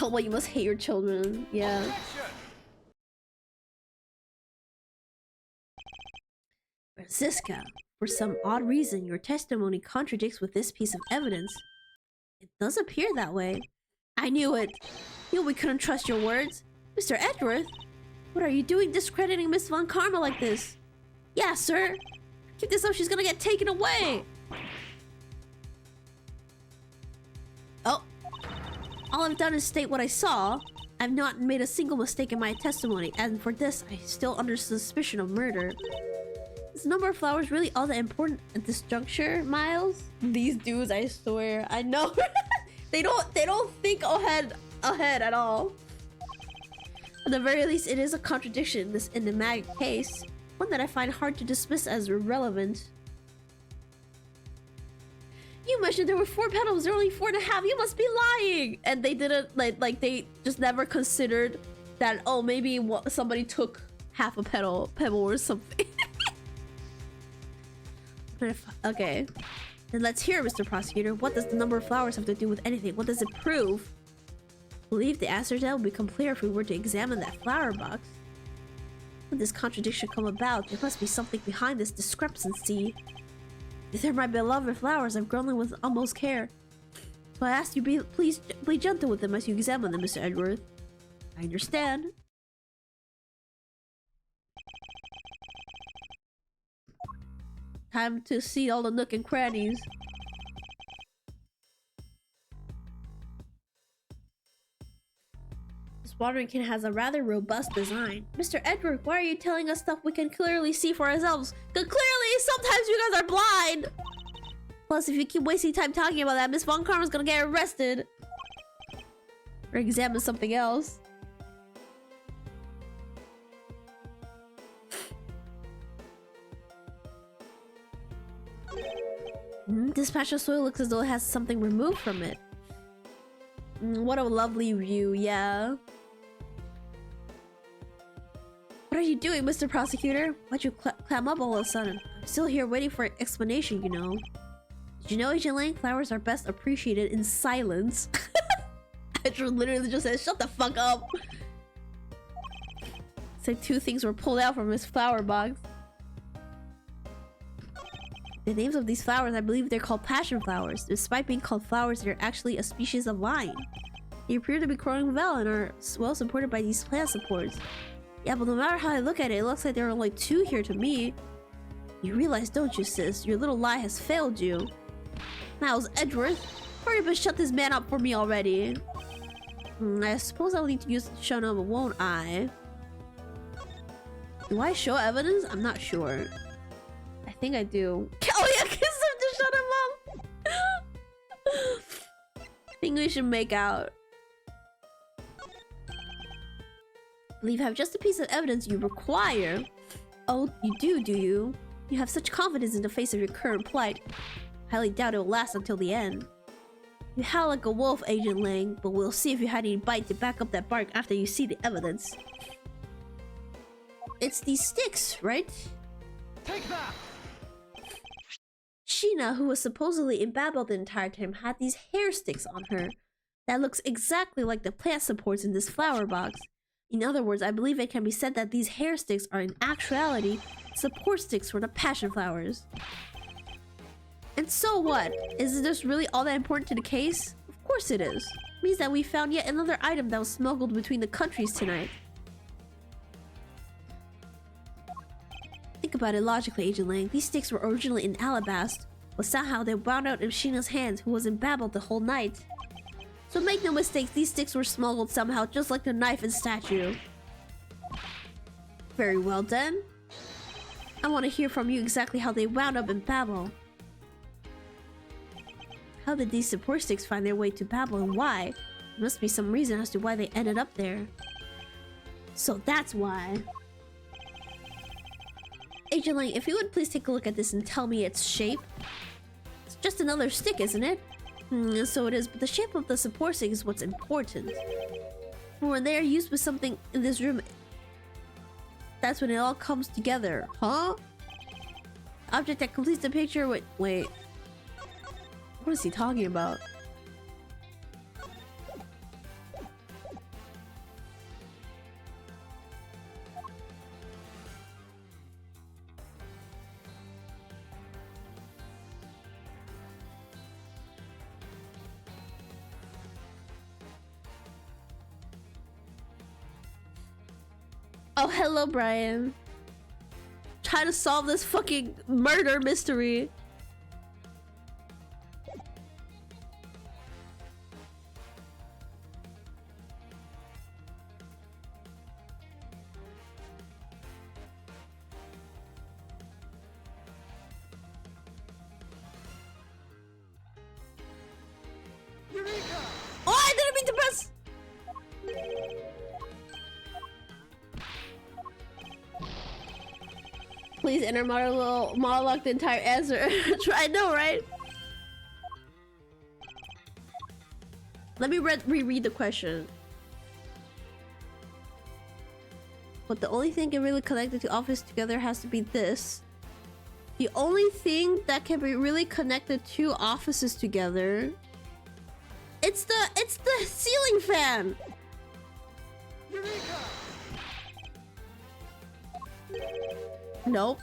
Oh, well, you must hate your children. Yeah. Francisca, for some odd reason, your testimony contradicts with this piece of evidence. It does appear that way. I knew it. You know we couldn't trust your words. Mr. Edgeworth, what are you doing discrediting Miss Von Karma like this? Yeah, sir. Keep this up, she's gonna get taken away. Oh. All I've done is state what I saw. I've not made a single mistake in my testimony, and for this, I still under suspicion of murder. Is the number of flowers really all that important at this juncture, Miles? These dudes, I swear, I know. they don't think ahead at all. At the very least, it is a contradiction in this enigmatic case, one that I find hard to dismiss as irrelevant. You mentioned there were 4 petals, there are only 4.5. You must be lying. And they didn't like they just never considered that. Oh, maybe somebody took half a pebble or something. Okay, then let's hear, Mr. Prosecutor. What does the number of flowers have to do with anything? What does it prove? I believe the answer to that would become clear if we were to examine that flower box. When did this contradiction come about? There must be something behind this discrepancy. If they're my beloved flowers, I've grown them with utmost care. So I ask you, please be gentle with them as you examine them, Mr. Edgeworth. I understand. Time to see all the nook and crannies. This watering can has a rather robust design. Mr. Edward, why are you telling us stuff we can clearly see for ourselves? Because clearly, sometimes you guys are blind! Plus, if you keep wasting time talking about that, Miss Von Karma's gonna get arrested. Or examine something else. This patch of soil looks as though it has something removed from it. What a lovely view, yeah. What are you doing, Mr. Prosecutor? Why'd you clam up all of a sudden? I'm still here waiting for an explanation, you know. Did you know, Agent Lang, flowers are best appreciated in silence? Edward literally just said, shut the fuck up. It's like 2 things were pulled out from his flower box. The names of these flowers, I believe they're called passion flowers. Despite being called flowers, they're actually a species of vine. They appear to be growing well and are well supported by these plant supports. Yeah, but no matter how I look at it, it looks like there are only 2 here to me. You realize, don't you, sis? Your little lie has failed you. Miles Edgeworth, hurry up and shut this man up for me already. I suppose I'll need to use the show number, won't I? Do I show evidence? I'm not sure. I think I do. Oh yeah, kiss him to shut him up! I think we should make out. I believe I have just a piece of evidence you require. Oh, you do you? You have such confidence in the face of your current plight. Highly doubt it will last until the end. You howl like a wolf, Agent Lang, but we'll see if you had any bite to back up that bark after you see the evidence. It's these sticks, right? Take that! Sheena, who was supposedly imbabbled the entire time, had these hair sticks on her. That looks exactly like the plant supports in this flower box. In other words, I believe it can be said that these hair sticks are in actuality support sticks for the passion flowers. And so what? Is this really all that important to the case? Of course it is. It means that we found yet another item that was smuggled between the countries tonight. Think about it logically, Agent Lang. These sticks were originally in Alabast, but somehow they wound out in Sheena's hands, who was imbabbled the whole night. So make no mistake, these sticks were smuggled somehow, just like the knife and statue. Very well then. I want to hear from you exactly how they wound up in Babel. How did these support sticks find their way to Babel and why? There must be some reason as to why they ended up there. So that's why. Agent Lang, if you would please take a look at this and tell me its shape. It's just another stick, isn't it? So it is, but the shape of the support stick is what's important. When they are used with something in this room, that's when it all comes together. Huh? Object that completes the picture. Wait. What is he talking about? Oh, hello, Brian. Try to solve this fucking murder mystery. Eureka! Oh, I didn't mean to press. Please enter monologue the entire answer. I know, right? Let me reread the question. But the only thing can really connect the two offices together has to be this. The only thing that can be really connect the two offices together. It's the ceiling fan. Eureka! Nope.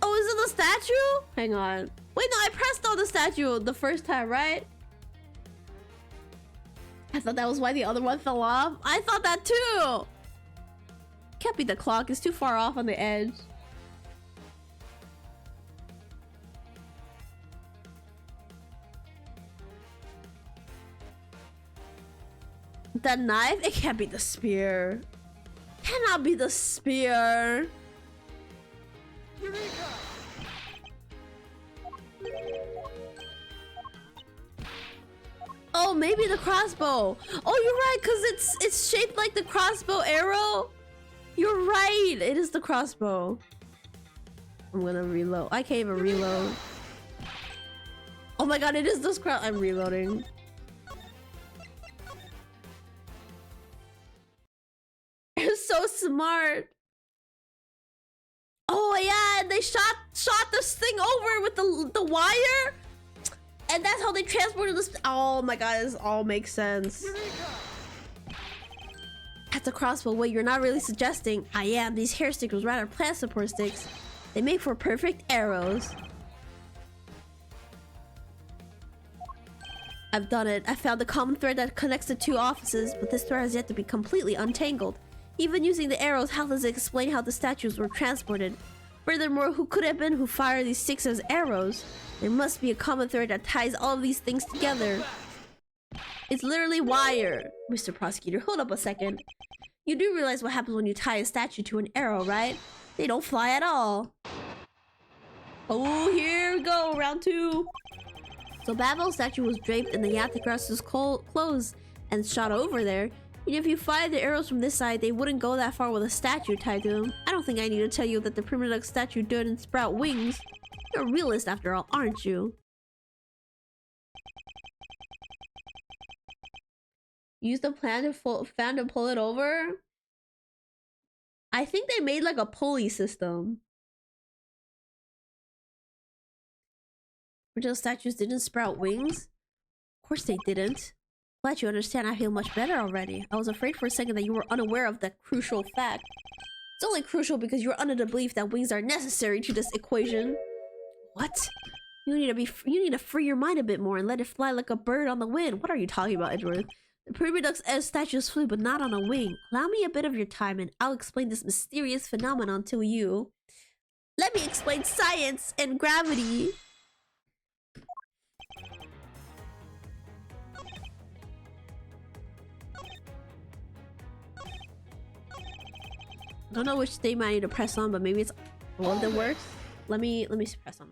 Oh, is it the statue? Hang on. Wait, no, I pressed on the statue the first time, right? I thought that was why the other one fell off. I thought that too. Can't be the clock. It's too far off on the edge. The knife? It can't be the spear. Cannot be the spear. Eureka! Oh, maybe the crossbow. Oh, you're right, because it's shaped like the crossbow arrow. You're right. It is the crossbow. I'm gonna reload. I can't even reload. Oh my god, it is this cross. I'm reloading. It's so smart. Oh yeah, they shot this thing over with the wire, and that's how they transported this. Oh my god, this all makes sense. Eureka! That's a crossbow. Wait, you're not really suggesting? I am. These hair stickers, rather plant support sticks. They make for perfect arrows. I've done it. I found the common thread that connects the two offices, but this thread has yet to be completely untangled. Even using the arrows, how does it explain how the statues were transported? Furthermore, who could have been who fired these sticks as arrows? There must be a common thread that ties all of these things together. It's literally wire. Mr. Prosecutor, hold up a second. You do realize what happens when you tie a statue to an arrow, right? They don't fly at all. Oh, here we go, round 2. So Babel's statue was draped in the Yatagara's clothes and shot over there. And if you fire the arrows from this side, they wouldn't go that far with a statue tied to them. I don't think I need to tell you that the primitive statue didn't sprout wings. You're a realist after all, aren't you? Use the fan to pull it over? I think they made like a pulley system. Original statues didn't sprout wings? Of course they didn't. Glad you understand. I feel much better already. I was afraid for a second that you were unaware of that crucial fact. It's only crucial because you're under the belief that wings are necessary to this equation. What? You need to free your mind a bit more and let it fly like a bird on the wind. What are you talking about, Edward? The Primadux as statues flew, but not on a wing. Allow me a bit of your time and I'll explain this mysterious phenomenon to you. Let me explain science and gravity. Don't know which statement I need to press on, but maybe it's all of them works. Let me press on.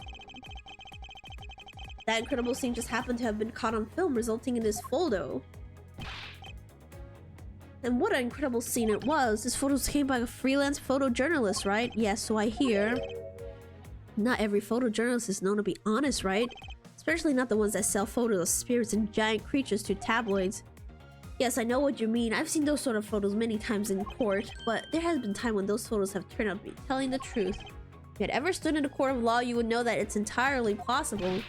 That incredible scene just happened to have been caught on film, resulting in this photo. And what an incredible scene it was. This photo came by a freelance photojournalist, right? Yes, so I hear. Not every photojournalist is known to be honest, right? Especially not the ones that sell photos of spirits and giant creatures to tabloids. Yes, I know what you mean. I've seen those sort of photos many times in court, but there has been time when those photos have turned out to be telling the truth. If you had ever stood in a court of law, you would know that it's entirely possible.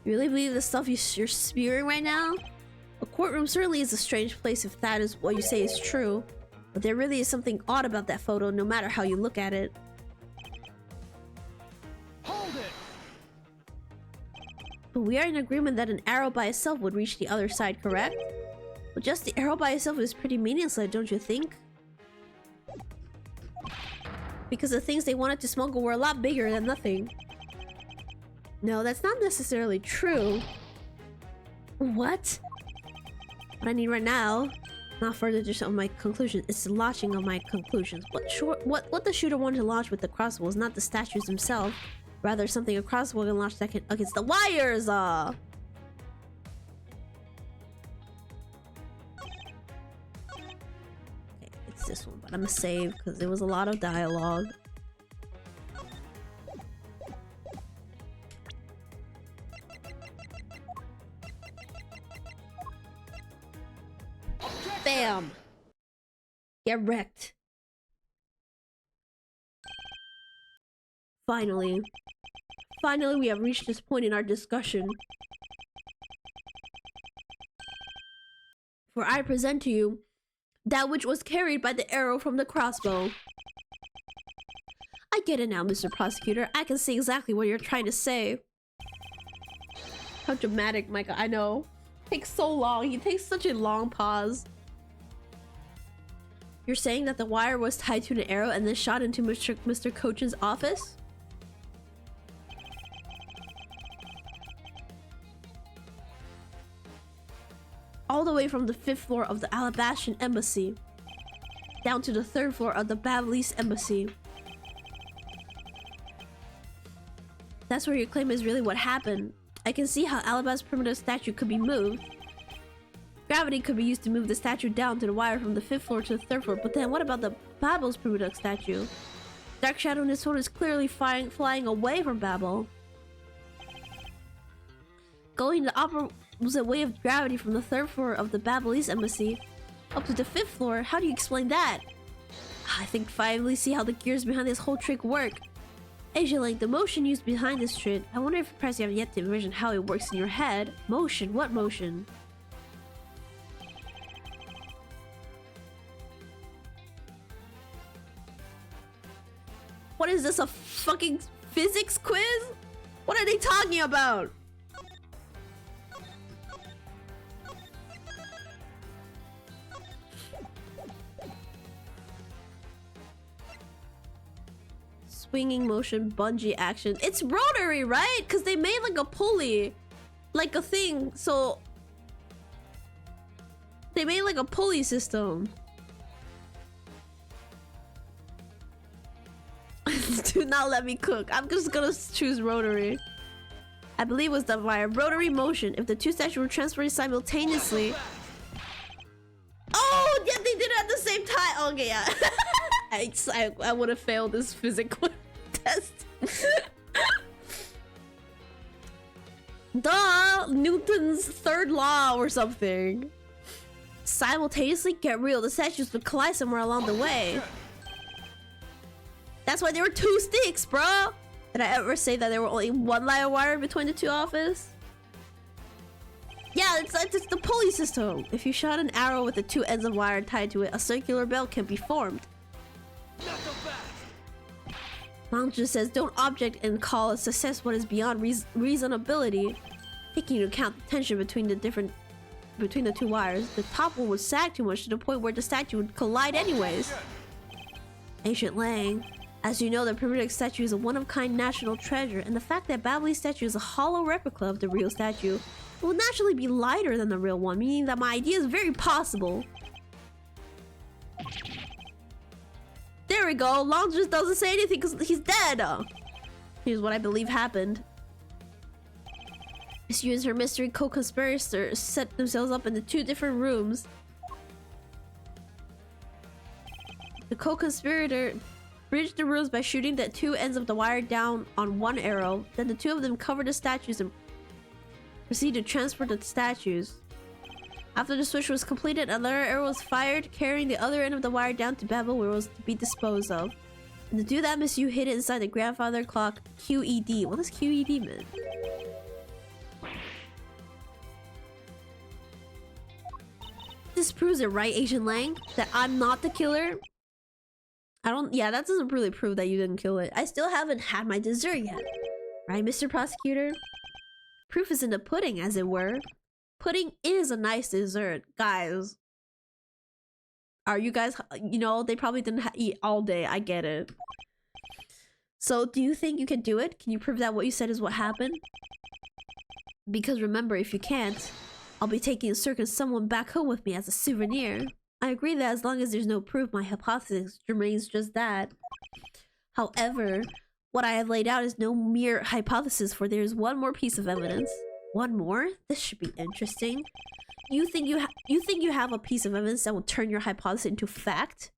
You really believe the stuff you're spewing right now? A courtroom certainly is a strange place if that is what you say is true. But there really is something odd about that photo, no matter how you look at it. Hold it! But we are in agreement that an arrow by itself would reach the other side, correct? But just the arrow by itself is pretty meaningless, don't you think? Because the things they wanted to smuggle were a lot bigger than nothing. No, that's not necessarily true. What? What I need right now, not further just on my conclusions, it's the launching of my conclusions. What the shooter wanted to launch with the crossbow was not the statues themselves. Rather, something a crossbow can launch that can against the wires. Okay, it's this one, but I'm gonna save because there was a lot of dialogue. Bam! Get wrecked. Finally. Finally, we have reached this point in our discussion. For I present to you that which was carried by the arrow from the crossbow. I get it now, Mr. Prosecutor. I can see exactly what you're trying to say. How dramatic, Micah. I know. It takes so long. He takes such a long pause. You're saying that the wire was tied to an arrow and then shot into Mr. Coach's office? All the way from the 5th floor of the Alabastian Embassy down to the 3rd floor of the Babalese Embassy. That's where your claim is really what happened. I can see how Alaba's primitive statue could be moved. Gravity could be used to move the statue down to the wire from the 5th floor to the 3rd floor, but then what about the Babel's primitive statue? Dark Shadow in this photo is clearly flying away from Babel. Going the opposite way of gravity from the 3rd floor of the Babalese Embassy up to the 5th floor, how do you explain that? I think finally see how the gears behind this whole trick work. Asian, the motion used behind this trick, I wonder if perhaps you have yet to envision how it works in your head. Motion? What motion? What is this, a fucking physics quiz? What are they talking about? Swinging motion, bungee action. It's rotary, right? Because they made like a pulley. Like a thing, so... They made like a pulley system. Do not let me cook. I'm just gonna choose rotary. I believe it was done via rotary motion. If the two statues were transferred simultaneously... Oh! Yeah, they did it at the same time! Okay, yeah. I would have failed this physical test. Duh! Newton's third law or something. Simultaneously? Get real. The statues would collide somewhere along the way. That's why there were two sticks, bro! Did I ever say that there were only one line of wire between the two offices? Yeah, it's the pulley system. If you shot an arrow with the two ends of wire tied to it, a circular belt can be formed. Not so fast. Manja says, don't object and call a success what is beyond reasonability. Taking into account the tension between the two wires, the top one would sag too much to the point where the statue would collide anyways. Ancient Lang. As you know, the primitive statue is a one-of-kind national treasure, and the fact that Babalese statue is a hollow replica of the real statue will naturally be lighter than the real one, meaning that my idea is very possible. there we go. Long just doesn't say anything because he's dead. Here's what I believe happened. Miss Yu and her mystery co-conspirators set themselves up in the 2 different rooms. The co-conspirator bridged the rooms by shooting the 2 ends of the wire down on one arrow. Then the 2 of them covered the statues and proceeded to transfer the statues. After the switch was completed, another arrow was fired, carrying the other end of the wire down to Babel, where it was to be disposed of. And to do that, Miss Yu hid it inside the grandfather clock QED. What does QED mean? This proves it, right, Asian Lang? That I'm not the killer? Yeah, that doesn't really prove that you didn't kill it. I still haven't had my dessert yet. Right, Mr. Prosecutor? Proof is in the pudding, as it were. Pudding is a nice dessert. Guys. Are you guys... You know, they probably didn't eat all day. I get it. So, do you think you can do it? Can you prove that what you said is what happened? Because remember, if you can't, I'll be taking a circus someone back home with me as a souvenir. I agree that as long as there's no proof, my hypothesis remains just that. However, what I have laid out is no mere hypothesis, for there's one more piece of evidence. One more? This should be interesting. You think you have a piece of evidence that will turn your hypothesis into fact?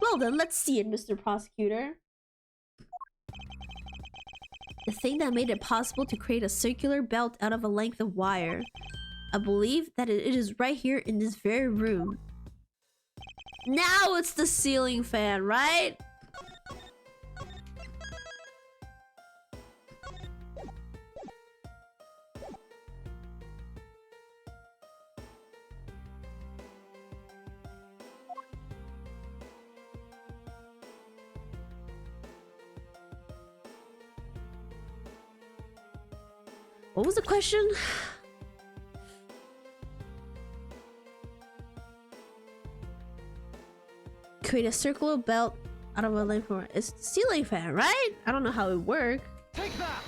Well then, let's see it, Mr. Prosecutor. The thing that made it possible to create a circular belt out of a length of wire. I believe that it is right here in this very room. Now it's the ceiling fan, right? What was the question? Create a circular belt out of a length of... It's the ceiling fan, right? I don't know how it works. Take that!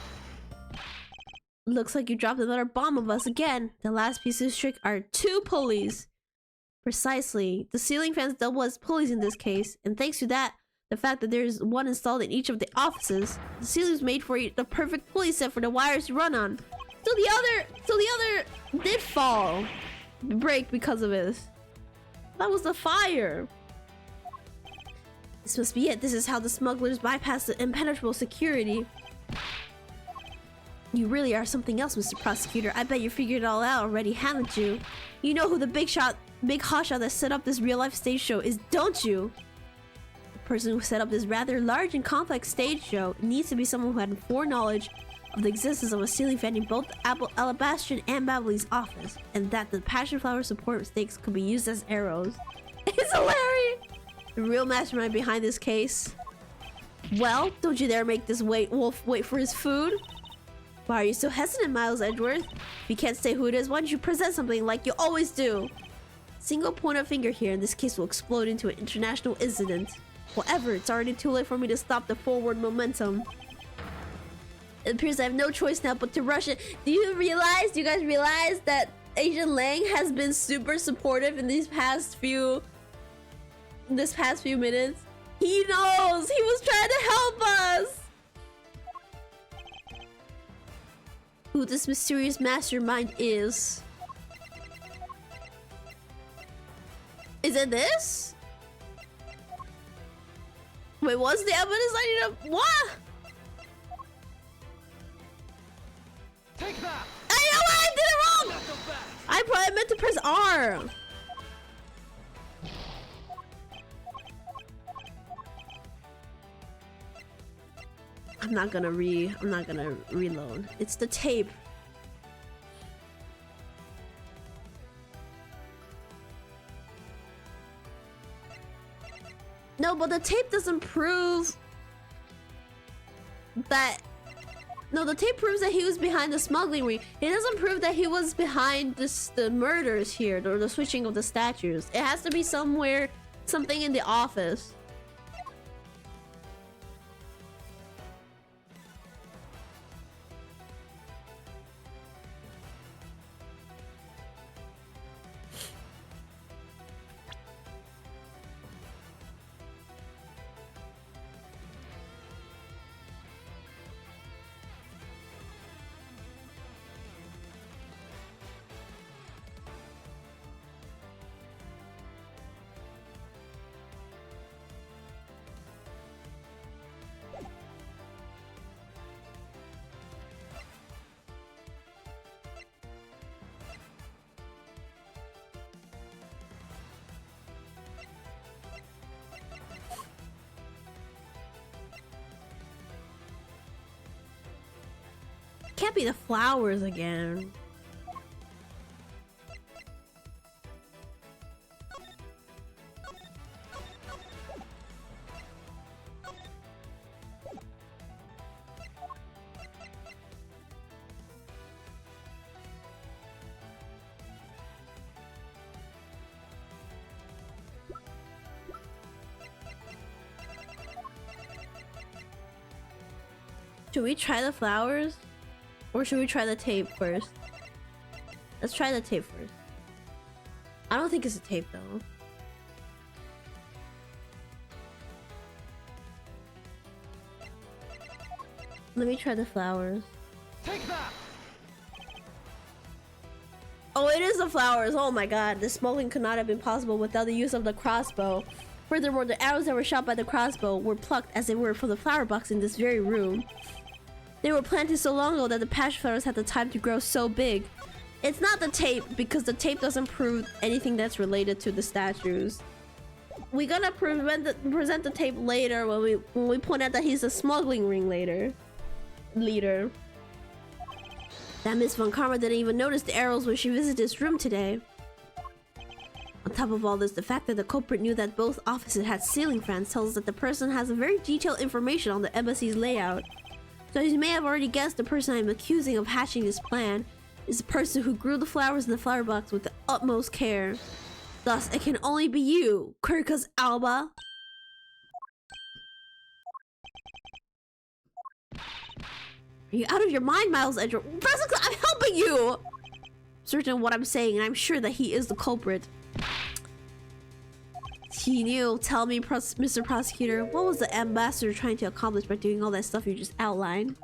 Looks like you dropped another bomb of us again. The last piece of this trick are 2 pulleys. Precisely. The ceiling fans double as pulleys in this case, and thanks to that, the fact that there's one installed in each of the offices, the ceiling's made for the perfect pulley set for the wires to run on. So the other did fall, break because of it. That was the fire. This must be it. This is how the smugglers bypass the impenetrable security. You really are something else, Mr. Prosecutor. I bet you figured it all out already, haven't you? You know who the big hotshot that set up this real-life stage show is, don't you? The person who set up this rather large and complex stage show needs to be someone who had foreknowledge of the existence of a ceiling fan in both Alabastrian and Babbly's office, and that the passion flower support stakes could be used as arrows. It's hilarious! The real mastermind behind this case. Well, don't you dare make this wolf wait for his food. Why are you so hesitant, Miles Edgeworth? If you can't say who it is, why don't you present something like you always do? Single point of finger here, and this case will explode into an international incident. However, it's already too late for me to stop the forward momentum. It appears I have no choice now but to rush it. Do you guys realize that Asian Lang has been super supportive in these past few minutes? He knows! He was trying to help us! Who this mysterious mastermind is. Is it this? Wait, what's the evidence I need to... What? Take that! I know I did it wrong! I probably meant to press R. I'm not gonna reload. It's the tape. No, but the tape doesn't prove that. No, the tape proves that he was behind the smuggling ring. It doesn't prove that he was behind the murders here, or the switching of the statues. It has to be somewhere, something in the office. Can't be the flowers again. Should we try the flowers? Or should we try the tape first? Let's try the tape first. I don't think it's a tape though. Let me try the flowers. Take that! Oh, it is the flowers. Oh my god. This smoking could not have been possible without the use of the crossbow. Furthermore, the arrows that were shot by the crossbow were plucked as they were from the flower box in this very room. They were planted so long ago that the passion flowers had the time to grow so big. It's not the tape, because the tape doesn't prove anything that's related to the statues. We're gonna present the tape later when we point out that he's a smuggling ring leader. That Miss Von Karma didn't even notice the arrows when she visited his room today. On top of all this, the fact that the culprit knew that both offices had ceiling fans tells us that the person has a very detailed information on the embassy's layout. So as you may have already guessed, the person I'm accusing of hatching this plan is the person who grew the flowers in the flower box with the utmost care. Thus, it can only be you, Kirkus Alba. Are you out of your mind, Miles Edger? Basically, I'm helping you! I'm certain of what I'm saying, and I'm sure that he is the culprit. He knew. Tell me, Mr. Prosecutor, what was the ambassador trying to accomplish by doing all that stuff you just outlined?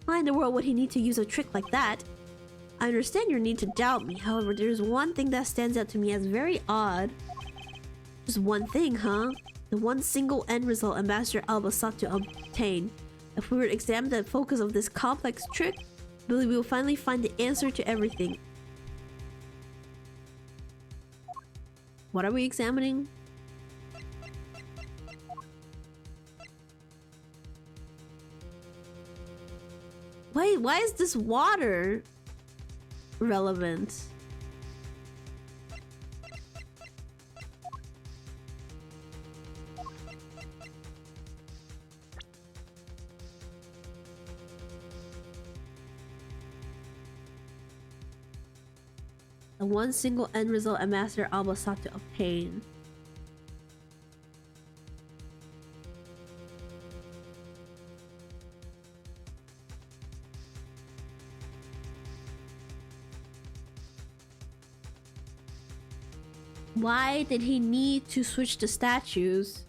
Why in the world would he need to use a trick like that? I understand your need to doubt me, however, there's one thing that stands out to me as very odd. Just one thing, huh? The one single end result Ambassador Alba sought to obtain. If we were to examine the focus of this complex trick, I believe we will finally find the answer to everything. What are we examining? Wait, why is this water relevant? The one single end result Ambassador Alba sought to obtain. Why did he need to switch the statues?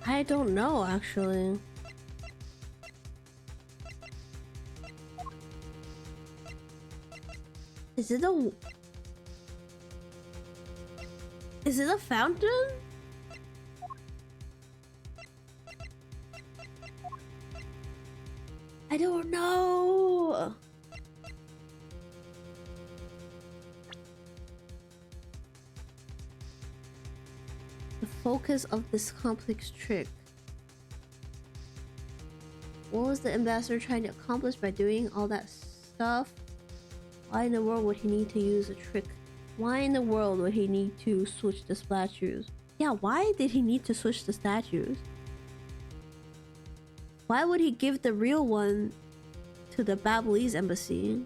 I don't know, actually. Is it a fountain? I don't know. The focus of this complex trick. What was the ambassador trying to accomplish by doing all that stuff? Why in the world would he need to use a trick? Why in the world would he need to switch the statues? Yeah, why did he need to switch the statues? Why would he give the real one to the Babylese embassy?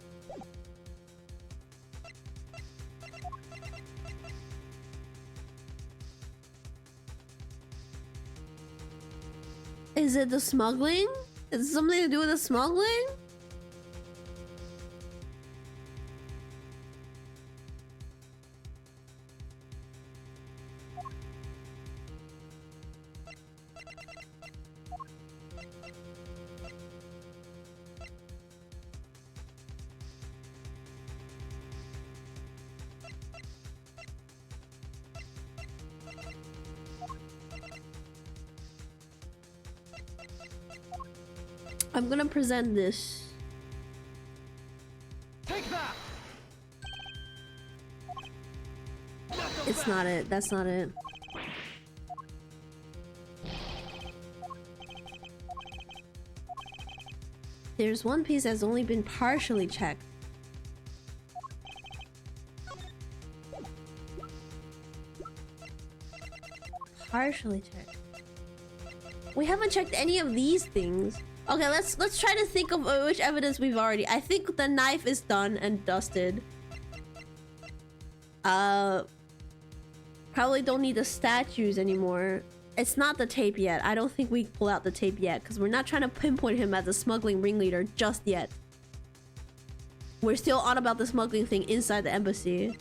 Is it the smuggling? Is it something to do with the smuggling? I'm gonna present this. Take that. It's not it. That's not it. There's one piece that's only been partially checked. Partially checked. We haven't checked any of these things. Okay, let's try to think of which evidence we've already. I think the knife is done and dusted. Probably don't need the statues anymore. It's not the tape yet. I don't think we pull out the tape yet because we're not trying to pinpoint him as a smuggling ringleader just yet. We're still on about the smuggling thing inside the embassy.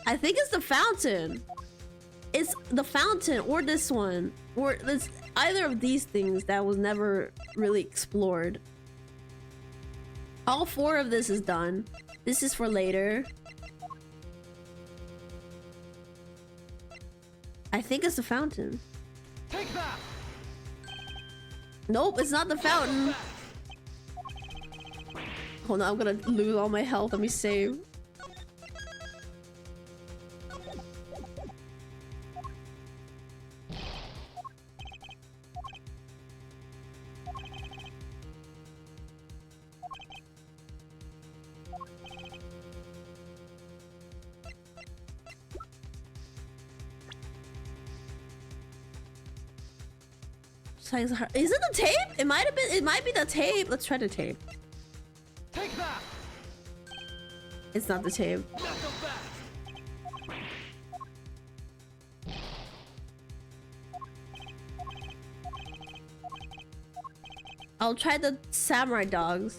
I think it's the fountain. It's the fountain or this one. Or it's either of these things that was never really explored. All four of this is done. This is for later. I think it's the fountain. Take that. Nope, it's not the fountain. Hold on, I'm gonna lose all my health. Let me save. Is it the tape? It might have been. It might be the tape. Let's try the tape. Take that. It's not the tape. I'll try the samurai dogs.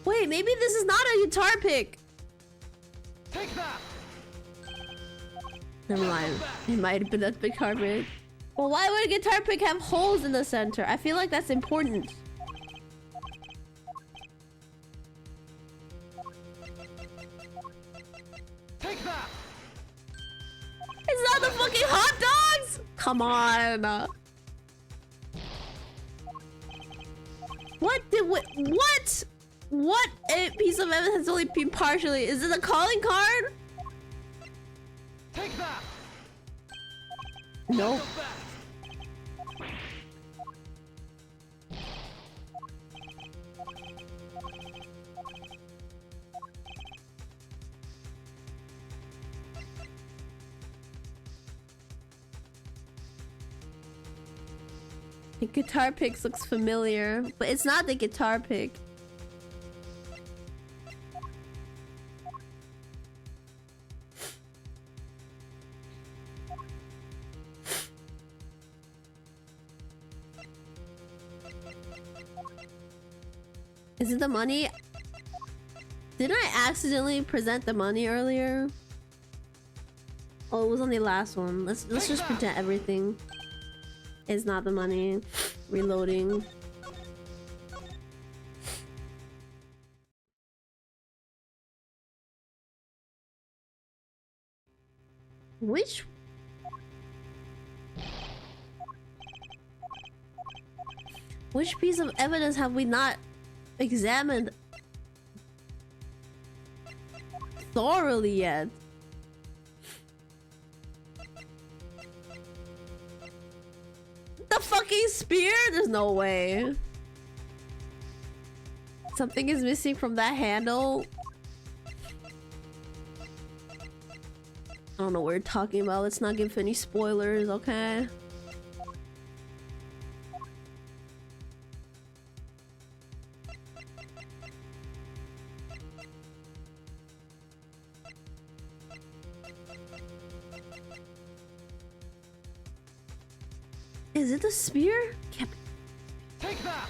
Wait, maybe this is not a guitar pick. Take that. Never mind. It might have been a guitar pick. Well, why would a guitar pick have holes in the center? I feel like that's important. Take that. It's not the fucking hot dogs! Come on. What did we... What? What a piece of evidence has only been partially... Is it a calling card? Take that. Nope. The guitar pick looks familiar, but it's not the guitar pick. Is it the money? Didn't I accidentally present the money earlier? Oh, it was on the last one. Let's just pretend everything is not the money. Reloading. Which piece of evidence have we not examined thoroughly yet? The fucking spear? There's no way. Something is missing from that handle. I don't know what we're talking about. Let's not give any spoilers, okay? Is it the spear? Can't be. Take that.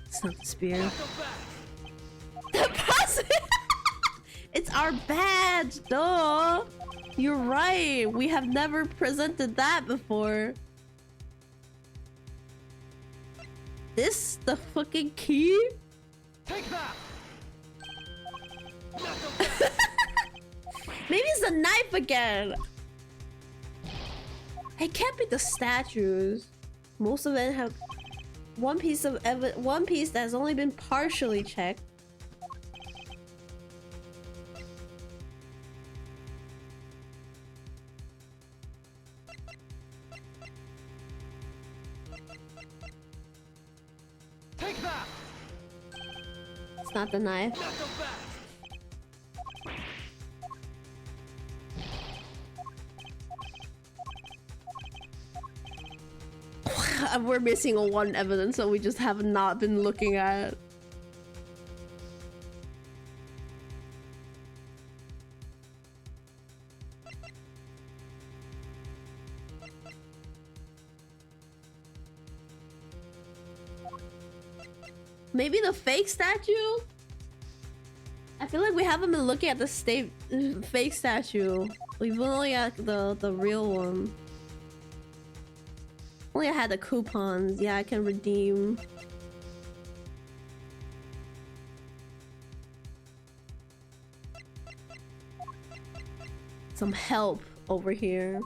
It's not the spear. The process. It's our badge, duh. You're right. We have never presented that before. This the fucking key? Take that. a knife again? It can't be the statues. Most of them have one piece that has only been partially checked. Take that. It's not the knife. Not so fast. We're missing one evidence that we just have not been looking at. Maybe the fake statue? I feel like we haven't been looking at the fake statue. We've only got the real one. Only I had the coupons. Yeah, I can redeem. Some help over here.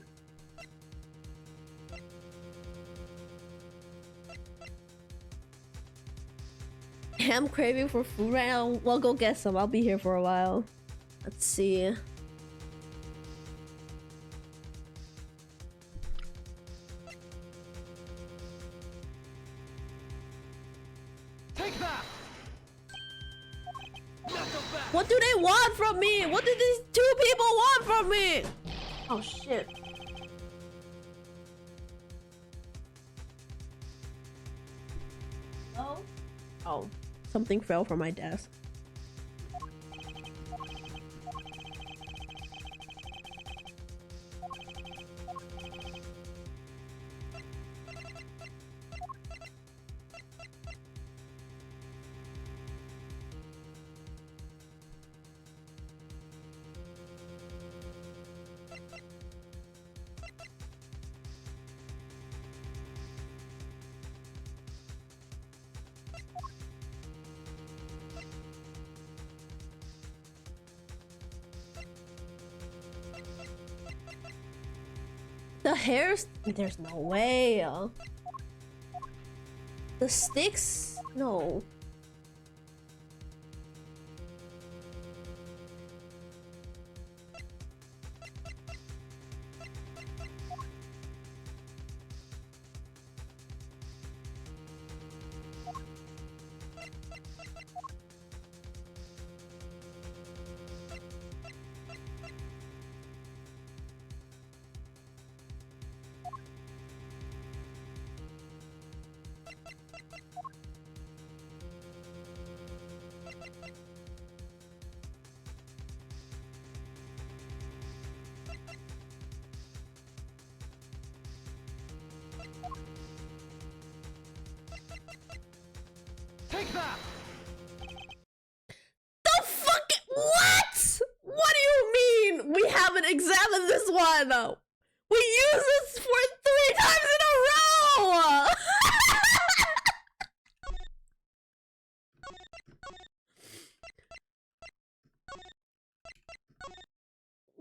I'm craving for food right now. Well, go get some. I'll be here for a while. Let's see. Take that. Not so fast. What do they want from me? What do these two people want from me? Oh shit. Oh, something fell from my desk. The hairs? There's no way. The sticks? No. Take that. The fuck? What? What do you mean? We haven't examined this one. We used this for 3 times in a row.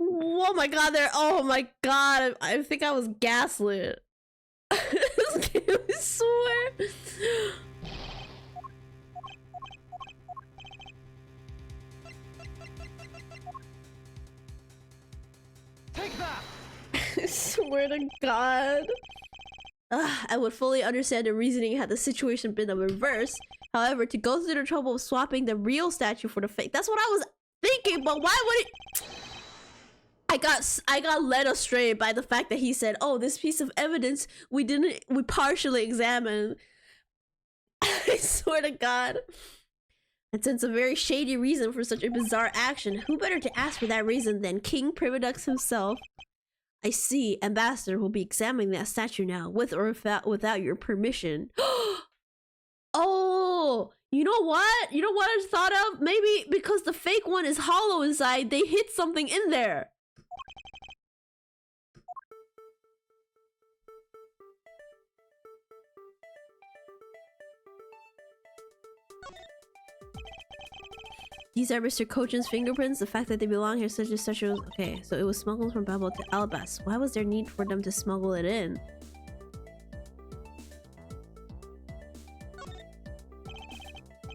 Oh my god, oh my god, I think I was gaslit. This game, I swear. Take that. I swear to god. I would fully understand the reasoning had the situation been the reverse. However, to go through the trouble of swapping the real statue for the fake, that's what I was thinking, but why would it... I got led astray by the fact that he said, oh, this piece of evidence we partially examined. I swear to god. And since a very shady reason for such a bizarre action, who better to ask for that reason than King Prividux himself? I see. Ambassador will be examining that statue now, with or without your permission. Oh, you know what? You know what I thought of? Maybe because the fake one is hollow inside, they hid something in there. These are Mr. Kochin's fingerprints. The fact that they belong here such as okay, so it was smuggled from Babel to Alabas. Why was there need for them to smuggle it in?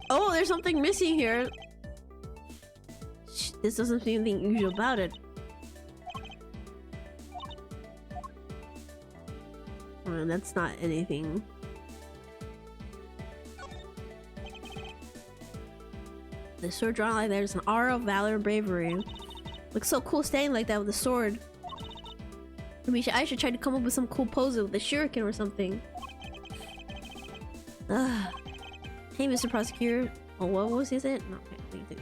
Oh, there's something missing here. This doesn't seem anything usual about it. That's not anything. The sword drawn like there's an aura of valor and bravery. Looks so cool standing like that with the sword. I should try to come up with some cool pose with the shuriken or something. Hey, Mr. Prosecutor. Oh, what was he saying? No, okay.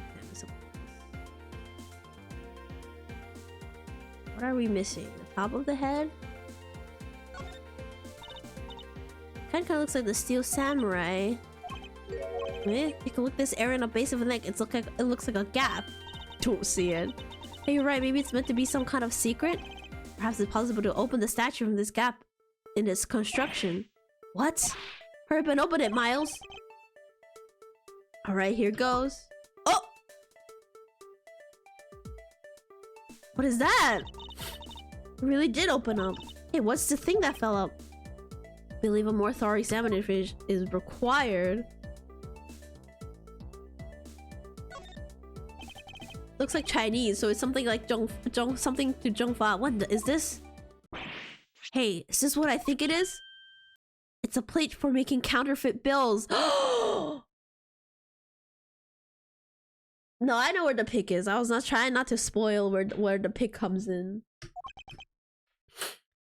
What are we missing? The top of the head? Kind of looks like the Steel Samurai. You can look this area in the base of the neck. It looks like a gap. Don't see it. Hey, you're right. Maybe it's meant to be some kind of secret. Perhaps it's possible to open the statue from this gap in its construction. What? Hurry up and open it, Miles. All right, here goes. Oh! What is that? It really did open up. Hey, what's the thing that fell up? I believe a more thorough examination is required. Looks like Chinese, so it's something like something to Zhongfa. What is this? Hey, is this what I think it is? It's a plate for making counterfeit bills. No, I know where the pick is. I was not trying not to spoil where the pick comes in.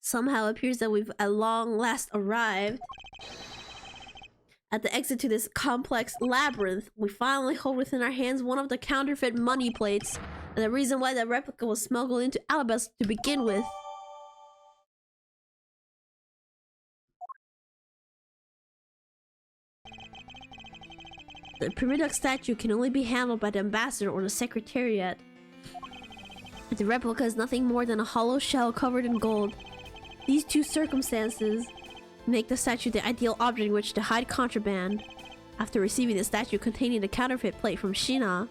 Somehow it appears that we've at long last arrived at the exit to this complex labyrinth. We finally hold within our hands one of the counterfeit money plates, and the reason why that replica was smuggled into Alabas to begin with. The pyramidal statue can only be handled by the ambassador or the secretariat. The replica is nothing more than a hollow shell covered in gold. These two circumstances make the statue the ideal object in which to hide contraband. After receiving the statue containing the counterfeit plate from Shina,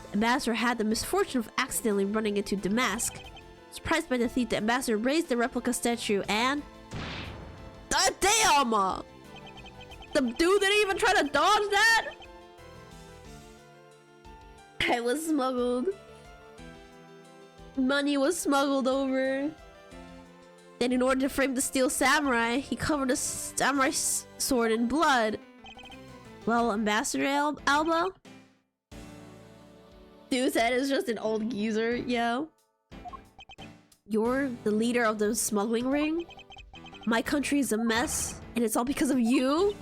the ambassador had the misfortune of accidentally running into Damask. Surprised by the thief, the ambassador raised the replica statue and... Damn! The dude didn't even try to dodge that? It was smuggled. Money was smuggled over. Then in order to frame the Steel Samurai, he covered the samurai sword in blood. Well, Ambassador Alba? Dude's head is just an old geezer, yo. You're the leader of the smuggling ring? My country is a mess, and it's all because of you?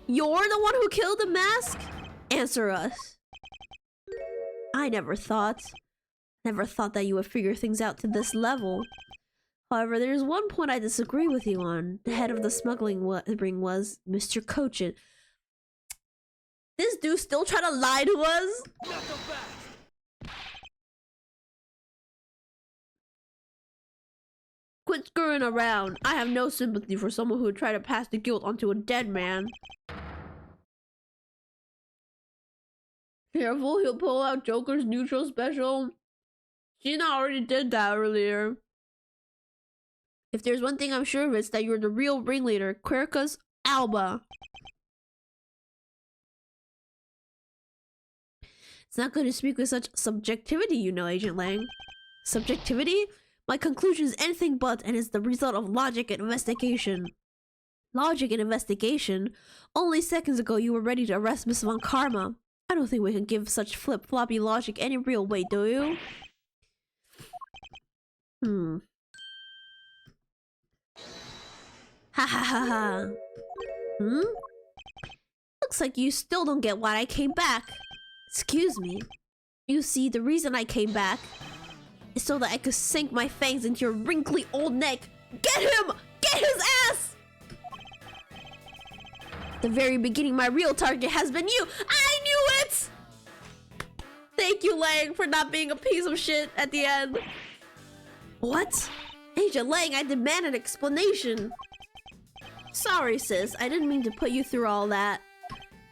You're the one who killed the mask? Answer us. I never thought that you would figure things out to this level. However, there's one point I disagree with you on. The head of the smuggling ring was Mr. Kochin. This dude still trying to lie to us? Quit screwing around. I have no sympathy for someone who would try to pass the guilt onto a dead man. Careful, he'll pull out Joker's neutral special. Gina already did that earlier. If there's one thing I'm sure of, it's that you're the real ringleader, Quercus Alba. It's not going to speak with such subjectivity, you know, Agent Lang. Subjectivity? My conclusion is anything but, and is the result of logic and investigation. Logic and investigation? Only seconds ago you were ready to arrest Miss Von Karma. I don't think we can give such flip-floppy logic any real weight, do you? Ha ha ha ha. Looks like you still don't get why I came back. Excuse me. You see, the reason I came back is so that I could sink my fangs into your wrinkly old neck. Get him! Get his ass! The very beginning, my real target has been you. I knew it! Thank you, Lang, for not being a piece of shit at the end. What? Agent Lang, I demand an explanation. Sorry, sis. I didn't mean to put you through all that.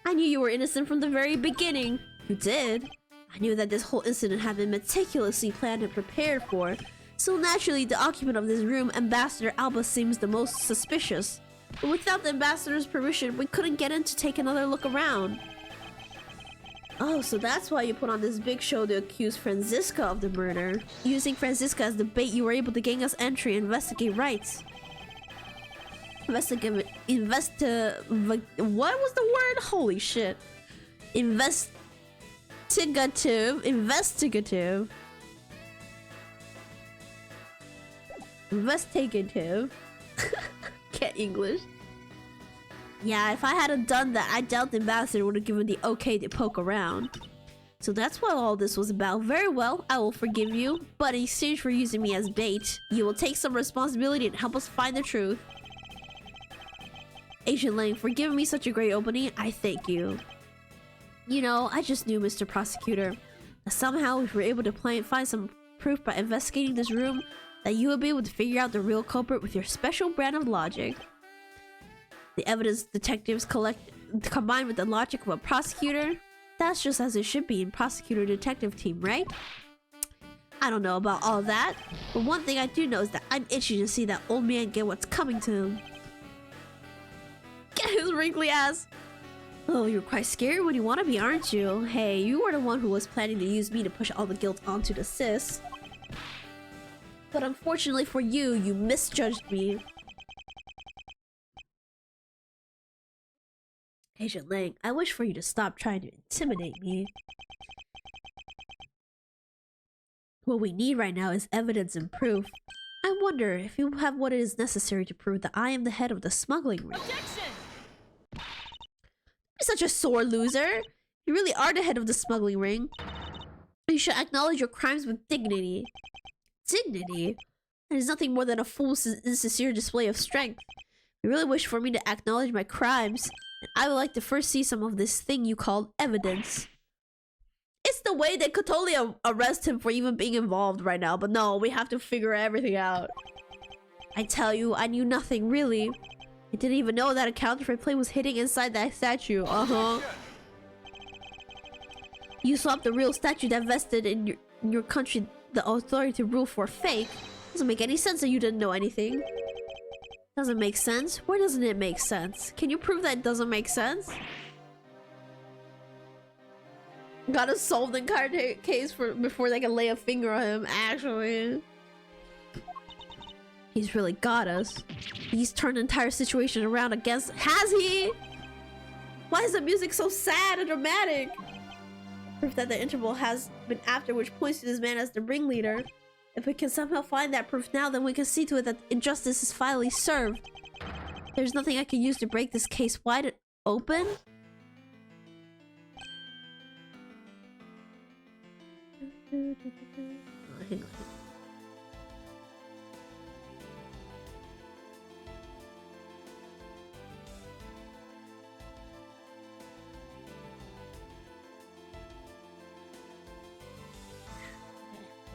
I knew you were innocent from the very beginning. You did? I knew that this whole incident had been meticulously planned and prepared for, so naturally the occupant of this room, Ambassador Alba, seems the most suspicious. But without the ambassador's permission, we couldn't get in to take another look around. Oh, so that's why you put on this big show to accuse Franziska of the murder. Using Franziska as the bait, you were able to gain us entry and investigate rights. What was the word? Holy shit. Investigative. Can't English. Yeah, if I hadn't done that, I doubt the ambassador would have given the okay to poke around. So that's what all this was about. Very well, I will forgive you, but in exchange for using me as bait, you will take some responsibility and help us find the truth. Agent Lang, for giving me such a great opening, I thank you. You know, I just knew, Mr. Prosecutor, that somehow if we were able to find some proof by investigating this room, that you would be able to figure out the real culprit with your special brand of logic. The evidence detectives collect combined with the logic of a prosecutor, that's just as it should be in prosecutor detective team, right? I don't know about all that, but one thing I do know is that I'm itching to see that old man get what's coming to him. Get his wrinkly ass! Oh, you're quite scared when you want to be, aren't you? Hey, you were the one who was planning to use me to push all the guilt onto the sis. But unfortunately for you, you misjudged me. Agent Lang, I wish for you to stop trying to intimidate me. What we need right now is evidence and proof. I wonder if you have what is necessary to prove that I am the head of the smuggling ring. Objection! You're such a sore loser. You really are the head of the smuggling ring. You should acknowledge your crimes with dignity. Dignity? That is nothing more than a fool's insincere display of strength. You really wish for me to acknowledge my crimes, and I would like to first see some of this thing you called evidence. It's the way they could totally arrest him for even being involved right now, but no, we have to figure everything out. I tell you, I knew nothing, really. I didn't even know that a counterfeit plate was hidden inside that statue. You swapped the real statue that vested in your country the authority to rule for fake. Doesn't make any sense that you didn't know anything. Doesn't make sense? Where doesn't it make sense? Can you prove that it doesn't make sense? Gotta solve the entire case before they can lay a finger on him, actually. He's really got us. He's turned the entire situation around against... Has he? Why is the music so sad and dramatic? Proof that the interval has been after, which points to this man as the ringleader. If we can somehow find that proof now, then we can see to it that injustice is finally served. There's nothing I can use to break this case wide open. Oh, hang on.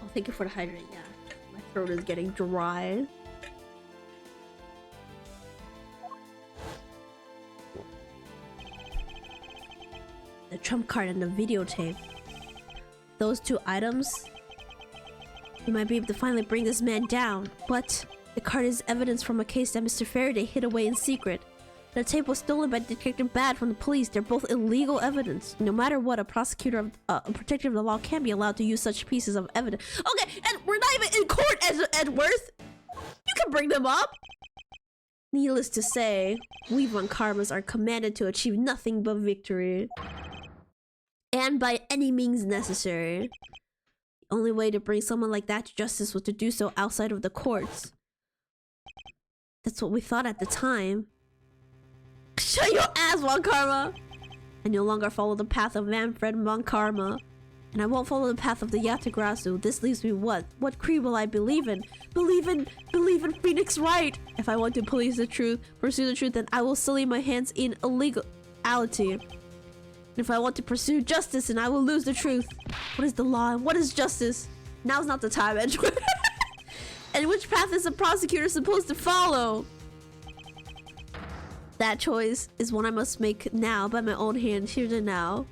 Oh, thank you for the hydrate. Yeah, my throat is getting dry. The trump card and the videotape. Those two items, we might be able to finally bring this man down. But the card is evidence from a case that Mr. Faraday hid away in secret. The tape was stolen by Detective Bad from the police. They're both illegal evidence. No matter what, a prosecutor of a protector of the law can't be allowed to use such pieces of evidence. Okay, and we're not even in court, Edworth. You can bring them up. Needless to say, we Von Karmas are commanded to achieve nothing but victory. And by any means necessary. The only way to bring someone like that to justice was to do so outside of the courts. That's what we thought at the time. Shut your ass, Von Karma! I no longer follow the path of Manfred Von Karma. And I won't follow the path of the Yatagrasu. This leaves me what? What creed will I believe in? Believe in Phoenix Wright! If I want to pursue the truth, then I will sully my hands in illegality. And if I want to pursue justice, then I will lose the truth. What is the law and what is justice? Now's not the time, Edgeworth. And which path is a prosecutor supposed to follow? That choice is one I must make now by my own hand, here and now.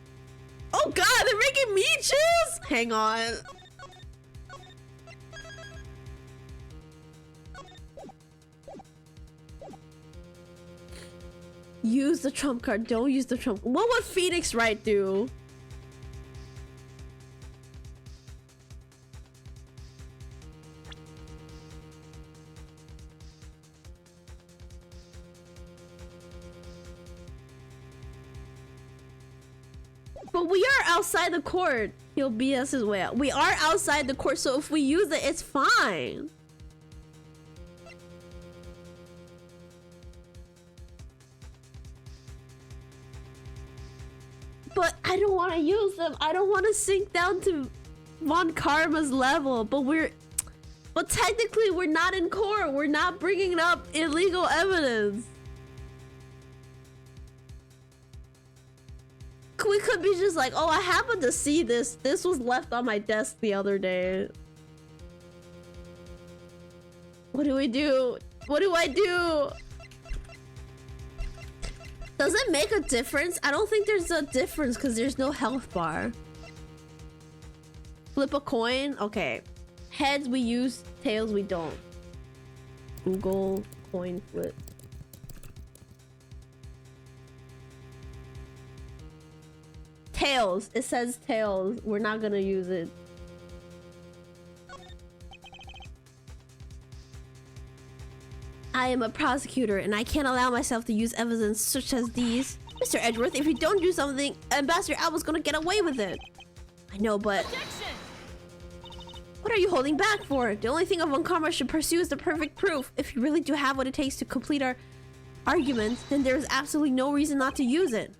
Oh god, they're making me choose? Hang on. Use the trump card. Don't use the trump. What would Phoenix Wright do? But we are outside the court. He'll BS his way out. We are outside the court, so if we use it, it's fine. But I don't want to use them. I don't want to sink down to Von Karma's level. But technically, we're not in court. We're not bringing up illegal evidence. We could be just like, oh, I happened to see this. This was left on my desk the other day. What do we do? What do I do? Does it make a difference? I don't think there's a difference because there's no health bar. Flip a coin? Okay. Heads we use, tails we don't. Google coin flip. Tails. It says tails. We're not gonna use it. I am a prosecutor and I can't allow myself to use evidence such as these. Mr. Edgeworth, if you don't do something, Ambassador Alba's gonna get away with it. I know, but... Objection! What are you holding back for? The only thing Von Karma should pursue is the perfect proof. If you really do have what it takes to complete our argument, then there is absolutely no reason not to use it.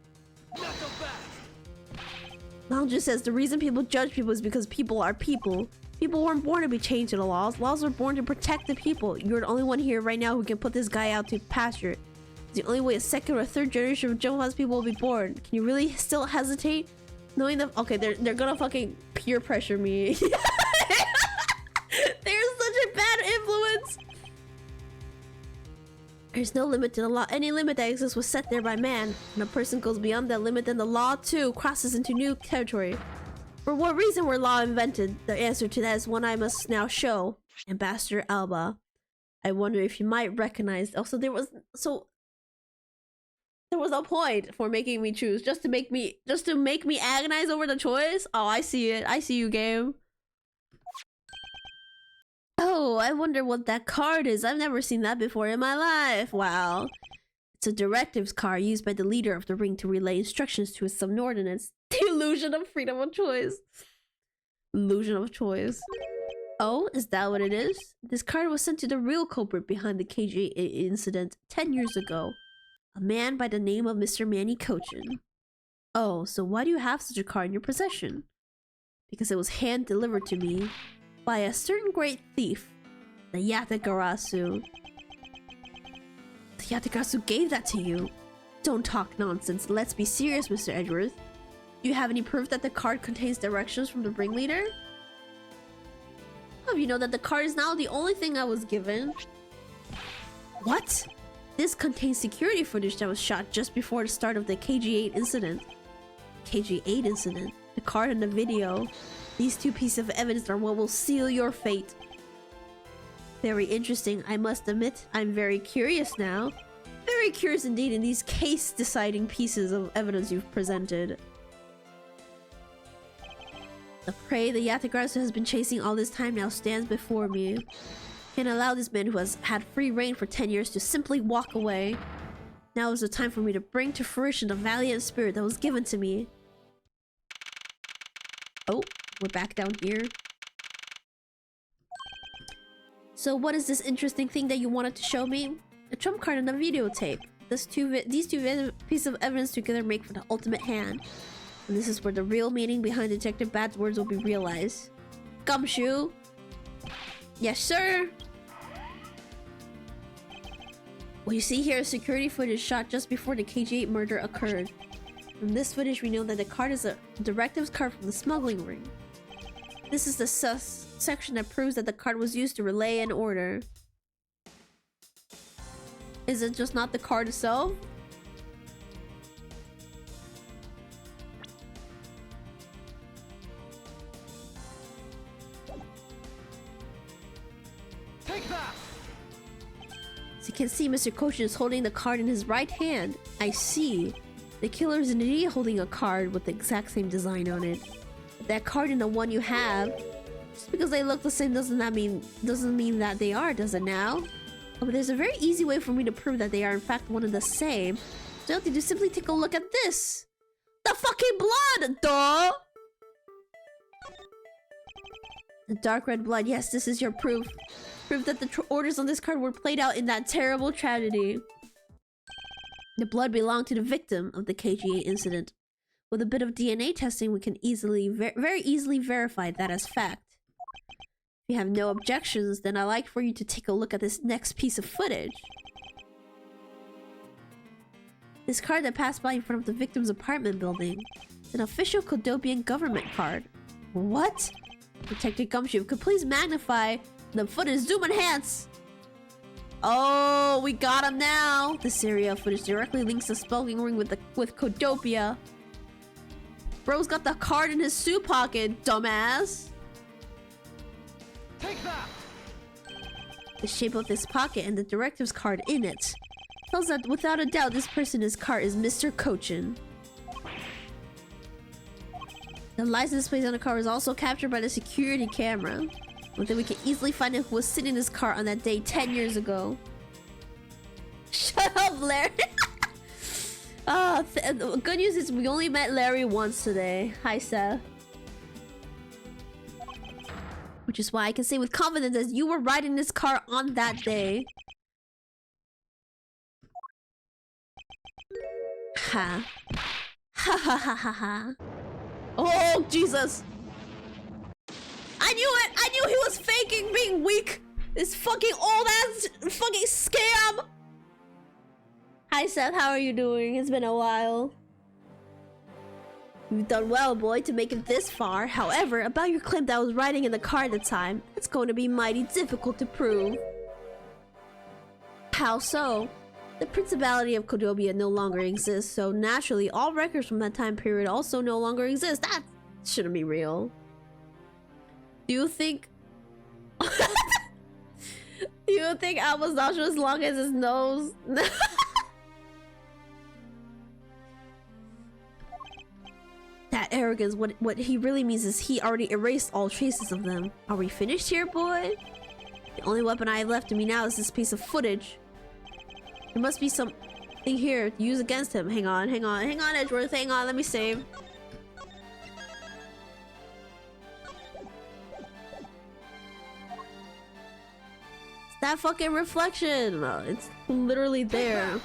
Lounge says the reason people judge people is because people are people. People weren't born to be chained to the laws. Laws were born to protect the people. You're the only one here right now who can put this guy out to pasture. It's the only way a second or third generation of Jumbo's people will be born. Can you really still hesitate? Knowing that... Okay, they're gonna fucking peer pressure me. They're such a bad influence. There's no limit to the law. Any limit that exists was set there by man. When a person goes beyond that limit, then the law too crosses into new territory. For what reason were law invented? The answer to that is one I must now show. Ambassador Alba. I wonder if you might recognize... Also, there was a point for making me choose. Just to make me agonize over the choice? Oh, I see it. I see you, game. Oh, I wonder what that card is. I've never seen that before in my life. Wow. It's a directives card used by the leader of the ring to relay instructions to his subordinates. The illusion of freedom of choice. Illusion of choice. Oh, is that what it is? This card was sent to the real culprit behind the KJ incident 10 years ago. A man by the name of Mr. Manny Cochin. Oh, so why do you have such a card in your possession? Because it was hand-delivered to me by a certain great thief, the Yatagarasu. The Yatagarasu gave that to you. Don't talk nonsense. Let's be serious, Mr. Edgeworth. Do you have any proof that the card contains directions from the ringleader? How do you know that the card is now the only thing I was given? What? This contains security footage that was shot just before the start of the KG8 incident. KG8 incident? The card and the video. These two pieces of evidence are what will seal your fate. Very interesting, I must admit. I'm very curious now. Very curious indeed in these case-deciding pieces of evidence you've presented. The prey the Yatagarasu has been chasing all this time now stands before me. Can't allow this man who has had free reign for 10 years to simply walk away. Now is the time for me to bring to fruition the valiant spirit that was given to me. Oh, we're back down here. So what is this interesting thing that you wanted to show me? A trump card and a videotape. These two pieces of evidence together make for the ultimate hand. And this is where the real meaning behind Detective Bad's words will be realized. Gumshoe! Yes, sir! What you see here is security footage shot just before the KG8 murder occurred. From this footage, we know that the card is a directives card from the smuggling ring. This is the section that proves that the card was used to relay an order. Is it just not the card itself? Take that! As you can see, Mr. Kochin is holding the card in his right hand. I see. The killer is indeed holding a card with the exact same design on it. But that card and the one you have, just because they look the same doesn't mean that they are, does it now? Oh, but there's a very easy way for me to prove that they are in fact one and the same. So all you have to do is simply take a look at this. The fucking blood, duh! The dark red blood. Yes, this is your proof. Proof that the orders on this card were played out in that terrible tragedy. The blood belonged to the victim of the KGA incident. With a bit of DNA testing, we can very easily verify that as fact. If you have no objections, then I'd like for you to take a look at this next piece of footage. This card that passed by in front of the victim's apartment building. It's an official Kodopian government card. What? Detective Gumshoe, could please magnify the footage, zoom enhance! Oh, we got him now! The serial footage directly links the smoking ring with Kodopia. Bro's got the card in his suit pocket, dumbass! Take that! The shape of this pocket and the directive's card in it tells that without a doubt this person in his car is Mr. Kochin. The license plate on the car was also captured by the security camera. But then we can easily find out who was sitting in his car on that day 10 years ago. Shut up, Larry! Good news is we only met Larry once today. Hi, Seth. Which is why I can say with confidence that you were riding this car on that day. Ha. Ha ha ha ha ha. Oh, Jesus! I knew it! I knew he was faking being weak! This fucking old ass fucking scam! Hi Seth, how are you doing? It's been a while. You've done well, boy, to make it this far. However, about your claim that I was riding in the car at the time, it's going to be mighty difficult to prove. How so? The Principality of Kodobia no longer exists, so naturally all records from that time period also no longer exist. That shouldn't be real. Do you think... Do you think Alba's nostril as long as his nose? That arrogance, what he really means is he already erased all traces of them. Are we finished here, boy? The only weapon I have left to me now is this piece of footage. There must be something here to use against him. Hang on, Edgeworth, hang on, let me save. It's that fucking reflection! It's literally there.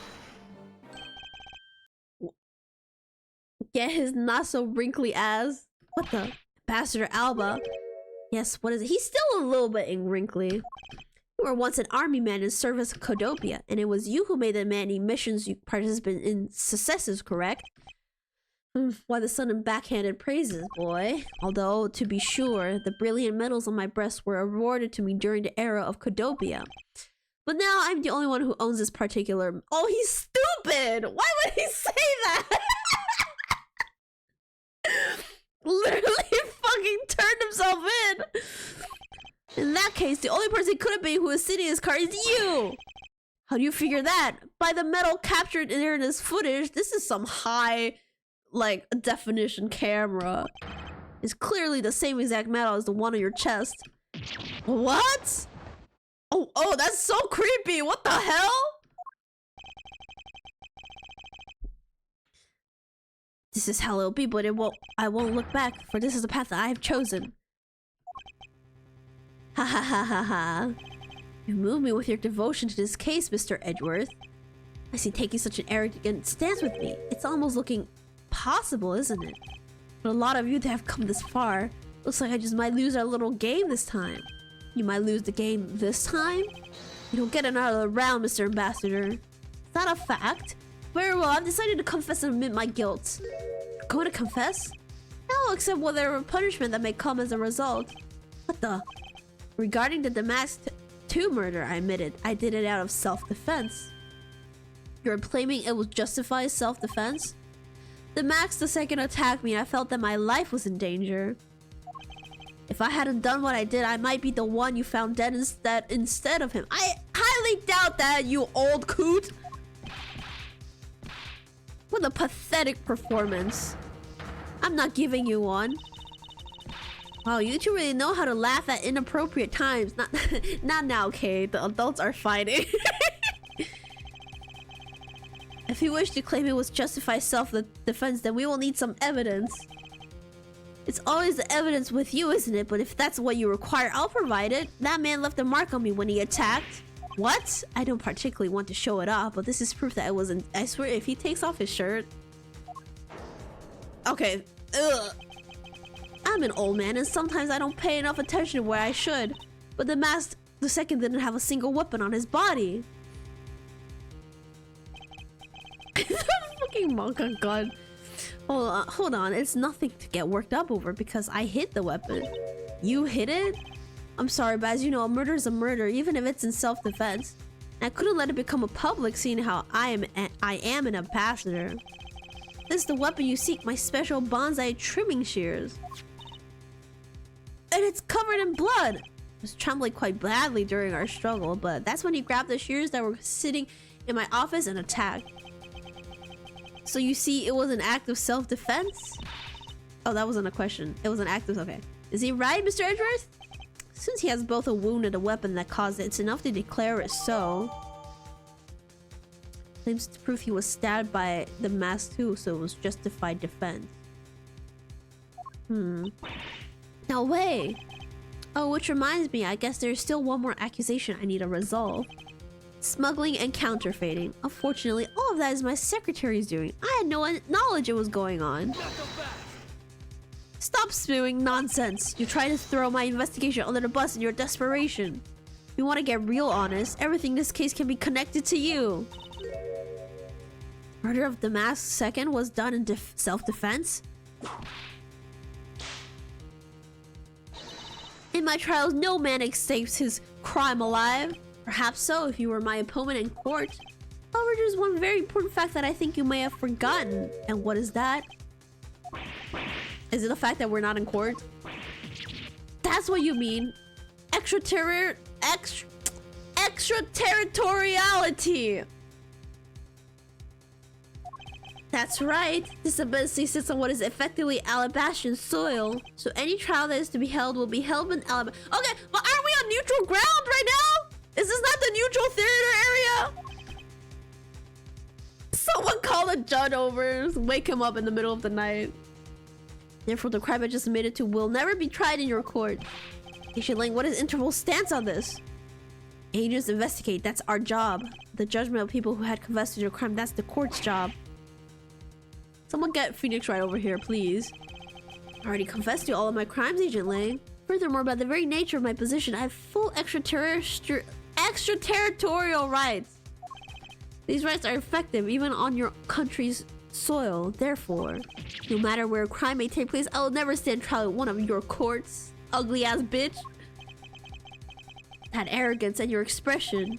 Get his not so wrinkly ass. What the? Ambassador Alba. Yes, what is it? He's still a little bit wrinkly. You were once an army man in service of Kodopia, and it was you who made the many missions you participated in successes, correct? Why the sudden backhanded praises, boy? Although, to be sure, the brilliant medals on my breast were awarded to me during the era of Kodopia. But now I'm the only one who owns this particular... Oh, he's stupid! Why would he say that? Literally fucking turned himself in! In that case, the only person it could have been who is sitting in his car is you! How do you figure that? By the medal captured in this footage, this is some high, like, definition camera. It's clearly the same exact medal as the one on your chest. What? Oh, that's so creepy! What the hell? This is how it'll be, but I won't look back, for this is the path that I have chosen. Ha ha ha ha ha. You moved me with your devotion to this case, Mr. Edgeworth. I see taking such an arrogant stance with me. It's almost looking possible, isn't it? But a lot of you that have come this far, looks like I just might lose our little game this time. You might lose the game this time? You don't get another round, Mr. Ambassador. Is that a fact? Very well, I've decided to confess and admit my guilt. You're going to confess? No, except whatever punishment that may come as a result. What the? Regarding the Damask 2 murder, I admitted I did it out of self-defense. You're claiming it was justified self-defense? The Max II attacked me and I felt that my life was in danger. If I hadn't done what I did, I might be the one you found dead instead of him. I highly doubt that, you old coot. What a pathetic performance. I'm not giving you one. Wow, you two really know how to laugh at inappropriate times. Not now, okay? The adults are fighting. If you wish to claim it was justified self-defense, then we will need some evidence. It's always the evidence with you, isn't it? But if that's what you require, I'll provide it. That man left a mark on me when he attacked. What? I don't particularly want to show it off, but this is proof that it wasn't. I swear, if he takes off his shirt... Okay. Ugh. I'm an old man, and sometimes I don't pay enough attention to where I should. But the mask the second didn't have a single weapon on his body. Fucking monk on gun. Hold on. It's nothing to get worked up over because I hit the weapon. You hit it? I'm sorry, but as you know, a murder is a murder, even if it's in self-defense. And I couldn't let it become a public, seeing how I am an ambassador. This is the weapon you seek, my special bonsai trimming shears. And it's covered in blood. I was trembling quite badly during our struggle, but that's when he grabbed the shears that were sitting in my office and attacked. So you see, it was an act of self-defense? Oh, that wasn't a question. It was an act of... Okay. Is he right, Mr. Edgeworth? Since he has both a wound and a weapon that caused it, it's enough to declare it so. Claims to prove he was stabbed by the mask too, so it was justified defense. No way! Oh, which reminds me, I guess there's still one more accusation I need to resolve. Smuggling and counterfeiting. Unfortunately, all of that is my secretary's doing. I had no knowledge it was going on. Stop spewing nonsense. You're trying to throw my investigation under the bus in your desperation. If you want to get real honest, everything in this case can be connected to you. Murder of the masked second was done in self-defense? In my trials, no man escapes his crime alive. Perhaps so, if you were my opponent in court. However, there's one very important fact that I think you may have forgotten. And what is that? Is it the fact that we're not in court? That's what you mean. Extraterritoriality. That's right. This embassy sits on what is effectively Alabastian soil. So any trial that is to be held will be held in Alabama. Okay, but aren't we on neutral ground right now? Is this not the neutral theater area? Someone call a judge over. Wake him up in the middle of the night. Therefore, the crime I just admitted to will never be tried in your court. Agent Lang, what is Interpol's stance on this? Agents investigate. That's our job. The judgment of people who had confessed to their crime, that's the court's job. Someone get Phoenix right over here, please. I already confessed to all of my crimes, Agent Lang. Furthermore, by the very nature of my position, I have full extraterritorial rights. These rights are effective even on your country's soil. Therefore, no matter where a crime may take place, I will never stand trial at one of your courts. Ugly ass bitch. That arrogance and your expression.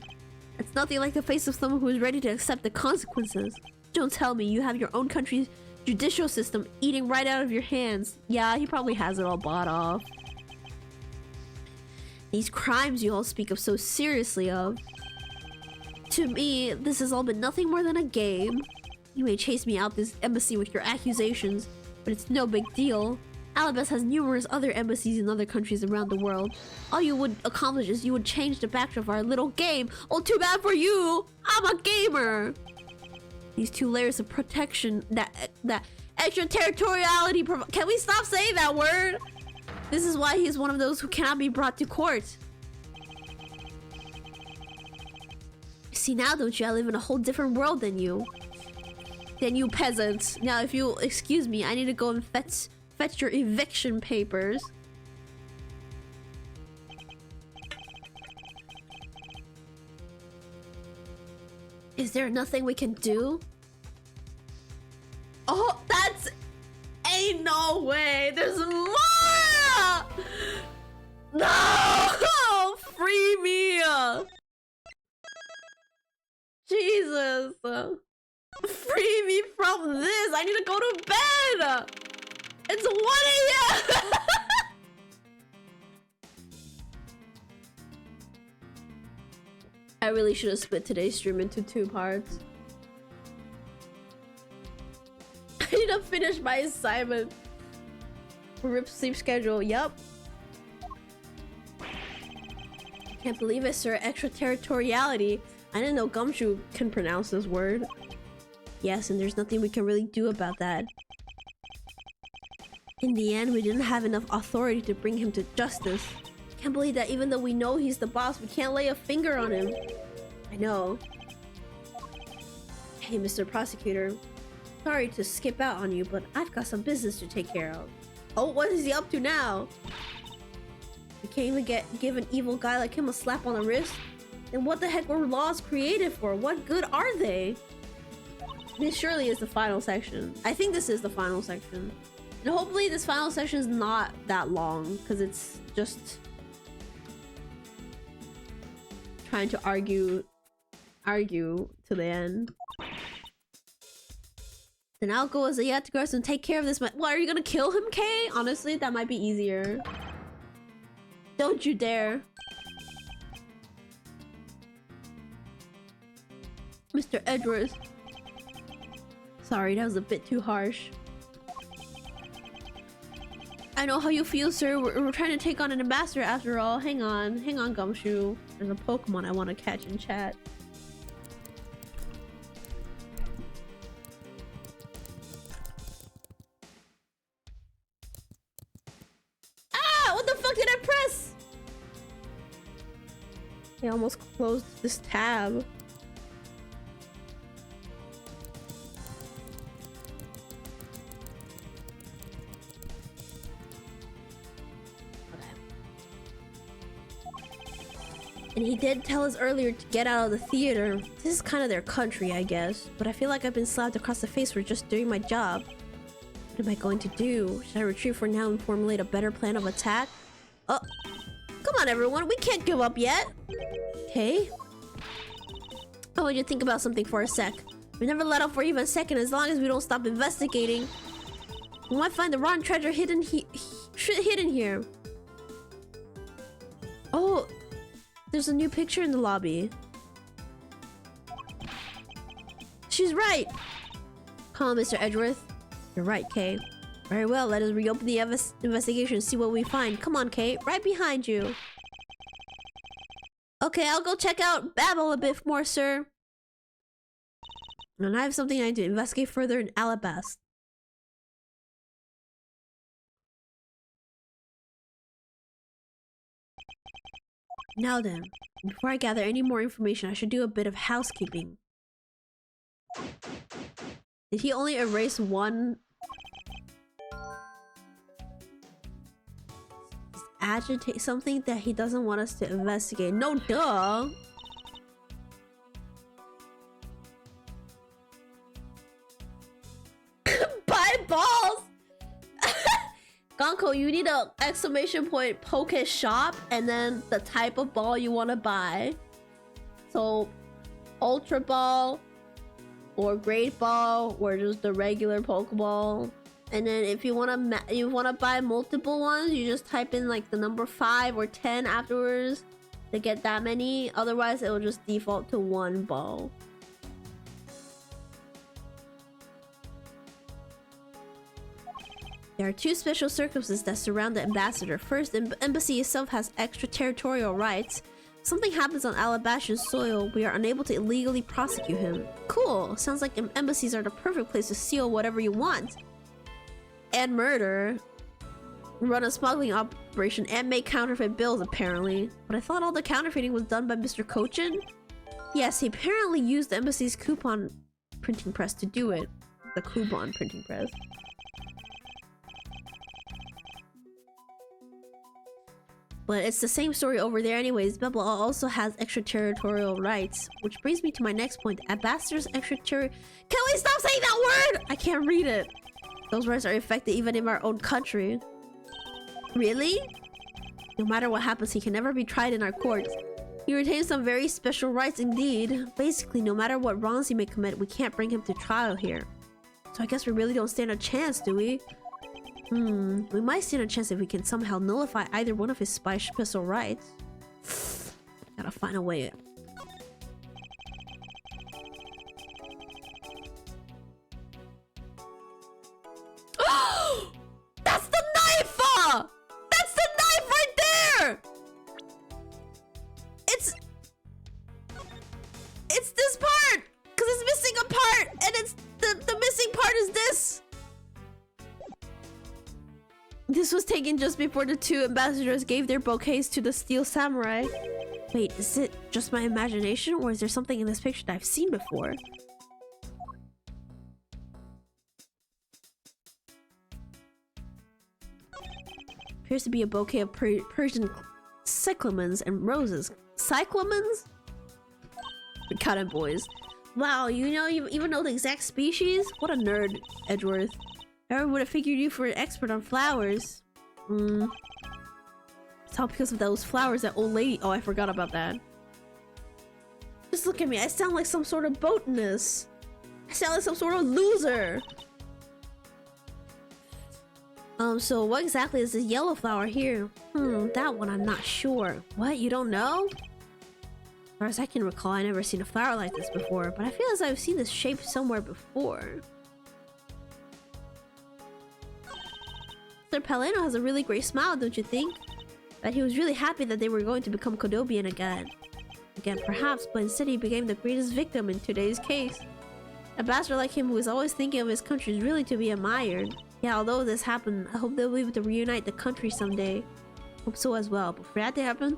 It's nothing like the face of someone who is ready to accept the consequences. Don't tell me you have your own country's judicial system eating right out of your hands. Yeah, he probably has it all bought off. These crimes you all speak of so seriously of. To me, this has all been nothing more than a game. You may chase me out this embassy with your accusations, but it's no big deal. Alabas has numerous other embassies in other countries around the world. All you would accomplish is you would change the backdrop of our little game. Oh, too bad for you! I'm a gamer! These two layers of protection, that extraterritoriality can we stop saying that word? This is why he is one of those who cannot be brought to court. See now, don't you? I live in a whole different world than you. Peasants. Now, if you'll excuse me, I need to go and fetch your eviction papers. Is there nothing we can do? Oh, that's... Ain't no way! There's more! No! Free me! Jesus! Free me from this! I need to go to bed! It's 1 a.m. I really should have split today's stream into 2 parts. I need to finish my assignment. Rip sleep schedule, yup. Can't believe it, sir. Extraterritoriality. I didn't know Gumshoe can pronounce this word. Yes, and there's nothing we can really do about that. In the end, we didn't have enough authority to bring him to justice. Can't believe that even though we know he's the boss, we can't lay a finger on him. I know. Hey, Mr. Prosecutor. Sorry to skip out on you, but I've got some business to take care of. Oh, what is he up to now? You can't even give an evil guy like him a slap on the wrist? Then what the heck were laws created for? What good are they? This surely is the final section. I think this is the final section. And hopefully this final section is not that long, because it's just trying to argue to the end. Then I'll go as a Yatagras and take care of this. What, are you gonna kill him, Kay? Honestly, that might be easier. Don't you dare. Mr. Edwards. Sorry, that was a bit too harsh. I know how you feel, sir. We're trying to take on an ambassador after all. Hang on, Gumshoe. There's a Pokemon I want to catch in chat. Ah! What the fuck did I press? I almost closed this tab. And he did tell us earlier to get out of the theater. This is kind of their country, I guess. But I feel like I've been slapped across the face for just doing my job. What am I going to do? Should I retreat for now and formulate a better plan of attack? Oh, come on everyone, we can't give up yet. Okay. I want you to think about something for a sec. We never let up for even a second as long as we don't stop investigating. We might find the wrong treasure hidden here. Oh, there's a new picture in the lobby. She's right. Come on, Mr. Edgeworth. You're right, Kay. Very well, let us reopen the investigation and see what we find. Come on, Kay. Right behind you. Okay, I'll go check out Babel a bit more, sir. And I have something I need to investigate further in Alabast. Now then, before I gather any more information, I should do a bit of housekeeping. Did he only erase one? Agitate something that he doesn't want us to investigate. No, duh! Buy balls! Gonko, you need a exclamation point poke shop and then the type of ball you want to buy. So, Ultra Ball or Great Ball or just the regular Pokeball. And then if you want to buy multiple ones, you just type in like the number 5 or 10 afterwards to get that many. Otherwise, it will just default to one ball. There are two special circumstances that surround the ambassador. First, the embassy itself has extraterritorial rights. If something happens on Alabastian soil, we are unable to illegally prosecute him. Cool. Sounds like embassies are the perfect place to seal whatever you want. And murder. Run a smuggling operation and make counterfeit bills, apparently. But I thought all the counterfeiting was done by Mr. Cochin? Yes, he apparently used the embassy's coupon printing press to do it. The coupon printing press. But it's the same story over there anyways. Bubble also has extraterritorial rights. Which brings me to my next point. Ambassador's extraterritorial... Can we stop saying that word? I can't read it. Those rights are effective even in our own country. Really? No matter what happens, he can never be tried in our courts. He retains some very special rights indeed. Basically, no matter what wrongs he may commit, we can't bring him to trial here. So I guess we really don't stand a chance, do we? We might stand a chance if we can somehow nullify either one of his special rights. Gotta find a way. taken just before the two ambassadors gave their bouquets to the Steel Samurai. Wait, is it just my imagination, or is there something in this picture that I've seen before? Appears to be a bouquet of Persian cyclamens and roses. Cyclamens? Cut it, boys. Wow, you even know the exact species? What a nerd, Edgeworth. I would have figured you for an expert on flowers. It's all because of those flowers that old lady— oh, I forgot about that. Just look at me, I sound like some sort of botanist. I sound like some sort of loser. So what exactly is this yellow flower here? That one I'm not sure. What, you don't know? As far as I can recall, I never seen a flower like this before, but I feel as I've seen this shape somewhere before. Sir Paleno has a really great smile, don't you think? But he was really happy that they were going to become Kodobian again. Perhaps, but instead he became the greatest victim in today's case. A bastard like him who is always thinking of his country is really to be admired. Yeah, although this happened, I hope they'll be able to reunite the country someday. Hope so as well. But for that to happen,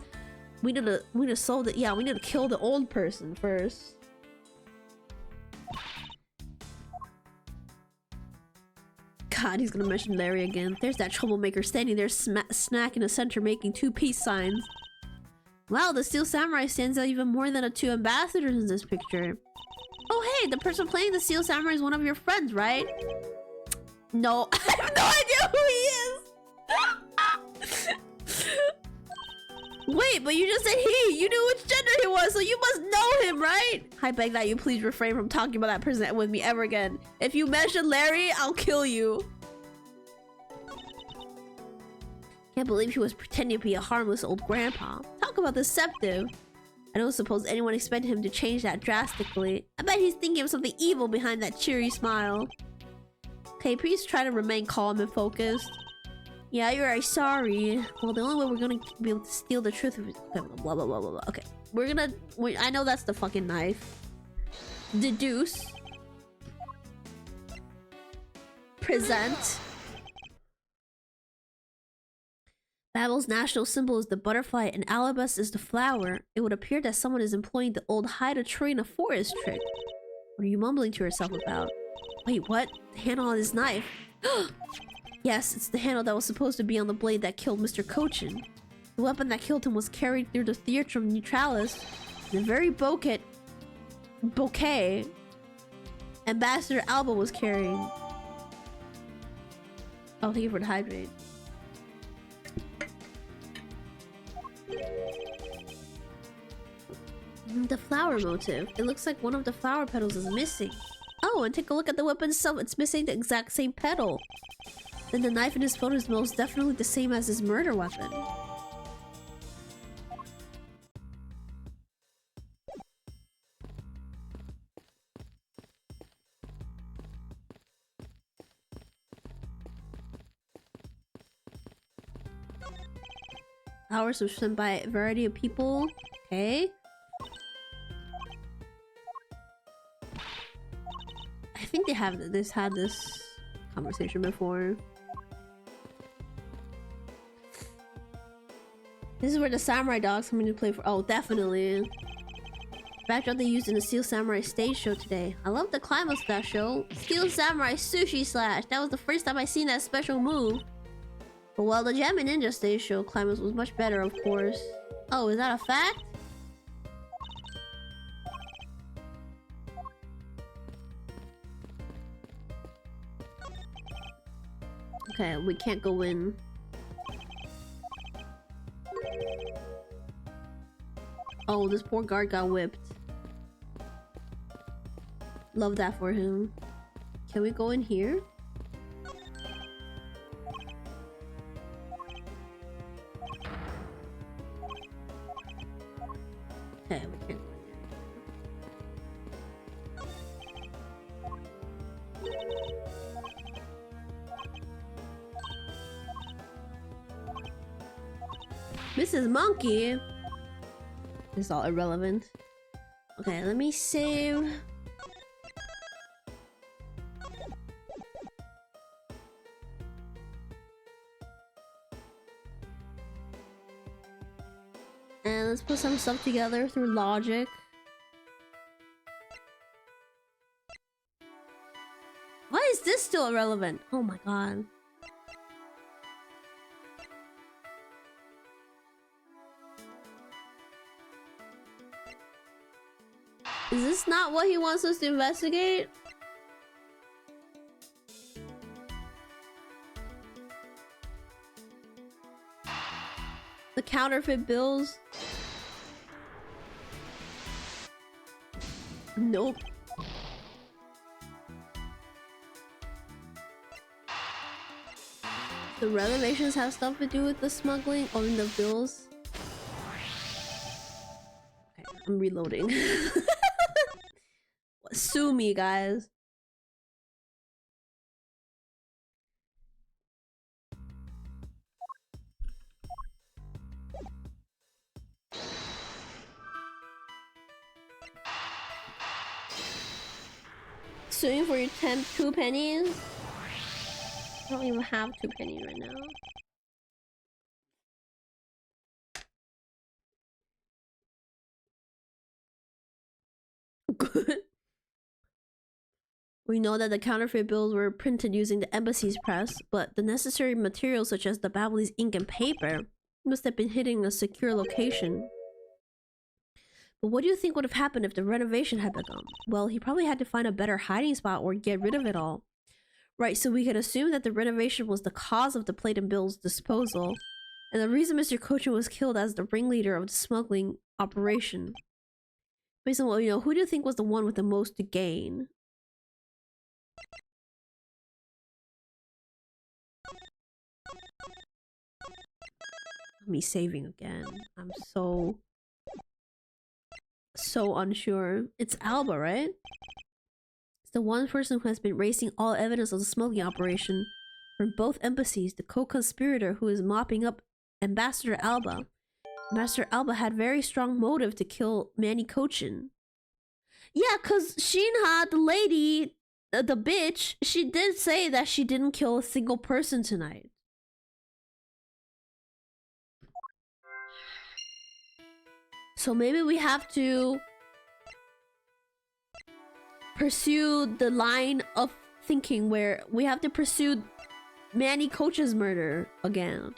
we need to solve it. Yeah, we need to kill the old person first. God, he's gonna mention Larry again. There's that troublemaker standing there snack in the center making two peace signs. Wow, the Steel Samurai stands out even more than the two ambassadors in this picture. Oh hey, the person playing the Steel Samurai is one of your friends, right? No, I have no idea who he is! Wait, but you just said he! You knew which gender he was, so you must know him, right? I beg that you please refrain from talking about that person with me ever again. If you mention Larry, I'll kill you. Can't believe he was pretending to be a harmless old grandpa. Talk about deceptive. I don't suppose anyone expected him to change that drastically. I bet he's thinking of something evil behind that cheery smile. Okay, please try to remain calm and focused. Yeah, you're right, sorry. Well, the only way we're gonna be able to steal the truth of it— okay, blah blah blah blah blah. Okay, I know that's the fucking knife. Deduce. Present. Babel's national symbol is the butterfly and Alabas is the flower. It would appear that someone is employing the old hide a tree in a forest trick. What are you mumbling to yourself about? Wait, what? The handle on his knife. Yes, it's the handle that was supposed to be on the blade that killed Mr. Cochin. The weapon that killed him was carried through the Theatrum Neutralis. The very bouquet Ambassador Alba was carrying. Oh, thank you for the hydrate. The flower motif. It looks like one of the flower petals is missing. Oh, and take a look at the weapon itself. It's missing the exact same petal. Then the knife in his photo is most definitely the same as his murder weapon. Flowers were sent by a variety of people. Okay. I think they have had this conversation before. This is where the samurai dogs come into play for— oh, definitely. Backdrop they used in the Steel Samurai stage show today. I love the climax of that show. Steel Samurai Sushi Slash. That was the first time I seen that special move. But while the Jammin' Ninja stage show climax was much better, of course. Oh, is that a fact? Okay, we can't go in. Oh, this poor guard got whipped. Love that for him. Can we go in here? Okay, we can't go in here. Mrs. Monkey? This is all irrelevant. Okay, let me save. And let's put some stuff together through logic. Why is this still irrelevant? Oh my god. Is this not what he wants us to investigate? The counterfeit bills? Nope. The renovations have stuff to do with the smuggling or the bills? Okay, I'm reloading. Sue me, guys. Suing for your 2 pennies? I don't even have 2 pennies right now. Good. We know that the counterfeit bills were printed using the embassy's press, but the necessary materials such as the Babbly's ink and paper must have been hidden in a secure location. But what do you think would have happened if the renovation had begun? Well, he probably had to find a better hiding spot or get rid of it all. Right, so we can assume that the renovation was the cause of the plate and bills disposal, and the reason Mr. Cochin was killed as the ringleader of the smuggling operation. Based on what we know, who do you think was the one with the most to gain? Me saving again. I'm so unsure. It's Alba, right? It's the one person who has been erasing all evidence of the smuggling operation from both embassies, the co-conspirator who is mopping up Ambassador Alba. Ambassador Alba had very strong motive to kill Manny Cochin. Yeah, cause Shinha, the lady, the bitch, she did say that she didn't kill a single person tonight. So maybe we have to pursue the line of thinking where we have to pursue Manny Cochin's murder again.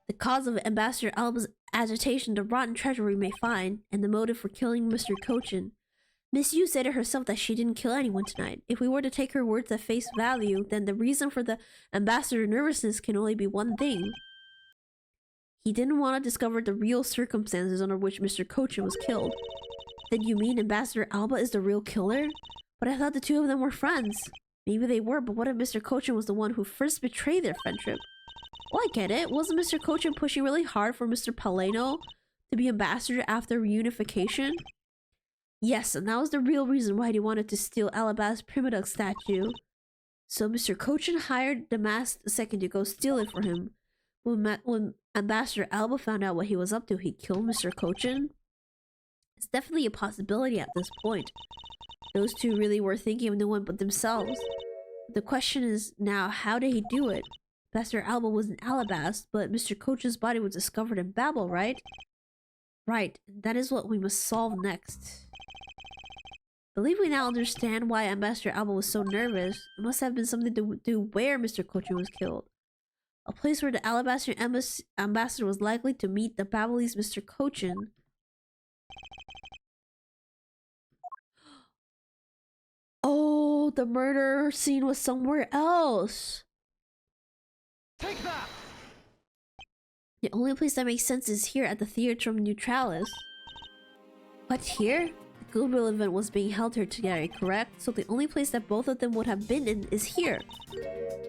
The cause of Ambassador Alba's agitation the rotten treasure we may find, and the motive for killing Mr. Cochin. Miss Yu said it herself that she didn't kill anyone tonight. If we were to take her words at face value, then the reason for the ambassador's nervousness can only be one thing. He didn't want to discover the real circumstances under which Mr. Cochin was killed. Then you mean Ambassador Alba is the real killer? But I thought the two of them were friends. Maybe they were, but what if Mr. Cochin was the one who first betrayed their friendship? Well, I get it. Wasn't Mr. Cochin pushing really hard for Mr. Paleno to be ambassador after reunification? Yes, and that was the real reason why he wanted to steal Alaba's Primiduck statue. So Mr. Cochin hired the masked second to go steal it for him. When Ambassador Alba found out what he was up to, he killed Mr. Cochin? It's definitely a possibility at this point. Those two really were thinking of no one but themselves. The question is now, how did he do it? Ambassador Alba was in Alabast, but Mr. Cochin's body was discovered in Babel, right? Right, that is what we must solve next. I believe we now understand why Ambassador Alba was so nervous. It must have been something to do where Mr. Cochin was killed. A place where the Alabaster ambassador was likely to meet the Babylese Mr. Cochin. Oh, the murder scene was somewhere else. Take that! The only place that makes sense is here at the Theatrum Neutralis. But here? The Goodwill event was being held here together, correct? So the only place that both of them would have been in is here.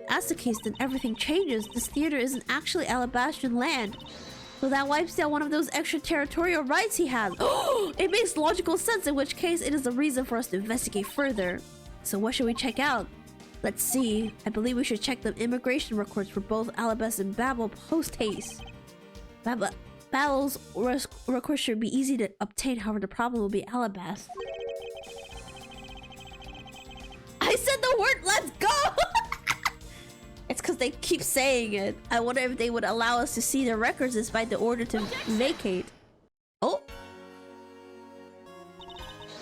As the case, then everything changes. This theater isn't actually Alabastrian land. So that wipes out one of those extraterritorial rights he has. Oh, it makes logical sense, in which case it is a reason for us to investigate further. So what should we check out? Let's see. I believe we should check the immigration records for both Alabast and Babel post-haste. Babel's records should be easy to obtain, however the problem will be Alabast. I said the word, let's go! it's because they keep saying it. I wonder if they would allow us to see their records despite the order to vacate. Oh!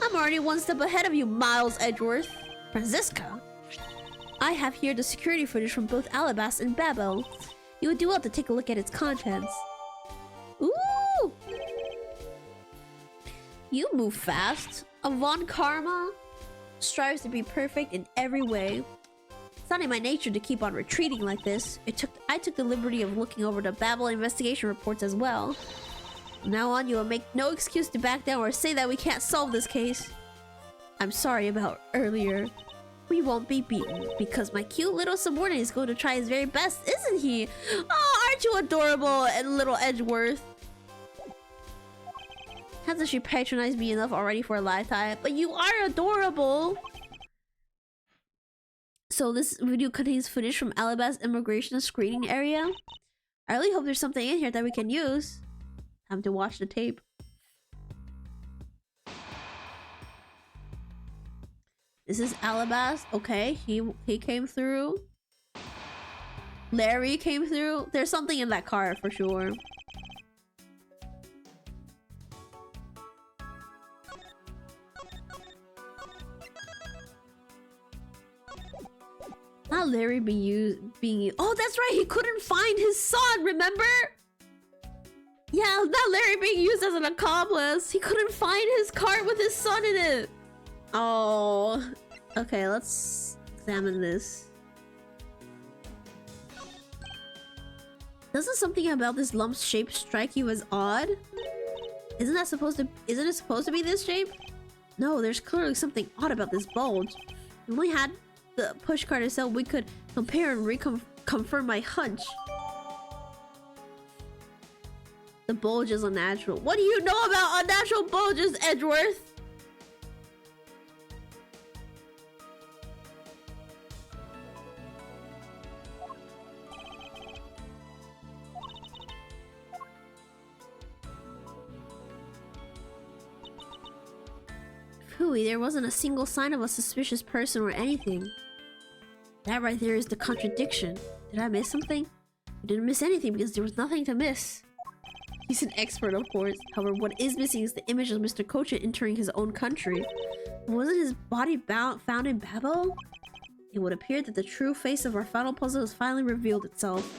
I'm already one step ahead of you, Miles Edgeworth. Francisca? I have here the security footage from both Alabas and Babel. You would do well to take a look at its contents. Ooh! You move fast. Avon Karma strives to be perfect in every way. It's not in my nature to keep on retreating like this. I took the liberty of looking over the Babel investigation reports as well. From now on, you will make no excuse to back down or say that we can't solve this case. I'm sorry about earlier. We won't be beaten because my cute little subordinate is going to try his very best, isn't he? Oh, aren't you adorable and little Edgeworth? Hasn't she patronized me enough already for a lifetime? But you are adorable! So this video contains footage from Alabas immigration screening area. I really hope there's something in here that we can use. Time to watch the tape. This is Alabas. Okay, he came through. Larry came through. There's something in that car for sure. Not Larry being used. Oh, that's right. He couldn't find his son. Remember? Yeah, not Larry being used as an accomplice. He couldn't find his cart with his son in it. Oh. Okay, let's examine this. Doesn't something about this lump's shape strike you as odd? Isn't it supposed to be this shape? No, there's clearly something odd about this bulge. If we had the pushcart itself, we could compare and reconfirm my hunch. The bulge is unnatural. What do you know about unnatural bulges, Edgeworth? Phooey, there wasn't a single sign of a suspicious person or anything. That right there is the contradiction. Did I miss something? I didn't miss anything because there was nothing to miss. He's an expert, of course. However, what is missing is the image of Mr. Kocha entering his own country. Wasn't his body found in Babel? It would appear that the true face of our final puzzle has finally revealed itself.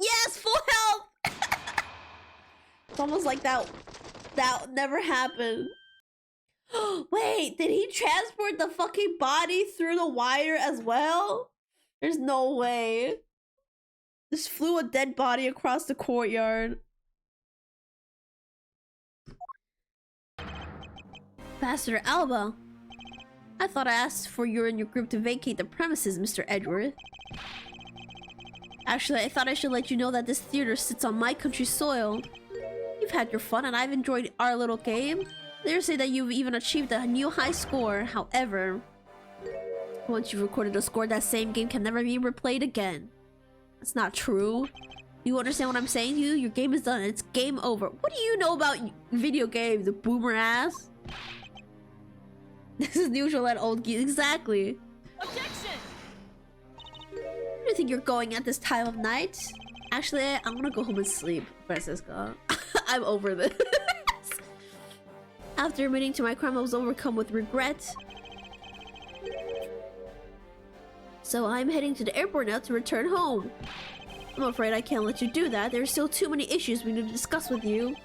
Yes, full health! It's almost like that never happened. Wait, did he transport the fucking body through the wire as well? There's no way. Just flew a dead body across the courtyard. Ambassador Alba. I thought I asked for you and your group to vacate the premises, Mr. Edgeworth. Actually, I thought I should let you know that this theater sits on my country's soil. You've had your fun and I've enjoyed our little game. They say that you've even achieved a new high score. However, once you've recorded a score, that same game can never be replayed again. That's not true. You understand what I'm saying to you? Your game is done. It's game over. What do you know about video games, the boomer ass? This is neutral at old geeks. Exactly. Objection! Where do you think you're going at this time of night? Actually, I'm gonna go home and sleep, Francisca. I'm over this. After admitting to my crime, I was overcome with regret. So I'm heading to the airport now to return home. I'm afraid I can't let you do that. There are still too many issues we need to discuss with you.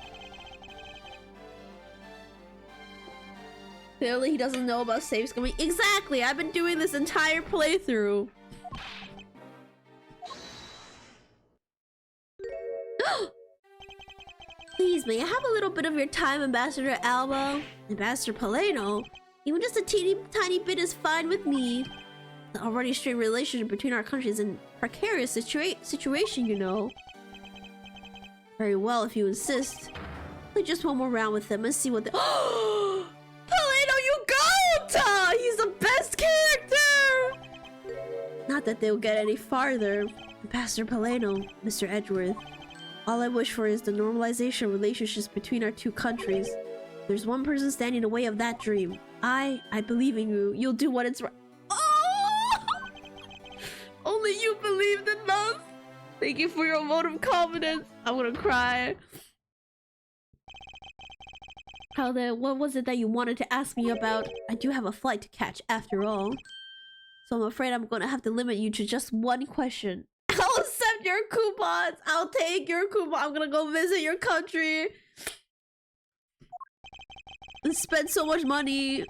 Clearly he doesn't know about saves coming. Exactly! I've been doing this entire playthrough. Please, may I have a little bit of your time, Ambassador Alba? Ambassador Paleno? Even just a teeny tiny bit is fine with me. The already strained relationship between our countries is in a precarious situation, you know. Very well, if you insist. Play just one more round with them and see what the— Paleno, you got! He's the best character! Not that they'll get any farther. Ambassador Paleno, Mr. Edgeworth. All I wish for is the normalization of relationships between our two countries. There's one person standing in the way of that dream. I believe in you. You'll do what is right. Oh! believed in us. Thank you for your vote of confidence. I'm gonna cry. How then? What was it that you wanted to ask me about? I do have a flight to catch after all. So I'm afraid I'm gonna have to limit you to just one question. I'll accept your coupons. I'll take your coupon. I'm gonna go visit your country. And spend so much money.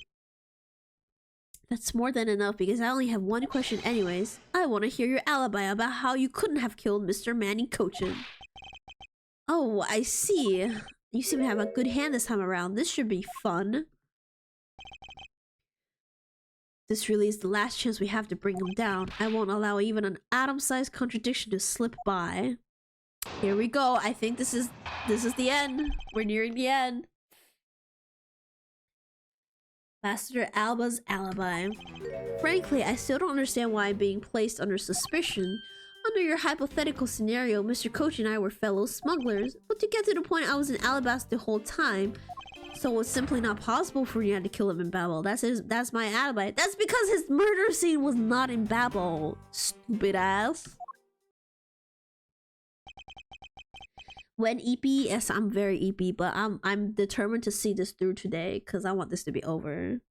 That's more than enough because I only have one question anyways. I want to hear your alibi about how you couldn't have killed Mr. Manny Cochin. Oh, I see. You seem to have a good hand this time around. This should be fun. This really is the last chance we have to bring him down. I won't allow even an atom-sized contradiction to slip by. Here we go. I think this is the end. We're nearing the end. Ambassador Alba's alibi. Frankly, I still don't understand why I'm being placed under suspicion. Under your hypothetical scenario, Mr. Cochin and I were fellow smugglers. But to get to the point, I was in Alabasta the whole time. So it's simply not possible for you to kill him in Babel. That's my alibi. That's because his murder scene was not in Babel. Stupid ass. When EP, yes, I'm very EP, but I'm determined to see this through today because I want this to be over.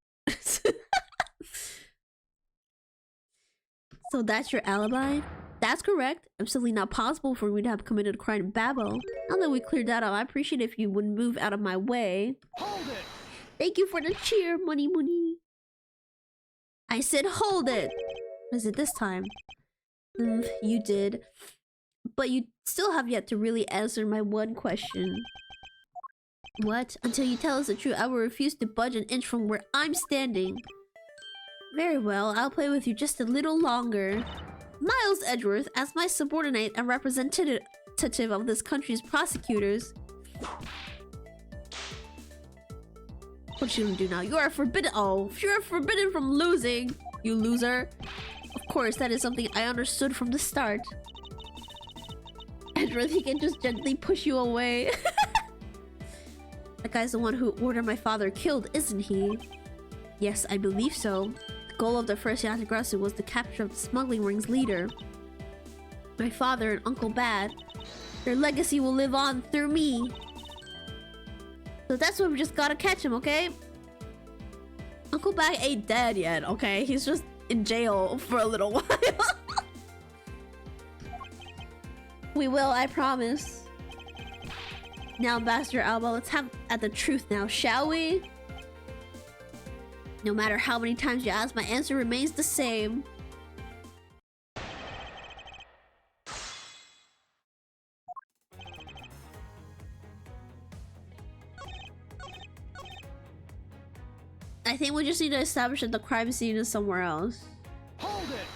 So that's your alibi? That's correct. Absolutely not possible for me to have committed a crime in Babel. Now that we cleared that up, I appreciate if you would move out of my way. Hold it! Thank you for the cheer, money money. I said hold it! What is it this time? You did. But you still have yet to really answer my one question. What? Until you tell us the truth, I will refuse to budge an inch from where I'm standing. Very well, I'll play with you just a little longer. Miles Edgeworth, as my subordinate and representative of this country's prosecutors. What you gonna do now? You are forbidden. Oh, you're forbidden from losing, you loser. Of course, that is something I understood from the start. Edgeworth, he can just gently push you away. That guy's the one who ordered my father killed, isn't he? Yes, I believe so. The goal of the first Yatagarasu was the capture of the smuggling ring's leader. My father and Uncle Bad. Their legacy will live on through me. So that's why we just gotta catch him, okay? Uncle Bad ain't dead yet, okay? He's just in jail for a little while. We will, I promise. Now, Ambassador Alba, let's have at the truth now, shall we? No matter how many times you ask, my answer remains the same. I think we just need to establish that the crime scene is somewhere else. Hold it!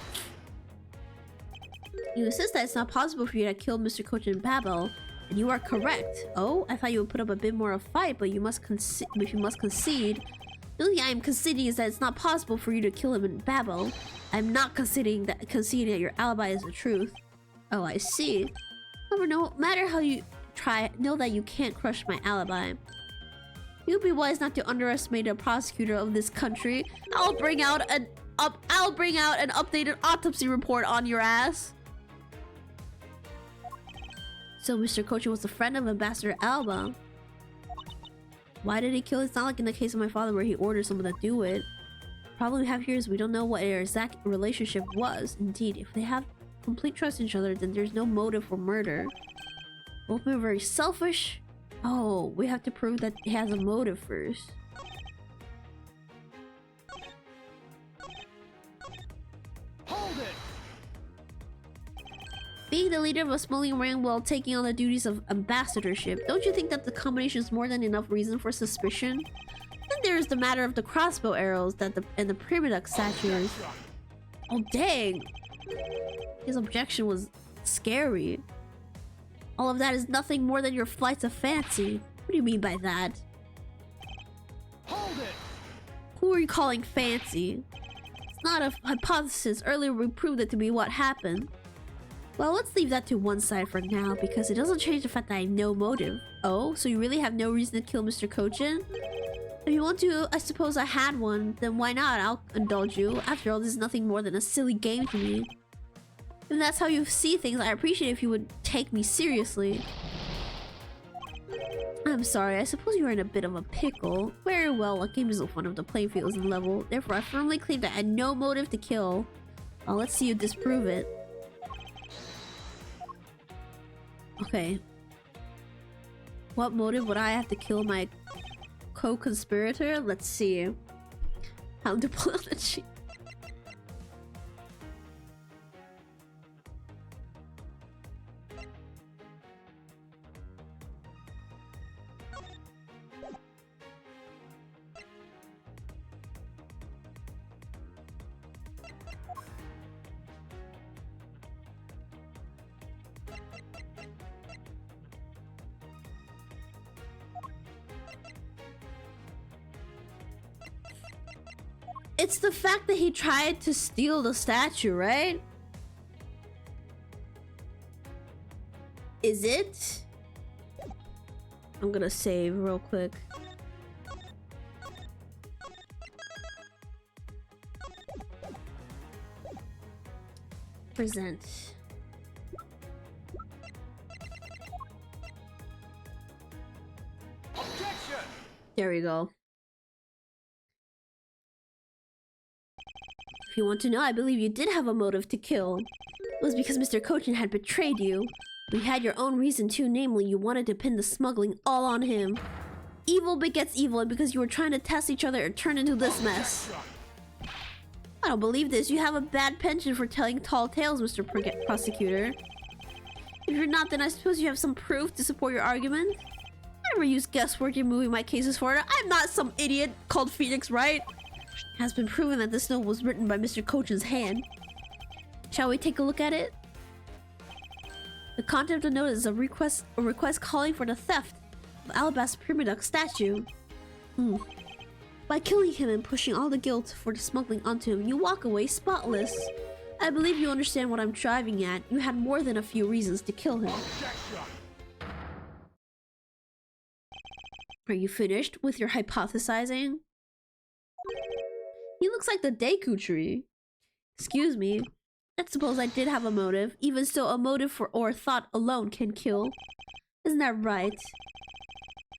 You insist that it's not possible for you to kill Mr. Cochin in Babel, and you are correct. Oh, I thought you would put up a bit more of a fight, but you must concede. The only thing I am conceding is that it's not possible for you to kill him in Babel. I'm not conceding that your alibi is the truth. Oh, I see. However, no matter how you try, know that you can't crush my alibi. You'd be wise not to underestimate a prosecutor of this country. I'll bring out an updated autopsy report on your ass. So Mr. Cochin was a friend of Ambassador Alba. Why did he kill? It's not like in the case of my father where he ordered someone to do it. The problem we have here is we don't know what their exact relationship was. Indeed, if they have complete trust in each other, then there's no motive for murder. Both men are very selfish. Oh, we have to prove that he has a motive first. Hold it! Being the leader of a smuggling ring while taking on the duties of ambassadorship, don't you think that the combination is more than enough reason for suspicion? Then there's the matter of the crossbow arrows and the Primaduck statues. Oh dang! His objection was scary. All of that is nothing more than your flights of fancy. What do you mean by that? Hold it! Who are you calling fancy? It's not a hypothesis. Earlier we proved it to be what happened. Well, let's leave that to one side for now, because it doesn't change the fact that I have no motive. Oh, so you really have no reason to kill Mr. Cochin? If you want to, I suppose I had one, then why not? I'll indulge you. After all, this is nothing more than a silly game to me. If that's how you see things, I appreciate if you would take me seriously. I'm sorry, I suppose you are in a bit of a pickle. Very well, a game isn't one of the playing fields and level. Therefore, I firmly claim that I had no motive to kill. Well, let's see you disprove it. Okay. What motive would I have to kill my co-conspirator? Let's see. How to pull out the cheat. It's the fact that he tried to steal the statue, right? Is it? I'm gonna save real quick. Present. Objection! There we go. If you want to know, I believe you did have a motive to kill. It was because Mr. Cochin had betrayed you. You had your own reason too, namely you wanted to pin the smuggling all on him. Evil begets evil, and because you were trying to test each other, it turned into this mess. I don't believe this. You have a bad penchant for telling tall tales, Mr. Prosecutor. If you're not, then I suppose you have some proof to support your argument? I never use guesswork in moving my cases forward. I'm not some idiot called Phoenix, right? It has been proven that this note was written by Mr. Cochin's hand. Shall we take a look at it? The content of the note is a request calling for the theft of Alabaster Prima statue. By killing him and pushing all the guilt for the smuggling onto him, you walk away spotless. I believe you understand what I'm driving at. You had more than a few reasons to kill him. Are you finished with your hypothesizing? He looks like the Deku tree. Excuse me. Let's suppose I did have a motive. Even so, a motive for or thought alone can kill. Isn't that right?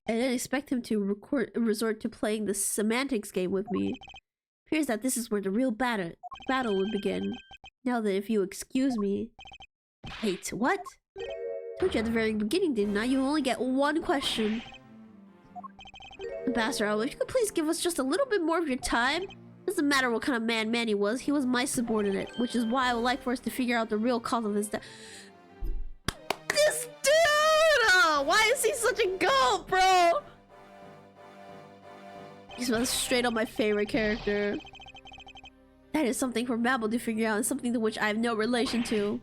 I didn't expect him to resort to playing the semantics game with me. Appears that this is where the real battle would begin. Now that if you excuse me... Wait, what? Told you at the very beginning, didn't I? You only get one question. Ambassador Alba, if you could please give us just a little bit more of your time? Doesn't matter what kind of man Manny was, he was my subordinate, which is why I would like for us to figure out the real cause of his death. This dude! Why is he such a goat, bro? He's straight up my favorite character. That is something for Babel to figure out, and something to which I have no relation to.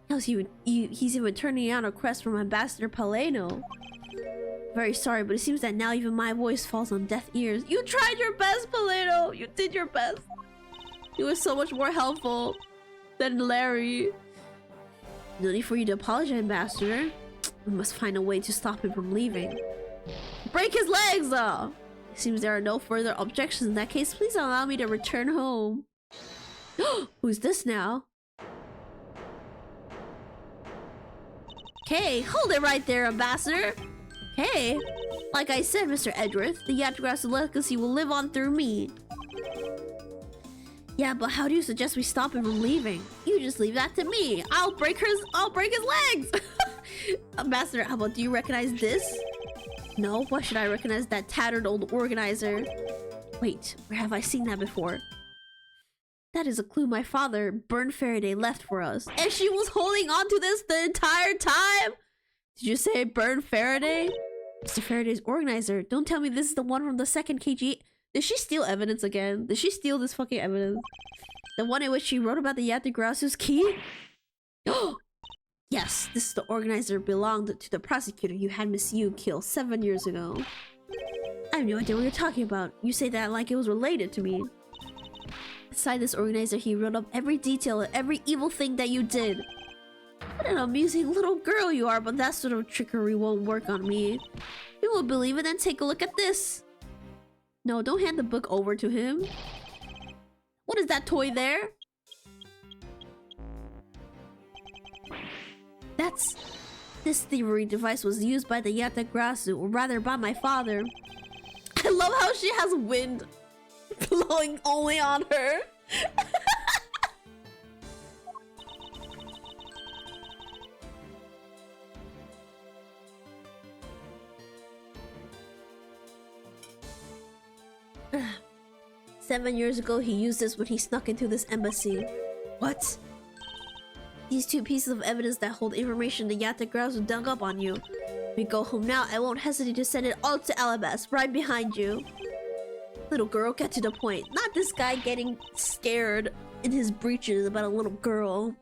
He's even turning down a request from Ambassador Paleno. Very sorry, but it seems that now even my voice falls on deaf ears. You tried your best, Paleno! You did your best! You were so much more helpful than Larry. No need for you to apologize, Ambassador. We must find a way to stop him from leaving. Break his legs, though! It seems there are no further objections in that case. Please allow me to return home. Who's this now? Okay, hold it right there, Ambassador! Hey, like I said, Mr. Edgeworth, the Yattergrass legacy will live on through me. Yeah, but how do you suggest we stop him from leaving? You just leave that to me. I'll break his legs. Ambassador Alba, do you recognize this? No, why should I recognize that tattered old organizer? Wait, where have I seen that before? That is a clue my father, Burn Faraday, left for us. And she was holding on to this the entire time? Did you say Burn Faraday? Mr. Faraday's organizer. Don't tell me this is the one from the second KG. Did she steal evidence again? Did she steal this fucking evidence? The one in which she wrote about the Yattergrassu's key? Yes, this is the organizer belonged to the prosecutor you had Miss Yu kill 7 years ago. I have no idea what you're talking about. You say that like it was related to me. Beside this organizer, he wrote up every detail and every evil thing that you did. What an amusing little girl you are, but that sort of trickery won't work on me. You won't believe it, then take a look at this. No, don't hand the book over to him. What is that toy there? This thievery device was used by the Yatagrasu, or rather by my father. I love how she has wind blowing only on her. 7 years ago, he used this when he snuck into this embassy. What? These 2 pieces of evidence that hold information the Yatagrasu dug up on you. We go home now, I won't hesitate to send it all to Alabas, right behind you. Little girl, get to the point. Not this guy getting scared in his breeches about a little girl.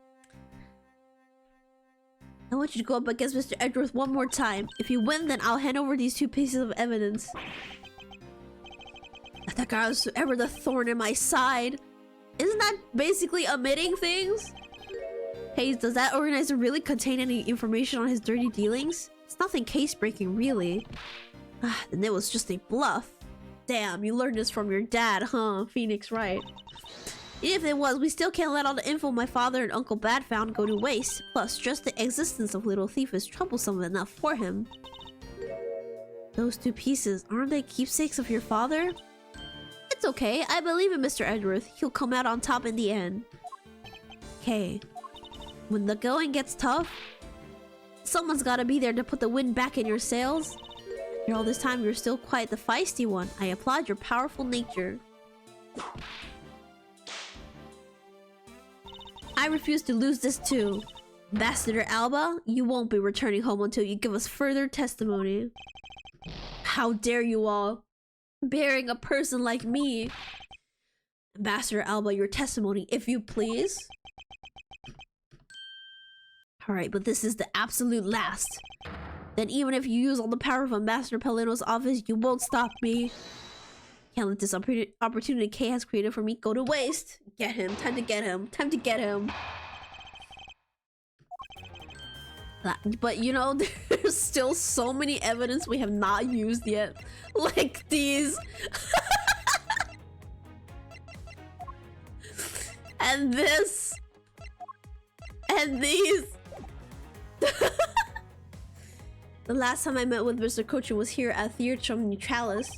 I want you to go up against Mr. Edgeworth one more time. If you win, then I'll hand over these 2 pieces of evidence. That guy was ever the thorn in my side. Isn't that basically omitting things? Hey, does that organizer really contain any information on his dirty dealings? It's nothing case-breaking, really. Then it was just a bluff. Damn, you learned this from your dad, huh? Phoenix, right? Even if it was, we still can't let all the info my father and Uncle Bad found go to waste. Plus, just the existence of Little Thief is troublesome enough for him. Those 2 pieces, aren't they keepsakes of your father? It's okay, I believe in Mr. Edgeworth. He'll come out on top in the end. Okay. When the going gets tough, someone's gotta be there to put the wind back in your sails. And all this time, you're still quite the feisty one. I applaud your powerful nature. I refuse to lose this too. Ambassador Alba, you won't be returning home until you give us further testimony. How dare you all, bearing a person like me. Ambassador Alba, your testimony, if you please. Alright, but this is the absolute last. Then even if you use all the power of Ambassador Palino's office, you won't stop me. Can't let this opportunity Kay has created for me go to waste. Get him. Time to get him. Time to get him. But you know, there's still so many evidence we have not used yet. Like these. And this. And these. The last time I met with Mr. Cochin was here at Theatrum Neutralis.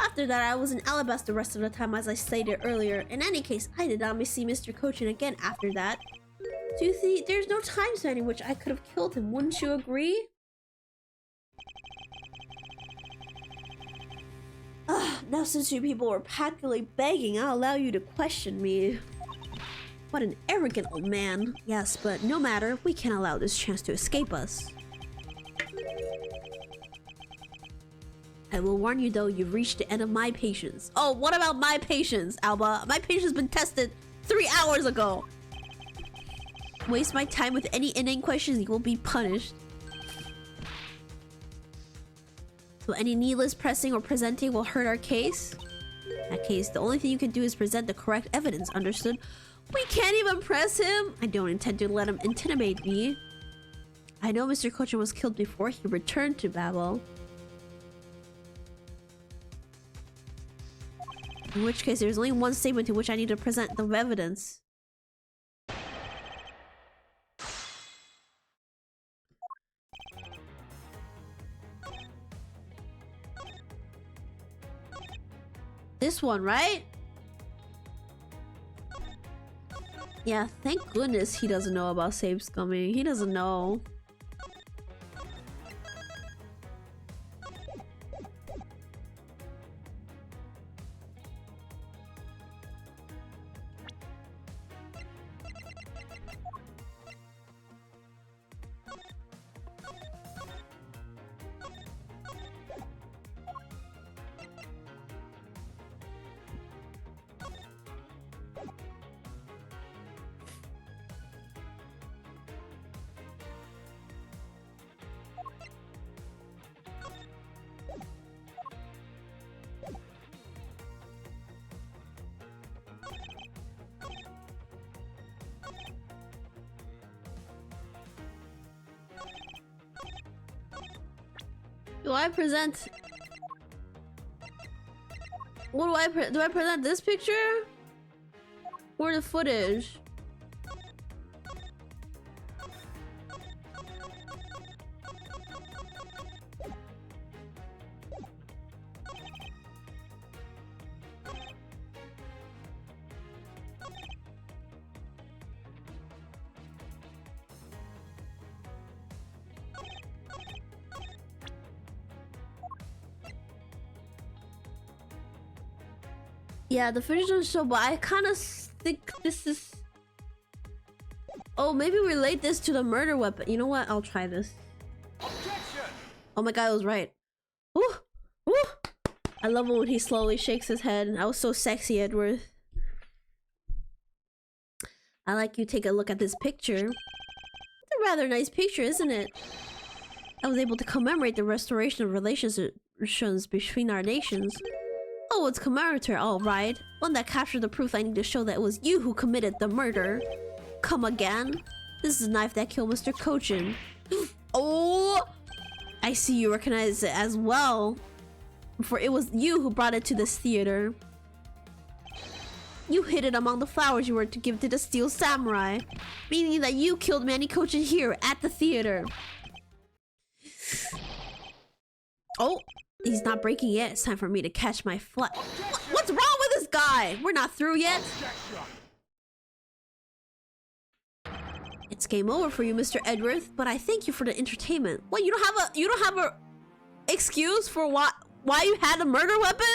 After that, I was in Alabas the rest of the time, as I stated earlier. In any case, I did not see Mr. Cochin again after that. Do you think there's no time span in which I could have killed him? Wouldn't you agree? Now since you people were practically begging, I'll allow you to question me. What an arrogant old man. Yes, but no matter, we can't allow this chance to escape us. I will warn you though, you've reached the end of my patience. Oh, what about my patience, Alba? My patience has been tested 3 hours ago. Waste my time with any inane questions, you will be punished. So any needless pressing or presenting will hurt our case? In that case, the only thing you can do is present the correct evidence, understood? We can't even press him! I don't intend to let him intimidate me. I know Mr. Cochin was killed before he returned to Babel. In which case, there's only one statement to which I need to present the evidence. This one, right? Yeah, thank goodness he doesn't know about saves coming. He doesn't know. Do I present? What do I present this picture? Or the footage? Yeah, the footage doesn't show, but I kind of think this is... Oh, maybe relate this to the murder weapon. You know what? I'll try this. Objection! Oh my god, I was right. Ooh! Ooh! I love it when he slowly shakes his head. I was so sexy, Edward. I like you take a look at this picture. It's a rather nice picture, isn't it? I was able to commemorate the restoration of relations between our nations. Oh, it's commemorative, alright. One that captured the proof I need to show that it was you who committed the murder. Come again? This is a knife that killed Mr. Kochin. Oh! I see you recognize it as well. For it was you who brought it to this theater. You hid it among the flowers you were to give to the Steel Samurai. Meaning that you killed Manny Kochin here at the theater. Oh! He's not breaking yet. It's time for me to catch my flight. What's wrong with this guy? We're not through yet. It's game over for you, Mr. Edworth, but I thank you for the entertainment. What, you don't have a excuse for why you had a murder weapon?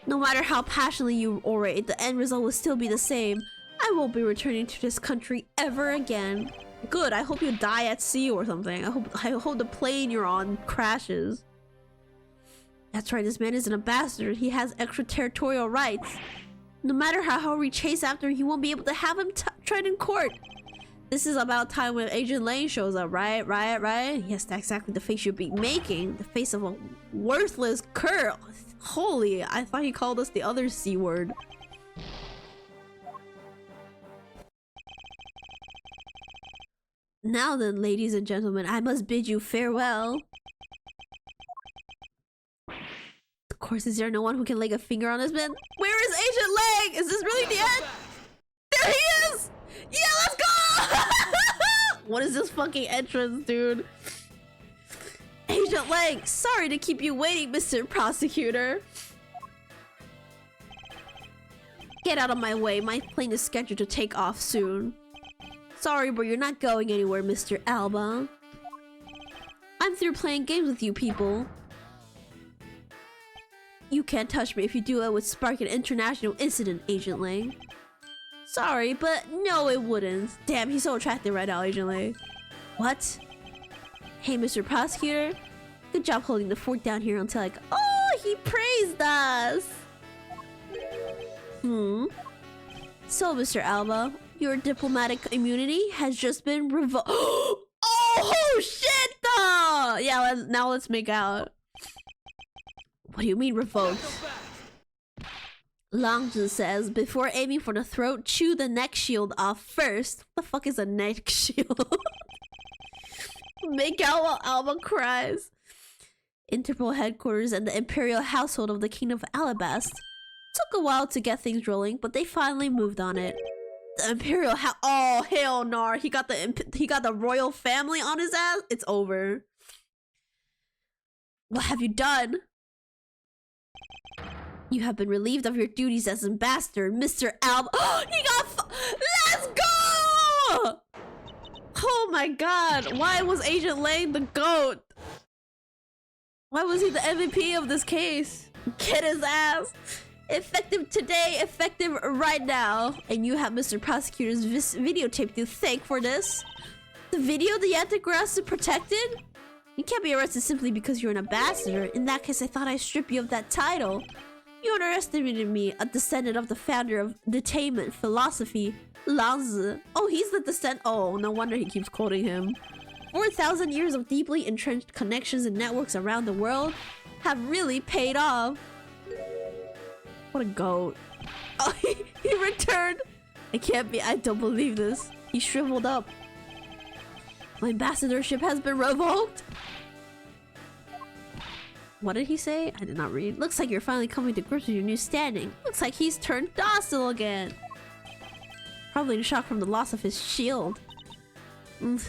No matter how passionately you orate, the end result will still be the same. I won't be returning to this country ever again. Good, I hope you die at sea or something. I hope the plane you're on crashes. That's right, this man is an ambassador. He has extraterritorial rights. No matter how we chase after him, he won't be able to have him tried in court. This is about time when Agent Lane shows up, right? Yes, that's exactly the face you'd be making. The face of a worthless cur. Holy, I thought he called us the other C word. Now then, ladies and gentlemen, I must bid you farewell. Of course, is there no one who can lay a finger on this man? Where is Agent Lang? Is this really the end? There he is! Yeah, let's go! What is this fucking entrance, dude? Agent Lang, sorry to keep you waiting, Mr. Prosecutor. Get out of my way. My plane is scheduled to take off soon. Sorry, but you're not going anywhere, Mr. Alba. I'm through playing games with you people. You can't touch me. If you do, it would spark an international incident, Agent Lang. Sorry, but no, it wouldn't. Damn, he's so attractive right now, Agent Lang. What? Hey, Mr. Prosecutor. Good job holding the fort down here until like... Oh, he praised us! So, Mr. Alba, your diplomatic immunity has just been revoked. Oh, shit! Yeah, now let's make out. What do you mean revoked? Longzhi says, before aiming for the throat, chew the neck shield off first. What the fuck is a neck shield? Make out while Alba cries. Interpol headquarters and the imperial household of the Kingdom of Alabast. Took a while to get things rolling, but they finally moved on it. The imperial oh hell no! He got the royal family on his ass. It's over. What have you done? You have been relieved of your duties as ambassador, Mr. Alba. Oh, he got let's go! Oh my god! Why was Agent Lane the GOAT? Why was he the MVP of this case? Get his ass! Effective today, effective right now. And you have Mr. Prosecutor's videotape to thank for this. The video that you had to grasp is protected? You can't be arrested simply because you're an ambassador. In that case, I thought I'd strip you of that title. You underestimated me, a descendant of the founder of detainment philosophy, Longzhi. Oh, he's the descent. Oh, no wonder he keeps quoting him. 4,000 years of deeply entrenched connections and networks around the world have really paid off. What a goat. Oh, he returned. I don't believe this. He shriveled up. My ambassadorship has been revoked. What did he say? I did not read. Looks like you're finally coming to grips with your new standing. Looks like he's turned docile again. Probably in shock from the loss of his shield.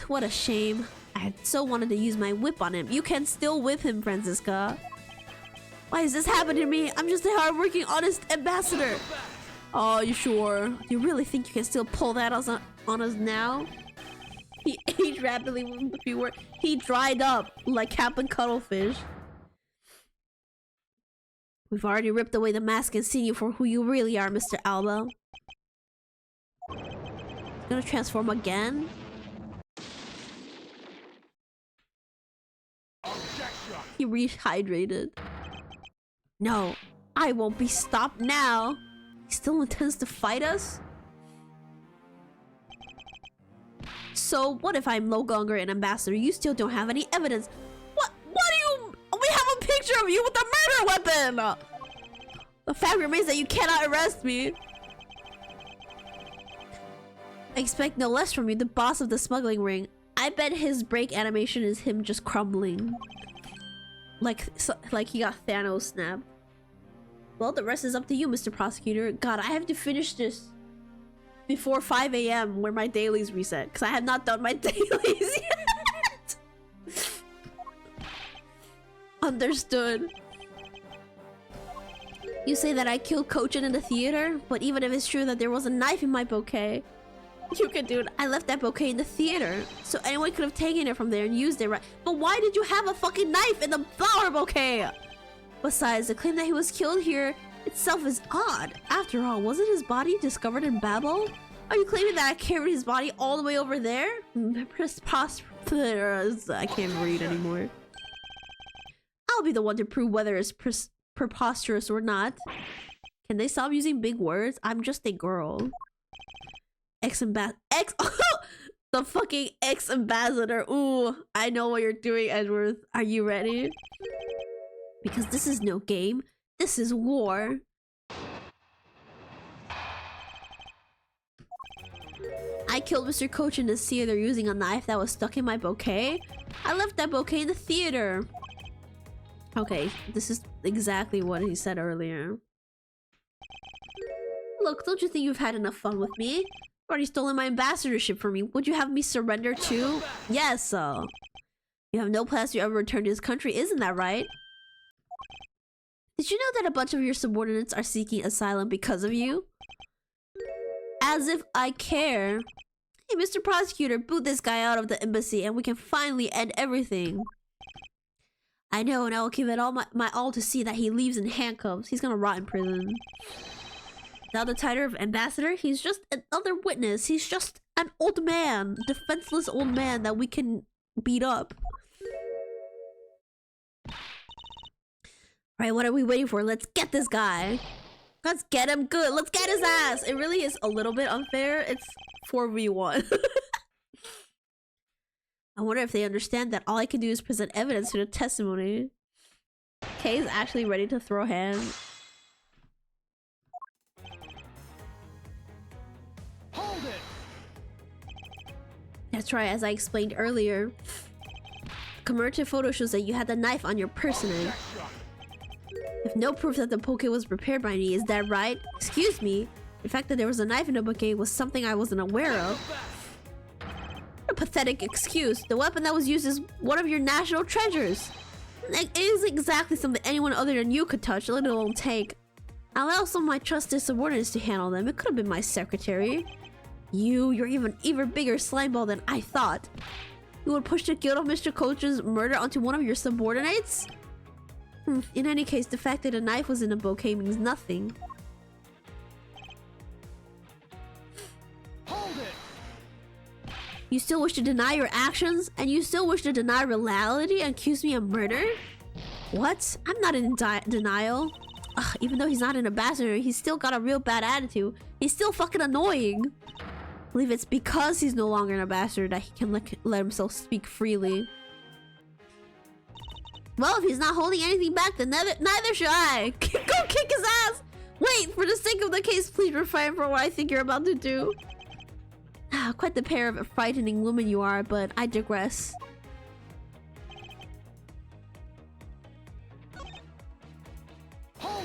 What a shame. I had so wanted to use my whip on him. You can still whip him, Franziska. Why is this happening to me? I'm just a hardworking, honest ambassador. Oh, you sure? You really think you can still pull that on us now? He aged rapidly with a few words. He dried up like Captain Cuttlefish. We've already ripped away the mask and seen you for who you really are, Mr. Alba. Gonna transform again? He rehydrated. No, I won't be stopped now. He still intends to fight us? So what if I'm no longer an ambassador? You still don't have any evidence. What do you... We have a picture of you with a murder weapon! The fact remains that you cannot arrest me. I expect no less from you, the boss of the smuggling ring. I bet his break animation is him just crumbling. Like he got Thanos snapped. Well, the rest is up to you, Mr. Prosecutor. God, I have to finish this before 5 a.m. where my dailies reset. Because I have not done my dailies yet. Understood. You say that I killed Kochin in the theater? But even if it's true that there was a knife in my bouquet, you could do it. I left that bouquet in the theater, so anyone could have taken it from there and used it, right? But why did you have a fucking knife in the flower bouquet? Besides, the claim that he was killed here itself is odd. After all, wasn't his body discovered in Babel? Are you claiming that I carried his body all the way over there? Preposterous. I can't read anymore. I'll be the one to prove whether it's preposterous or not. Can they stop using big words? I'm just a girl. The fucking ex-ambassador. Ooh, I know what you're doing, Edward. Are you ready? Because this is no game. This is war. I killed Mr. Coach in the theater using a knife that was stuck in my bouquet. I left that bouquet in the theater. Okay, this is exactly what he said earlier. Look, don't you think you've had enough fun with me? You've already stolen my ambassadorship from me. Would you have me surrender too? Yes, you have no plans to ever return to this country, isn't that right? Did you know that a bunch of your subordinates are seeking asylum because of you? As if I care. Hey, Mr. Prosecutor, boot this guy out of the embassy and we can finally end everything. I know, and I will give it all my all to see that he leaves in handcuffs. He's gonna rot in prison. Now the title of ambassador, he's just another witness. He's just an old man, defenseless old man that we can beat up. Alright, what are we waiting for? Let's get this guy. Let's get him good. Let's get his ass. It really is a little bit unfair. It's 4v1. I wonder if they understand that all I can do is present evidence to the testimony. Kay is actually ready to throw hands. Hold it. That's right, as I explained earlier. Commemorative photo shows that you had the knife on your person. If no proof that the bouquet was prepared by me, is that right? Excuse me. The fact that there was a knife in the bouquet was something I wasn't aware of. What a pathetic excuse. The weapon that was used is one of your national treasures. It is exactly something anyone other than you could touch, let alone take. I'll allow some of my trusted subordinates to handle them. It could have been my secretary. You're even bigger slimeball than I thought. You would push the guilt of Mr. Coach's murder onto one of your subordinates? In any case, the fact that a knife was in a bouquet means nothing. Hold it. You still wish to deny your actions? And you still wish to deny reality and accuse me of murder? What? I'm not in denial. Ugh, even though he's not an ambassador, he's still got a real bad attitude. He's still fucking annoying. I believe it's because he's no longer an ambassador that he can let himself speak freely. Well, if he's not holding anything back, then neither should I. Go kick his ass! Wait, for the sake of the case, please refrain from what I think you're about to do. Quite the pair of frightening women you are, but I digress. Hold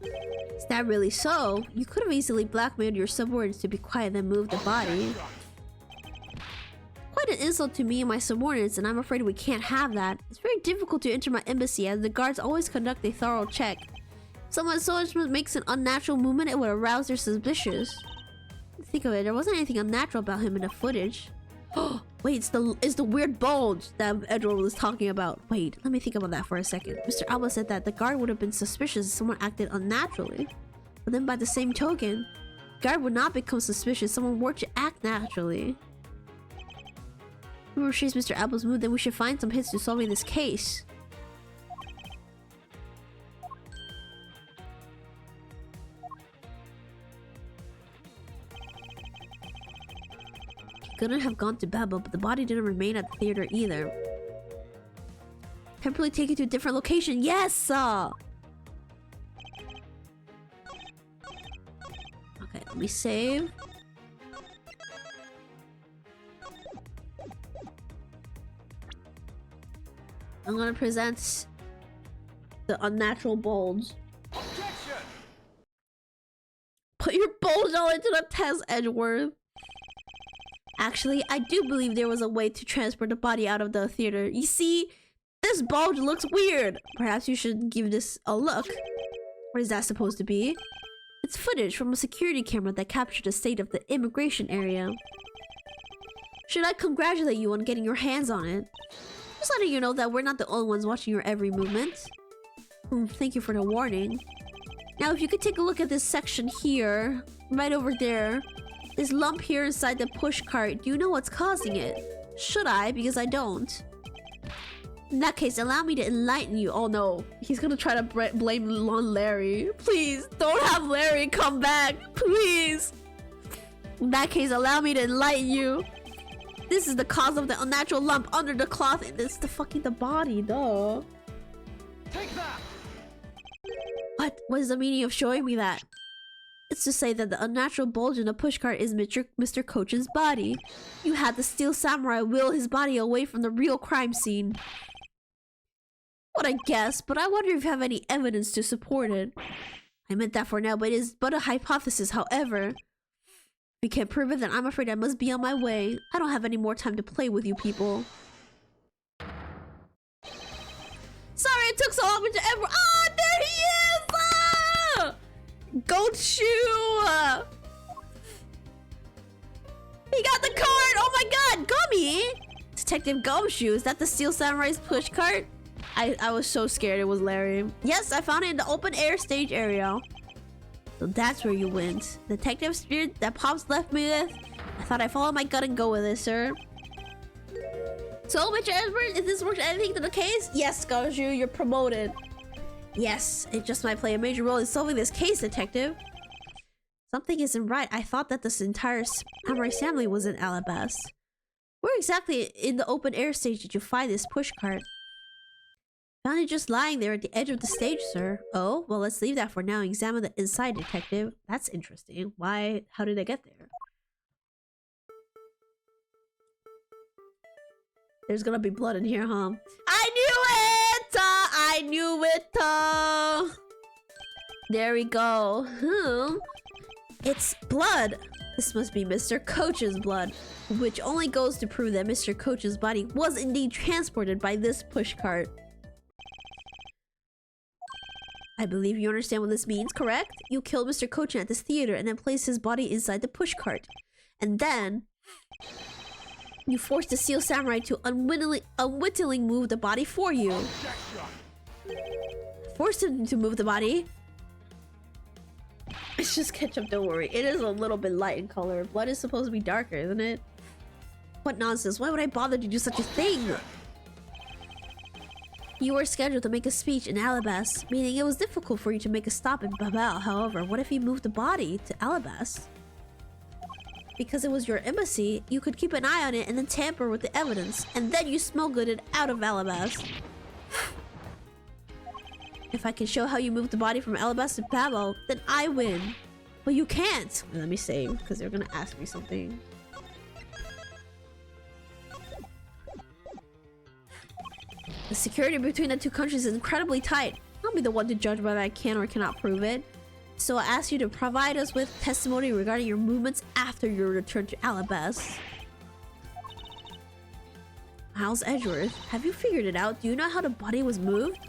it. Is that really so? You could have easily blackmailed your subordinates to be quiet and move the body. Quite an insult to me and my subordinates, and I'm afraid we can't have that. It's very difficult to enter my embassy as the guards always conduct a thorough check. If someone so much makes an unnatural movement, it would arouse their suspicions. Think of it, there wasn't anything unnatural about him in the footage. Wait, it's the weird bulge that Edward was talking about. Wait, let me think about that for a second. Mr. Alba said that the guard would have been suspicious if someone acted unnaturally. But then by the same token, the guard would not become suspicious if someone were to act naturally. If we retrace Mr. Alba's mood, then we should find some hints to solving this case. Couldn't have gone to Babel, but the body didn't remain at the theater either. Temporarily taken to a different location. Yes! Okay, let me save. I'm gonna present the unnatural bulge. Objection! Put your bulge all into the test, Edgeworth. Actually, I do believe there was a way to transport the body out of the theater. You see, this bulge looks weird. Perhaps you should give this a look. What is that supposed to be? It's footage from a security camera that captured the state of the immigration area. Should I congratulate you on getting your hands on it? Just letting you know that we're not the only ones watching your every movement. Thank you for the warning. Now, if you could take a look at this section here, right over there. This lump here inside the push cart, do you know what's causing it? Should I? Because I don't. In that case, allow me to enlighten you. Oh no, he's gonna try to blame on Larry. Please, don't have Larry come back. Please. In that case, allow me to enlighten you. This is the cause of the unnatural lump under the cloth. And it's the body, duh. Take that! What? What is the meaning of showing me that? It's to say that the unnatural bulge in the pushcart is Mr. Coach's body. You had the Steel Samurai wheel his body away from the real crime scene. What I guess, but I wonder if you have any evidence to support it. I meant that for now, but it is but a hypothesis, however. If you can't prove it, then I'm afraid I must be on my way. I don't have any more time to play with you people. Sorry it took so long to ever— Ah, there he is! Ah! Goat shoe! He got the card! Oh my god! Gummy! Detective Gumshoe, is that the Steel Samurai's push cart? I was so scared it was Larry. Yes, I found it in the open air stage area. So that's where you went. Detective spirit that Pops left me with? I thought I'd follow my gut and go with it, sir. So, Mr. Edward, is this worth anything to the case? Yes, Gumshoe, you're promoted. Yes, it just might play a major role in solving this case, Detective. Something isn't right. I thought that this entire Samurai family was in Alabas. Where exactly in the open air stage did you find this pushcart? Found it just lying there at the edge of the stage, sir. Oh, well, let's leave that for now. Examine the inside, Detective. That's interesting. Why? How did I get there? There's gonna be blood in here, huh? I knew it! I knew it! There we go. It's blood. This must be Mr. Coach's blood, which only goes to prove that Mr. Coach's body was indeed transported by this pushcart. I believe you understand what this means, correct? You killed Mr. Coach at this theater and then placed his body inside the pushcart. And then you forced the Steel Samurai to unwittingly move the body for you. Forced him to move the body? It's just ketchup, don't worry. It is a little bit light in color. Blood is supposed to be darker, isn't it? What nonsense. Why would I bother to do such a thing? You were scheduled to make a speech in Alabas, meaning it was difficult for you to make a stop in Babel. However, what if you moved the body to Alabas? Because it was your embassy, you could keep an eye on it and then tamper with the evidence, and then you smuggled it out of Alabas. If I can show how you moved the body from Alabas to Babel, then I win. But you can't. Let me save, because they're gonna ask me something. The security between the two countries is incredibly tight. I'll be the one to judge whether I can or cannot prove it. So I ask you to provide us with testimony regarding your movements after your return to Alabas. Miles Edgeworth, have you figured it out? Do you know how the body was moved?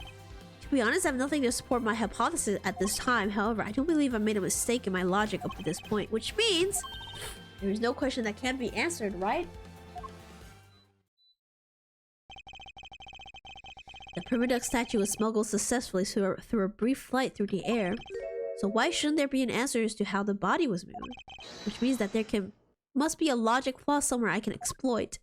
To be honest, I have nothing to support my hypothesis at this time. However, I don't believe I made a mistake in my logic up to this point, which means there is no question that can't be answered, right? The prima duck statue was smuggled successfully through a brief flight through the air. So why shouldn't there be an answer as to how the body was moved? Which means that must be a logic flaw somewhere I can exploit.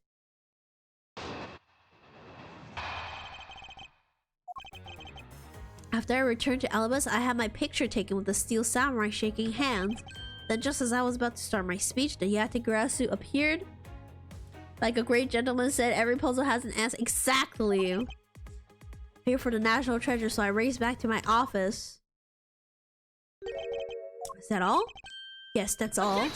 After I returned to Alabas, I had my picture taken with the steel samurai shaking hands. Then just as I was about to start my speech, the Yategarasu appeared. Like a great gentleman said, every puzzle has an answer. Exactly! Here for the national treasure, so I raced back to my office. Is that all? Yes, that's all. Look,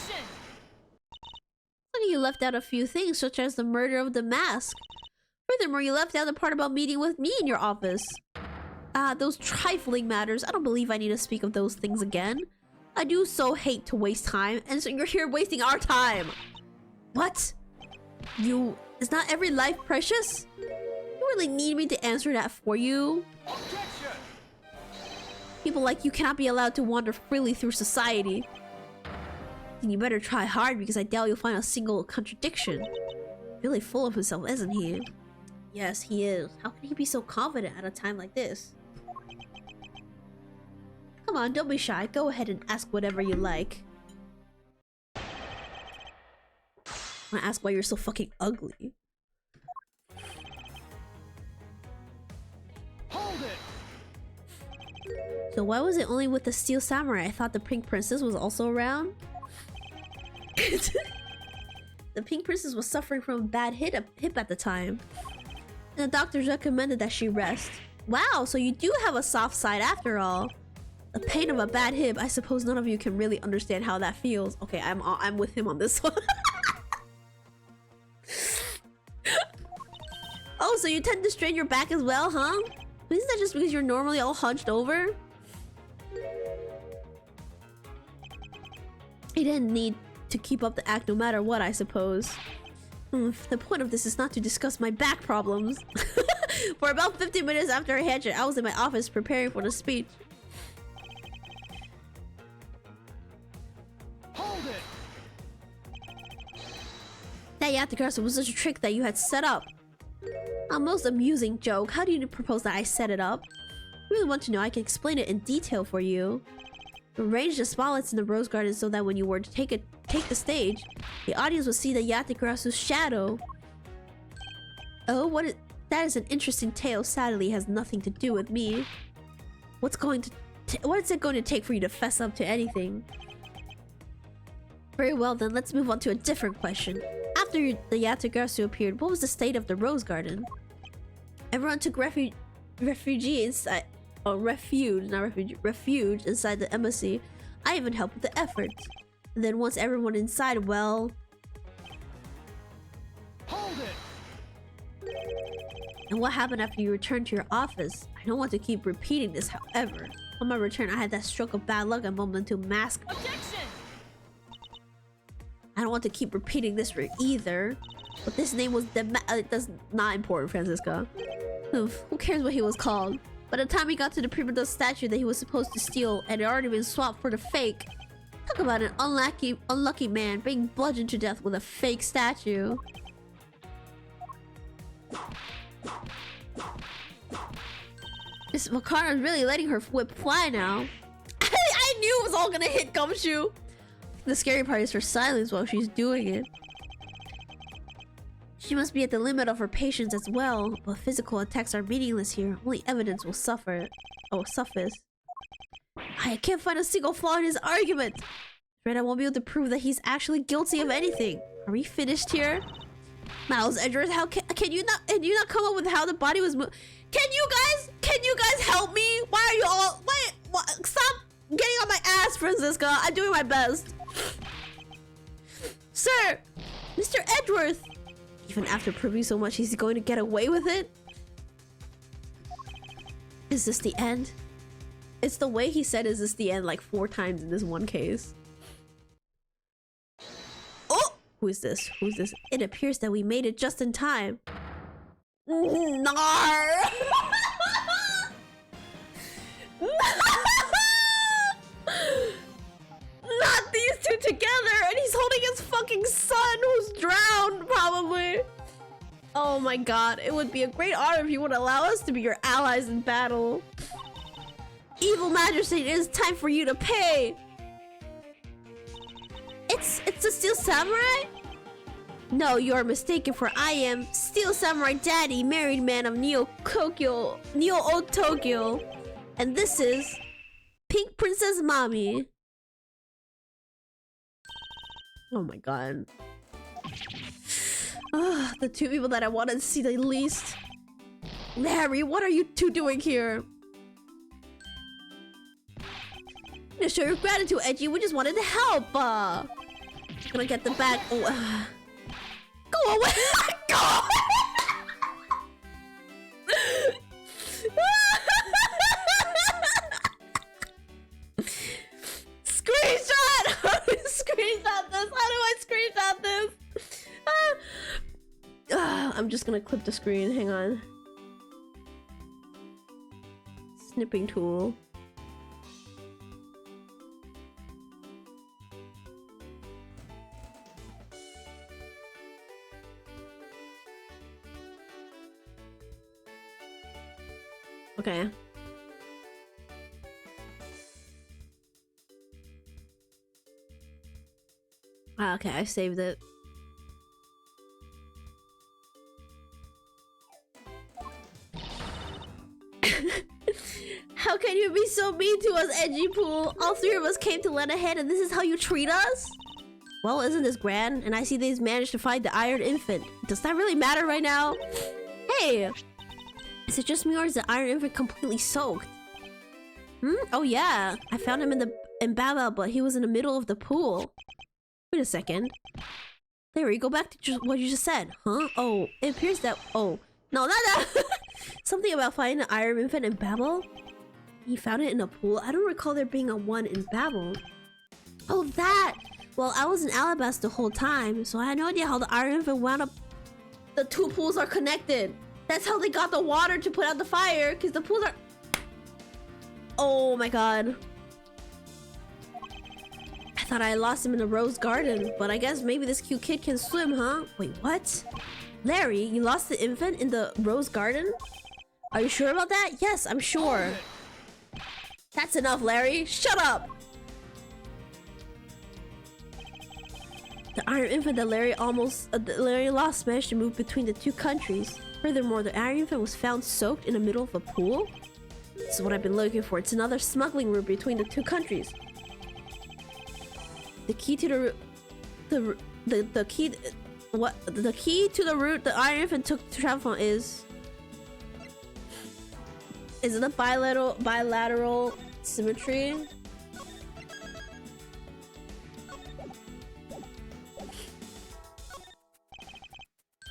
you left out a few things, such as the murder of the mask. Furthermore, you left out the part about meeting with me in your office. Those trifling matters. I don't believe I need to speak of those things again. I do so hate to waste time, and so you're here wasting our time. What? Is not every life precious? You really need me to answer that for you? Objection! People like you cannot be allowed to wander freely through society. Then you better try hard, because I doubt you'll find a single contradiction. Really full of himself, isn't he? Yes, he is. How can he be so confident at a time like this? Come on, don't be shy. Go ahead and ask whatever you like. I want to ask why you're so fucking ugly. Hold it! So why was it only with the steel samurai? I thought the pink princess was also around. The pink princess was suffering from a bad hip at the time. And the doctors recommended that she rest. Wow, so you do have a soft side after all. The pain of a bad hip. I suppose none of you can really understand how that feels. Okay, I'm with him on this one. Oh, so you tend to strain your back as well, huh? Isn't that just because you're normally all hunched over? You didn't need to keep up the act no matter what, I suppose. The point of this is not to discuss my back problems. For about 15 minutes after I had it, I was in my office preparing for the speech. Hold it! That Yategarasu was such a trick that you had set up. A most amusing joke. How do you propose that I set it up? Really want to know? I can explain it in detail for you. Arrange the spotlights in the rose garden so that when you were to take the stage, the audience would see the Yategarasu's shadow. Oh, that is an interesting tale. Sadly, it has nothing to do with me. What is it going to take for you to fess up to anything? Very well then, let's move on to a different question. After the Yategarasu appeared, what was the state of the rose garden? Everyone took refuge inside the embassy. I even helped with the effort. And then once everyone inside, well... Hold it! And what happened after you returned to your office? I don't want to keep repeating this, however. On my return, I had that stroke of bad luck and bumped into a mask. Objection! I don't want to keep repeating this for either. But this name was that's not important, Francisca. Oof, who cares what he was called? By the time he got to the prima donna statue that he was supposed to steal, and it had already been swapped for the fake. Talk about an unlucky man being bludgeoned to death with a fake statue. Miss Makarna is really letting her whip fly now. I knew it was all gonna hit Gumshoe. The scary part is her silence while she's doing it. She must be at the limit of her patience as well, but physical attacks are meaningless here. Only evidence will suffice. I can't find a single flaw in his argument. Afraid I won't be able to prove that he's actually guilty of anything. Are we finished here? Miles Edgeworth, how can you not come up with how the body was moved? Can you guys help me? Why are you all stop getting on my ass, Francisca. I'm doing my best. Sir, Mr. Edgeworth. Even after proving so much, he's going to get away with it? Is this the end? It's the way he said is this the end like 4 times in this one case. Oh! Who is this? Who's this? It appears that we made it just in time. Nar! Not these two together! And he's holding his fucking son who's drowned, probably. Oh my god, it would be a great honor if you would allow us to be your ally. allies in battle. Evil Magistrate, it is time for you to pay! It's a Steel Samurai? No, you are mistaken, for I am Steel Samurai Daddy, married man of Neo Old Tokyo. And this is Pink Princess Mommy. Oh my god. The two people that I wanted to see the least. Larry, what are you two doing here? To show your gratitude, Edgy, we just wanted to help. Gonna get the bag. Oh, go away! Go away! Screenshot! How do I screenshot this? How do I screenshot this? I'm just gonna clip the screen. Hang on. Snipping tool. Okay. Okay, I saved it. How can you be so mean to us, Edgy Pool? All three of us came to lend a hand and this is how you treat us? Well, isn't this grand? And I see they've managed to find the Iron Infant. Does that really matter right now? Hey! Is it just me or is the Iron Infant completely soaked? Oh yeah. I found him in Baba, but he was in the middle of the pool. Wait a second. Larry, go back to what you just said. Huh? Oh, it appears that... Oh. No, not that! Something about finding the Iron Infant in Babel? He found it in a pool? I don't recall there being a one in Babel. Oh, that! Well, I was in Alabasta the whole time, so I had no idea how the Iron Infant wound up... The two pools are connected! That's how they got the water to put out the fire, because the pools are... Oh my god. I thought I lost him in the Rose Garden, but I guess maybe this cute kid can swim, huh? Wait, what? Larry, you lost the infant in the Rose Garden? Are you sure about that? Yes, I'm sure. That's enough, Larry. Shut up! The Iron Infant that Larry lost managed to move between the two countries. Furthermore, the Iron Infant was found soaked in the middle of a pool. This is what I've been looking for. It's another smuggling route between the two countries. The key to the key to the route the Iron Infant took to travel from is it a bilateral symmetry?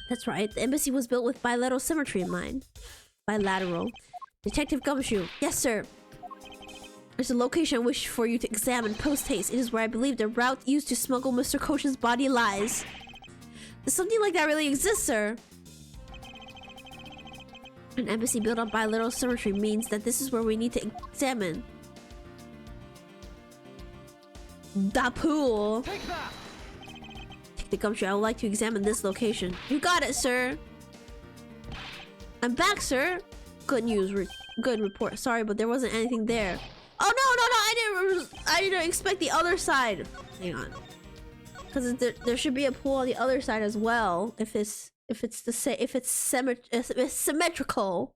That's right. The embassy was built with bilateral symmetry in mind. Bilateral. Detective Gumshoe. Yes, sir. There's a location I wish for you to examine post-haste. It is where I believe the route used to smuggle Mr. Kosh's body lies. Does something like that really exist, sir? An embassy built on bilateral symmetry means that this is where we need to examine. The pool. Take that. Take the Gumshoe. I would like to examine this location. You got it, sir. I'm back, sir. Good news. Good report. Sorry, but there wasn't anything there. Oh no! I didn't expect the other side. Hang on, because there should be a pool on the other side as well. If it's symmetrical.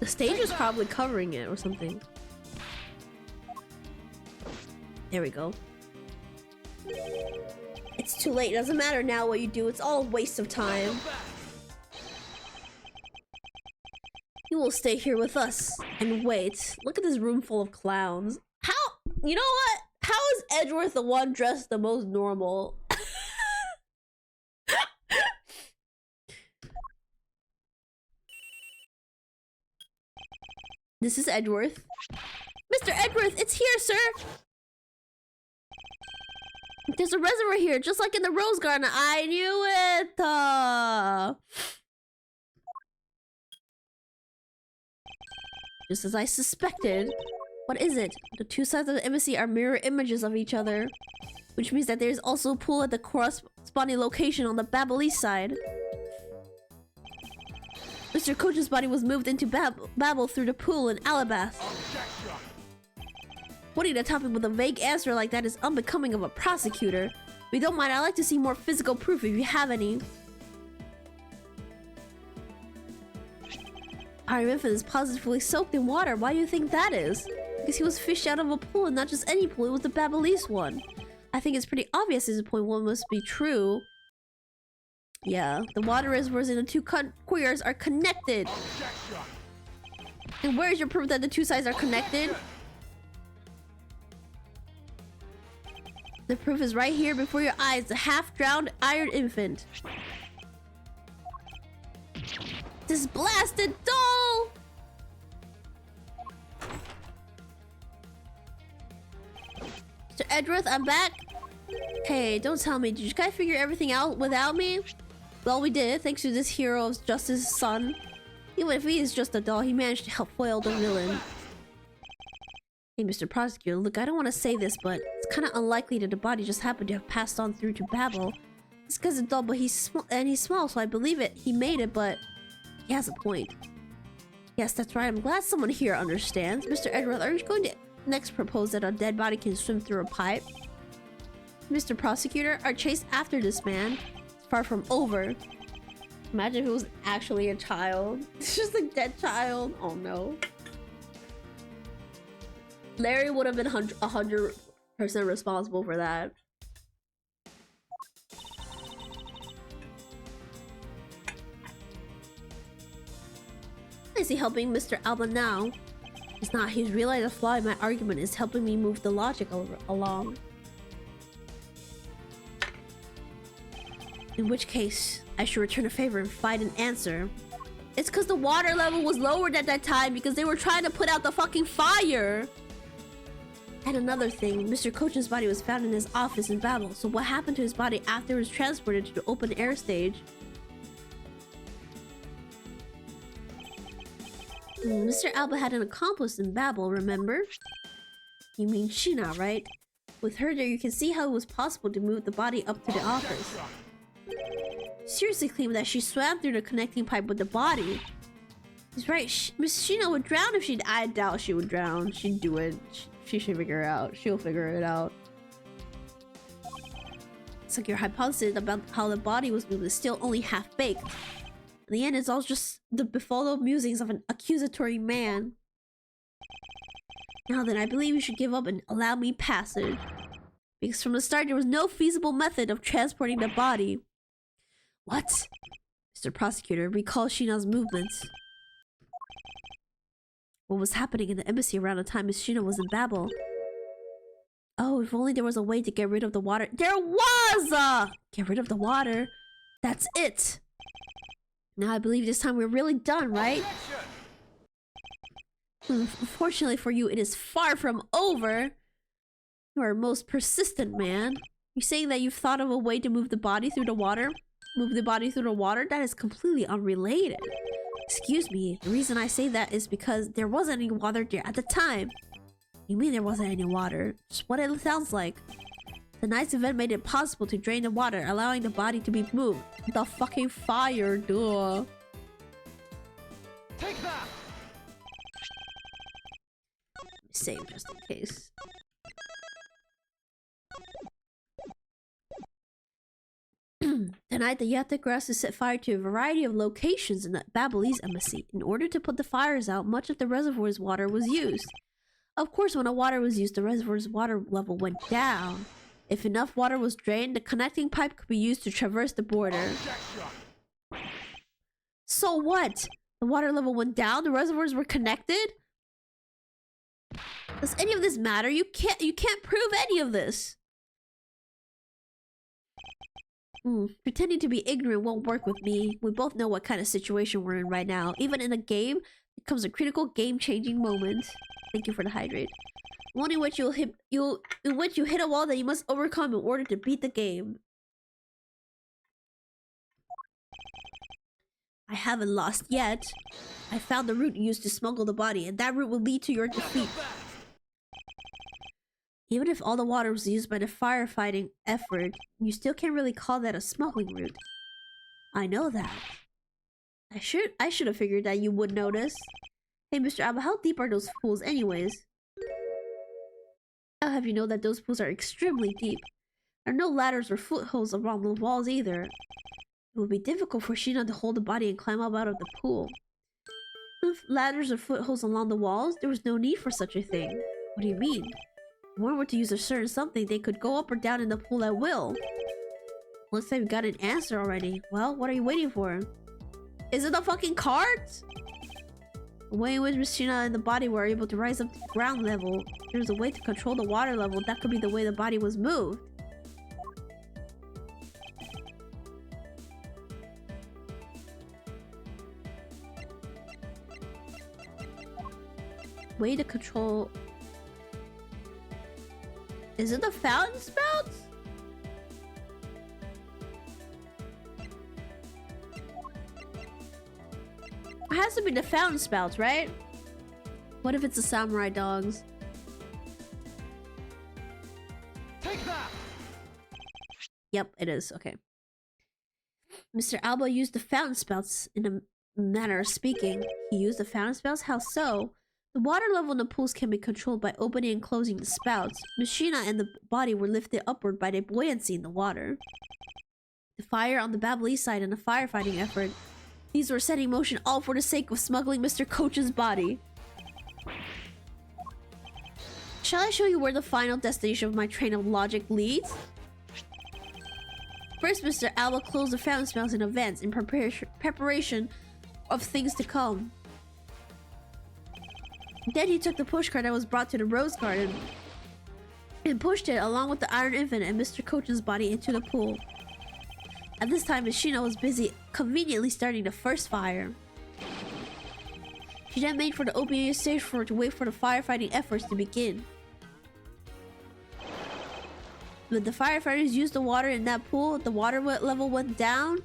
The stage is probably covering it or something. There we go. It's too late. It doesn't matter now what you do. It's all a waste of time. You will stay here with us and wait. Look at this room full of clowns. How? You know what? How is Edgeworth the one dressed the most normal? This is Edgeworth. Mr. Edgeworth, it's here, sir! There's a reservoir here, just like in the Rose Garden. I knew it! Just as I suspected. What is it? The two sides of the embassy are mirror images of each other, which means that there's also a pool at the corresponding location on the Babylese side. Mr. Coach's body was moved into Babel through the pool in Alabas. Putting the topic with a vague answer like that is unbecoming of a prosecutor. If you don't mind, I'd like to see more physical proof if you have any. Our infant is positively soaked in water. Why do you think that is? Because he was fished out of a pool, and not just any pool, it was the Babylese one. I think it's pretty obvious at this point one must be true. Yeah, the water reservoirs in the two queers are connected. And where is your proof that the two sides are connected? The proof is right here before your eyes. The half-drowned iron infant. This blasted doll! Mr. Edgeworth, I'm back. Hey, don't tell me. Did you guys figure everything out without me? Well, we did, thanks to this hero of justice's son. Even if he is just a doll, he managed to help foil the villain. Hey, Mr. Prosecutor, look, I don't want to say this, but it's kind of unlikely that the body just happened to have passed on through to Babel. It's because it's a doll, but he's small, so I believe it. He made it, but he has a point. Yes, that's right. I'm glad someone here understands. Mr. Edward, are you going to next propose that a dead body can swim through a pipe? Mr. Prosecutor, our chase after this man is far from over. Imagine if it was actually a child. It's just a dead child. Oh no. Larry would have been 100% responsible for that. Is he helping Mr. Alba now? He's not. He's realized a flaw in my argument is helping me move the logic along. In which case, I should return a favor and find an answer. It's because the water level was lowered at that time because they were trying to put out the fucking fire. And another thing, Mr. Coach's body was found in his office in Babel. So what happened to his body after it was transported to the open air stage? Mr. Alba had an accomplice in Babel, remember? You mean Sheena, right? With her there, you can see how it was possible to move the body up to the office. Seriously claimed that she swam through the connecting pipe with the body. He's right. Miss Sheena would drown if she'd... I doubt she would drown. She'd do it. She should figure it out. She'll figure it out. It's like your hypothesis about how the body was moved is still only half-baked. In the end, it's all just the befuddled musings of an accusatory man. Now then, I believe you should give up and allow me passage. Because from the start, there was no feasible method of transporting the body. What? Mr. Prosecutor, recall Sheena's movements. What was happening in the embassy around the time Miss Sheena was in Babel? Oh, if only there was a way to get rid of the water. There was! Get rid of the water? That's it! Now I believe this time we're really done, right? Unfortunately for you, it is far from over. You are a most persistent man. You're saying that you've thought of a way to move the body through the water? Move the body through the water? That is completely unrelated. Excuse me, the reason I say that is because there wasn't any water there at the time. You mean there wasn't any water? Just what it sounds like. Tonight's event made it possible to drain the water, allowing the body to be moved. The fucking fire, duh. Take that! Save just in case. Tonight, the Yattagrass is set fire to a variety of locations in the Babylese embassy. In order to put the fires out, much of the reservoir's water was used. Of course, when the water was used, the reservoir's water level went down. If enough water was drained, the connecting pipe could be used to traverse the border. So what? The water level went down? The reservoirs were connected? Does any of this matter? You can't prove any of this. Pretending to be ignorant won't work with me. We both know what kind of situation we're in right now. Even in a game, it comes a critical game-changing moment. Thank you for the hydrate. One in which you hit a wall that you must overcome in order to beat the game. I haven't lost yet. I found the route used to smuggle the body, and that route will lead to your defeat. Even if all the water was used by the firefighting effort, you still can't really call that a smuggling route. I know that. I should have figured that you would notice. Hey, Mr. Alba, how deep are those pools anyways? I'll have you know that those pools are extremely deep. There are no ladders or footholds along the walls either. It would be difficult for Sheena to hold the body and climb up out of the pool. With ladders or footholds along the walls, there was no need for such a thing. What do you mean? If one were to use a certain something, they could go up or down in the pool at will. Looks like we got an answer already. Well, what are you waiting for? Is it the fucking cards? The way in which Miss Sheena and the body were able to rise up to the ground level, there's a way to control the water level. That could be the way the body was moved. Way to control... Is it the fountain spouts? It has to be the fountain spouts, right? What if it's the samurai dogs? Take that! Yep, it is. Okay. Mr. Alba used the fountain spouts in a manner of speaking. He used the fountain spouts? How so? The water level in the pools can be controlled by opening and closing the spouts. Machina and the body were lifted upward by the buoyancy in the water. The fire on the Babbly side and the firefighting effort. These were set in motion all for the sake of smuggling Mr. Coach's body. Shall I show you where the final destination of my train of logic leads? First, Mr. Alba closed the fountain spouts in advance in preparation of things to come. Then he took the pushcart that was brought to the rose garden and pushed it along with the Iron Infant and Mr. Coach's body into the pool. At this time, Mishina was busy conveniently starting the first fire. She then made for the opening stage floor to wait for the firefighting efforts to begin. When the firefighters used the water in that pool, the water level went down,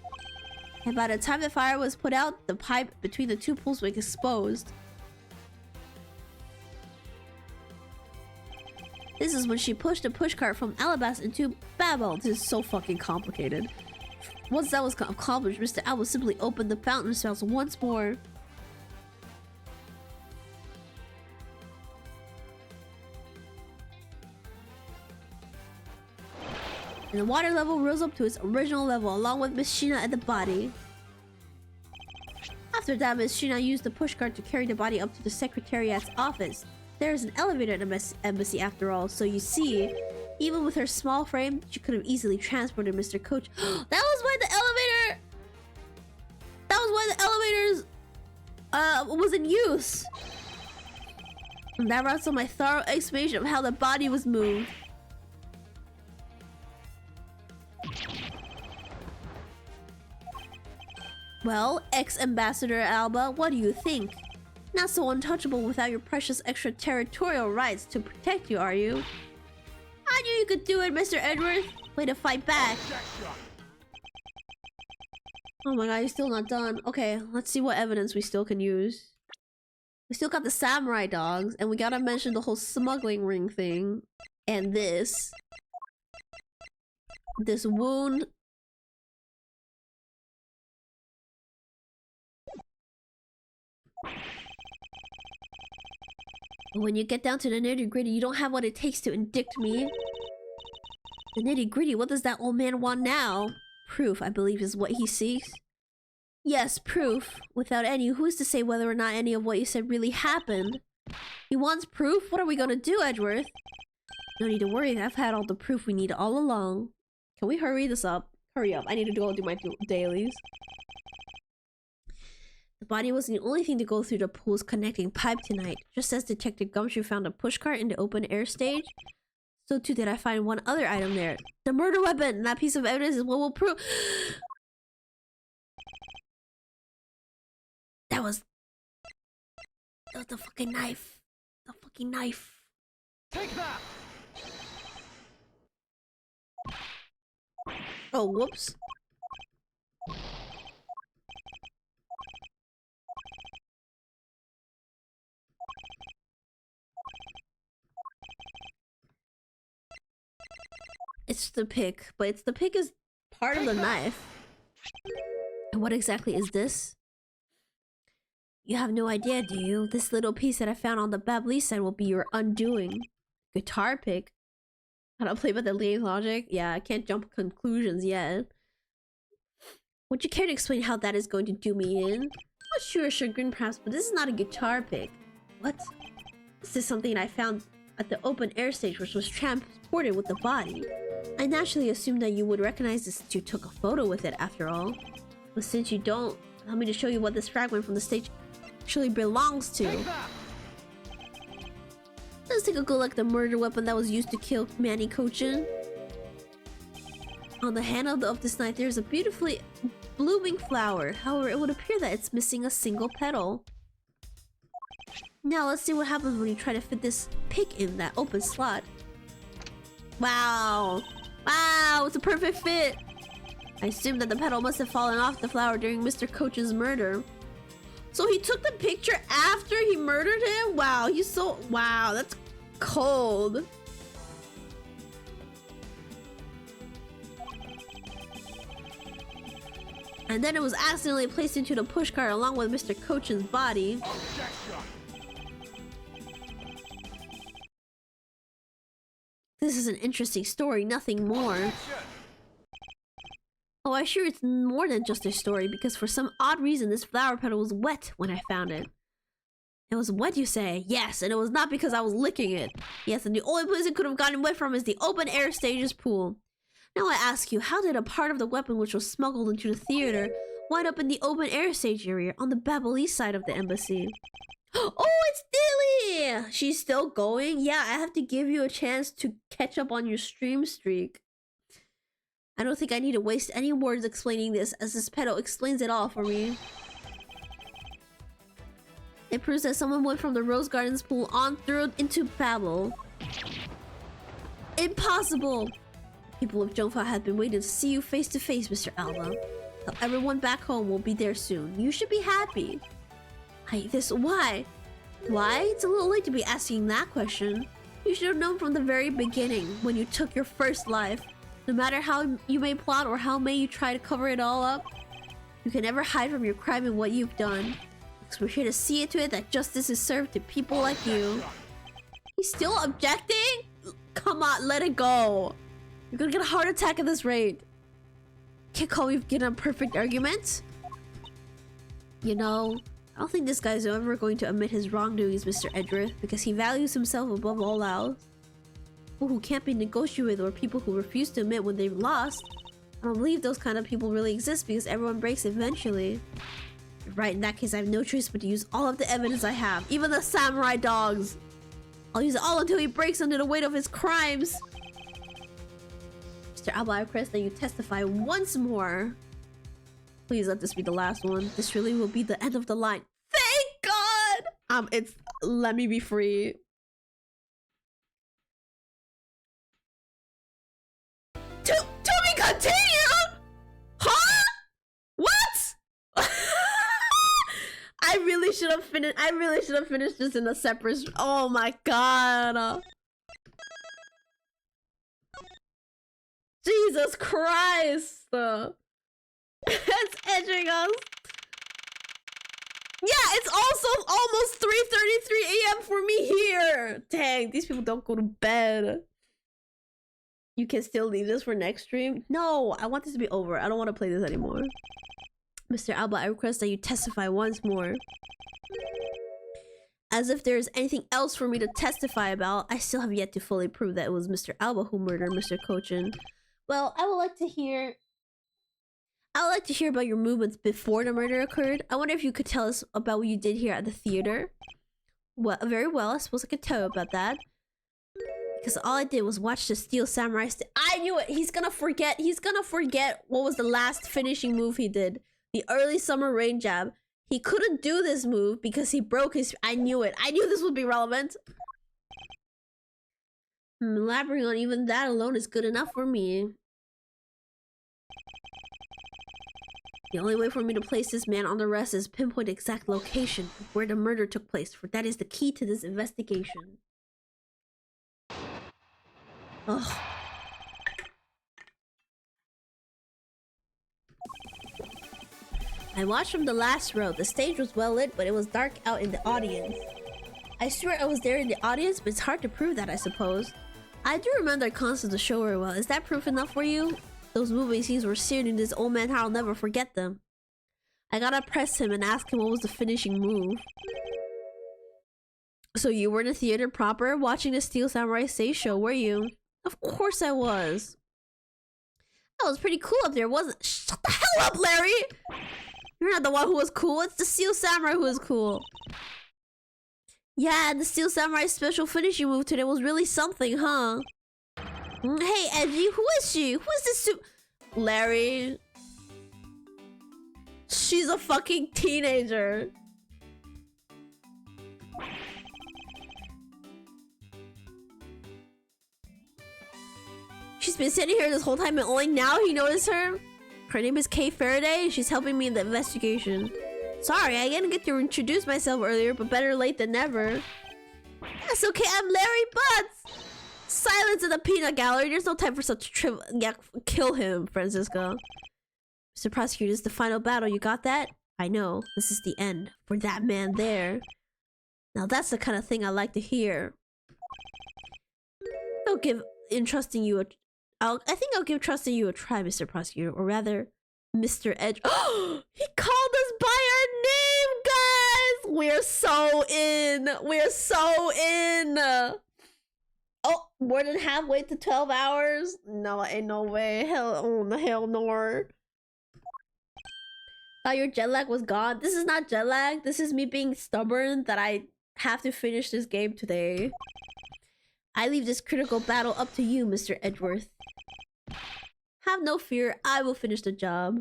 and by the time the fire was put out, the pipe between the two pools was exposed. This is when she pushed the pushcart from Alabas into Babel. This is so fucking complicated. Once that was accomplished, Mr. Alba simply opened the fountain spouts once more. And the water level rose up to its original level along with Miss Sheena and the body. After that, Miss Sheena used the pushcart to carry the body up to the Secretariat's office. There is an elevator at the embassy after all, so you see, even with her small frame, she could have easily transported Mr. Coach. That was why the elevator... That was why the elevators... was in use. And that wraps up my thorough explanation of how the body was moved. Well, ex-Ambassador Alba, what do you think? Not so untouchable without your precious extraterritorial rights to protect you, are you? I knew you could do it, Mr. Edward. Way to fight back. Oh my god, you're still not done. Okay, let's see what evidence we still can use. We still got the samurai dogs, and we gotta mention the whole smuggling ring thing. And this. This wound. When you get down to the nitty-gritty, you don't have what it takes to indict me. The nitty-gritty, what does that old man want now? Proof, I believe, is what he seeks. Yes, proof. Without any, who's to say whether or not any of what you said really happened? He wants proof? What are we gonna do, Edgeworth? No need to worry, I've had all the proof we need all along. Can we hurry this up? Hurry up, I need to go do my dailies. The body wasn't the only thing to go through the pool's connecting pipe tonight. Just as Detective Gumshoe found a pushcart in the open air stage, so too did I find one other item there. The murder weapon! That piece of evidence is what will prove— That was the fucking knife. The fucking knife. Take that! Oh, whoops. it's the pick, but the pick is part of the knife. And what exactly is this? You have no idea, do you? This little piece that I found on the Babli side will be your undoing. Guitar pick? I don't play by the Liang logic? Yeah, I can't jump conclusions yet. Would you care to explain how that is going to do me in? Not sure, chagrin perhaps, but this is not a guitar pick. What? This is something I found at the open air stage, which was transported with the body. I naturally assumed that you would recognize this since you took a photo with it after all. But since you don't, allow me to show you what this fragment from the stage actually belongs to. Let's take a good look at the murder weapon that was used to kill Manny Cochin. On the handle of this knife, there's a beautifully blooming flower. However, it would appear that it's missing a single petal. Now let's see what happens when you try to fit this pick in that open slot. Wow! Wow, it's a perfect fit! I assume that the petal must have fallen off the flower during Mr. Cochin's murder. So he took the picture after he murdered him? Wow, he's so... Wow, that's cold. And then it was accidentally placed into the pushcart along with Mr. Cochin's body. This is an interesting story, nothing more. Oh, I'm sure it's more than just a story, because for some odd reason this flower petal was wet when I found it. It was wet, you say? Yes, and it was not because I was licking it. Yes, and the only place it could have gotten wet from is the open air stage's pool. Now I ask you, how did a part of the weapon which was smuggled into the theater wind up in the open air stage area on the Babylese side of the embassy? Oh, it's Dilly! She's still going? Yeah, I have to give you a chance to catch up on your stream streak. I don't think I need to waste any words explaining this, as this petal explains it all for me. It proves that someone went from the Rose Gardens pool on through into Babel. Impossible! People of Zhongfa have been waiting to see you face to face, Mr. Alba. Tell everyone back home will be there soon. You should be happy. Why? Why? It's a little late to be asking that question. You should have known from the very beginning, when you took your first life. No matter how you may plot or how may you try to cover it all up, you can never hide from your crime and what you've done. Because we're here to see to it that justice is served to people like you. He's still objecting? Come on, let it go. You're gonna get a heart attack at this rate. Can't call me getting a perfect argument. You know, I don't think this guy's ever going to admit his wrongdoings, Mr. Edrith, because he values himself above all else. People who can't be negotiated with or people who refuse to admit when they've lost. I don't believe those kind of people really exist because everyone breaks eventually. You're right, in that case I have no choice but to use all of the evidence I have, even the samurai dogs. I'll use it all until he breaks under the weight of his crimes. Mr. Alba, I request that you testify once more. Please let this be the last one. This really will be the end of the line. Thank God! It's... Let me be free. To be continued? Huh? What? I really should have finished this in a separate... Oh my God. Jesus Christ. It's edging us. Yeah, it's also almost 3:33 a.m. for me here. Dang, these people don't go to bed. You can still leave this for next stream? No, I want this to be over. I don't want to play this anymore. Mr. Alba, I request that you testify once more. As if there is anything else for me to testify about, I still have yet to fully prove that it was Mr. Alba who murdered Mr. Cochin. Well, I would like to hear about your movements before the murder occurred. I wonder if you could tell us about what you did here at the theater. Well, very well. I suppose I could tell you about that. Because all I did was watch the Steel Samurai. I knew it. He's gonna forget. He's gonna forget what was the last finishing move he did. The early summer rain jab. He couldn't do this move because he broke his... I knew it. I knew this would be relevant. Elaborating on even that alone is good enough for me. The only way for me to place this man on the rest is pinpoint the exact location of where the murder took place, for that is the key to this investigation. Ugh. I watched from the last row. The stage was well lit, but it was dark out in the audience. I swear I was there in the audience, but it's hard to prove that, I suppose. I do remember the concept of the show very well. Is that proof enough for you? Those movie scenes were seared in this old man, I'll never forget them. I gotta press him and ask him what was the finishing move. So you were in the theater proper watching the Steel Samurai stage show, were you? Of course I was. That was pretty cool up there, wasn't it? Shut the hell up, Larry! You're not the one who was cool, it's the Steel Samurai who was cool. Yeah, the Steel Samurai special finishing move today was really something, huh? Hey, Edgy, who is she? Who is this Larry? She's a fucking teenager. She's been sitting here this whole time and only now he noticed her. Her name is Kay Faraday and she's helping me in the investigation. Sorry, I didn't get to introduce myself earlier, but better late than never. That's okay, I'm Larry Butts! Silence in the peanut gallery, there's no time for such trivial. Yeah, kill him, Francisco. Mr. Prosecutor, this is the final battle, you got that? I know, this is the end, for that man there. Now that's the kind of thing I like to hear. I'll give trusting you I think I'll give trusting you a try, Mr. Prosecutor, or rather, Mr. Edge. Oh, he called us by our name, guys! We're so in! We're so in! Oh, more than halfway to 12 hours? No, ain't no way. Hell, oh, the hell no. Thought your jet lag was gone. This is not jet lag. This is me being stubborn that I have to finish this game today. I leave this critical battle up to you, Mr. Edgeworth. Have no fear, I will finish the job.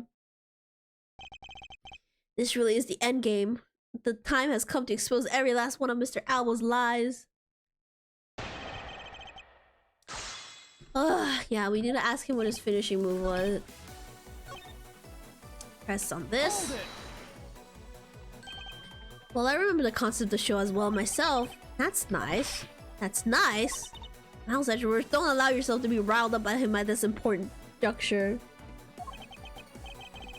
This really is the end game. The time has come to expose every last one of Mr. Albo's lies. Ugh, yeah, we need to ask him what his finishing move was. Press on this. Well, I remember the concept of the show as well myself. That's nice. That's nice. Miles Edgeworth, don't allow yourself to be riled up by him at this important juncture.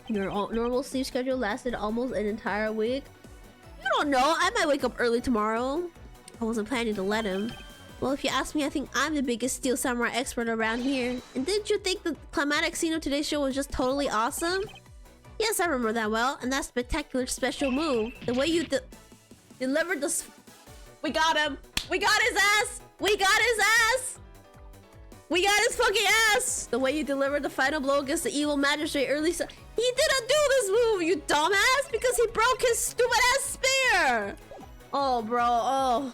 Your normal sleep schedule lasted almost an entire week. You don't know, I might wake up early tomorrow. I wasn't planning to let him. Well, if you ask me, I think I'm the biggest Steel Samurai expert around here. And didn't you think the climatic scene of today's show was just totally awesome? Yes, I remember that well, and that spectacular special move. The way you delivered this. We got him! We got his ass! We got his ass! We got his fucking ass! The way you delivered the final blow against the evil magistrate early. He didn't do this move, you dumbass! Because he broke his stupid ass spear! Oh, bro, oh.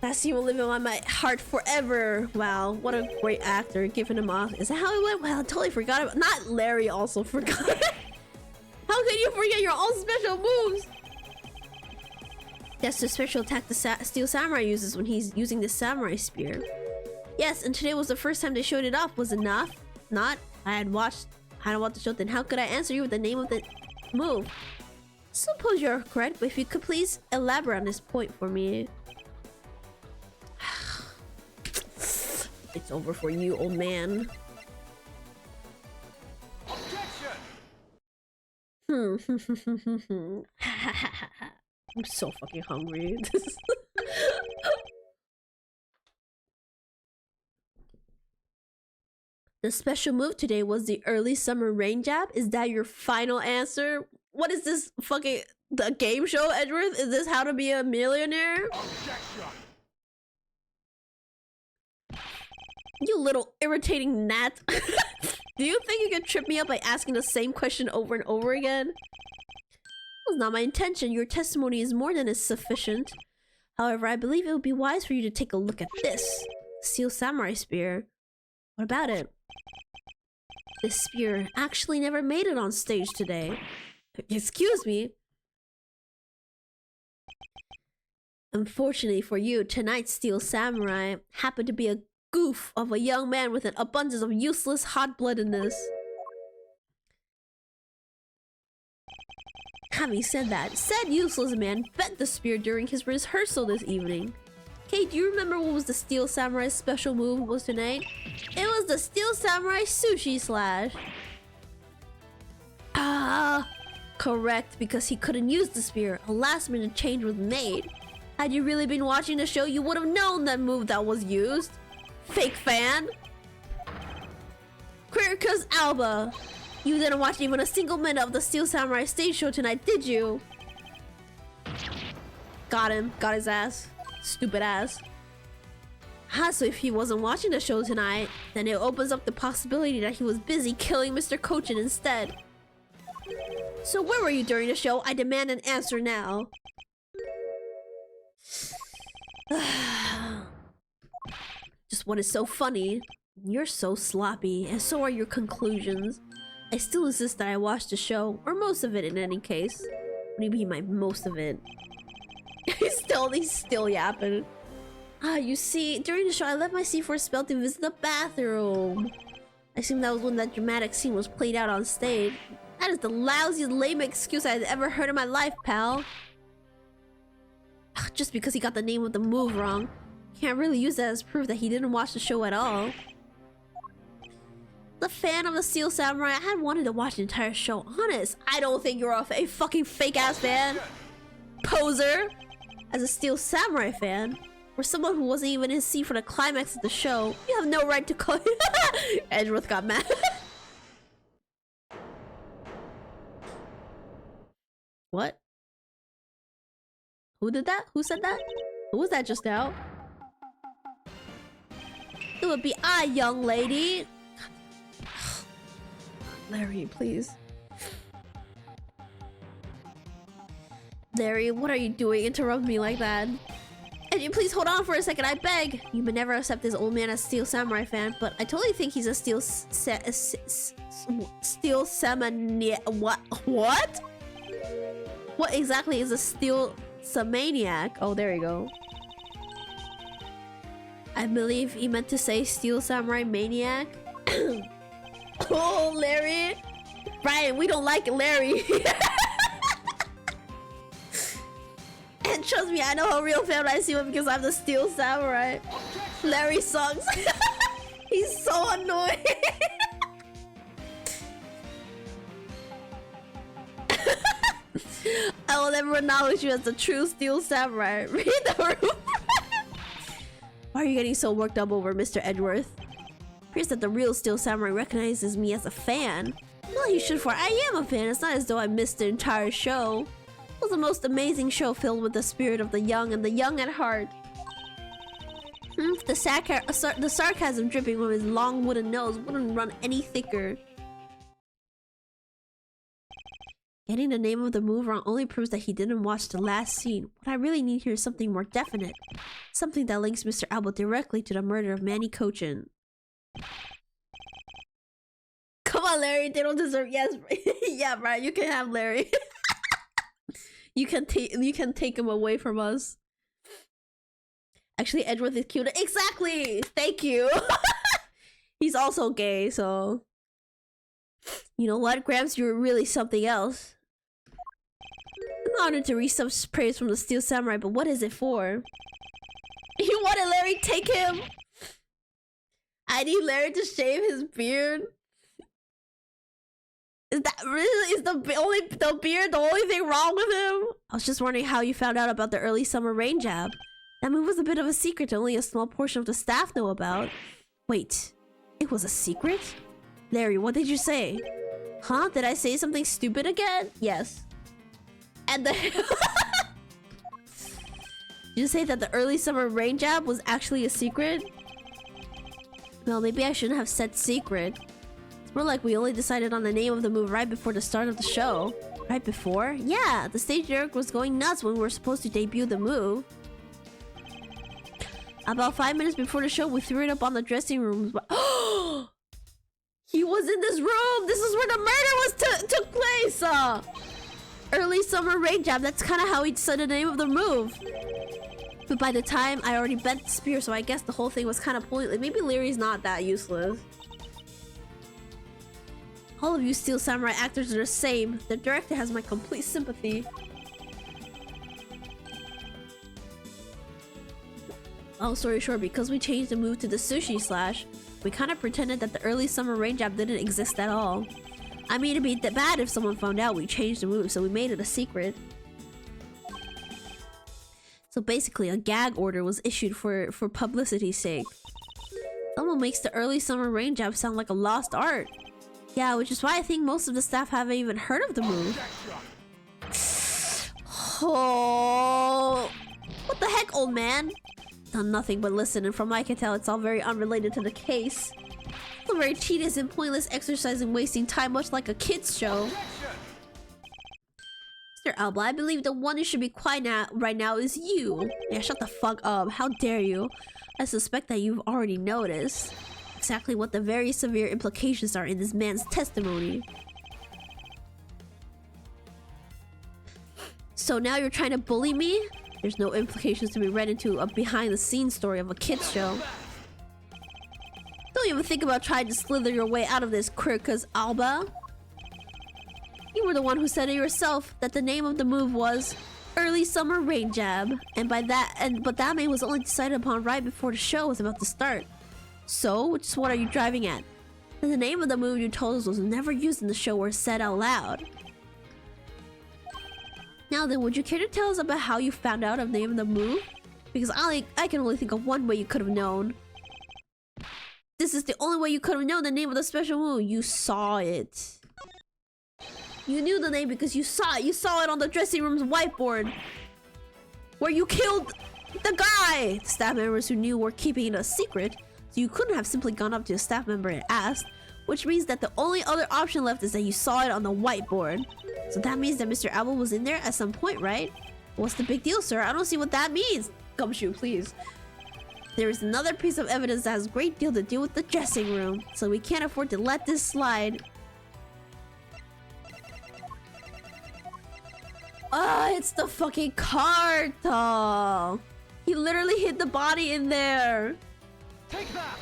That scene will live in my heart forever. Wow, what a great actor. Giving him off. Is that how it went? Well, I totally forgot about. Not Larry also forgot. How can you forget your own special moves? That's the special attack the Steel Samurai uses when he's using the samurai spear. Yes, and today was the first time they showed it off. Was it not? Not? I hadn't watched the show. Then how could I answer you with the name of the move? Suppose you're correct, but if you could please elaborate on this point for me. It's over for you, old man. I'm so fucking hungry. The special move today was the early summer rain jab. Is that your final answer? What is this fucking the game show, Edgeworth? Is this how to be a millionaire? Objection. You little irritating gnat. Do you think you can trip me up by asking the same question over and over again? That was not my intention. Your testimony is more than sufficient. However, I believe it would be wise for you to take a look at this. Steel Samurai Spear. What about it? This spear actually never made it on stage today. Excuse me. Unfortunately for you, tonight's Steel Samurai happened to be a goof of a young man with an abundance of useless hot-bloodedness. Having said that, said useless man bent the spear during his rehearsal this evening. Kate, do you remember what was the Steel Samurai's special move was tonight? It was the Steel Samurai Sushi Slash. Correct, because he couldn't use the spear. A last-minute change was made. Had you really been watching the show, you would have known that move that was used. Fake fan. Quirkus Alba. You didn't watch even a single minute of the Steel Samurai stage show tonight, did you? Got him. Got his ass. Stupid ass. So if he wasn't watching the show tonight, then it opens up the possibility that he was busy killing Mr. Kochin instead. So where were you during the show? I demand an answer now. Just what is so funny? You're so sloppy, and so are your conclusions. I still insist that I watched the show, or most of it in any case. What do you mean by most of it? He's still yapping. You see, during the show I left my seat for a spell to visit the bathroom. I assume that was when that dramatic scene was played out on stage. That is the lousiest lame excuse I've ever heard in my life, pal. Just because he got the name of the move wrong, can't really use that as proof that he didn't watch the show at all. The fan of the Steel Samurai, I had wanted to watch the entire show. Honest, I don't think you're a fucking fake-ass fan. Poser. As a Steel Samurai fan, or someone who wasn't even in his seat for the climax of the show, you have no right to call Edgeworth got mad. What? Who did that? Who said that? Who was that just now? It would be I, young lady. Larry, please. Larry, what are you doing? Interrupt me like that. And you please hold on for a second, I beg. You may never accept this old man as Steel Samurai fan, but I totally think he's a Steel Samurai. What? What exactly is a Steel Samaniac? Oh, there you go. I believe he meant to say Steel Samurai Maniac. Oh, Larry. Brian, we don't like Larry. And trust me, I know how real fan I see him because I'm the Steel Samurai. Larry sucks. He's so annoying. I will never acknowledge you as the true Steel Samurai. Read the room. Why are you getting so worked up over Mr. Edgeworth? Appears that the real Steel Samurai recognizes me as a fan. Well, you should, for I am a fan. It's not as though I missed the entire show. It was the most amazing show filled with the spirit of the young and the young at heart. The sarcasm dripping from his long wooden nose wouldn't run any thicker. Getting the name of the move wrong only proves that he didn't watch the last scene. What I really need here is something more definite. Something that links Mr. Alba directly to the murder of Manny Kochin. Come on, Larry, they don't deserve— Yes, yeah, Brian, you can have Larry. You can take him away from us. Actually, Edgeworth is cute. Exactly! Thank you! He's also gay, so... You know what, Gramps? You're really something else. I'm honored to receive some praise from the Steel Samurai, but what is it for? You wanted Larry? Take him! I need Larry to shave his beard. Is that really— is the beard the only thing wrong with him? I was just wondering how you found out about the early summer rain jab. That move was a bit of a secret that only a small portion of the staff know about. Wait, it was a secret? Larry, what did you say? Huh? Did I say something stupid again? Yes. And the— Did you say that the early summer rain jab was actually a secret? Well, maybe I shouldn't have said secret. It's more like we only decided on the name of the move right before the start of the show. Right before? Yeah, the stage director was going nuts when we were supposed to debut the move. About 5 minutes before the show, we threw it up on the dressing room. He was in this room! This is where the murder took place! Early summer rain jab, that's kind of how he said the name of the move. But by the time, I already bent the spear, so I guess the whole thing was kind of pointless. Maybe Leary's not that useless. All of you Steel Samurai actors are the same. The director has my complete sympathy. Long story short, because we changed the move to the sushi slash, we kind of pretended that the early summer rain jab didn't exist at all. I mean, it'd be bad if someone found out we changed the move, so we made it a secret. So basically, a gag order was issued for publicity's sake. Someone makes the early summer rain jab sound like a lost art. Yeah, which is why I think most of the staff haven't even heard of the move. Oh, what the heck, old man? Done nothing but listen, and from what I can tell, it's all very unrelated to the case. It's a very tedious and pointless exercise and wasting time, much like a kid's show. Mr. Alba, I believe the one who should be quiet right now is you. Yeah, shut the fuck up. How dare you? I suspect that you've already noticed exactly what the very severe implications are in this man's testimony. So now you're trying to bully me? There's no implications to be read into a behind-the-scenes story of a kid's show. Don't even think about trying to slither your way out of this, Quirkus Alba. You were the one who said it yourself that the name of the move was Early Summer Rain Jab, but that name was only decided upon right before the show was about to start. So, which is what are you driving at? And the name of the move you told us was never used in the show or said out loud. Now then, would you care to tell us about how you found out of the name of the move? Because I can only think of one way you could have known. This is the only way you could have known the name of the special move. You saw it. You knew the name because you saw it. You saw it on the dressing room's whiteboard. Where you killed the guy. The staff members who knew were keeping it a secret. So you couldn't have simply gone up to a staff member and asked. Which means that the only other option left is that you saw it on the whiteboard. So that means that Mr. Apple was in there at some point, right? What's the big deal, sir? I don't see what that means. Gumshoe, please. There is another piece of evidence that has a great deal to do with the dressing room. So we can't afford to let this slide. It's the fucking cart doll. He literally hid the body in there. Take that.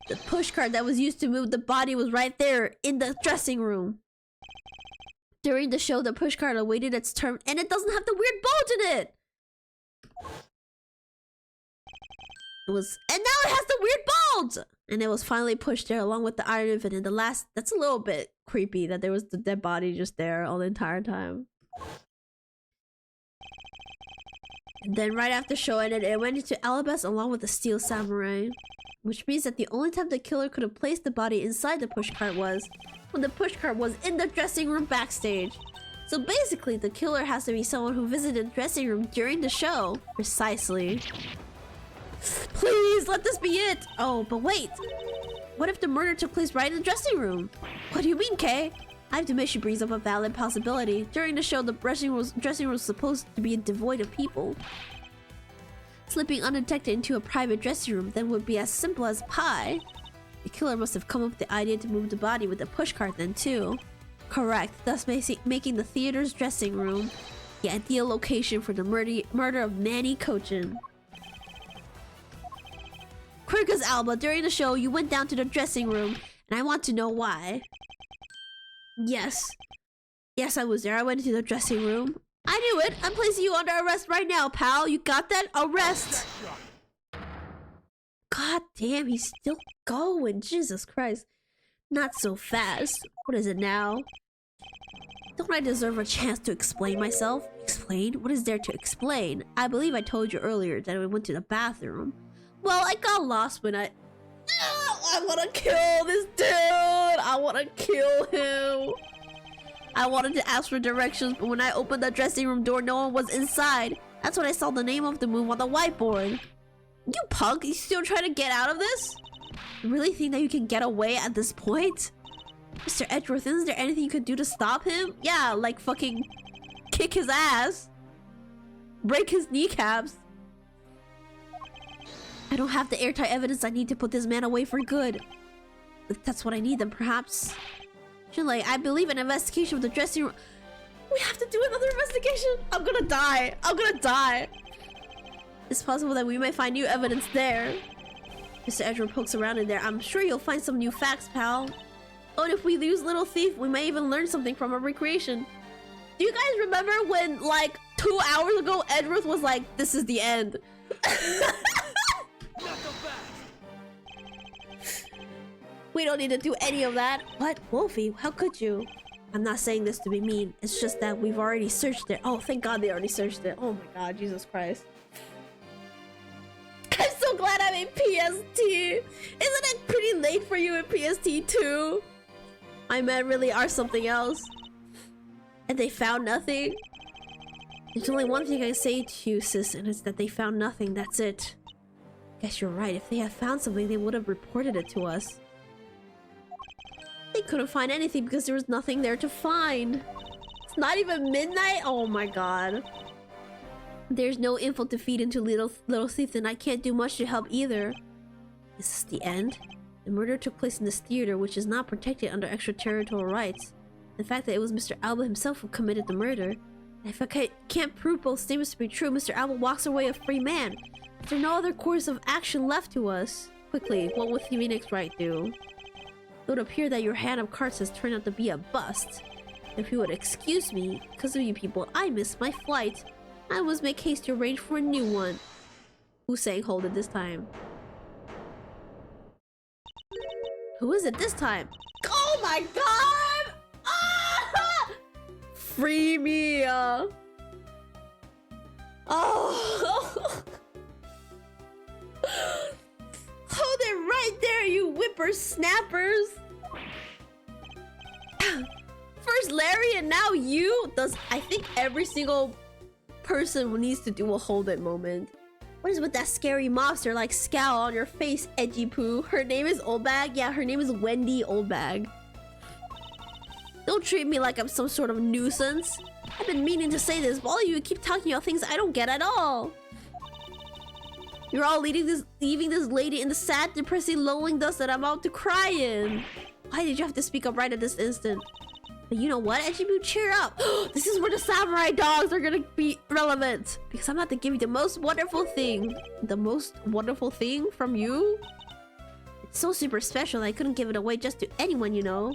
The push cart that was used to move the body was right there in the dressing room. During the show, the push cart awaited its turn, and it doesn't have the weird bulge in it. And now it has the weird bulge. And it was finally pushed there along with the Iron Infant. And that's a little bit creepy that there was the dead body just there all the entire time. And then right after show ended, it went into Alabas along with the Steel Samurai. Which means that the only time the killer could have placed the body inside the pushcart was when the pushcart was in the dressing room backstage. So basically, the killer has to be someone who visited the dressing room during the show. Precisely. Please, let this be it! Oh, but wait! What if the murder took place right in the dressing room? What do you mean, Kay? I have to admit she brings up a valid possibility. During the show, the dressing room was supposed to be devoid of people. Slipping undetected into a private dressing room then would be as simple as pie. The killer must have come up with the idea to move the body with a pushcart then too. Correct, thus making the theater's dressing room the ideal location for the murder of Manny Cochin. Quirkus Alba, during the show, you went down to the dressing room, and I want to know why. Yes. Yes, I was there. I went into the dressing room. I knew it. I'm placing you under arrest right now, pal. You got that? Arrest. God damn, he's still going. Jesus Christ. Not so fast. What is it now? Don't I deserve a chance to explain myself? Explain? What is there to explain? I believe I told you earlier that I went to the bathroom. Well, I got lost when I want to kill this dude. I want to kill him. I wanted to ask for directions, but when I opened the dressing room door, no one was inside. That's when I saw the name of the move on the whiteboard. You punk, you still trying to get out of this? You really think that you can get away at this point? Mr. Edgeworth, isn't there anything you could do to stop him? Yeah, like fucking kick his ass. Break his kneecaps. I don't have the airtight evidence I need to put this man away for good. If that's what I need, then perhaps... I believe an investigation of the dressing room... We have to do another investigation! I'm gonna die! I'm gonna die! It's possible that we may find new evidence there. Mr. Edgeworth pokes around in there. I'm sure you'll find some new facts, pal. Oh, and if we lose Little Thief, we may even learn something from our recreation. Do you guys remember when, like, 2 hours ago, Edgeworth was like, this is the end? We don't need to do any of that. What? Wolfie, how could you? I'm not saying this to be mean. It's just that we've already searched it. Oh, thank God they already searched it. Oh my God, Jesus Christ. I'm so glad I'm in PST. Isn't it pretty late for you in PST too? My men really are something else. And they found nothing? There's only one thing I can say to you, sis, and it's that they found nothing. That's it. Guess you're right. If they had found something, they would have reported it to us. They couldn't find anything because there was nothing there to find. It's not even midnight? Oh my God. There's no info to feed into Little Thief, and I can't do much to help either. Is this the end? The murder took place in this theater, which is not protected under extraterritorial rights. The fact that it was Mr. Alba himself who committed the murder. And if I can't prove both statements to be true, Mr. Alba walks away a free man. There's no other course of action left to us. Quickly, what would Phoenix Wright do? It would appear that your hand of cards has turned out to be a bust. If you would excuse me, because of you people, I missed my flight. I must make haste to arrange for a new one. Who's saying hold it this time? Who is it this time? Oh my God! Ah! Free me! Oh. Hold it right there, you whippersnappers! First Larry and now you? I think every single person needs to do a hold it moment. What is with that scary mobster like scowl on your face, Edgy Poo? Her name is Oldbag? Yeah, her name is Wendy Oldbag. Don't treat me like I'm some sort of nuisance. I've been meaning to say this, but all of you keep talking about things I don't get at all. You're all leaving this lady in the sad, depressing, lonely dust that I'm about to cry in. Why did you have to speak up right at this instant? But you know what, Ejibu, cheer up. This is where the samurai dogs are gonna be relevant. Because I'm about to give you the most wonderful thing. The most wonderful thing from you? It's so super special I couldn't give it away just to anyone, you know.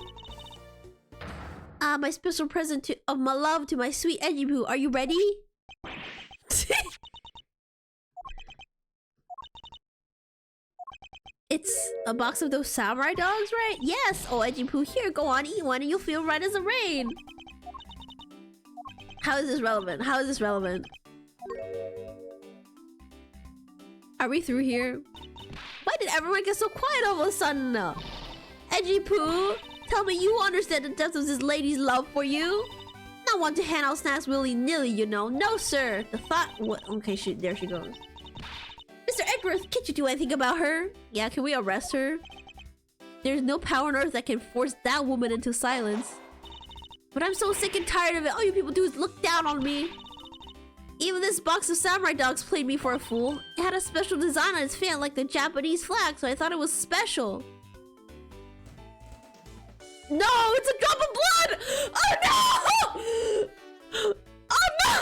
My special present of my love to my sweet Ejibu. Are you ready? It's a box of those samurai dogs, right? Yes! Oh, Ejibu, here, go on, eat one and you'll feel right as a rain. How is this relevant? How is this relevant? Are we through here? Why did everyone get so quiet all of a sudden? Ejibu, tell me you understand the depth of this lady's love for you? Not want to hand out snacks willy-nilly, you know. No, sir. The thought... What? Okay, there she goes. Mr. Edgeworth, can't you do anything about her? Yeah, can we arrest her? There's no power on earth that can force that woman into silence. But I'm so sick and tired of it. All you people do is look down on me. Even this box of samurai dogs played me for a fool. It had a special design on its fan like the Japanese flag, so I thought it was special. No, it's a drop of blood! Oh no! Oh no!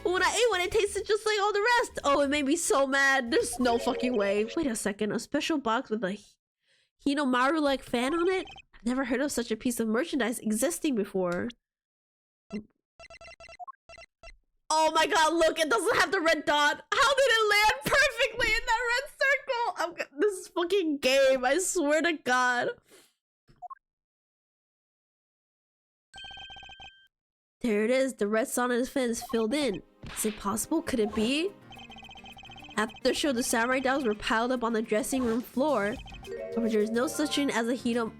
When I ate one, it tasted just like all the rest. Oh, it made me so mad. There's no fucking way. Wait a second. A special box with a Hinomaru-like fan on it? I've never heard of such a piece of merchandise existing before. Oh my God, look. It doesn't have the red dot. How did it land perfectly in that red circle? This is fucking game. I swear to God. There it is. The red sign on his fan is filled in. Is it possible? Could it be? After the show, the samurai dogs were piled up on the dressing room floor. But there is no such thing as a Hino.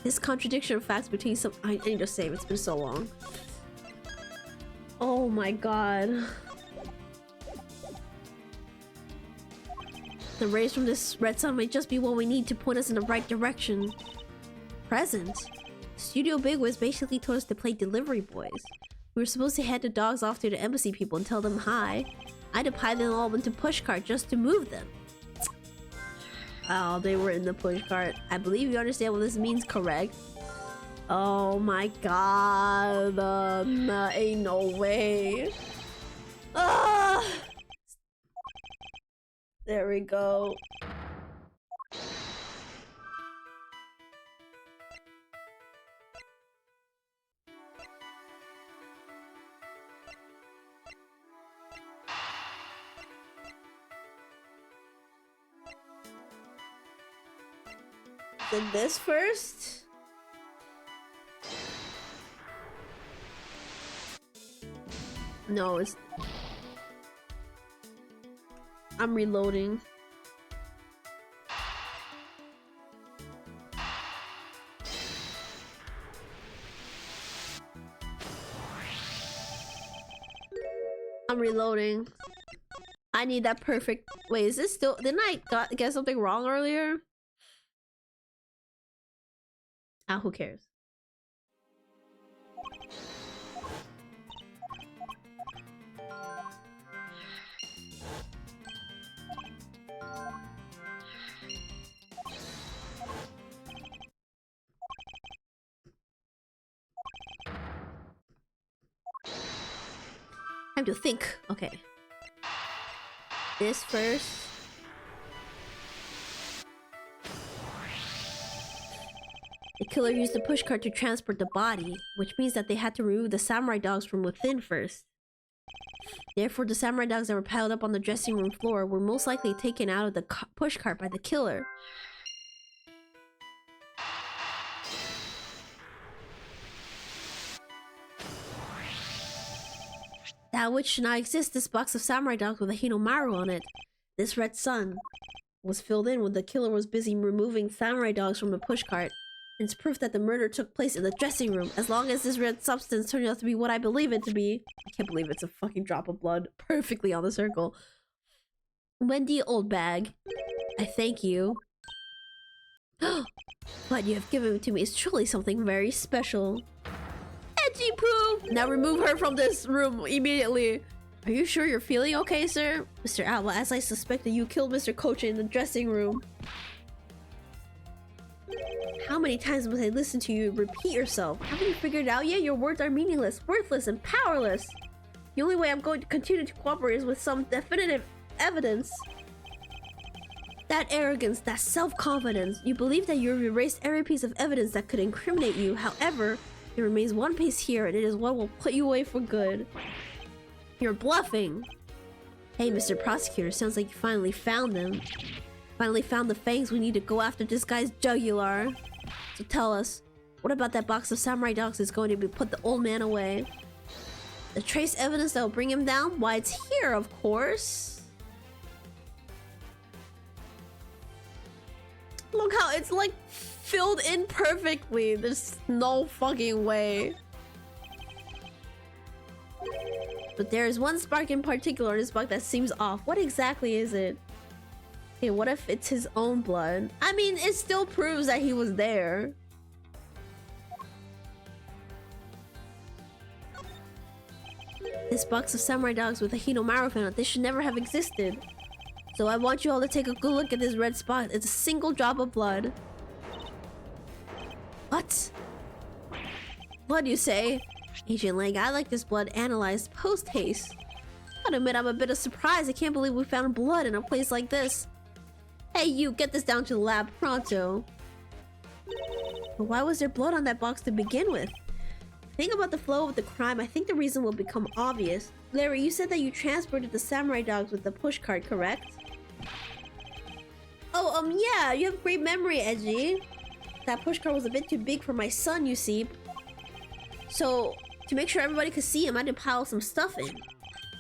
This contradiction of facts between some... I need to save. It's been so long. Oh my God. The rays from this red sun might just be what we need to point us in the right direction. Present? Studio Bigwiz basically told us to play delivery boys. We were supposed to head the dogs off to the embassy people and tell them hi. I had to pile them all into pushcart just to move them. Oh, they were in the pushcart. I believe you understand what this means, correct? Oh my God. Nah, ain't no way. Ah! There we go. Then this first. No, it's... I'm reloading. I'm reloading. I need that perfect... Wait, is this still... Didn't I get something wrong earlier? Ah, who cares? Time to think. Okay. This first. The killer used the pushcart to transport the body, which means that they had to remove the samurai dogs from within first. Therefore, the samurai dogs that were piled up on the dressing room floor were most likely taken out of the pushcart by the killer. That which should not exist, this box of samurai dogs with a Hinomaru on it. This red sun was filled in when the killer was busy removing samurai dogs from the pushcart. It's proof that the murder took place in the dressing room. As long as this red substance turns out to be what I believe it to be. I can't believe it's a fucking drop of blood. Perfectly on the circle. Wendy, old bag. I thank you. What you have given to me is truly something very special. Edgy poo! Now remove her from this room immediately. Are you sure you're feeling okay, sir? Mr. Outlaw, as I suspected, you killed Mr. Kocha in the dressing room. How many times must I listen to you repeat yourself? Haven't you figured it out yet? Your words are meaningless, worthless, and powerless. The only way I'm going to continue to cooperate is with some definitive evidence. That arrogance, that self-confidence. You believe that you have erased every piece of evidence that could incriminate you. However, there remains one piece here, and it is what will put you away for good. You're bluffing. Hey, Mr. Prosecutor, sounds like you finally found them. Finally found the fangs we need to go after this guy's jugular. So tell us, what about that box of samurai dogs is going to be put the old man away? The trace evidence that will bring him down? Why, it's here, of course. Look how it's like filled in perfectly. There's no fucking way. But there is one spark in particular in this box that seems off. What exactly is it? Okay, what if it's his own blood? I mean, it still proves that he was there. This box of samurai dogs with a Hinomaru fan, they should never have existed. So I want you all to take a good look at this red spot. It's a single drop of blood. What? Blood, you say? Agent Lang, I like this blood analyzed post-haste. I'll admit I'm a bit of surprise. I can't believe we found blood in a place like this. Hey, you, get this down to the lab pronto. But why was there blood on that box to begin with? Think about the flow of the crime. I think the reason will become obvious. Larry, you said that you transported the samurai dogs with the pushcart, correct? Oh, yeah, you have great memory, Edgy. That pushcart was a bit too big for my son, you see. So, to make sure everybody could see him, I had to pile some stuff in.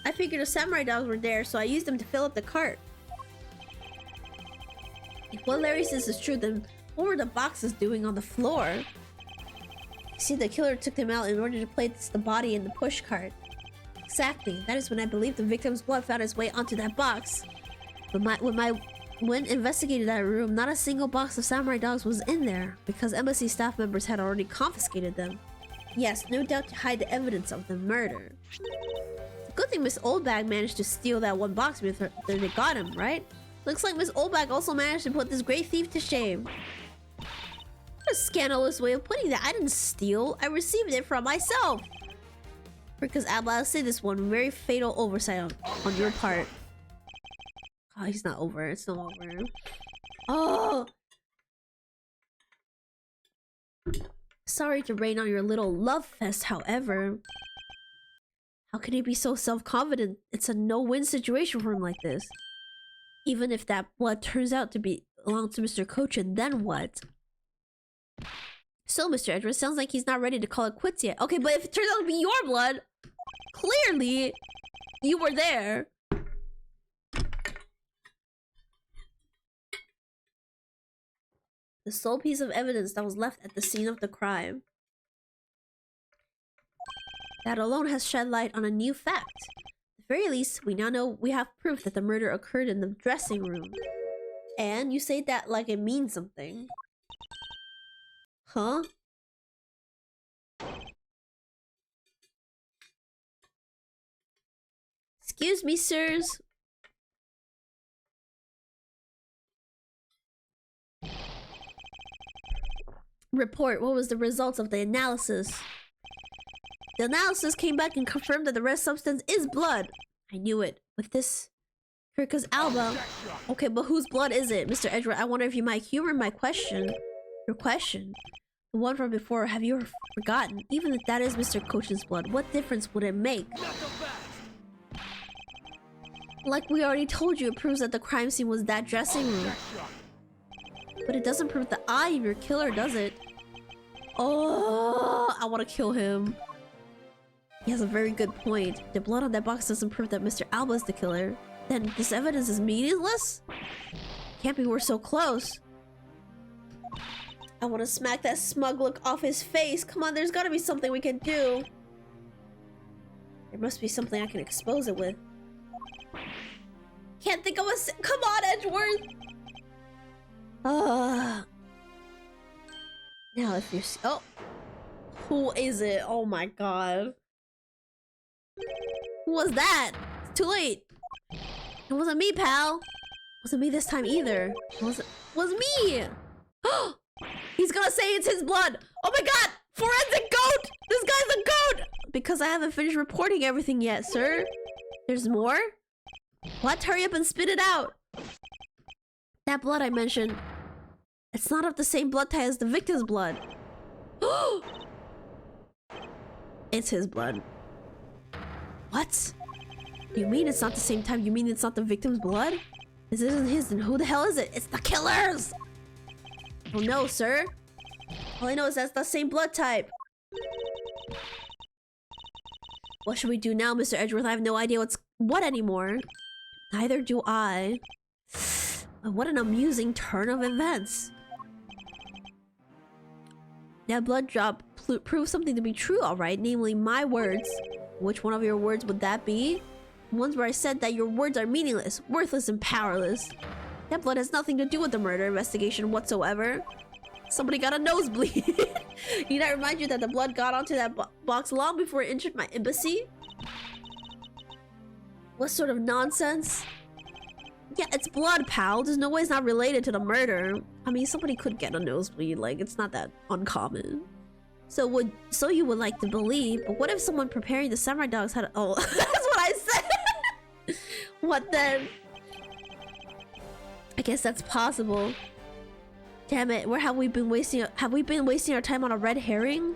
I figured the samurai dogs were there, so I used them to fill up the cart. If what Larry says is true, then what were the boxes doing on the floor? You see, the killer took them out in order to place the body in the pushcart. Exactly. That is when I believe the victim's blood found its way onto that box. But when investigated that room, not a single box of samurai dogs was in there, because embassy staff members had already confiscated them. Yes, no doubt to hide the evidence of the murder. Good thing Miss Oldbag managed to steal that one box before they got him, right? Looks like Miss Oldbag also managed to put this great thief to shame. What a scandalous way of putting that. I didn't steal. I received it from myself. Because I'll say this one very fatal oversight on your part. Oh, he's not over. It's not over. Oh! Sorry to rain on your little love fest, however. How can he be so self-confident? It's a no-win situation for him like this. Even if that blood turns out to belong to Mr. Kocha, then what? So, Mr. Edward, sounds like he's not ready to call it quits yet. Okay, but if it turns out to be your blood, clearly you were there. The sole piece of evidence that was left at the scene of the crime. That alone has shed light on a new fact. At the very least, we now know we have proof that the murder occurred in the dressing room. And you say that like it means something. Huh? Excuse me, sirs. Report, what was the results of the analysis? The analysis came back and confirmed that the red substance is blood. I knew it. With this Kirka's Alba. Okay, but whose blood is it? Mr. Edward, I wonder if you might humor my question. Your question. The one from before, have you forgotten? Even if that is Mr. Coach's blood, what difference would it make? Like we already told you, it proves that the crime scene was that dressing room. But it doesn't prove the eye of your killer, does it? Oh, I want to kill him. He has a very good point. The blood on that box doesn't prove that Mr. Alba is the killer. Then this evidence is meaningless? Can't be, we're so close. I want to smack that smug look off his face. Come on, there's gotta be something we can do. There must be something I can expose it with. Can't think of a come on, Edgeworth! Now if you see- oh! Who is it? Oh my god. Who was that? It's too late. It wasn't me, pal. It wasn't me this time either. It was me! He's gonna say it's his blood! Oh my god! Forensic goat! This guy's a goat! Because I haven't finished reporting everything yet, sir. There's more? What? Hurry up and spit it out! That blood I mentioned, it's not of the same blood type as the victim's blood. It's his blood. What? You mean it's not the same type? You mean it's not the victim's blood? This isn't his, then who the hell is it? It's the killer's! Oh no, sir. All I know is that's the same blood type. What should we do now, Mr. Edgeworth? I have no idea what's what anymore. Neither do I. What an amusing turn of events. That blood drop proves something to be true, alright, namely my words. Which one of your words would that be? Ones where I said that your words are meaningless, worthless, and powerless. That blood has nothing to do with the murder investigation whatsoever. Somebody got a nosebleed. Need I remind you that the blood got onto that box long before it entered my embassy? What sort of nonsense? Yeah, it's blood, pal. There's no way it's not related to the murder. I mean, somebody could get a nosebleed. Like, it's not that uncommon. So you would like to believe, but what if someone preparing the samurai dogs had oh, that's what I said! What then? I guess that's possible. Damn it, where have we been wasting our time on a red herring?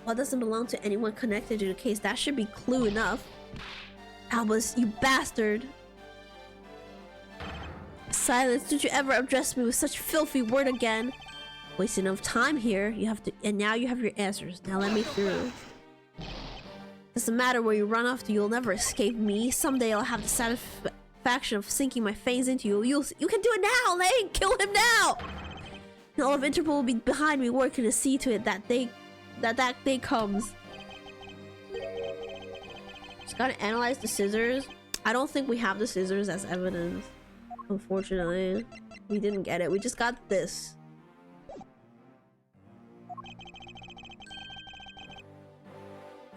Well, doesn't belong to anyone connected to the case. That should be clue enough. Albus, you bastard. Silence, don't you ever address me with such filthy word again. Wasting of time here. You have to, and now you have your answers. Now let me through. Doesn't matter where you run off to, you'll never escape me. Someday I'll have the satisfaction of sinking my fangs into you. You can do it now, Lane! Kill him now! And all of Interpol will be behind me working to see to it that day comes. Just gotta analyze the scissors. I don't think we have the scissors as evidence. Unfortunately. We didn't get it. We just got this.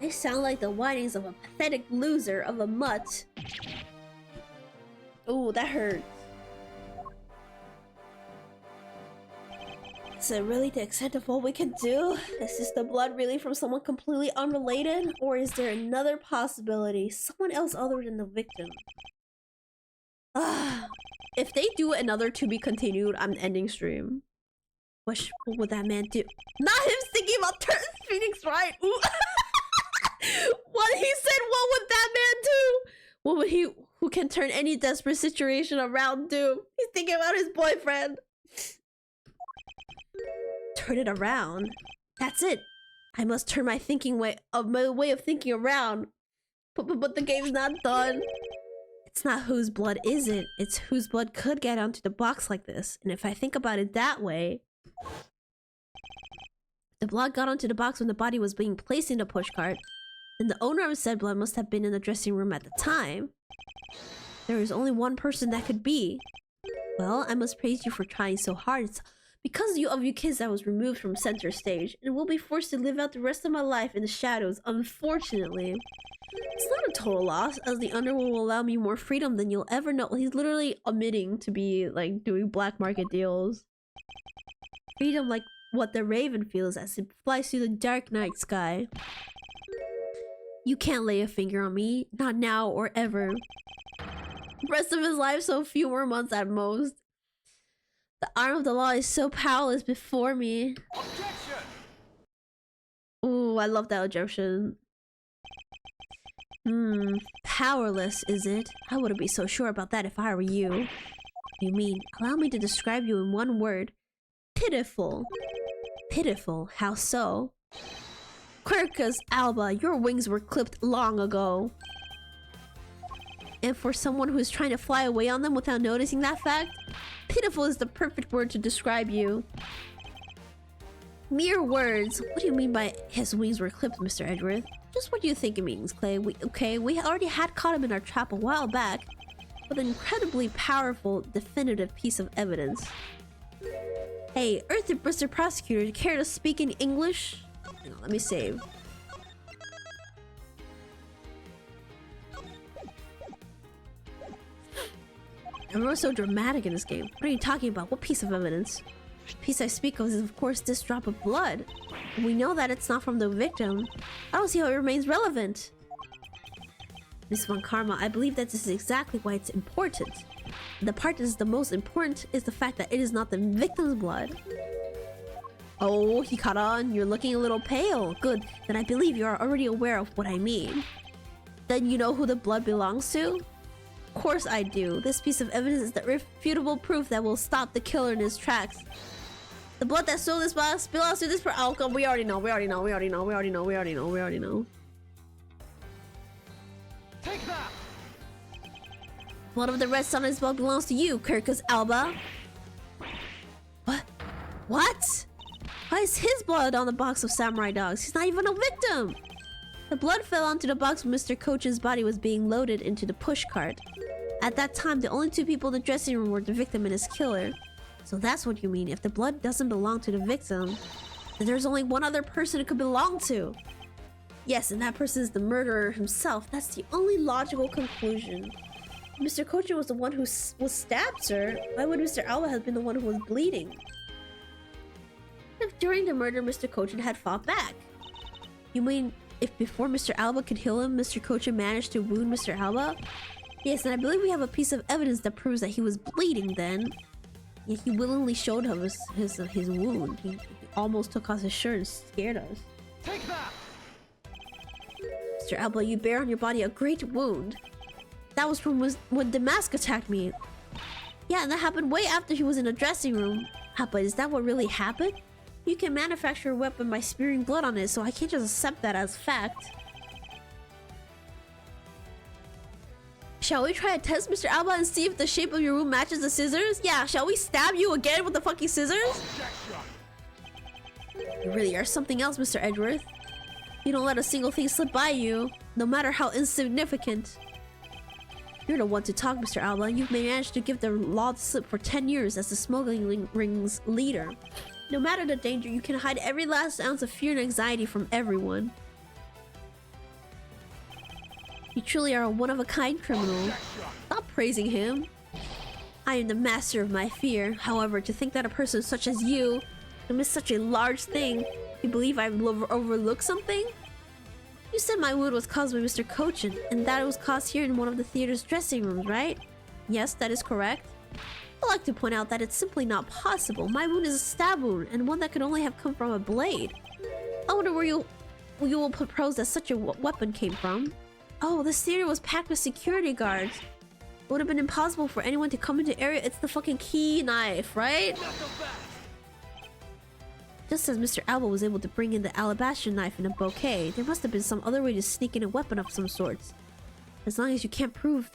They sound like the whinings of a pathetic loser of a mutt. Oh, that hurts. Is it really the extent of what we can do? Is this the blood really from someone completely unrelated? Or is there another possibility? Someone else other than the victim? If they do another to be continued, I'm ending stream. What would that man do? Not him thinking about turn Phoenix, right? Ooh. What he said, what would that man do? What would he, who can turn any desperate situation around, do? He's thinking about his boyfriend. turn it around. That's it. I must turn my way of thinking around. But the game's not done. It's not whose blood is it? It's whose blood could get onto the box like this. And if I think about it that way, the blood got onto the box when the body was being placed in the pushcart, then the owner of said blood must have been in the dressing room at the time. There is only one person that could be. Well, I must praise you for trying so hard. It's because of you kids I was removed from center stage, and will be forced to live out the rest of my life in the shadows, unfortunately. It's not a total loss, as the underworld will allow me more freedom than you'll ever know. He's literally omitting to be, like, doing black market deals. Freedom like what the raven feels as it flies through the dark night sky. You can't lay a finger on me, not now or ever. The rest of his life, so few more months at most. The arm of the law is so powerless before me. Objection! Ooh, I love that objection. Powerless, is it? I wouldn't be so sure about that if I were you. You mean, allow me to describe you in one word. Pitiful. Pitiful, how so? Quercus Alba, your wings were clipped long ago. And for someone who's trying to fly away on them without noticing that fact, pitiful is the perfect word to describe you. Mere words. What do you mean by his wings were clipped, Mr. Edgeworth? Just what do you think it means, Clay? We already had caught him in our trap a while back with an incredibly powerful, definitive piece of evidence. Hey, Earth and Bristol Prosecutor, do you care to speak in English? Hang on, let me save. Everyone's so dramatic in this game. What are you talking about? What piece of evidence? The piece I speak of is, of course, this drop of blood. We know that it's not from the victim. I don't see how it remains relevant. Miss Von Karma, I believe that this is exactly why it's important. The part that is the most important is the fact that it is not the victim's blood. Oh, he caught on. You're looking a little pale. Good. Then I believe you are already aware of what I mean. Then you know who the blood belongs to? Of course I do. This piece of evidence is the irrefutable proof that will stop the killer in his tracks. The blood that stole this box belongs to this outcome. We already know. Take that! Blood of the red sun as well belongs to you, Quercus Alba. What? What? Why is his blood on the box of samurai dogs? He's not even a victim! The blood fell onto the box when Mr. Coach's body was being loaded into the pushcart. At that time, the only two people in the dressing room were the victim and his killer. So that's what you mean. If the blood doesn't belong to the victim, then there's only one other person it could belong to. Yes, and that person is the murderer himself. That's the only logical conclusion. Mr. Kochi was the one who was stabbed, sir. Why would Mr. Alba have been the one who was bleeding? If during the murder, Mr. Kochi had fought back. You mean if before Mr. Alba could heal him, Mr. Kochi managed to wound Mr. Alba? Yes, and I believe we have a piece of evidence that proves that he was bleeding then. Yet he willingly showed us his wound. He almost took off his shirt and scared us. Take that! Mr. Alba, you bear on your body a great wound. That was from when Damask attacked me. Yeah, and that happened way after he was in the dressing room. But is that what really happened? You can manufacture a weapon by smearing blood on it, so I can't just accept that as fact. Shall we try a test, Mr. Alba, and see if the shape of your wound matches the scissors? Yeah, shall we stab you again with the fucking scissors? You really are something else, Mr. Edgeworth. You don't let a single thing slip by you, no matter how insignificant. You're the one to talk, Mr. Alba. You've managed to give the law the slip for 10 years as the smuggling ring's leader. No matter the danger, you can hide every last ounce of fear and anxiety from everyone. You truly are a one-of-a-kind criminal. Stop praising him. I am the master of my fear. However, to think that a person such as you can miss such a large thing, you believe I've overlooked something? You said my wound was caused by Mr. Cochin, and that it was caused here in one of the theater's dressing rooms, right? Yes, that is correct. I'd like to point out that it's simply not possible. My wound is a stab wound, and one that could only have come from a blade. I wonder where you will propose that such a weapon came from. Oh, this theater was packed with security guards. It would have been impossible for anyone to come into the area. It's the fucking key knife, right? Just as Mr. Alba was able to bring in the alabaster knife in a bouquet, there must have been some other way to sneak in a weapon of some sort. As long as you can't prove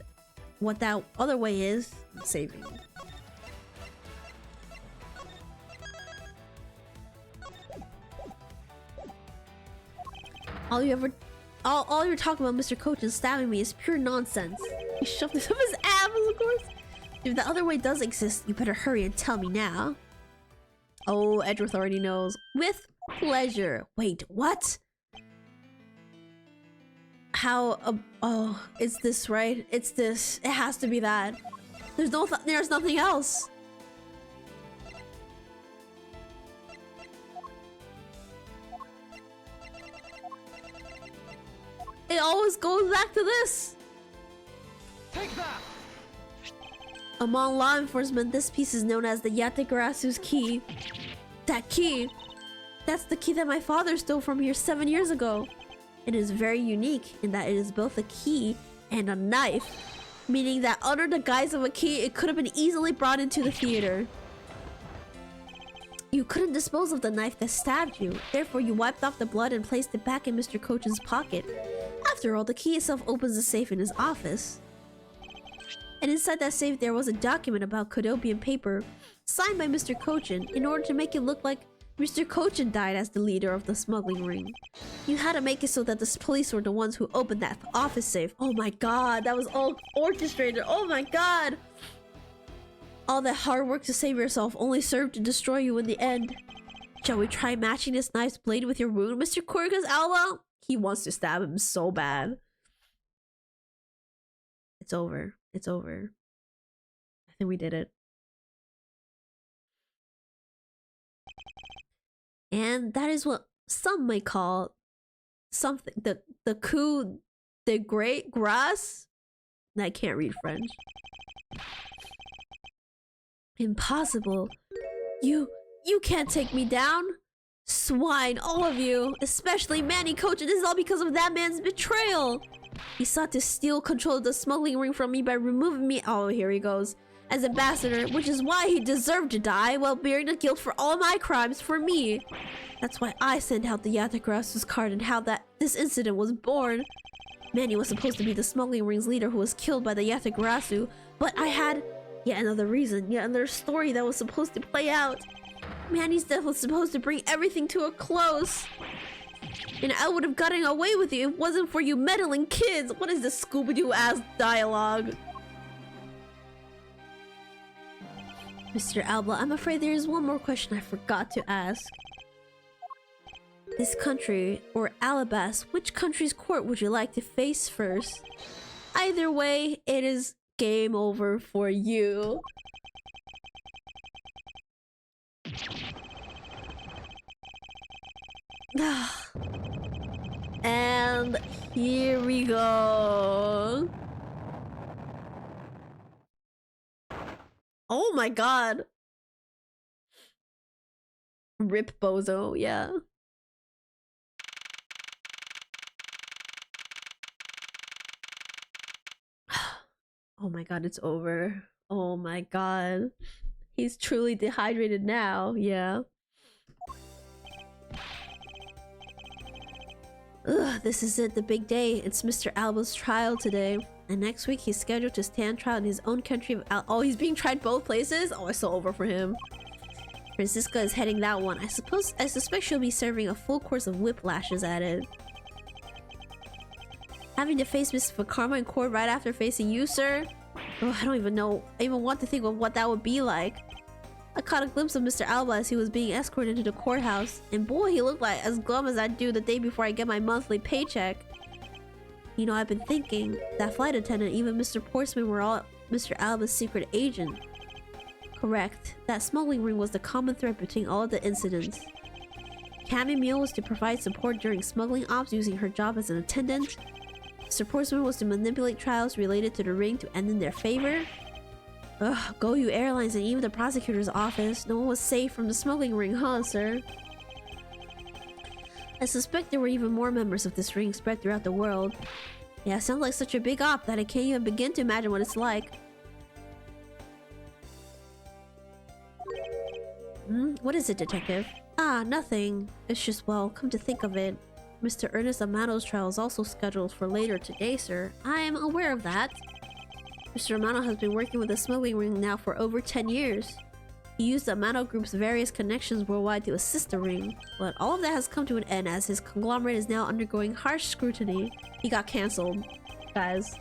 what that other way is, I'm saving you. All you're talking about, Mr. Coach, and stabbing me is pure nonsense. He shoved this up his ass, of course. If the other way does exist, you better hurry and tell me now. Oh, Edgeworth already knows. With pleasure. Wait, what? How? Oh, it's this, right? It's this. It has to be that. There's nothing else. It always goes back to this. Take that. Among law enforcement, this piece is known as the Yategarasu's key. That key! That's the key that my father stole from here 7 years ago. It is very unique in that it is both a key and a knife, meaning that under the guise of a key, it could have been easily brought into the theater. You couldn't dispose of the knife that stabbed you, therefore you wiped off the blood and placed it back in Mr. Coach's pocket. After all, the key itself opens the safe in his office. And inside that safe there was a document about Kodobian paper, signed by Mr. Kochin, in order to make it look like Mr. Kochin died as the leader of the smuggling ring. You had to make it so that the police were the ones who opened that office safe. Oh my god, that was all orchestrated. Oh my god! All that hard work to save yourself only served to destroy you in the end. Shall we try matching this knife's blade with your wound, Mr. Korga's Alba? He wants to stab him so bad. It's over. It's over. I think we did it. And that is what some may call something the coup de grace. I can't read French. Impossible. You can't take me down. Swine, all of you, especially Manny Coach, and this is all because of that man's betrayal. He sought to steal control of the smuggling ring from me by removing me, oh here he goes, as ambassador, which is why he deserved to die while bearing the guilt for all my crimes for me. That's why I sent out the Yatagrasu's card and how this incident was born. Manny was supposed to be the smuggling ring's leader who was killed by the Yatagrasu, but I had yet another reason, yet another story that was supposed to play out. Manny's death was supposed to bring everything to a close. And I would have gotten away with you if it wasn't for you meddling kids. What is this Scooby-Doo ass dialogue? Mr. Alba, I'm afraid there is one more question I forgot to ask. This country, or Alabas, which country's court would you like to face first? Either way, it is game over for you. And here we go. Oh my god. Rip Bozo, yeah. Oh my god, it's over. Oh my god. He's truly dehydrated now, yeah. Ugh, this is it, the big day. It's Mr. Alba's trial today. And next week he's scheduled to stand trial in his own country of oh, he's being tried both places? Oh, it's so over for him. Francisca is heading that one. I suspect she'll be serving a full course of whiplashes at it. Having to face Miss Vakarma in court right after facing you, sir? Oh, I don't even know. I even want to think of what that would be like. I caught a glimpse of Mr. Alba as he was being escorted into the courthouse, and boy, he looked like as glum as I'd do the day before I get my monthly paycheck. You know, I've been thinking, that flight attendant, even Mr. Portsman were all Mr. Alba's secret agent. Correct. That smuggling ring was the common thread between all of the incidents. Cammy Mule was to provide support during smuggling ops using her job as an attendant. Mr. Portsman was to manipulate trials related to the ring to end in their favor. Ugh, Go You Airlines and even the prosecutor's office. No one was safe from the smuggling ring, huh, sir? I suspect there were even more members of this ring spread throughout the world. Yeah, sounds like such a big op that I can't even begin to imagine what it's like. What is it, detective? Ah, nothing. It's just, well, come to think of it, Mr. Ernest Amano's trial is also scheduled for later today, sir. I am aware of that. Mr. Amano has been working with the smuggling ring now for over 10 years. He used the Amano Group's various connections worldwide to assist the ring, but all of that has come to an end as his conglomerate is now undergoing harsh scrutiny. He got cancelled, guys.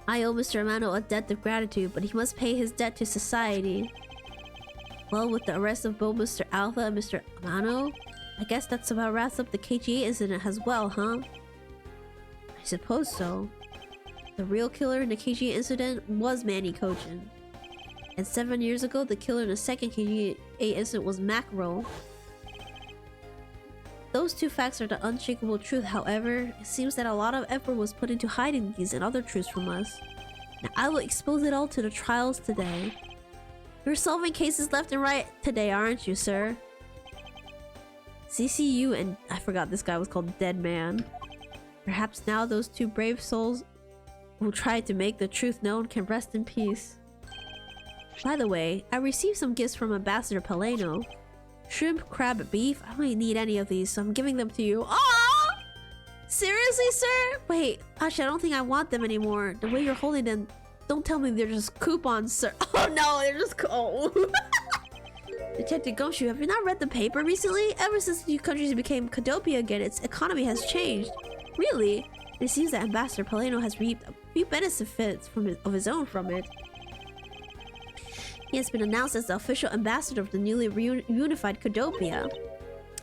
I owe Mr. Amano a debt of gratitude, but he must pay his debt to society. Well, with the arrest of both Mr. Alpha and Mr. Amano, I guess that's about wraps up the KGA incident as well, huh? I suppose so. The real killer in the KGA incident was Manny Kojin. And 7 years ago, the killer in the second KGA incident was Macro. Those two facts are the unshakable truth. However, it seems that a lot of effort was put into hiding these and other truths from us. Now, I will expose it all to the trials today. You're solving cases left and right today, aren't you, sir? CCU and I forgot this guy was called Dead Man. Perhaps now those two brave souls who tried to make the truth known can rest in peace. By the way, I received some gifts from Ambassador Paleno. Shrimp, crab, beef. I don't need any of these, so I'm giving them to you. Oh! Seriously, sir? Wait, actually, I don't think I want them anymore. The way you're holding them, don't tell me they're just coupons, sir. Oh no, they're just Detective Gumshoe, have you not read the paper recently? Ever since the countries became Kadopia again, its economy has changed. Really? It seems that Ambassador Paleno has reaped a few benefits of his own from it. He has been announced as the official ambassador of the newly reunified Kadopia.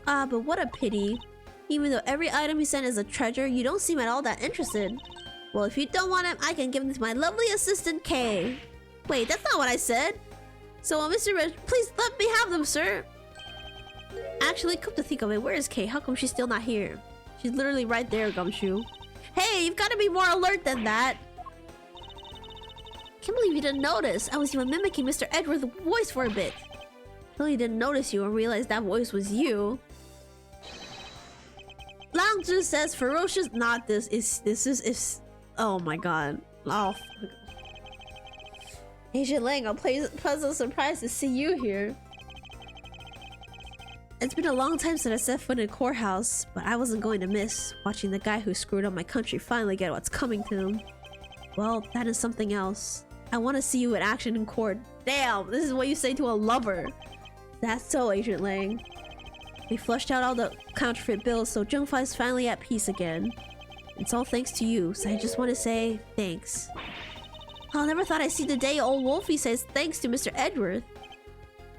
Ah, but what a pity. Even though every item he sent is a treasure, you don't seem at all that interested. Well, if you don't want him, I can give them to my lovely assistant, Kay. Wait, that's not what I said. So, Mr. Reg, please let me have them, sir. Actually, come to think of it, where is Kay? How come she's still not here? She's literally right there, Gumshoe. Hey, you've got to be more alert than that. Can't believe you didn't notice. I was even mimicking Mr. Edward's voice for a bit. Really didn't notice you or realize that voice was you. Lang Zhu says ferocious. Not this. This is. Oh my god. Oh. Agent Lang, I'm pleasantly surprised to see you here. It's been a long time since I set foot in a courthouse, but I wasn't going to miss watching the guy who screwed up my country finally get what's coming to him. Well, that is something else. I want to see you in action in court. Damn, this is what you say to a lover. That's so, Agent Lang. We flushed out all the counterfeit bills, so Zhengfa is finally at peace again. It's all thanks to you, so I just want to say thanks. I never thought I'd see the day old Wolfie says thanks to Mr. Edward.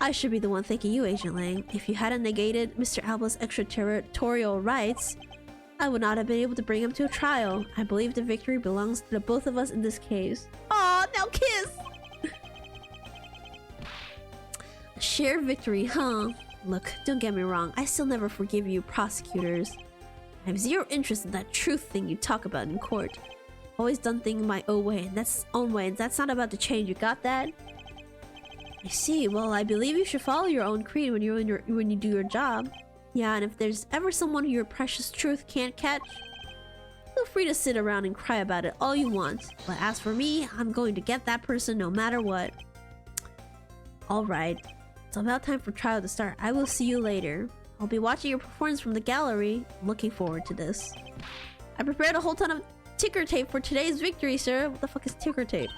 I should be the one thanking you, Agent Lang. If you hadn't negated Mr. Alba's extraterritorial rights, I would not have been able to bring him to a trial. I believe the victory belongs to the both of us in this case. Aw, now kiss! A shared victory, huh? Look, don't get me wrong, I still never forgive you prosecutors. I have zero interest in that truth thing you talk about in court. Always done things my own way, and that's not about to change, you got that? I see, well, I believe you should follow your own creed when you do your job. Yeah, and if there's ever someone who your precious truth can't catch, feel free to sit around and cry about it all you want. But as for me, I'm going to get that person no matter what. Alright, it's about time for trial to start. I will see you later. I'll be watching your performance from the gallery. I'm looking forward to this. I prepared a whole ton of ticker tape for today's victory, sir. What the fuck is ticker tape?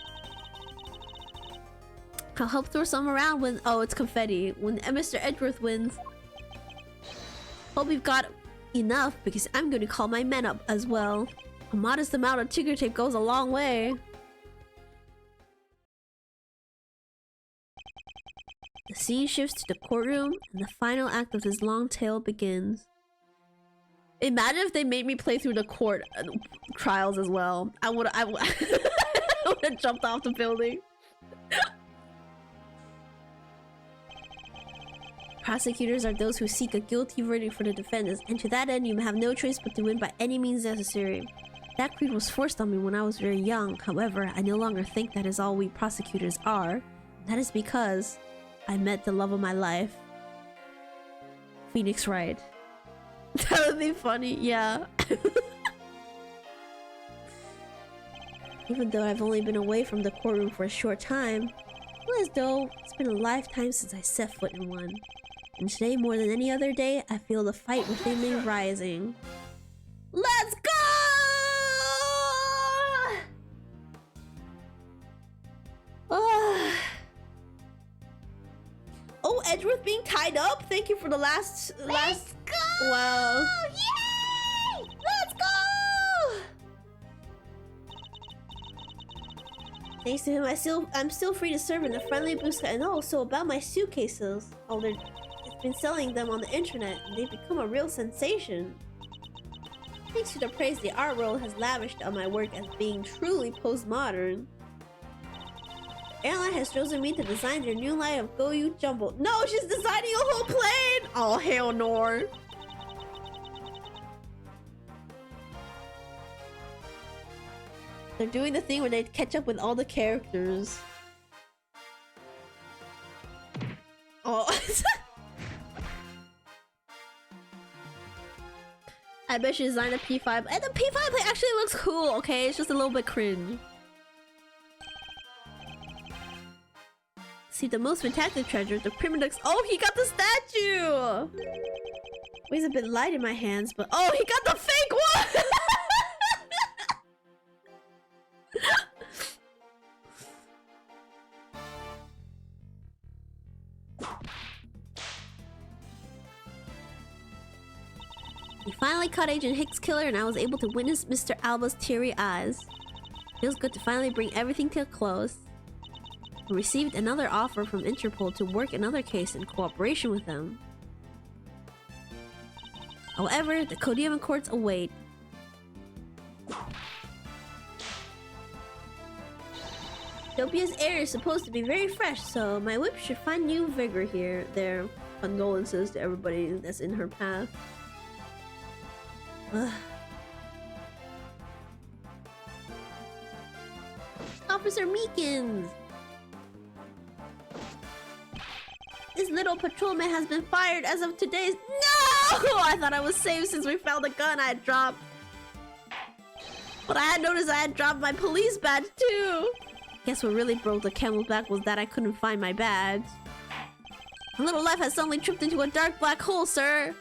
I'll help throw some around when— oh, it's confetti. When Mr. Edgeworth wins. Hope we've got enough because I'm going to call my men up as well. A modest amount of ticker tape goes a long way. The scene shifts to the courtroom and the final act of this long tale begins. Imagine if they made me play through the court trials as well. I would have jumped off the building. Prosecutors are those who seek a guilty verdict for the defendants, and to that end you have no choice but to win by any means necessary. That creed was forced on me when I was very young. However, I no longer think that is all we prosecutors are. That is because I met the love of my life. Phoenix Wright. That would be funny, yeah. Even though I've only been away from the courtroom for a short time, feel as though it's been a lifetime since I set foot in one. And today, more than any other day, I feel the fight within me rising. Let's go! Oh, Edgeworth being tied up? Thank you for the last... Let's go! Wow. Yay! Let's go! Thanks to him, I'm still free to serve in a friendly boost. And also about my suitcases. Oh, it's been selling them on the internet, and they've become a real sensation. Thanks to the praise the art world has lavished on my work as being truly postmodern. Airline has chosen me to design their new line of Goyu Jumbo. No, she's designing a whole plane! Oh, hell no. They're doing the thing where they catch up with all the characters. Oh. I bet she designed a P5. And the P5 actually looks cool, okay? It's just a little bit cringe. See, the most fantastic treasure, the Primadux. Oh, he got the statue! Weighs a bit light in my hands, but oh, he got the fake one! We finally caught Agent Hicks' killer, and I was able to witness Mr. Alba's teary eyes. Feels good to finally bring everything to a close. We received another offer from Interpol to work another case in cooperation with them. However, the Kodiaman courts await. Dopia's air is supposed to be very fresh, so my whip should find new vigor here. Their condolences to everybody that's in her path. Ugh. Officer Meekins! This little patrolman has been fired as of today's— No! I thought I was safe since we found the gun I had dropped. But I had noticed I had dropped my police badge too. Guess what really broke the camel's back was that I couldn't find my badge. My little life has suddenly tripped into a dark black hole, sir.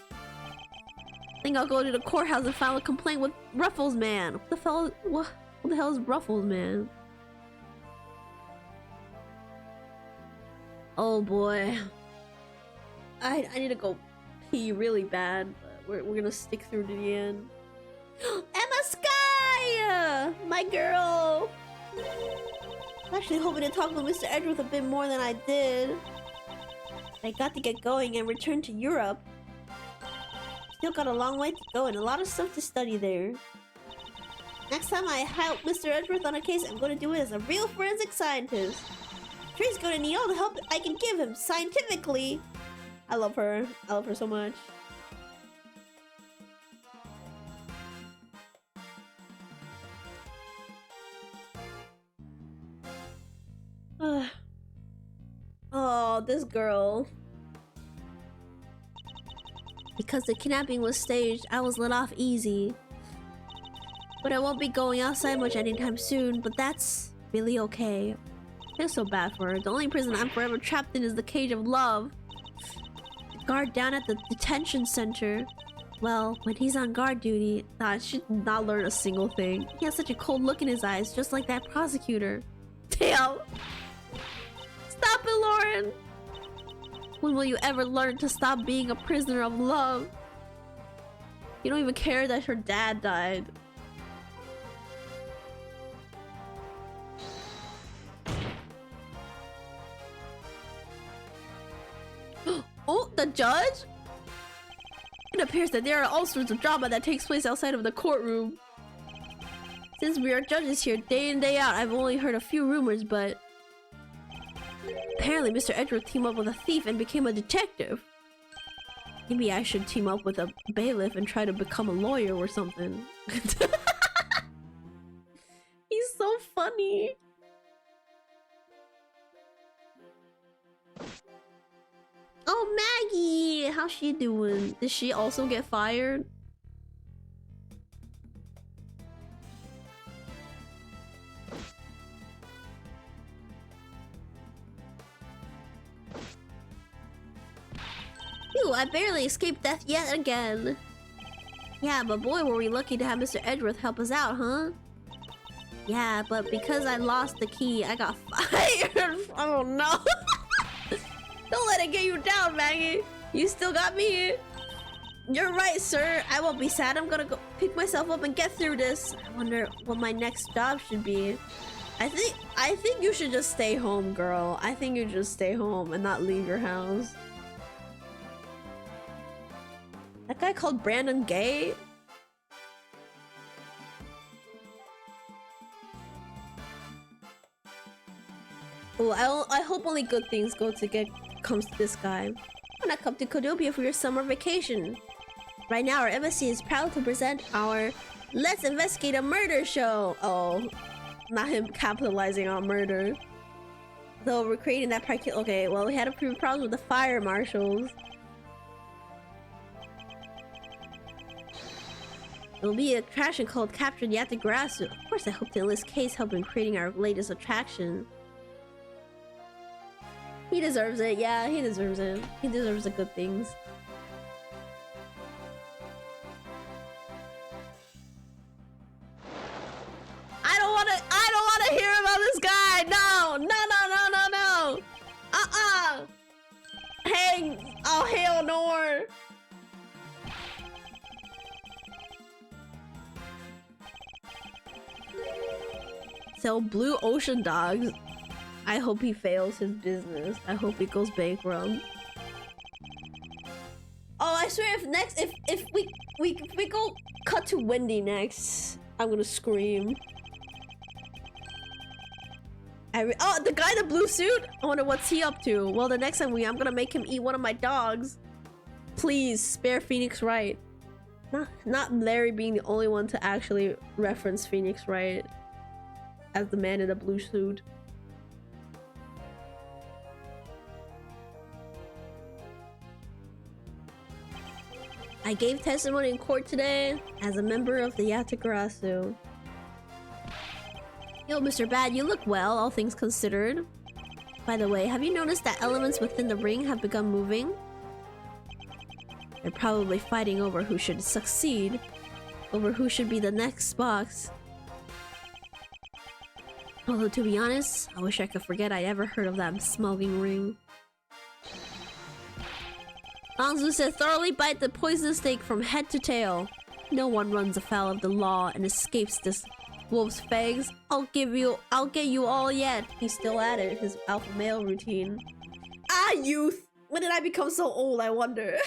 I think I'll go to the courthouse and file a complaint with Ruffles Man. What the hell is Ruffles Man? Oh boy. I need to go pee really bad, but we're gonna stick through to the end. Emma Sky! My girl! I'm actually hoping to talk with Mr. Edgeworth a bit more than I did. I got to get going and return to Europe. Still got a long way to go and a lot of stuff to study there. Next time I help Mr. Edgeworth on a case, I'm going to do it as a real forensic scientist. I'm sure he's going to need all the help I can give him scientifically. I love her. I love her so much. Oh, this girl. Because the kidnapping was staged, I was let off easy. But I won't be going outside much anytime soon, but that's really okay. I feel so bad for her. The only prison I'm forever trapped in is the cage of love. The guard down at the detention center. Well, when he's on guard duty, I should not learn a single thing. He has such a cold look in his eyes, just like that prosecutor. Damn! Stop it, Lauren! When will you ever learn to stop being a prisoner of love? You don't even care that her dad died. Oh, the judge? It appears that there are all sorts of drama that takes place outside of the courtroom. Since we are judges here day in day out, I've only heard a few rumors, but apparently Mr. Edgeworth teamed up with a thief and became a detective. Maybe I should team up with a bailiff and try to become a lawyer or something. He's so funny. Oh, Maggie! How's she doing? Did she also get fired? I barely escaped death yet again. Yeah, but boy, were we lucky to have Mr. Edgeworth help us out, huh? Yeah, but because I lost the key, I got fired. Oh no. Don't let it get you down, Maggie. You still got me. You're right, sir. I won't be sad. I'm gonna go pick myself up and get through this. I wonder what my next job should be. I think you should just stay home, girl. I think you just stay home and not leave your house. That guy called Brandon gay? Well, I hope only good things comes to this guy. Why not come to Codopia for your summer vacation? Right now, our embassy is proud to present our Let's Investigate a Murder show. Oh, not him capitalizing on murder. Though we're creating that practice. Okay, well, we had a few problems with the fire marshals. It'll be a attraction called Captured Yatagrasu. Of course, I hope to enlist Kay's help in creating our latest attraction. He deserves it. Yeah, he deserves it. He deserves the good things. I don't wanna hear about this guy. No. Oh, hell no. Sell blue ocean dogs. I hope he fails his business. I hope he goes bankrupt. Oh, I swear if we go cut to Wendy next, I'm gonna scream. Oh, the guy in the blue suit? I wonder what's he up to. Well, the next time I'm gonna make him eat one of my dogs. Please, spare Phoenix Wright. Not Larry being the only one to actually reference Phoenix Wright as the man in the blue suit. I gave testimony in court today as a member of the Yatagrasu. Yo, Mr. Bad, you look well, all things considered. By the way, have you noticed that elements within the ring have begun moving? They're probably fighting over who should succeed, over who should be the next box. Although, to be honest, I wish I could forget I ever heard of that smoking ring. Langzu said, thoroughly bite the poisonous snake from head to tail. No one runs afoul of the law and escapes this wolf's fangs. I'll get you all yet. He's still at it, his alpha male routine. Ah, youth! When did I become so old, I wonder?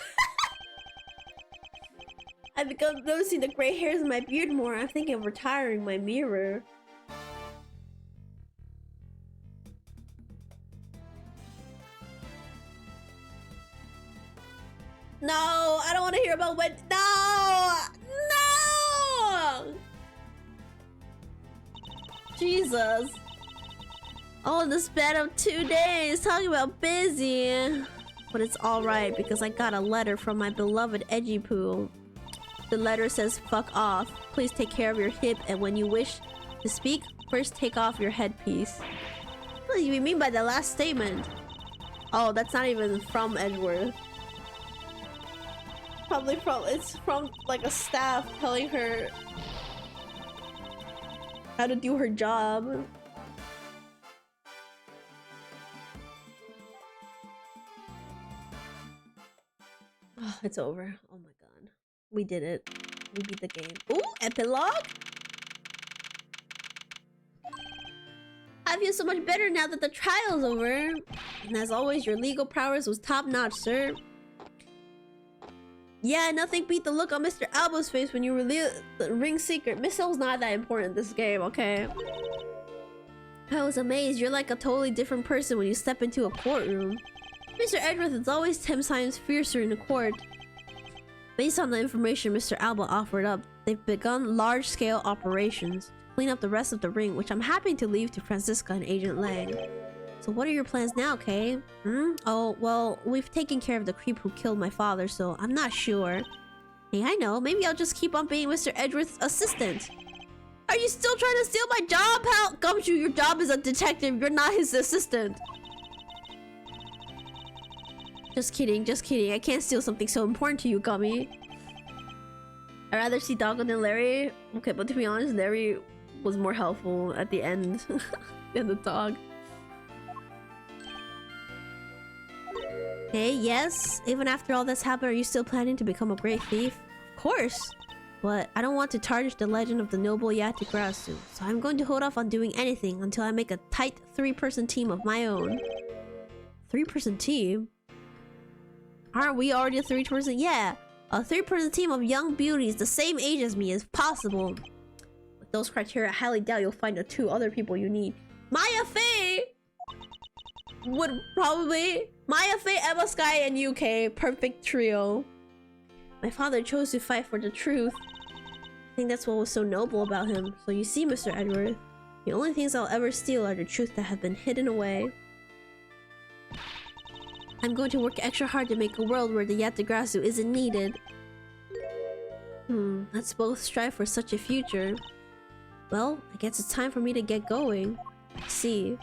I've begun noticing the gray hairs in my beard more. I'm thinking of retiring my mirror. No, I don't want to hear about when. No! Jesus. Oh, in the span of 2 days, talking about busy. But it's alright because I got a letter from my beloved Edgy Poo. The letter says, fuck off. Please take care of your hip, and when you wish to speak, first take off your headpiece. What do you mean by the last statement? Oh, that's not even from Edgeworth. Probably it's from like a staff telling her how to do her job. Oh, it's over. Oh my god. We did it. We beat the game. Ooh, epilogue? I feel so much better now that the trial's over. And as always, your legal prowess was top-notch, sir. Yeah, nothing beat the look on Mr. Albo's face when you reveal the ring secret. Miss L's not that important in this game, okay? I was amazed. You're like a totally different person when you step into a courtroom. Mr. Edgeworth is always 10 times fiercer in the court. Based on the information Mr. Alba offered up, they've begun large-scale operations to clean up the rest of the ring, which I'm happy to leave to Francisca and Agent Lang. So what are your plans now, Kay? Oh, well, we've taken care of the creep who killed my father, so I'm not sure. Hey, I know. Maybe I'll just keep on being Mr. Edgeworth's assistant. Are you still trying to steal my job, pal? Gumshoe, your job is a detective. You're not his assistant. Just kidding, just kidding. I can't steal something so important to you, Gummy. I'd rather see Doggo than Larry. Okay, but to be honest, Larry was more helpful at the end than the dog. Hey, yes? Even after all that's happened, are you still planning to become a great thief? Of course! But I don't want to tarnish the legend of the noble Yatagarasu, so I'm going to hold off on doing anything until I make a tight 3-person team of my own. 3-person team? Aren't we already a 3-person? Yeah! A 3-person team of young beauties the same age as me is possible. With those criteria, I highly doubt you'll find the 2 other people you need. Maya Faye would probably... Maya Faye, Emma Sky, and UK. Perfect trio. My father chose to fight for the truth. I think that's what was so noble about him. So you see, Mr. Edward, the only things I'll ever steal are the truth that have been hidden away. I'm going to work extra hard to make a world where the Yatagarasu isn't needed. Let's both strive for such a future. Well, I guess it's time for me to get going. I see.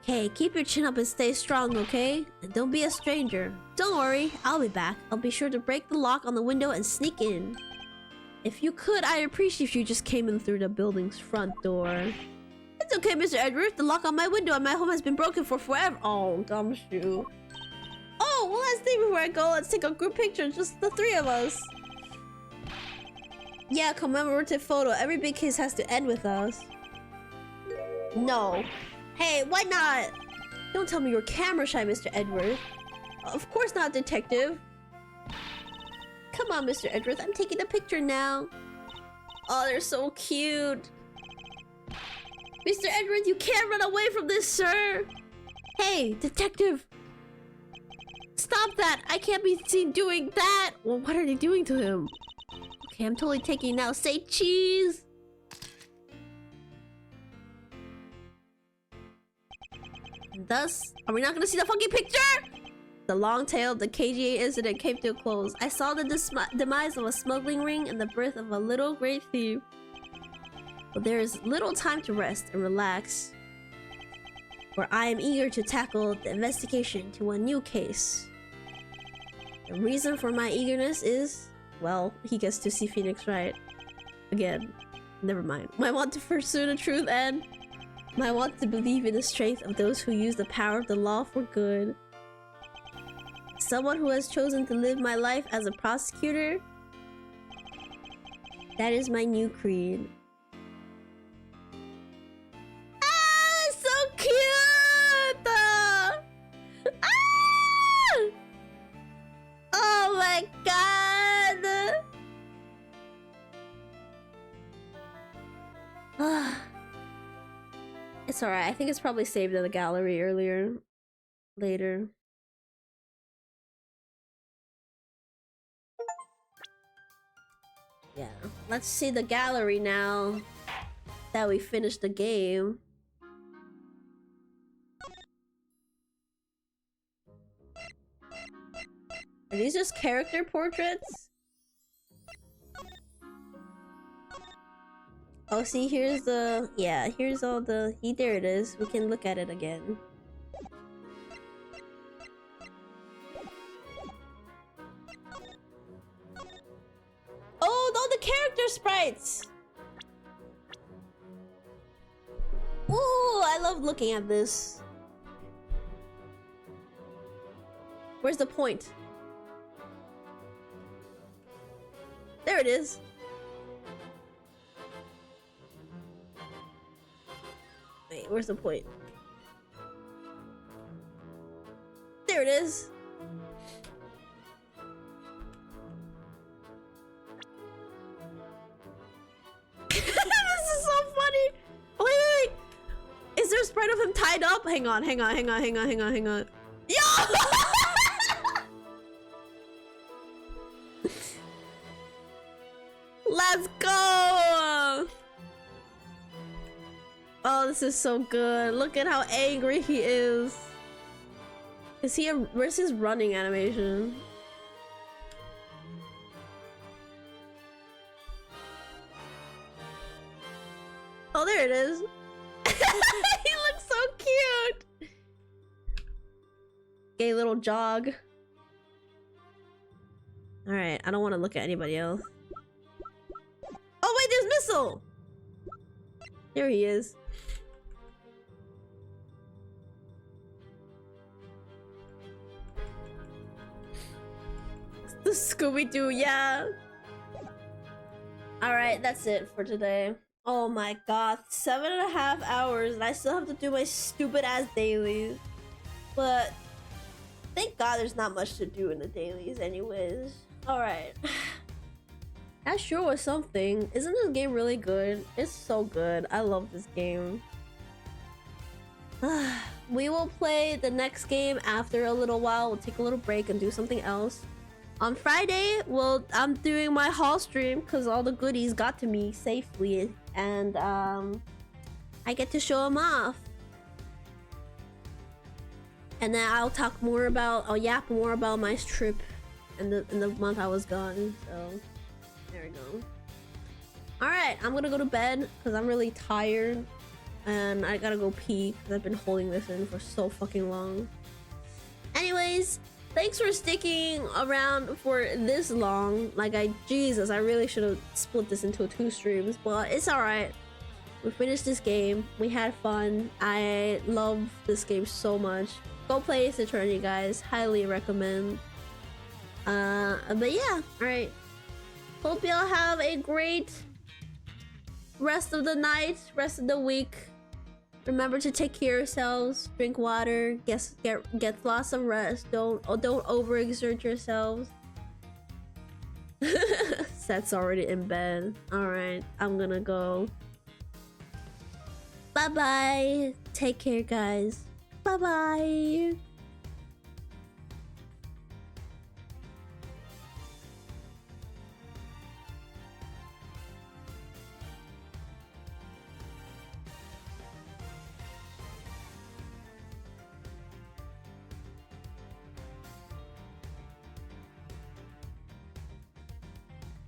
Hey, keep your chin up and stay strong, okay? And don't be a stranger. Don't worry, I'll be back. I'll be sure to break the lock on the window and sneak in. If you could, I'd appreciate if you just came in through the building's front door. It's okay, Mr. Edward. The lock on my window at my home has been broken for forever. Oh, gumshoe. Oh, one last thing before I go. Let's take a group picture, just the 3 of us. Yeah, commemorative photo. Every big case has to end with us. No. Hey, why not? Don't tell me you're camera shy, Mr. Edward. Of course not, detective. Come on, Mr. Edward. I'm taking a picture now. Oh, they're so cute. Mr. Edward, you can't run away from this, sir. Hey, detective. Stop that. I can't be seen doing that. Well, what are they doing to him? Okay, I'm totally taking it now. Say cheese. And thus, are we not gonna see the funky picture? The long tail of the KGA incident came to a close. I saw the demise of a smuggling ring and the birth of a little great thief. But there is little time to rest and relax, for I am eager to tackle the investigation to a new case. The reason for my eagerness is, well, he gets to see Phoenix Wright again. Never mind. I want to pursue the truth and I want to believe in the strength of those who use the power of the law for good. Someone who has chosen to live my life as a prosecutor, that is my new creed. Ah, so cute! Ah! Oh my god! Ah. It's alright. I think it's probably saved in the gallery later. Yeah, let's see the gallery now that we finished the game. Are these just character portraits? Oh, see, here's the... Yeah, here's all the... There it is. We can look at it again. Oh, all the character sprites! Ooh, I love looking at this. Where's the point? There it is. Wait, where's the point? There it is. This is so funny. Wait. Is there a sprite of him tied up? Hang on. Yo! Let's go! Oh, this is so good. Look at how angry he is. Is he where's his running animation? Oh, there it is. He looks so cute. gay little jog. Alright, I don't want to look at anybody else. Oh wait, there's Missile! Here he is. The Scooby-Doo, yeah. Alright, that's it for today. Oh my god, 7.5 hours and I still have to do my stupid ass dailies. But thank god there's not much to do in the dailies anyways. Alright. That sure was something. Isn't this game really good? It's so good. I love this game. We will play the next game after a little while. We'll take a little break and do something else. On Friday, well, I'm doing my haul stream because all the goodies got to me safely, and I get to show them off. And then I'll yap more about my trip in the month I was gone. So there we go. All right, I'm gonna go to bed because I'm really tired, and I gotta go pee because I've been holding this in for so fucking long. Anyways. Thanks for sticking around for this long. Jesus, I really should have split this into 2 streams, but it's alright. We finished this game. We had fun. I love this game so much. Go play Ace Attorney, guys. Highly recommend. But yeah, alright. Hope y'all have a great rest of the night, rest of the week. Remember to take care of yourselves, drink water, get lots of rest. Don't overexert yourselves. Seth's already in bed. Alright, I'm gonna go. Bye bye. Take care, guys. Bye bye.